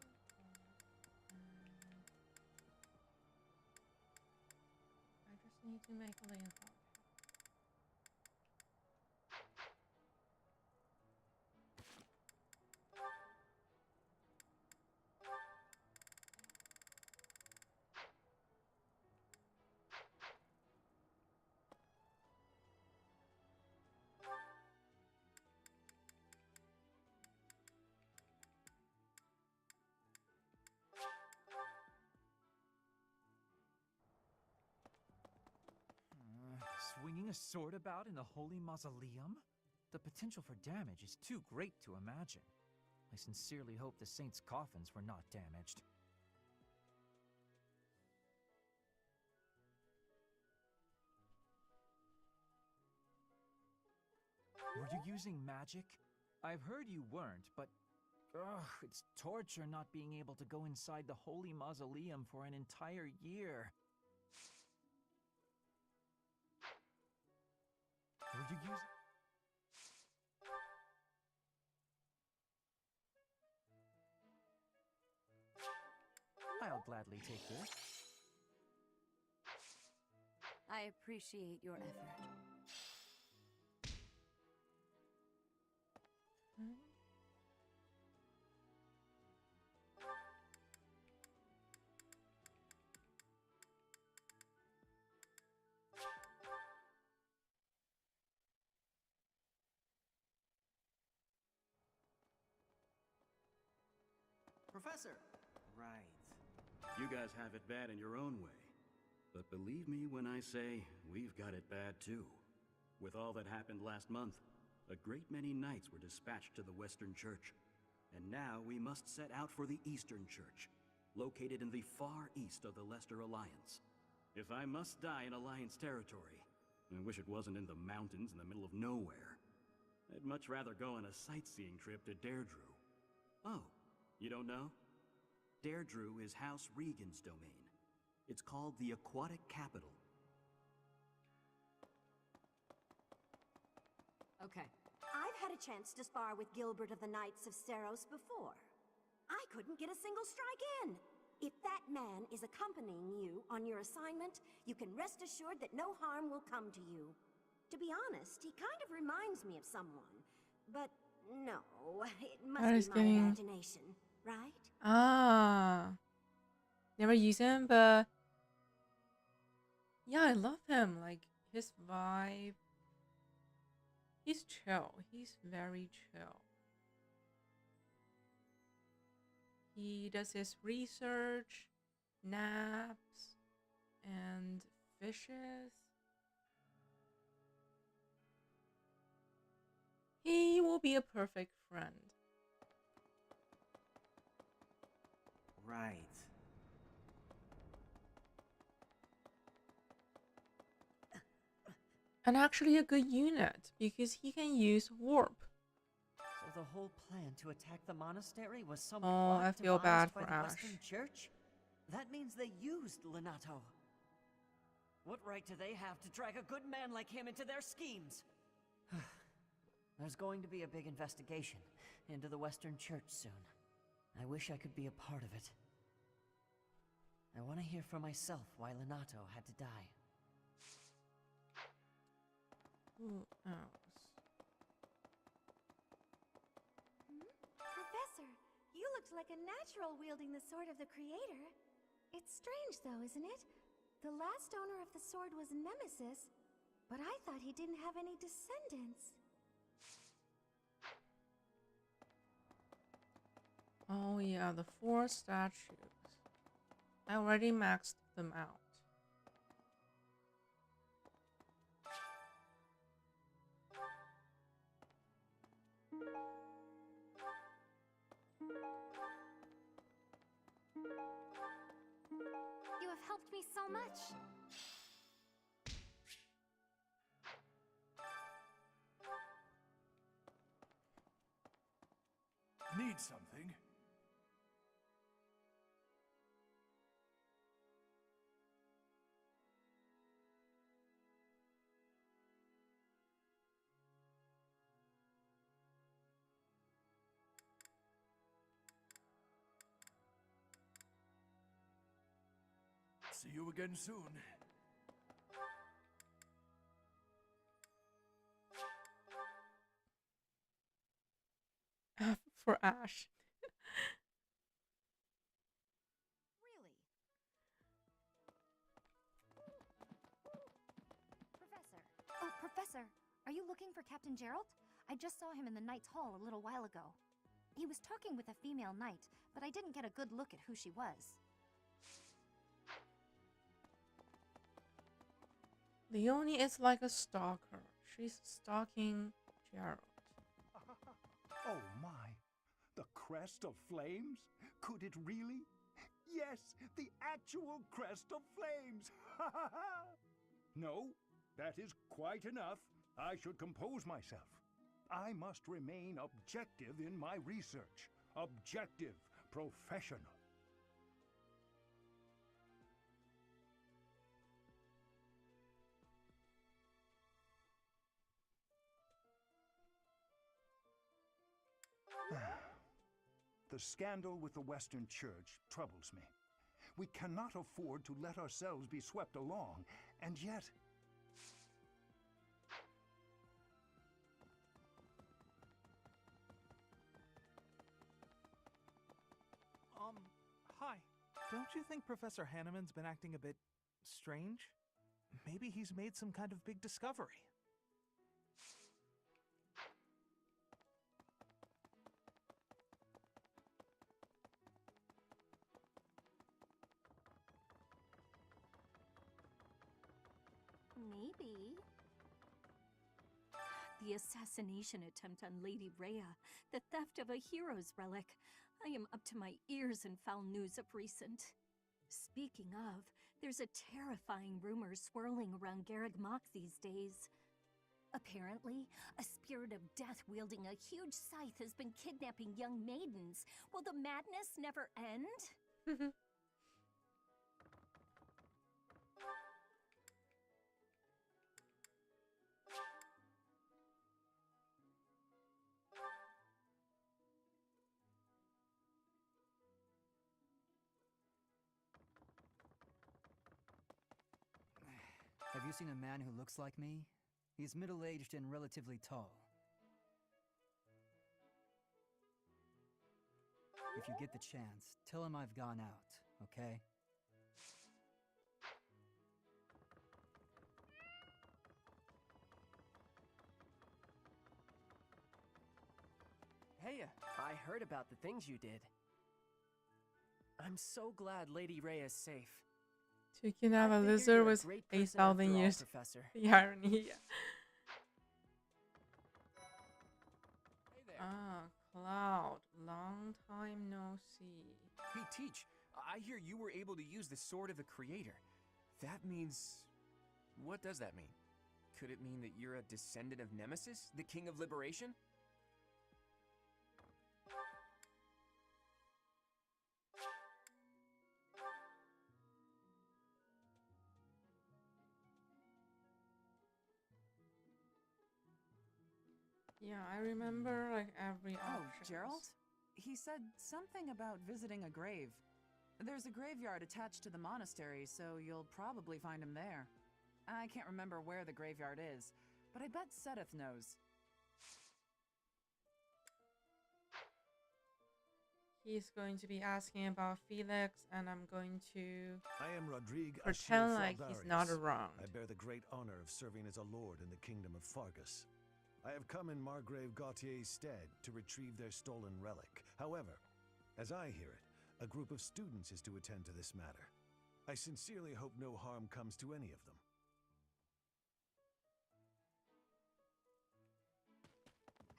heart. I just need to make a lane heart. Swinging a sword about in the holy mausoleum? The potential for damage is too great to imagine. I sincerely hope the saints' coffins were not damaged. Were you using magic? I've heard you weren't, but it's torture not being able to go inside the holy mausoleum for an entire year. Were you using... I'll gladly take this. I appreciate your effort. Professor! Right. You guys have it bad in your own way. But believe me when I say, we've got it bad too. With all that happened last month, a great many knights were dispatched to the Western Church. And now we must set out for the Eastern Church, located in the far east of the Leicester Alliance. If I must die in Alliance territory, I wish it wasn't in the mountains in the middle of nowhere. I'd much rather go on a sightseeing trip to Deirdre. Oh, you don't know? Deirdre is House Regan's domain. It's called the Aquatic Capital. Okay. I've had a chance to spar with Gilbert of the Knights of Seros before. I couldn't get a single strike in. If that man is accompanying you on your assignment, you can rest assured that no harm will come to you. To be honest, he kind of reminds me of someone. But no, it must be my imagination, right? Ah. Never use him, but yeah, I love him. Like his vibe. He's chill. He's very chill. He does his research, naps, and fishes. He will be a perfect friend. Right. And actually a good unit, because he can use warp. So the whole plan to attack the monastery was some Oh, I plot feel bad devised by for the Ash. Western Church? That means they used Lenato. What right do they have to drag a good man like him into their schemes? There's going to be a big investigation into the Western Church soon. I wish I could be a part of it. I want to hear for myself why Lenato had to die. Who else? Professor, you looked like a natural wielding the sword of the Creator. It's strange though, isn't it? The last owner of the sword was Nemesis, but I thought he didn't have any descendants. Oh yeah, the 4 statues. I already maxed them out. helped me so much. Need something? See you again soon. For Ash. Really? Professor. Oh, Professor, are you looking for Captain Gerald? I just saw him in the Knight's Hall a little while ago. He was talking with a female knight, but I didn't get a good look at who she was. Leonie is like a stalker. She's stalking Gerald. Oh my! The crest of flames? Could it really? Yes, the actual crest of flames! Ha ha ha! No, that is quite enough. I should compose myself. I must remain objective in my research. Objective, professional. The scandal with the Western Church troubles me. We cannot afford to let ourselves be swept along, and yet... Hi. Don't you think Professor Hanneman's been acting a bit strange? Maybe he's made some kind of big discovery. Maybe. The assassination attempt on Lady Rhea, the theft of a hero's relic. I am up to my ears in foul news of recent. Speaking of, there's a terrifying rumor swirling around Garreg Mach these days. Apparently, a spirit of death wielding a huge scythe has been kidnapping young maidens. Will the madness never end? Have you seen a man who looks like me? He's middle-aged and relatively tall. If you get the chance, tell him I've gone out, okay? Hey, I heard about the things you did. I'm so glad Lady Rhea is safe. Taking out a figured lizard you're a was great person 8,000 after all, years. Professor. The irony. Yeah. Ah, Cloud. Long time no see. Hey, Teach, I hear you were able to use the Sword of the Creator. That means... What does that mean? Could it mean that you're a descendant of Nemesis, the King of Liberation? Yeah, I remember like every Oh, option. Gerald? He said something about visiting a grave. There's a graveyard attached to the monastery, so you'll probably find him there. I can't remember where the graveyard is, but I bet Sedith knows. He's going to be asking about Felix, and I'm going to I am Rodrigue pretend like he's not around. I bear the great honor of serving as a lord in the kingdom of Fargus. I have come in Margrave Gautier's stead to retrieve their stolen relic. However, as I hear it, a group of students is to attend to this matter. I sincerely hope no harm comes to any of them.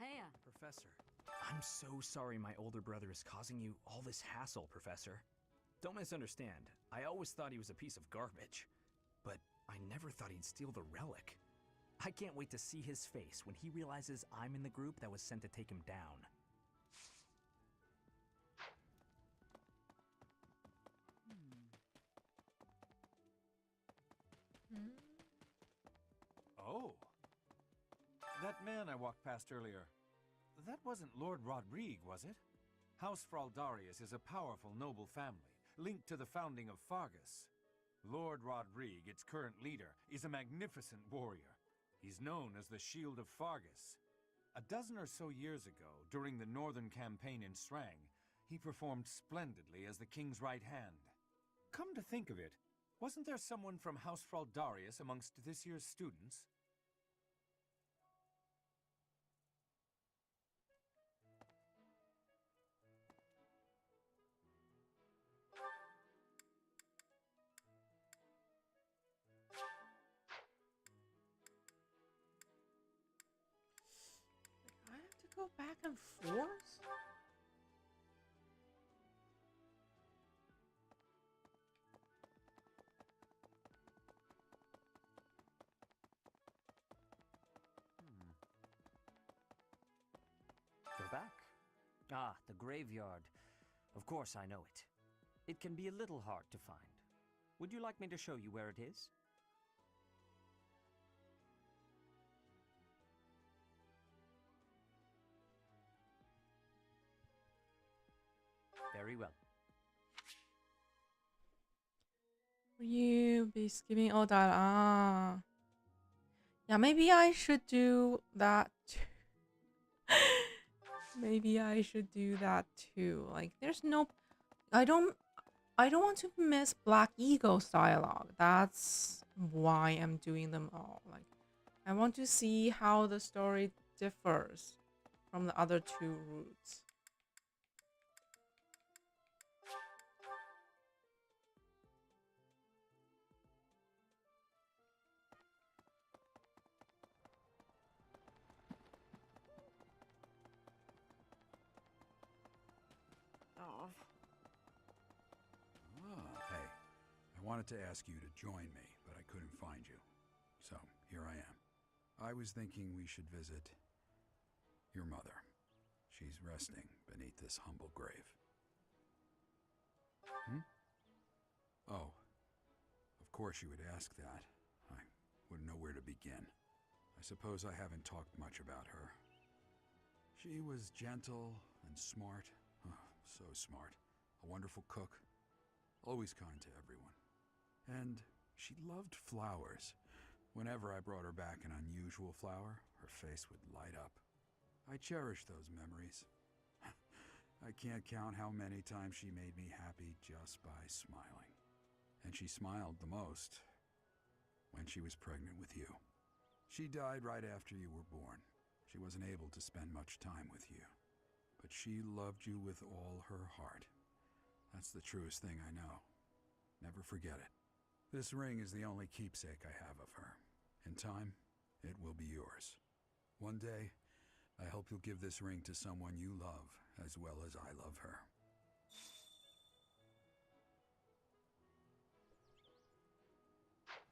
Heya. Professor, I'm so sorry my older brother is causing you all this hassle, Professor. Don't misunderstand. I always thought he was a piece of garbage, but I never thought he'd steal the relic. I can't wait to see his face when he realizes I'm in the group that was sent to take him down. Oh. That man I walked past earlier, that wasn't Lord Rodrigue, was it? House Fraldarius is a powerful noble family, linked to the founding of Fargus. Lord Rodrigue, its current leader, is a magnificent warrior. He's known as the Shield of Fargus. A dozen or so years ago, during the northern campaign in Srang, he performed splendidly as the king's right hand. Come to think of it, wasn't there someone from House Fraldarius amongst this year's students? I have to go back and forth? Go back. Ah, the graveyard. Of course I know it. It can be a little hard to find. Would you like me to show you where it is? Very well. You be skipping all that. Ah. Yeah, maybe I should do that too. Maybe I should do that too. Like, there's no... I don't want to miss Black Eagles dialogue. That's why I'm doing them all. Like, I want to see how the story differs from the other two routes. Oh. Hey, I wanted to ask you to join me, but I couldn't find you. So, here I am. I was thinking we should visit your mother. She's resting beneath this humble grave. Oh, of course you would ask that. I wouldn't know where to begin. I suppose I haven't talked much about her. She was gentle and smart. Oh, so smart. A wonderful cook. Always kind to everyone. And she loved flowers. Whenever I brought her back an unusual flower, her face would light up. I cherish those memories. I can't count how many times she made me happy just by smiling. And she smiled the most when she was pregnant with you. She died right after you were born. She wasn't able to spend much time with you. But she loved you with all her heart. That's the truest thing I know. Never forget it. This ring is the only keepsake I have of her. In time, it will be yours. One day, I hope you'll give this ring to someone you love as well as I love her.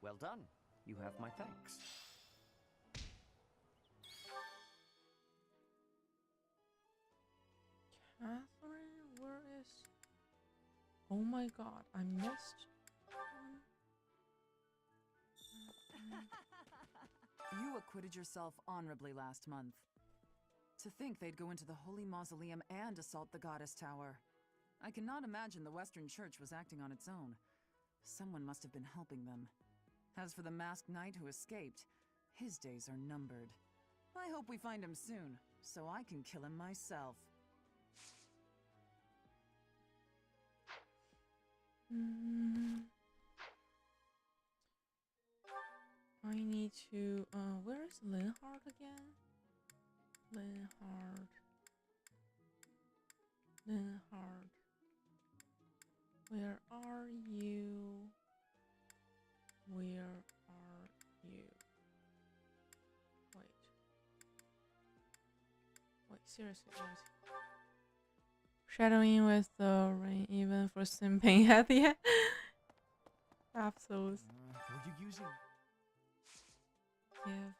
Well done. You have my thanks. Catherine, where is... Oh my god, I missed... You acquitted yourself honorably last month. To think they'd go into the Holy Mausoleum and assault the Goddess Tower. I cannot imagine the Western Church was acting on its own. Someone must have been helping them. As for the masked knight who escaped, his days are numbered. I hope we find him soon, so I can kill him myself. I need to... where is Linhard again? Linhard. Where are you? Where are you? Wait. Wait, seriously, where is he? Shadowing with the rain, even for simping at the end. Have those Were you using... gifts.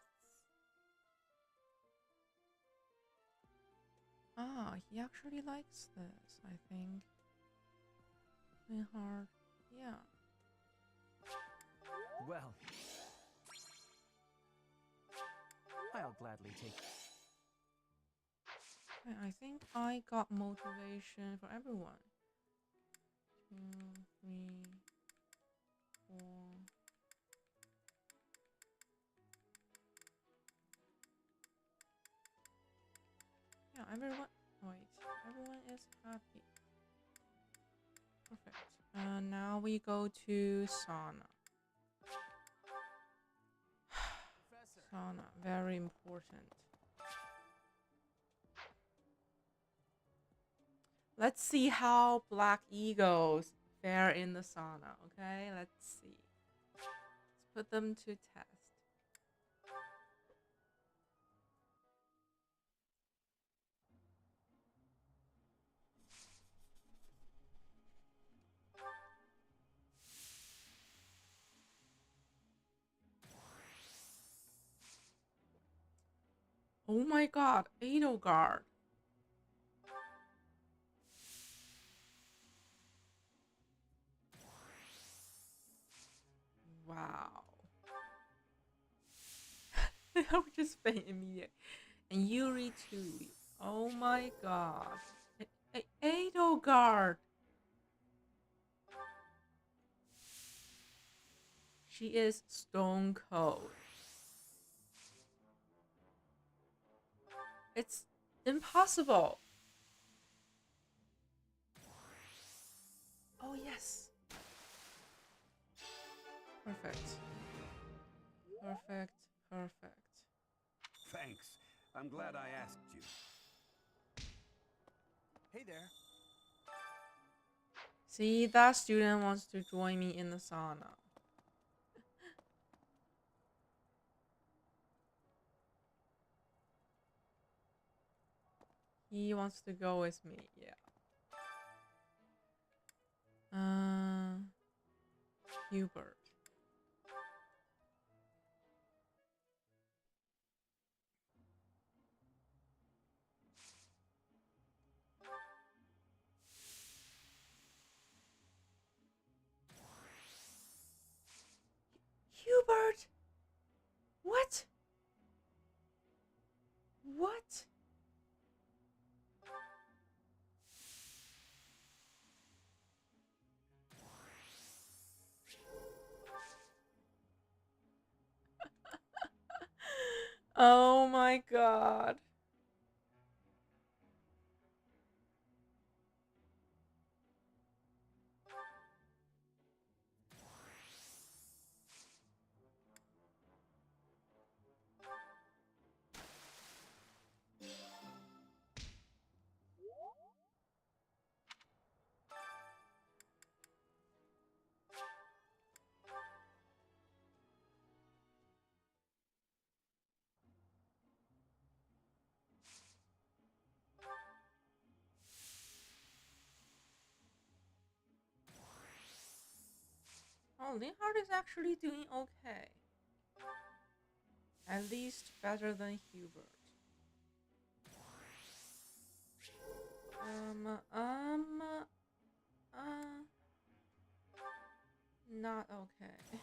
Ah, he actually likes this, I think. Hard. Yeah. Well... I'll gladly take... Okay, I think I got motivation for everyone. 2, 3, 4. Yeah, everyone. Wait, everyone is happy. Perfect. Now we go to sauna. Sauna, very important. Let's see how Black Eagles fare in the sauna, okay? Let's see. Let's put them to test. Oh my god, Edelgard. Wow. They were just faint immediately. And Yuri too. Oh my god. Edelgard. She is stone cold. It's impossible. Oh yes. Perfect. Perfect. Perfect. Thanks. I'm glad I asked you. Hey there. See, that student wants to join me in the sauna. He wants to go with me, yeah. Hubert. Hubert! What? What? Oh my god. Oh, Linhard is actually doing okay. At least better than Hubert. Not okay.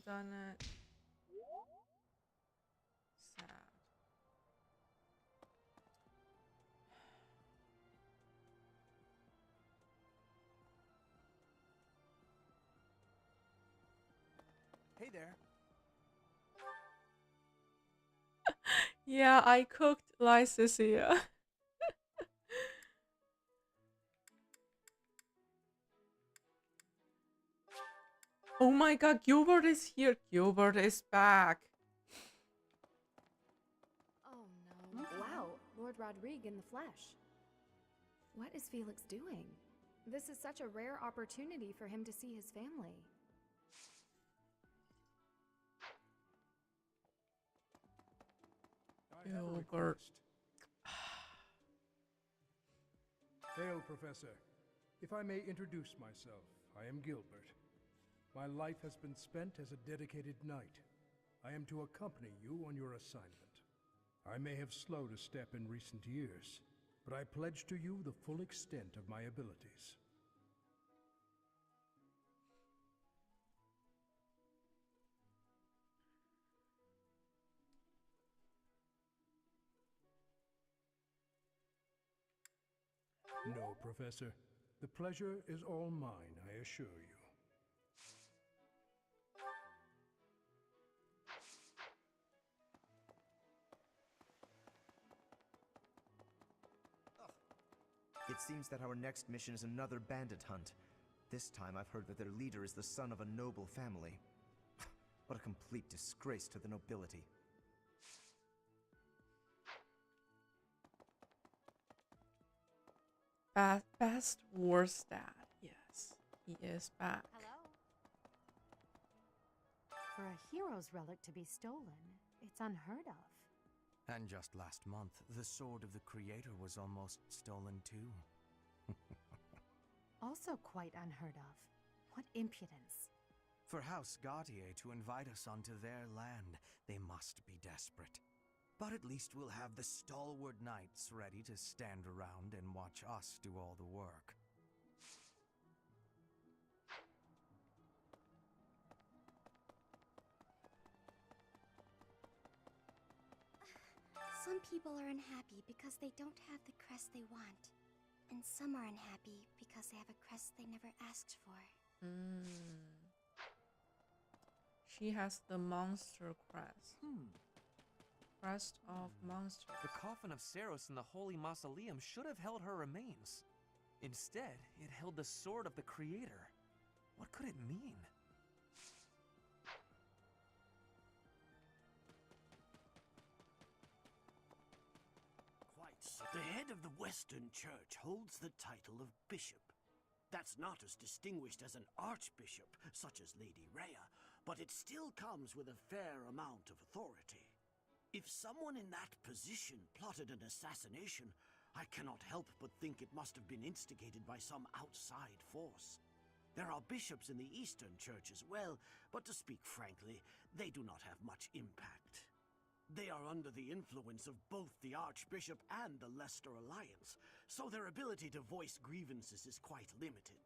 haven't done it. Sad. Hey there. Yeah, I cooked Lycia. Oh my god, Gilbert is here. Gilbert is back. Oh no. Wow, Lord Rodrigue in the flesh. What is Felix doing? This is such a rare opportunity for him to see his family. Gilbert. Hail, Professor. If I may introduce myself, I am Gilbert. My life has been spent as a dedicated knight. I am to accompany you on your assignment. I may have slowed a step in recent years, but I pledge to you the full extent of my abilities. No, Professor. The pleasure is all mine, I assure you. It seems that our next mission is another bandit hunt. This time I've heard that their leader is the son of a noble family. What a complete disgrace to the nobility. Best worst dad. Yes, he is back. Hello. For a hero's relic to be stolen, it's unheard of. And just last month, the sword of the Creator was almost stolen too. Also quite unheard of. What impudence. For House Gautier to invite us onto their land, they must be desperate. But at least we'll have the stalwart knights ready to stand around and watch us do all the work. Some people are unhappy because they don't have the crest they want. And some are unhappy because they have a crest they never asked for. She has the monster crest. Crest of monster. The coffin of Saros in the Holy Mausoleum should have held her remains. Instead, it held the sword of the Creator. What could it mean? Quite so. The head of the Western Church holds the title of bishop. That's not as distinguished as an archbishop, such as Lady Rhea, but it still comes with a fair amount of authority. If someone in that position plotted an assassination, I cannot help but think it must have been instigated by some outside force. There are bishops in the Eastern Church as well, but to speak frankly, they do not have much impact. They are under the influence of both the Archbishop and the Leicester Alliance, so their ability to voice grievances is quite limited.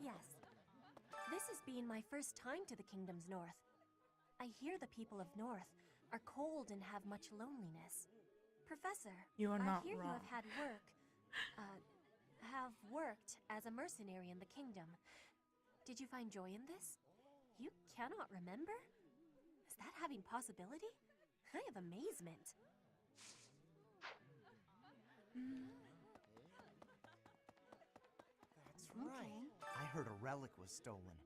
Yes. This has been my first time to the Kingdom's North. I hear the people of North are cold and have much loneliness. Professor, You are not I hear you wrong. have worked as a mercenary in the Kingdom. Did you find joy in this? You cannot remember? Is that having possibility? I have amazement. That's right. I heard a relic was stolen.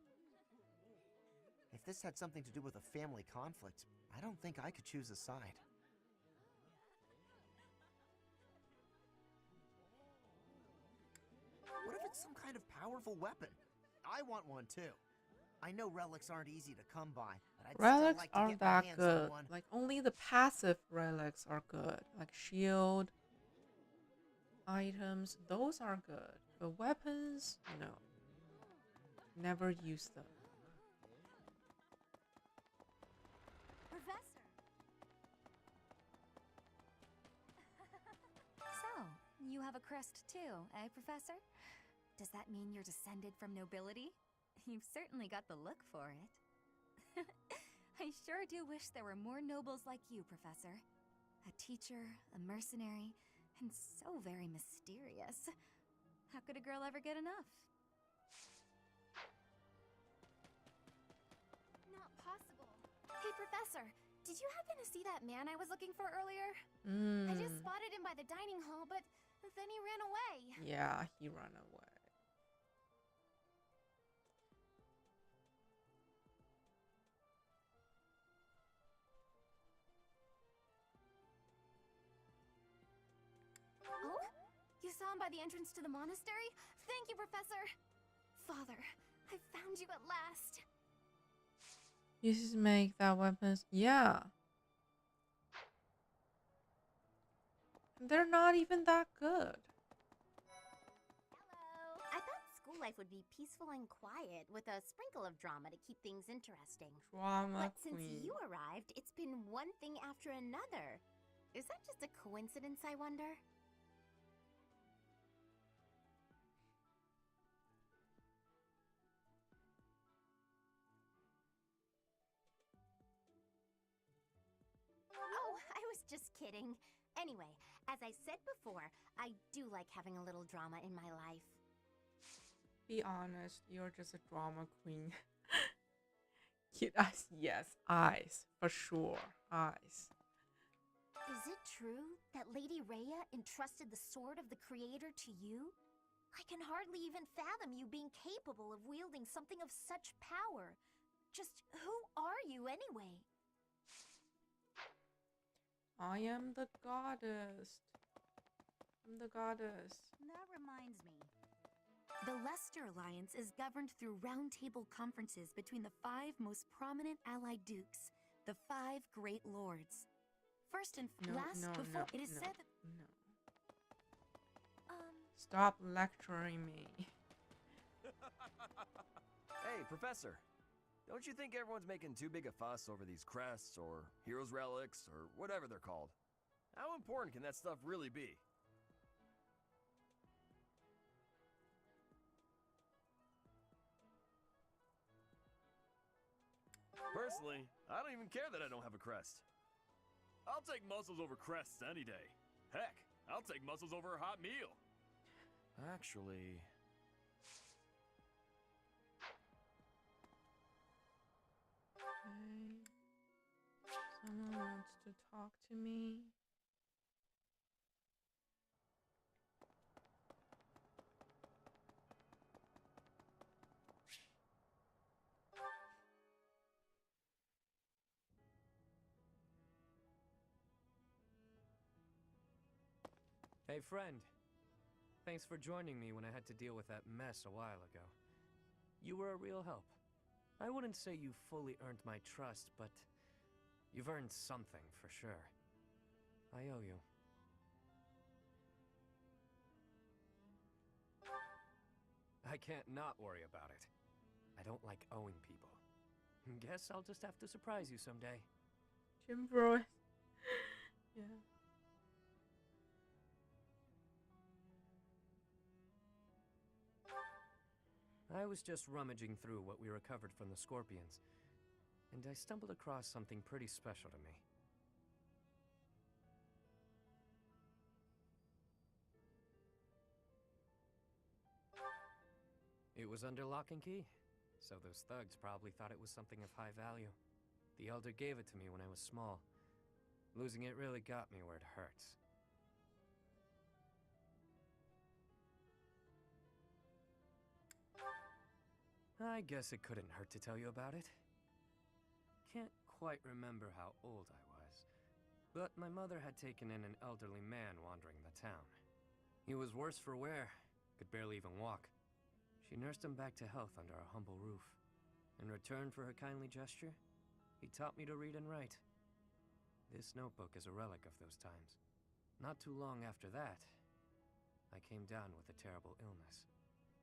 If this had something to do with a family conflict, I don't think I could choose a side. What if it's some kind of powerful weapon? I want one too. I know relics aren't easy to come by, but I'd still Relics like to aren't get my that hands good. on one. Like only the passive relics are good. Like shield, items, those are good. But weapons, no. Never use them. Professor! So, You have a crest too, eh, Professor? Does that mean you're descended from nobility? You've certainly got the look for it. I sure do wish there were more nobles like you, Professor. A teacher, a mercenary, and so very mysterious. How could a girl ever get enough? Not possible. Hey, Professor, did you happen to see that man I was looking for earlier? I just spotted him by the dining hall, but then he ran away. Yeah, he ran away. Oh? You saw him by the entrance to the monastery? Thank you, Professor. Father, I found you at last. Uses make that weapons. Yeah. They're not even that good. Hello. I thought school life would be peaceful and quiet with a sprinkle of drama to keep things interesting. Drama But since queen. you arrived, it's been one thing after another. Is that just a coincidence, I wonder? Oh, I was just kidding. Anyway, as I said before, I do like having a little drama in my life. Be honest, you're just a drama queen. Cute eyes, yes, eyes, for sure, eyes. Is it true that Lady Rhea entrusted the sword of the Creator to you? I can hardly even fathom you being capable of wielding something of such power. Just who are you anyway? I am the goddess. I'm the goddess. That reminds me. The Leicester Alliance is governed through roundtable conferences between the 5 most prominent allied dukes, the 5 great lords. First and last, before it is said that... No. Stop lecturing me. Hey, Professor. Don't you think everyone's making too big a fuss over these crests, or heroes' relics, or whatever they're called? How important can that stuff really be? Personally, I don't even care that I don't have a crest. I'll take muscles over crests any day. Heck, I'll take muscles over a hot meal. Actually... Okay. Someone wants to talk to me. Hey, friend. Thanks for joining me when I had to deal with that mess a while ago. You were a real help. I wouldn't say you fully earned my trust, but you've earned something for sure. I owe you. I can't not worry about it. I don't like owing people. Guess I'll just have to surprise you someday. Jim Bro. Yeah. I was just rummaging through what we recovered from the Scorpions, and I stumbled across something pretty special to me. It was under lock and key, so those thugs probably thought it was something of high value. The Elder gave it to me when I was small. Losing it really got me where it hurts. I guess it couldn't hurt to tell you about it. Can't quite remember how old I was, but my mother had taken in an elderly man wandering the town. He was worse for wear, could barely even walk. She nursed him back to health under our humble roof. In return for her kindly gesture, he taught me to read and write. This notebook is a relic of those times. Not too long after that, I came down with a terrible illness.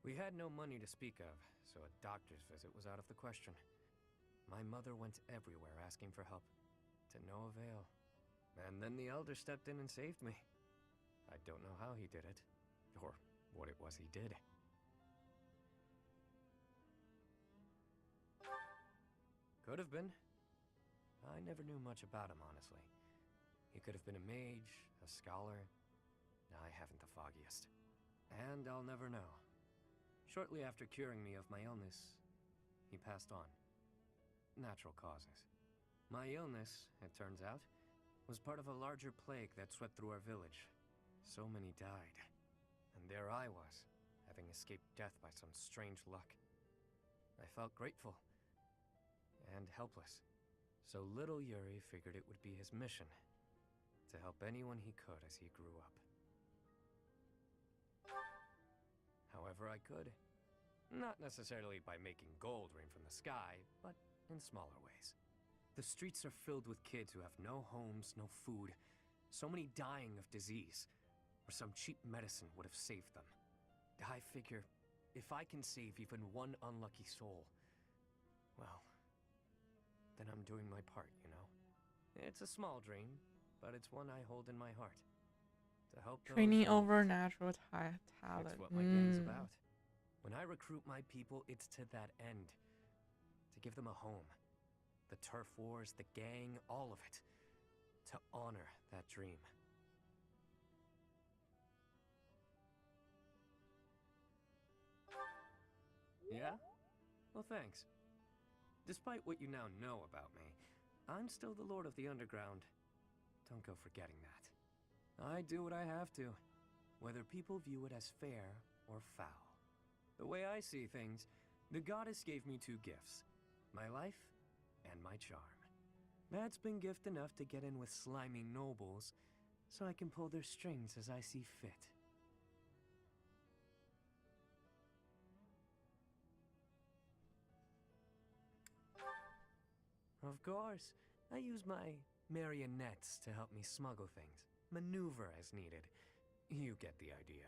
We had no money to speak of, so a doctor's visit was out of the question. My mother went everywhere asking for help, to no avail. And then the Elder stepped in and saved me. I don't know how he did it, or what it was he did. Could have been. I never knew much about him, honestly. He could have been a mage, a scholar. I haven't the foggiest. And I'll never know. Shortly after curing me of my illness, he passed on. Natural causes. My illness, it turns out, was part of a larger plague that swept through our village. So many died. And there I was, having escaped death by some strange luck. I felt grateful. And helpless. So little Yuri figured it would be his mission to help anyone he could as he grew up. However I could. Not necessarily by making gold rain from the sky, but in smaller ways. The streets are filled with kids who have no homes, no food, so many dying of disease, or some cheap medicine would have saved them. I figure, if I can save even one unlucky soul, well, then I'm doing my part, you know? It's a small dream, but it's one I hold in my heart. To help those Training who over need. natural talent. It's what my gang's about. When I recruit my people, it's to that end. To give them a home. The turf wars, the gang, all of it. To honor that dream. Yeah? Well, thanks. Despite what you now know about me, I'm still the Lord of the Underground. Don't go forgetting that. I do what I have to, whether people view it as fair or foul. The way I see things, the goddess gave me two gifts. My life and my charm. That's been gift enough to get in with slimy nobles, so I can pull their strings as I see fit. Of course, I use my marionettes to help me smuggle things, maneuver as needed. You get the idea.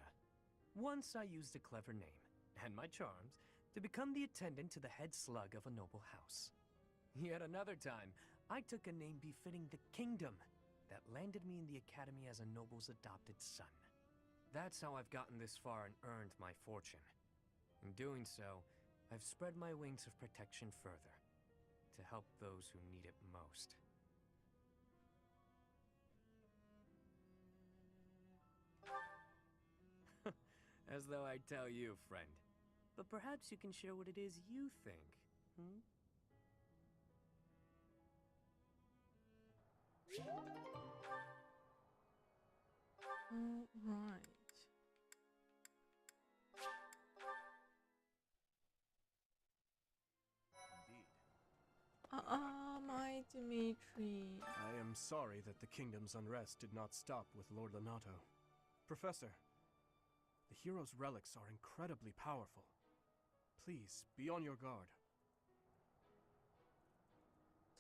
Once I used a clever name, and my charms, to become the attendant to the head slug of a noble house. Yet another time, I took a name befitting the kingdom that landed me in the academy as a noble's adopted son. That's how I've gotten this far and earned my fortune. In doing so, I've spread my wings of protection further, to help those who need it most. As though I'd tell you, friend. But perhaps you can share what it is you think, hmm? All right. My Dimitri. I am sorry that the kingdom's unrest did not stop with Lord Lonato. Professor, the hero's relics are incredibly powerful. Please, be on your guard.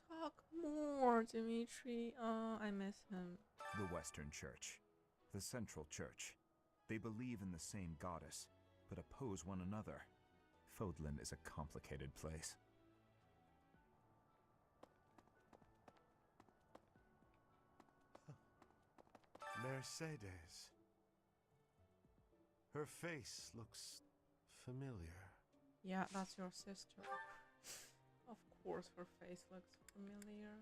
Talk more, Dimitri. I miss him. The Western Church. The Central Church. They believe in the same goddess, but oppose one another. Fodlan is a complicated place. Mercedes. Her face looks familiar. Yeah, that's your sister. Of course, her face looks familiar.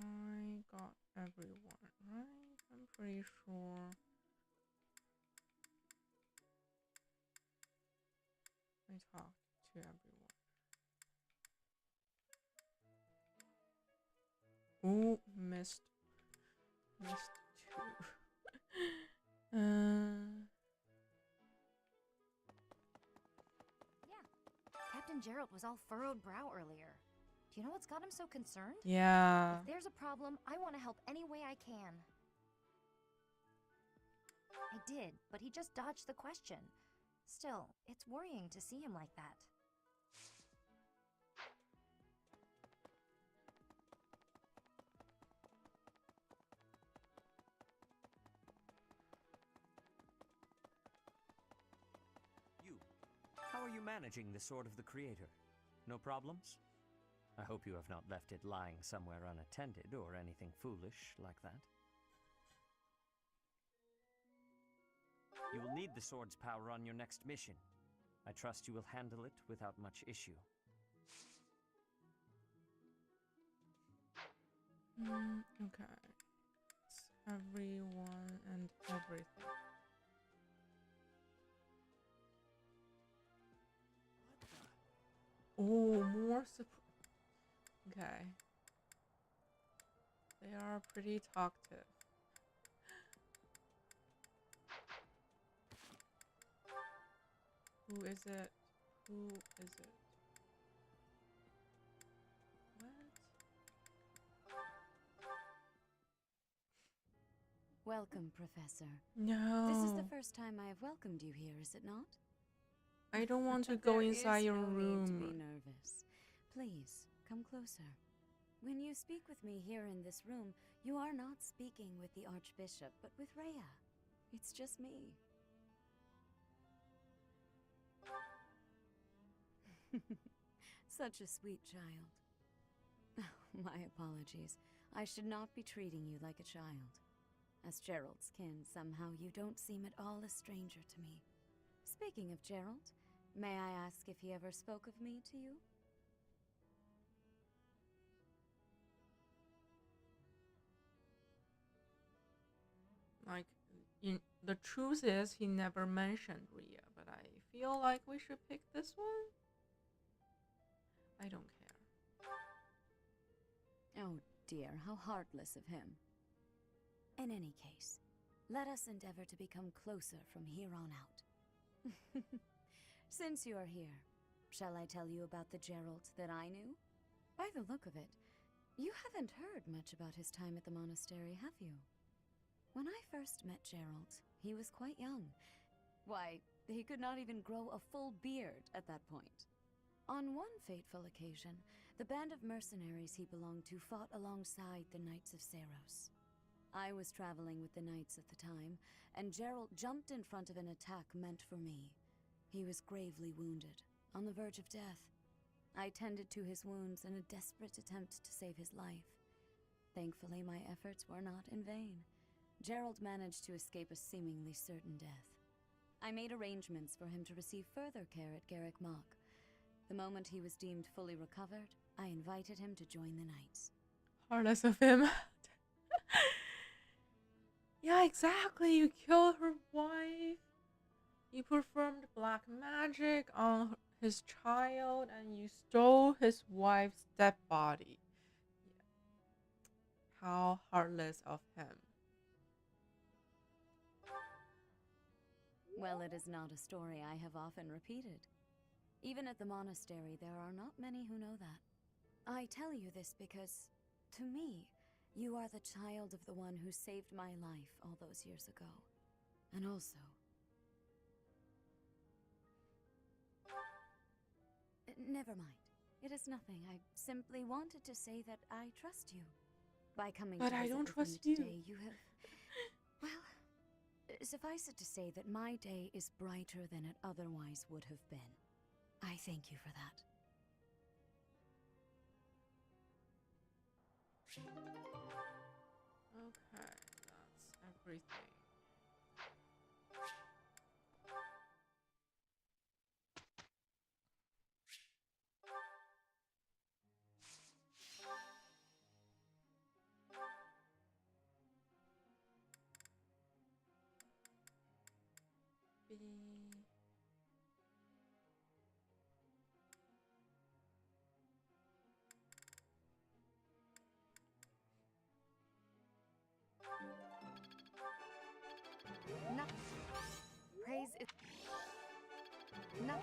I got everyone, right? I'm pretty sure. I talked to everyone. Ooh, missed two. Captain Gerald was all furrowed brow earlier. Do you know what's got him so concerned? Yeah. If there's a problem, I want to help any way I can. I did, but he just dodged the question. Still, it's worrying to see him like that. managing the Sword of the Creator? No problems? I hope you have not left it lying somewhere unattended or anything foolish like that. You will need the sword's power on your next mission. I trust you will handle it without much issue. Okay. It's everyone and everything. Oh, more okay. They are pretty talkative. Who is it? Who is it? Welcome, Professor. No. This is the first time I have welcomed you here, is it not? I don't want to go inside your There is no room. need to be nervous. Please, come closer. When you speak with me here in this room, you are not speaking with the Archbishop, but with Rhea. It's just me. Such a sweet child. My apologies. I should not be treating you like a child. As Gerald's kin, somehow you don't seem at all a stranger to me. Speaking of Gerald, may I ask if he ever spoke of me to you? Like, the truth is, he never mentioned Rhea, but I feel like we should pick this one. I don't care. Oh dear, how heartless of him. In any case, let us endeavor to become closer from here on out. Since you are here, shall I tell you about the Gerald that I knew? By the look of it, you haven't heard much about his time at the monastery, have you? When I first met Gerald, he was quite young. Why, he could not even grow a full beard at that point. On one fateful occasion, the band of mercenaries he belonged to fought alongside the Knights of Seiros. I was traveling with the Knights at the time, and Gerald jumped in front of an attack meant for me. He was gravely wounded, on the verge of death. I tended to his wounds in a desperate attempt to save his life. Thankfully, my efforts were not in vain. Gerald managed to escape a seemingly certain death. I made arrangements for him to receive further care at Garrick Mach. The moment he was deemed fully recovered, I invited him to join the Knights. Heartless of him. Yeah, exactly. You killed her wife. You performed black magic on his child, and you stole his wife's dead body. Yeah. How heartless of him. Well, it is not a story I have often repeated. Even at the monastery, there are not many who know that. I tell you this because, to me, you are the child of the one who saved my life all those years ago. And also... Never mind. It is nothing. I simply wanted to say that I trust you. By coming But to I visit don't with trust me you. today, you have... Well, suffice it to say that my day is brighter than it otherwise would have been. I thank you for that. Okay, that's everything. No. Praise is... No.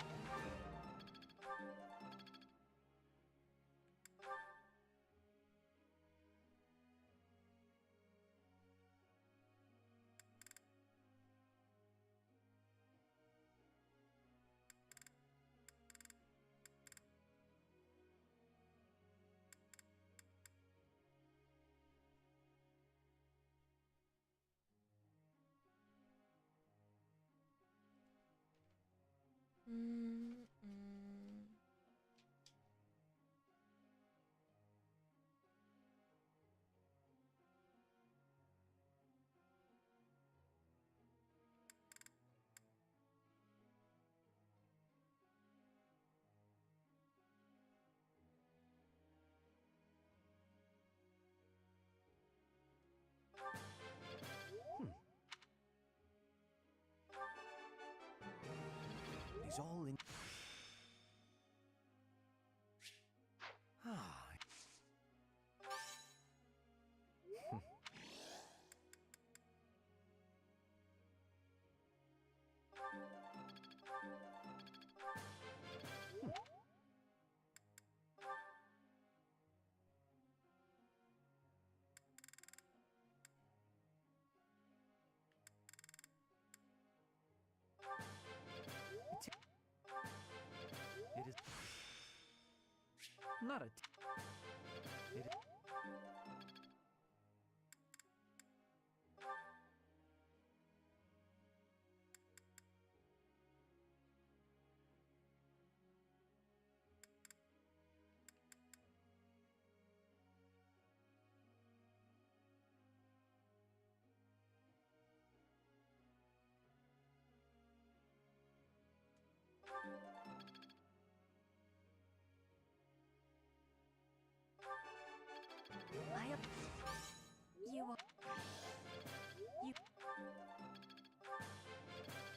He's all in. It is not a. It You are...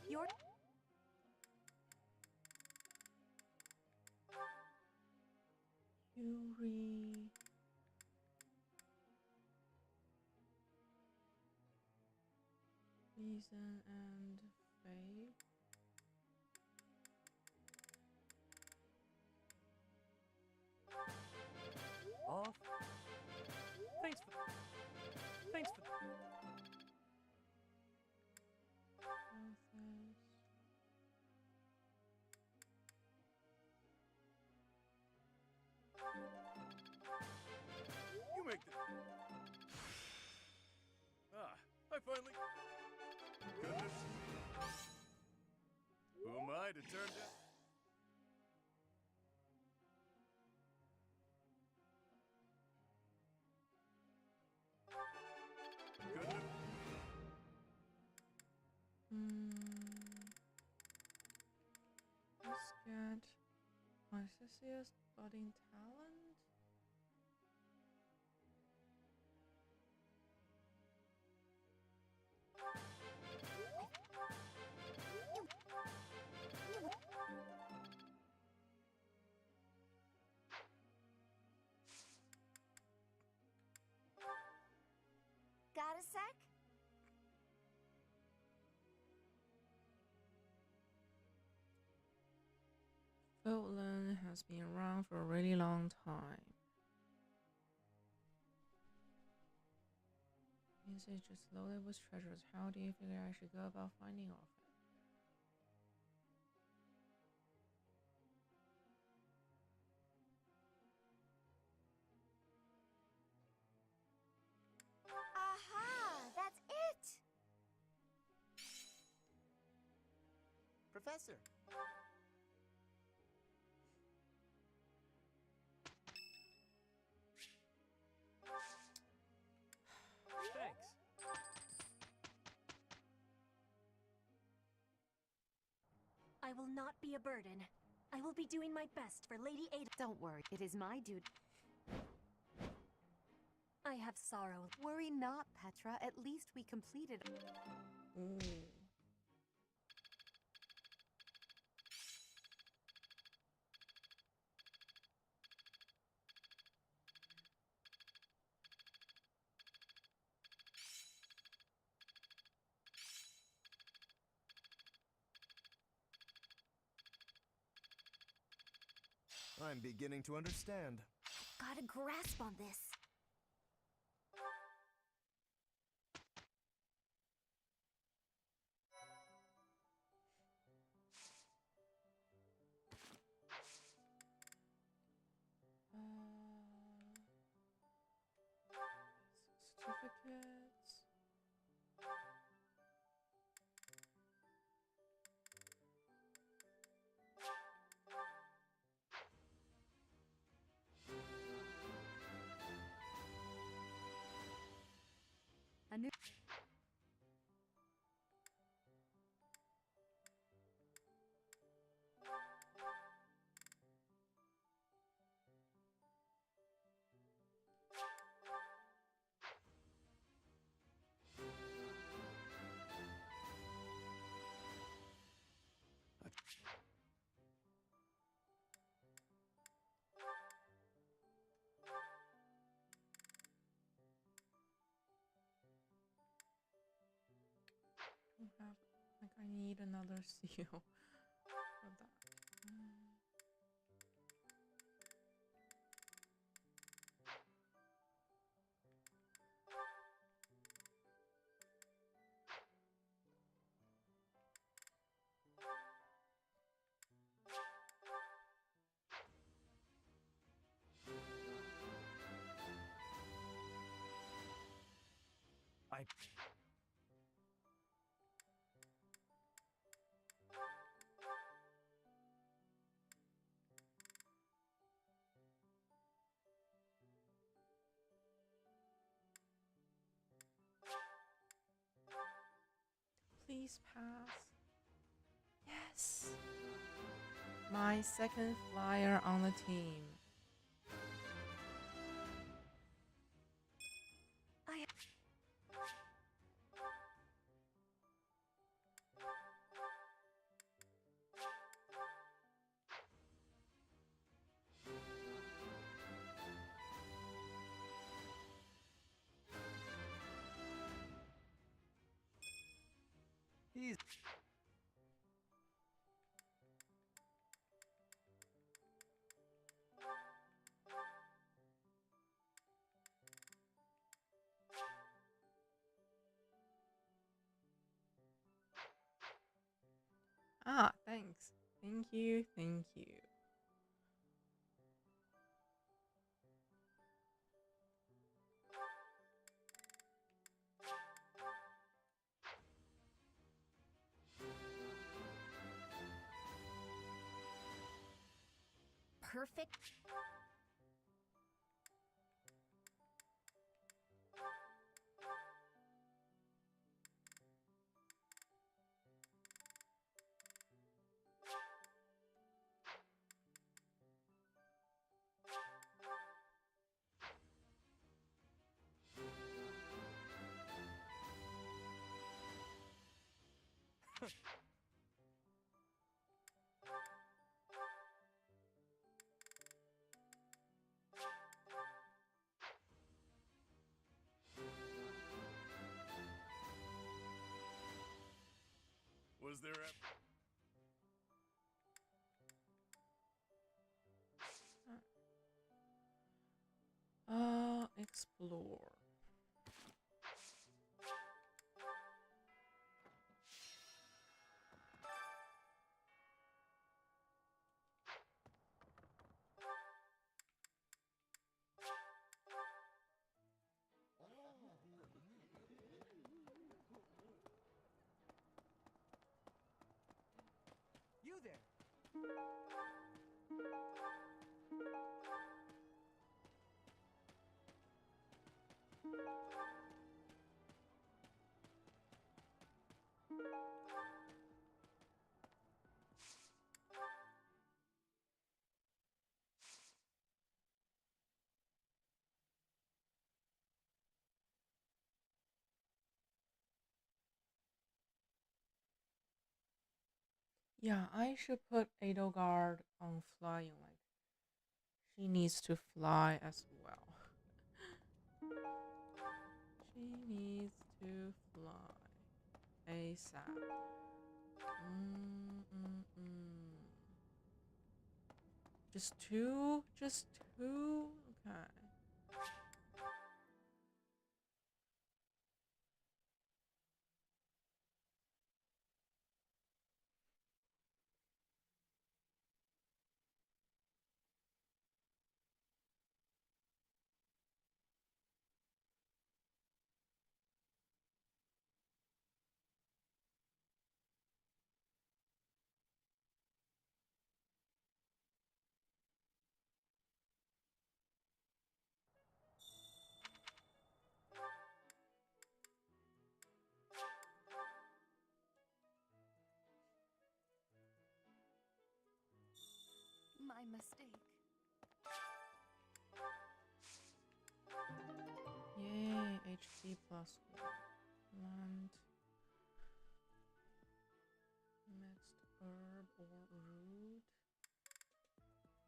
You're... Yuri. Reason and Faye. off. Thanks for. Thanks for. You make the... I finally... Goodness. Who am I to turn down? Goodness. Let's get Narcissus budding talent. Got a sec? Fodlan has been around for a really long time. Usage is loaded with treasures. How do you figure I should go about finding all of it? Aha! That's it! Professor! Thanks. I will not be a burden. I will be doing my best for Lady Ada. Don't worry, it is my duty. I have sorrow. Worry not, Petra. At least we completed. I'm beginning to understand. Got a grasp on this. Certificates. A new. I need another seal for that. Please pass. Yes! My second flyer on the team. He's... Ah, thanks. Thank you, thank you. Perfect. Was there ever... Explore. You there! Yeah, I should put Edelgard on flying. Like, she needs to fly as well. She needs to fly ASAP. Just two? Just two? Okay. My mistake. Yay, HP plus 1. Plant. Mixed herb or root. Purple.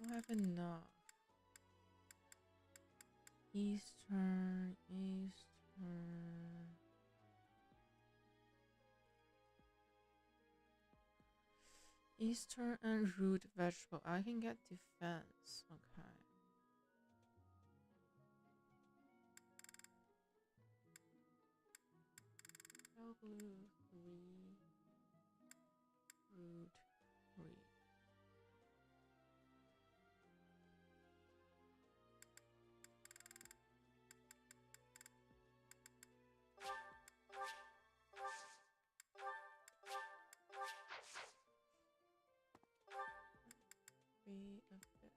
don't have enough. Eastern. Eastern and root vegetable. I can get defense. Okay. Pale blue 3. Root 3. Three of this.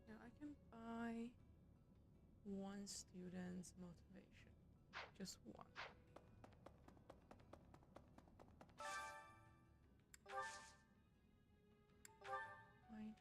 Yeah, I can buy one student's motivation. Just one. Items.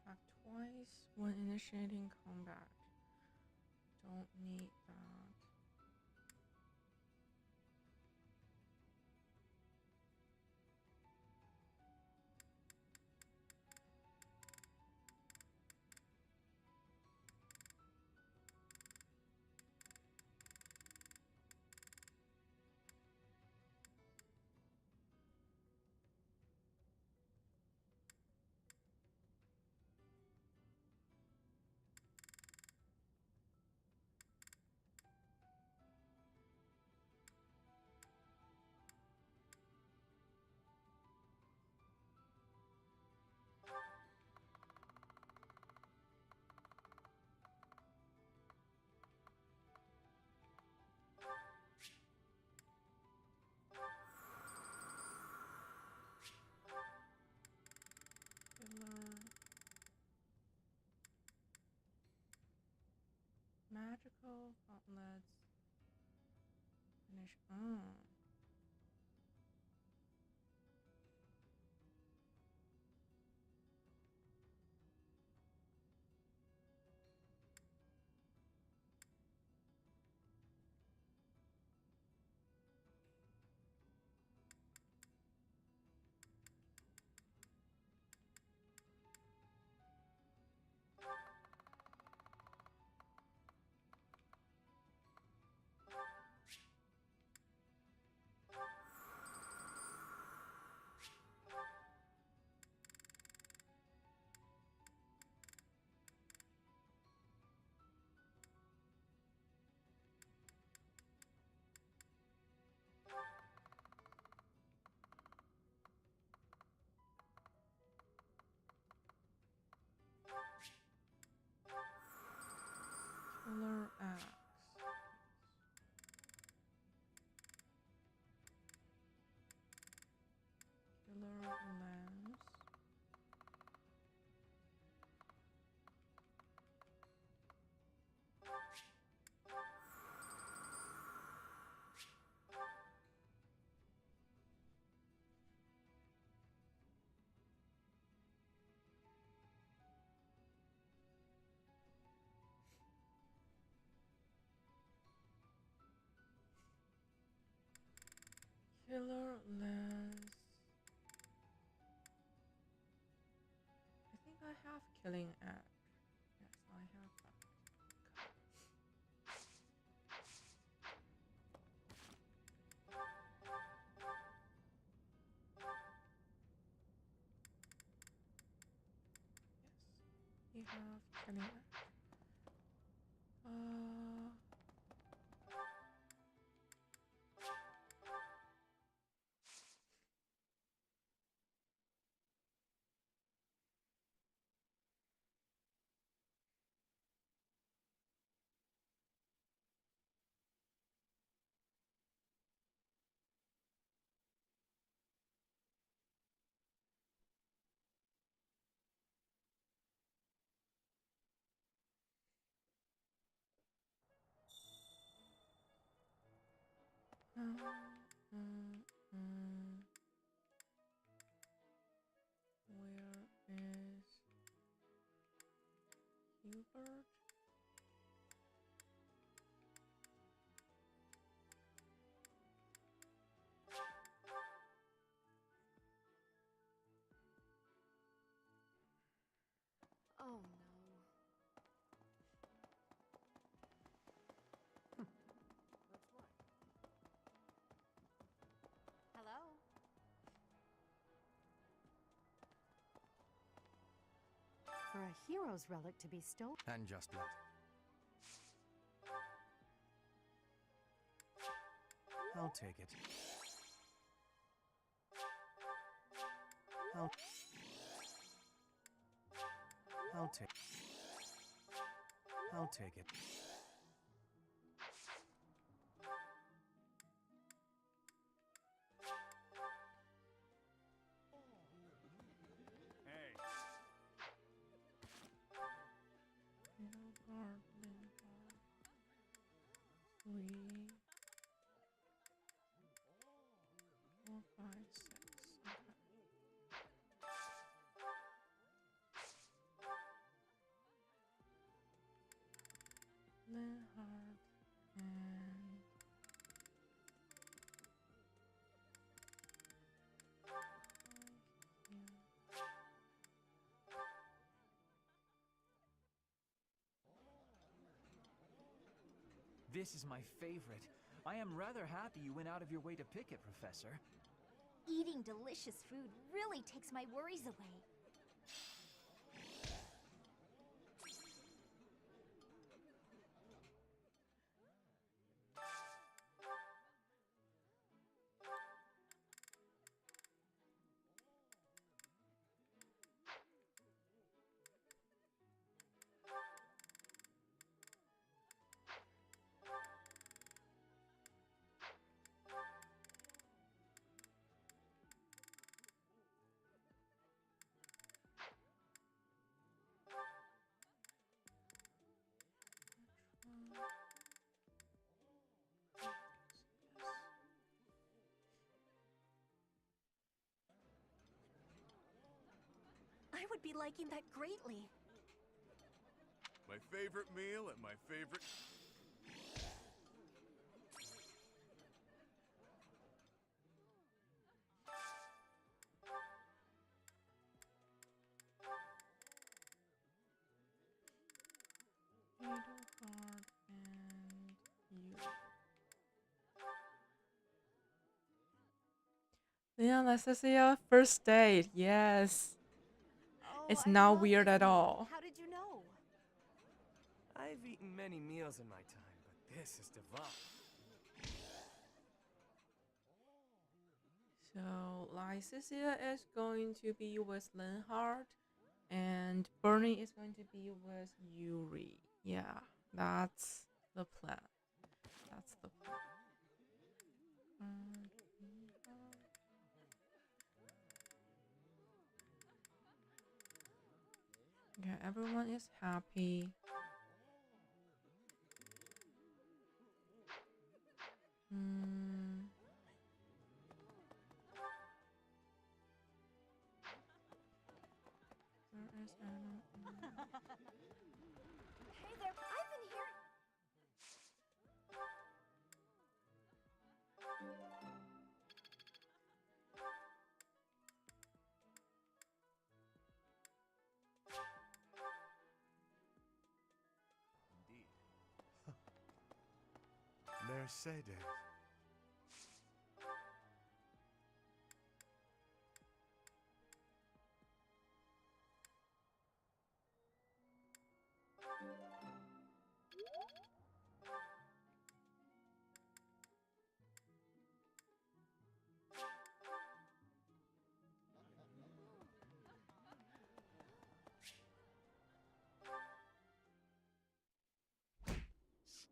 Attack twice when initiating combat. Don't need that. Magical gauntlets. Finish. Oh. Killer lens. I think I have killing egg. Yes, I have that. Yes, we have killing egg. Where is Hubert? Oh no. Hello? For a hero's relic to be stolen. And just what? I'll take it. I'll take it. Hey. Hildegard, Linhard. 3, 4, 5, 6. Okay. Linhard and This is my favorite. I am rather happy you went out of your way to pick it, Professor. Eating delicious food really takes my worries away. I would be liking that greatly. My favorite meal at my favorite... Hildegard and you. Yeah, let's see our first date. Yes. It's not weird at all. How did you know? I've eaten many meals in my time, but this is divine. So Lycia is going to be with Linhard, and Bernie is going to be with Yuri. Yeah, that's the plan. That's the plan. Okay, everyone is happy. Where is Anna? Hey there, I've been here. Mercedes.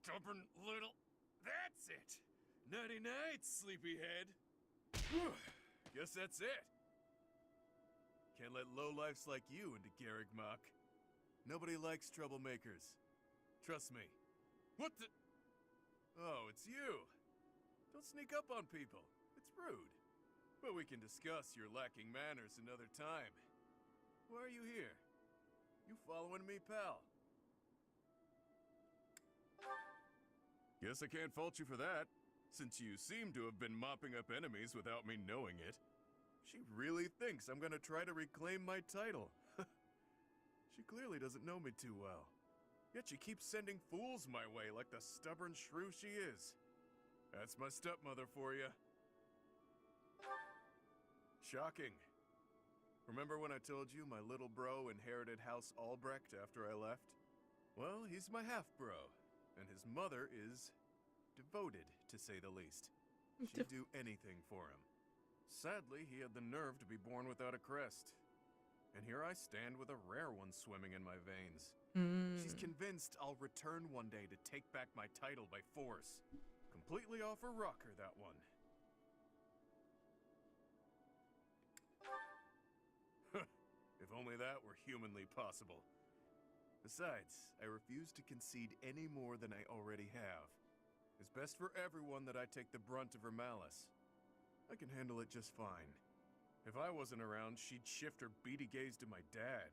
Stubborn little... That's it! Nighty night, sleepyhead. Guess that's it. Can't let lowlifes like you into Garrigmach. Nobody likes troublemakers. Trust me. What the... Oh, it's you. Don't sneak up on people. It's rude. But we can discuss your lacking manners another time. Why are you here? You following me, pal? Guess I can't fault you for that, since you seem to have been mopping up enemies without me knowing it. She really thinks I'm gonna try to reclaim my title. She clearly doesn't know me too well. Yet she keeps sending fools my way like the stubborn shrew she is. That's my stepmother for you. Shocking. Remember when I told you my little bro inherited House Albrecht after I left? Well, he's my half-bro. And his mother is devoted, to say the least. She'd do anything for him. Sadly, he had the nerve to be born without a crest. And here I stand with a rare one swimming in my veins. She's convinced I'll return one day to take back my title by force. Completely off her rocker, that one. If only that were humanly possible. Besides, I refuse to concede any more than I already have. It's best for everyone that I take the brunt of her malice. I can handle it just fine. If I wasn't around, she'd shift her beady gaze to my dad.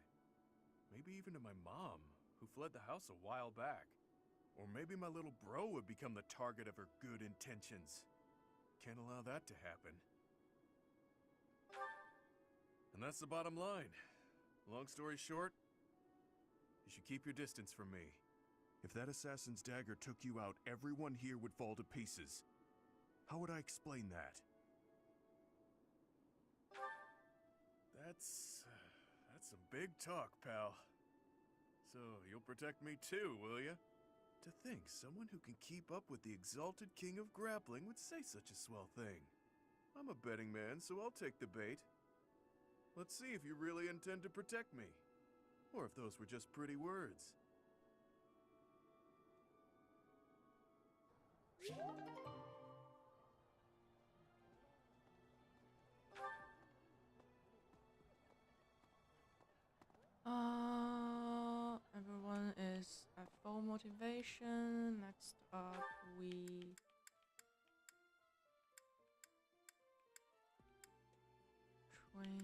Maybe even to my mom, who fled the house a while back. Or maybe my little bro would become the target of her good intentions. Can't allow that to happen. And that's the bottom line. Long story short, you should keep your distance from me. If that assassin's dagger took you out, everyone here would fall to pieces. How would I explain that? That's some big talk, pal. So, you'll protect me too, will ya? To think someone who can keep up with the exalted king of grappling would say such a swell thing. I'm a betting man, so I'll take the bait. Let's see if you really intend to protect me. Or if those were just pretty words. Everyone is at full motivation. Next up, we train.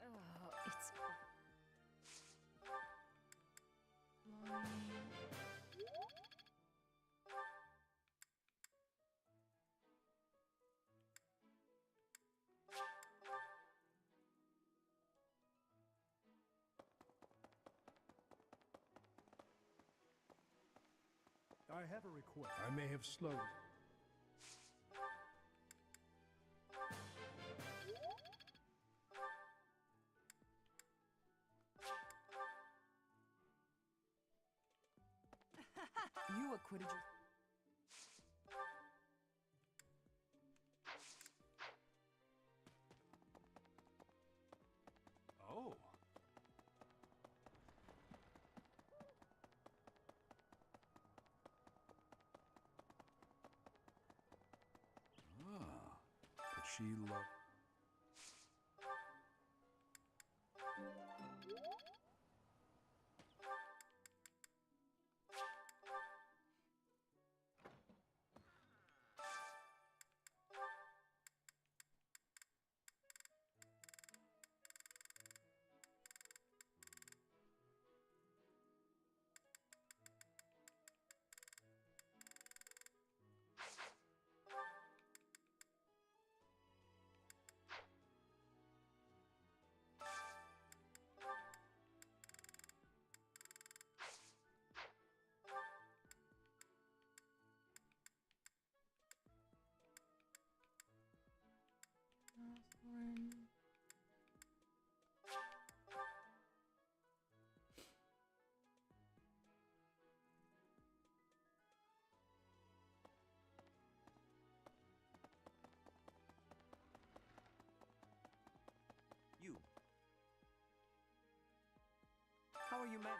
Oh, it's I have a request. I may have slowed. You acquitted your... Oh. But she loved... man.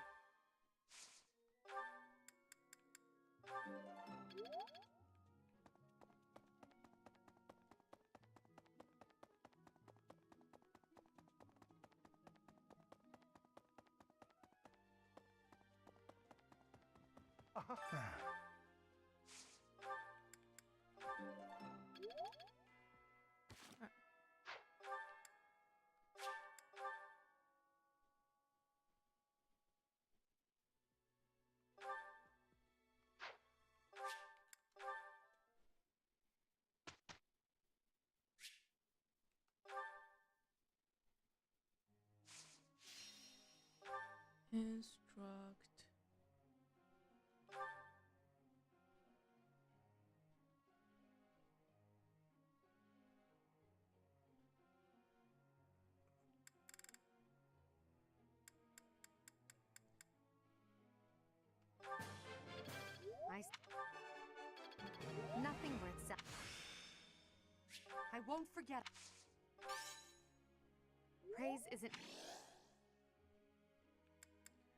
Instruct. Nothing worth I won't forget. Praise isn't.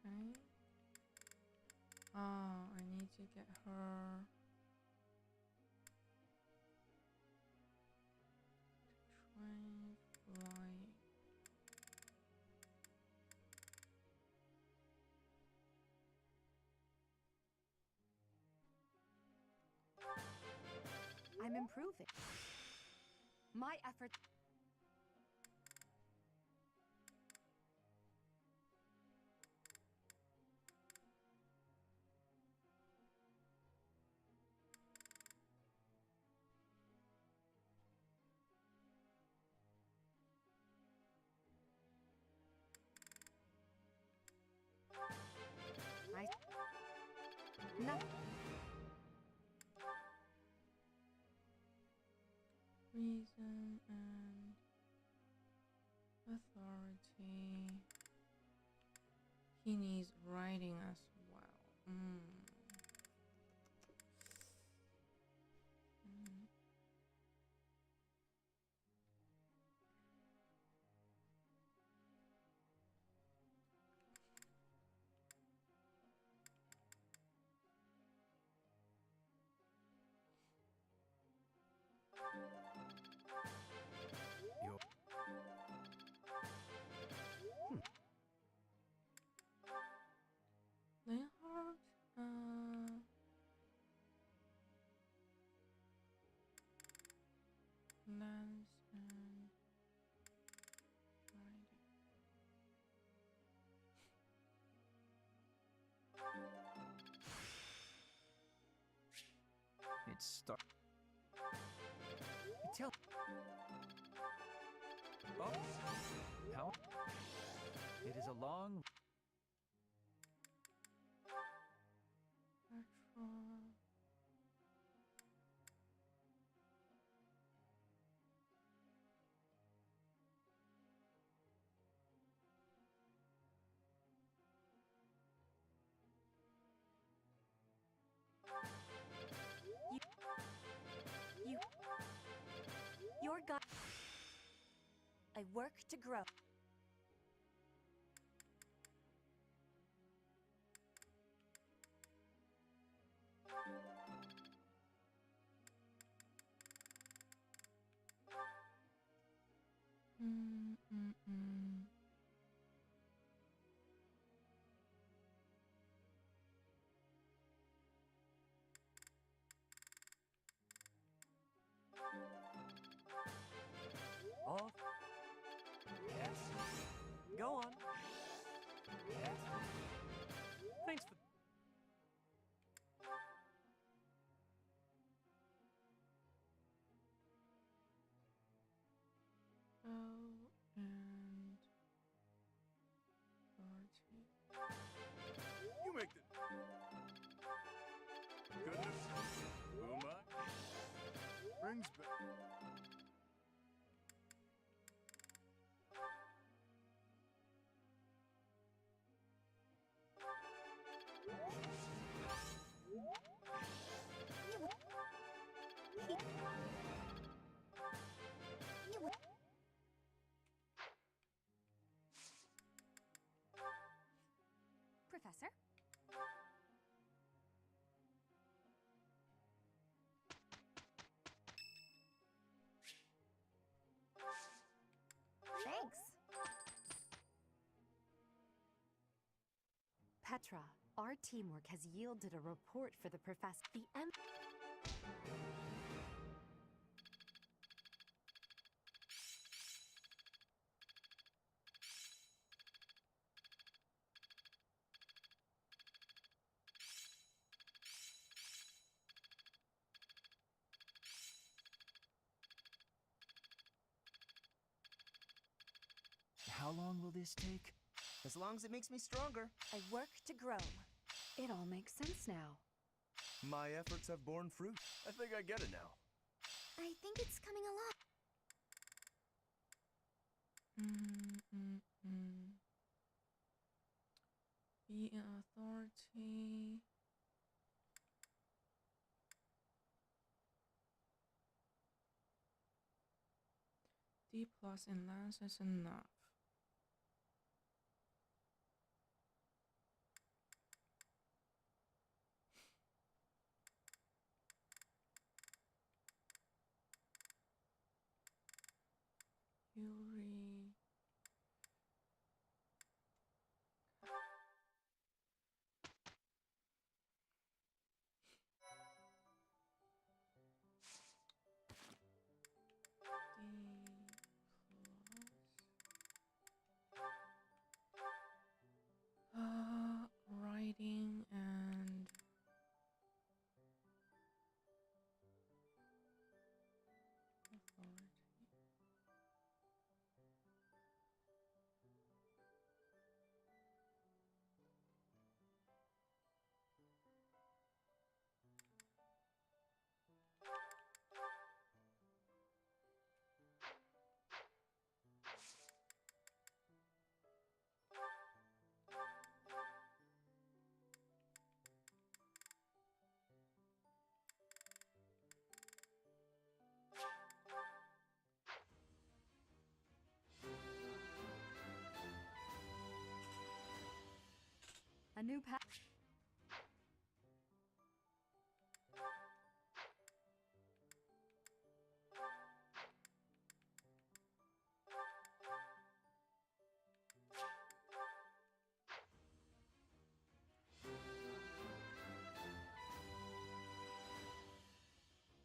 Okay. Oh, I need to get her. Train flying. I'm improving. My efforts. No. Reason and authority. He needs writing as well. Leonhard, Lance and writing. It's start. Tell. Oh, how? It is a long. Your God. I work to grow. Oh. Yes. Go on. Yes. Thanks for. And authority. You make the goodness. Who am I? Brings back. Petra, our teamwork has yielded a report for the professor. How long will this take? As long as it makes me stronger. I work to grow. It all makes sense now. My efforts have borne fruit. I think I get it now. I think it's coming along. Be an authority. D+ in lance is enough. Yuri. Writing and authority. A new path.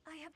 I have...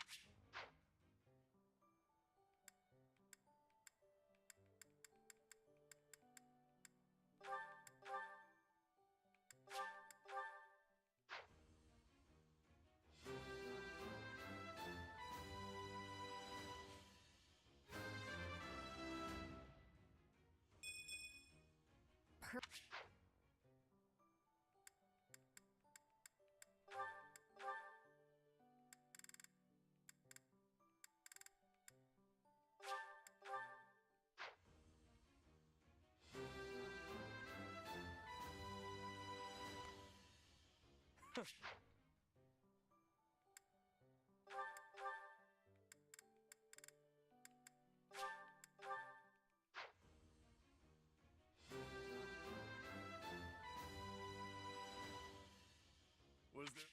Was there?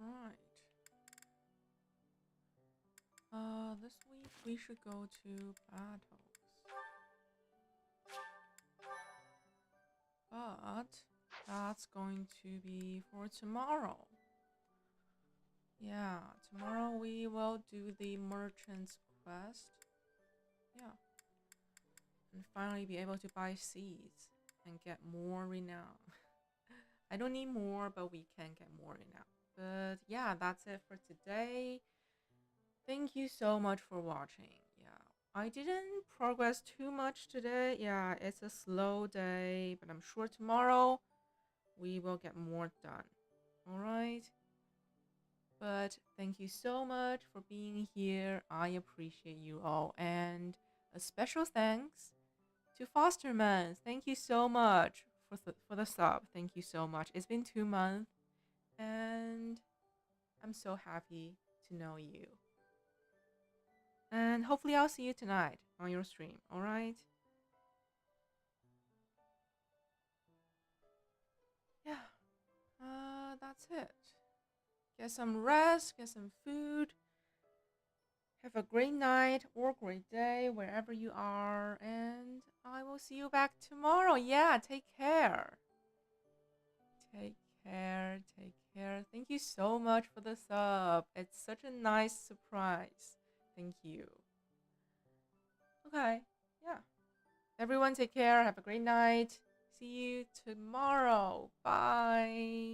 Alright. This week we should go to battles. But that's going to be for tomorrow. Yeah, tomorrow we will do the merchant's quest. Yeah. And finally be able to buy seeds and get more renown. I don't need more, but we can get more renown. But yeah, that's it for today. Thank you so much for watching. Yeah, I didn't progress too much today. Yeah, it's a slow day, but I'm sure tomorrow we will get more done. All right. But thank you so much for being here. I appreciate you all. And a special thanks to Fosterman. Thank you so much for the sub. Thank you so much. It's been 2 months and I'm so happy to know you. And hopefully I'll see you tonight on your stream, all right? Yeah. That's it. Get some rest, get some food, Have a great night or great day wherever you are, and I will see you back tomorrow. Yeah, take care. Take care, take care. Thank you so much for the sub. It's such a nice surprise. Thank you. Okay, yeah. Everyone take care. Have a great night. See you tomorrow. Bye.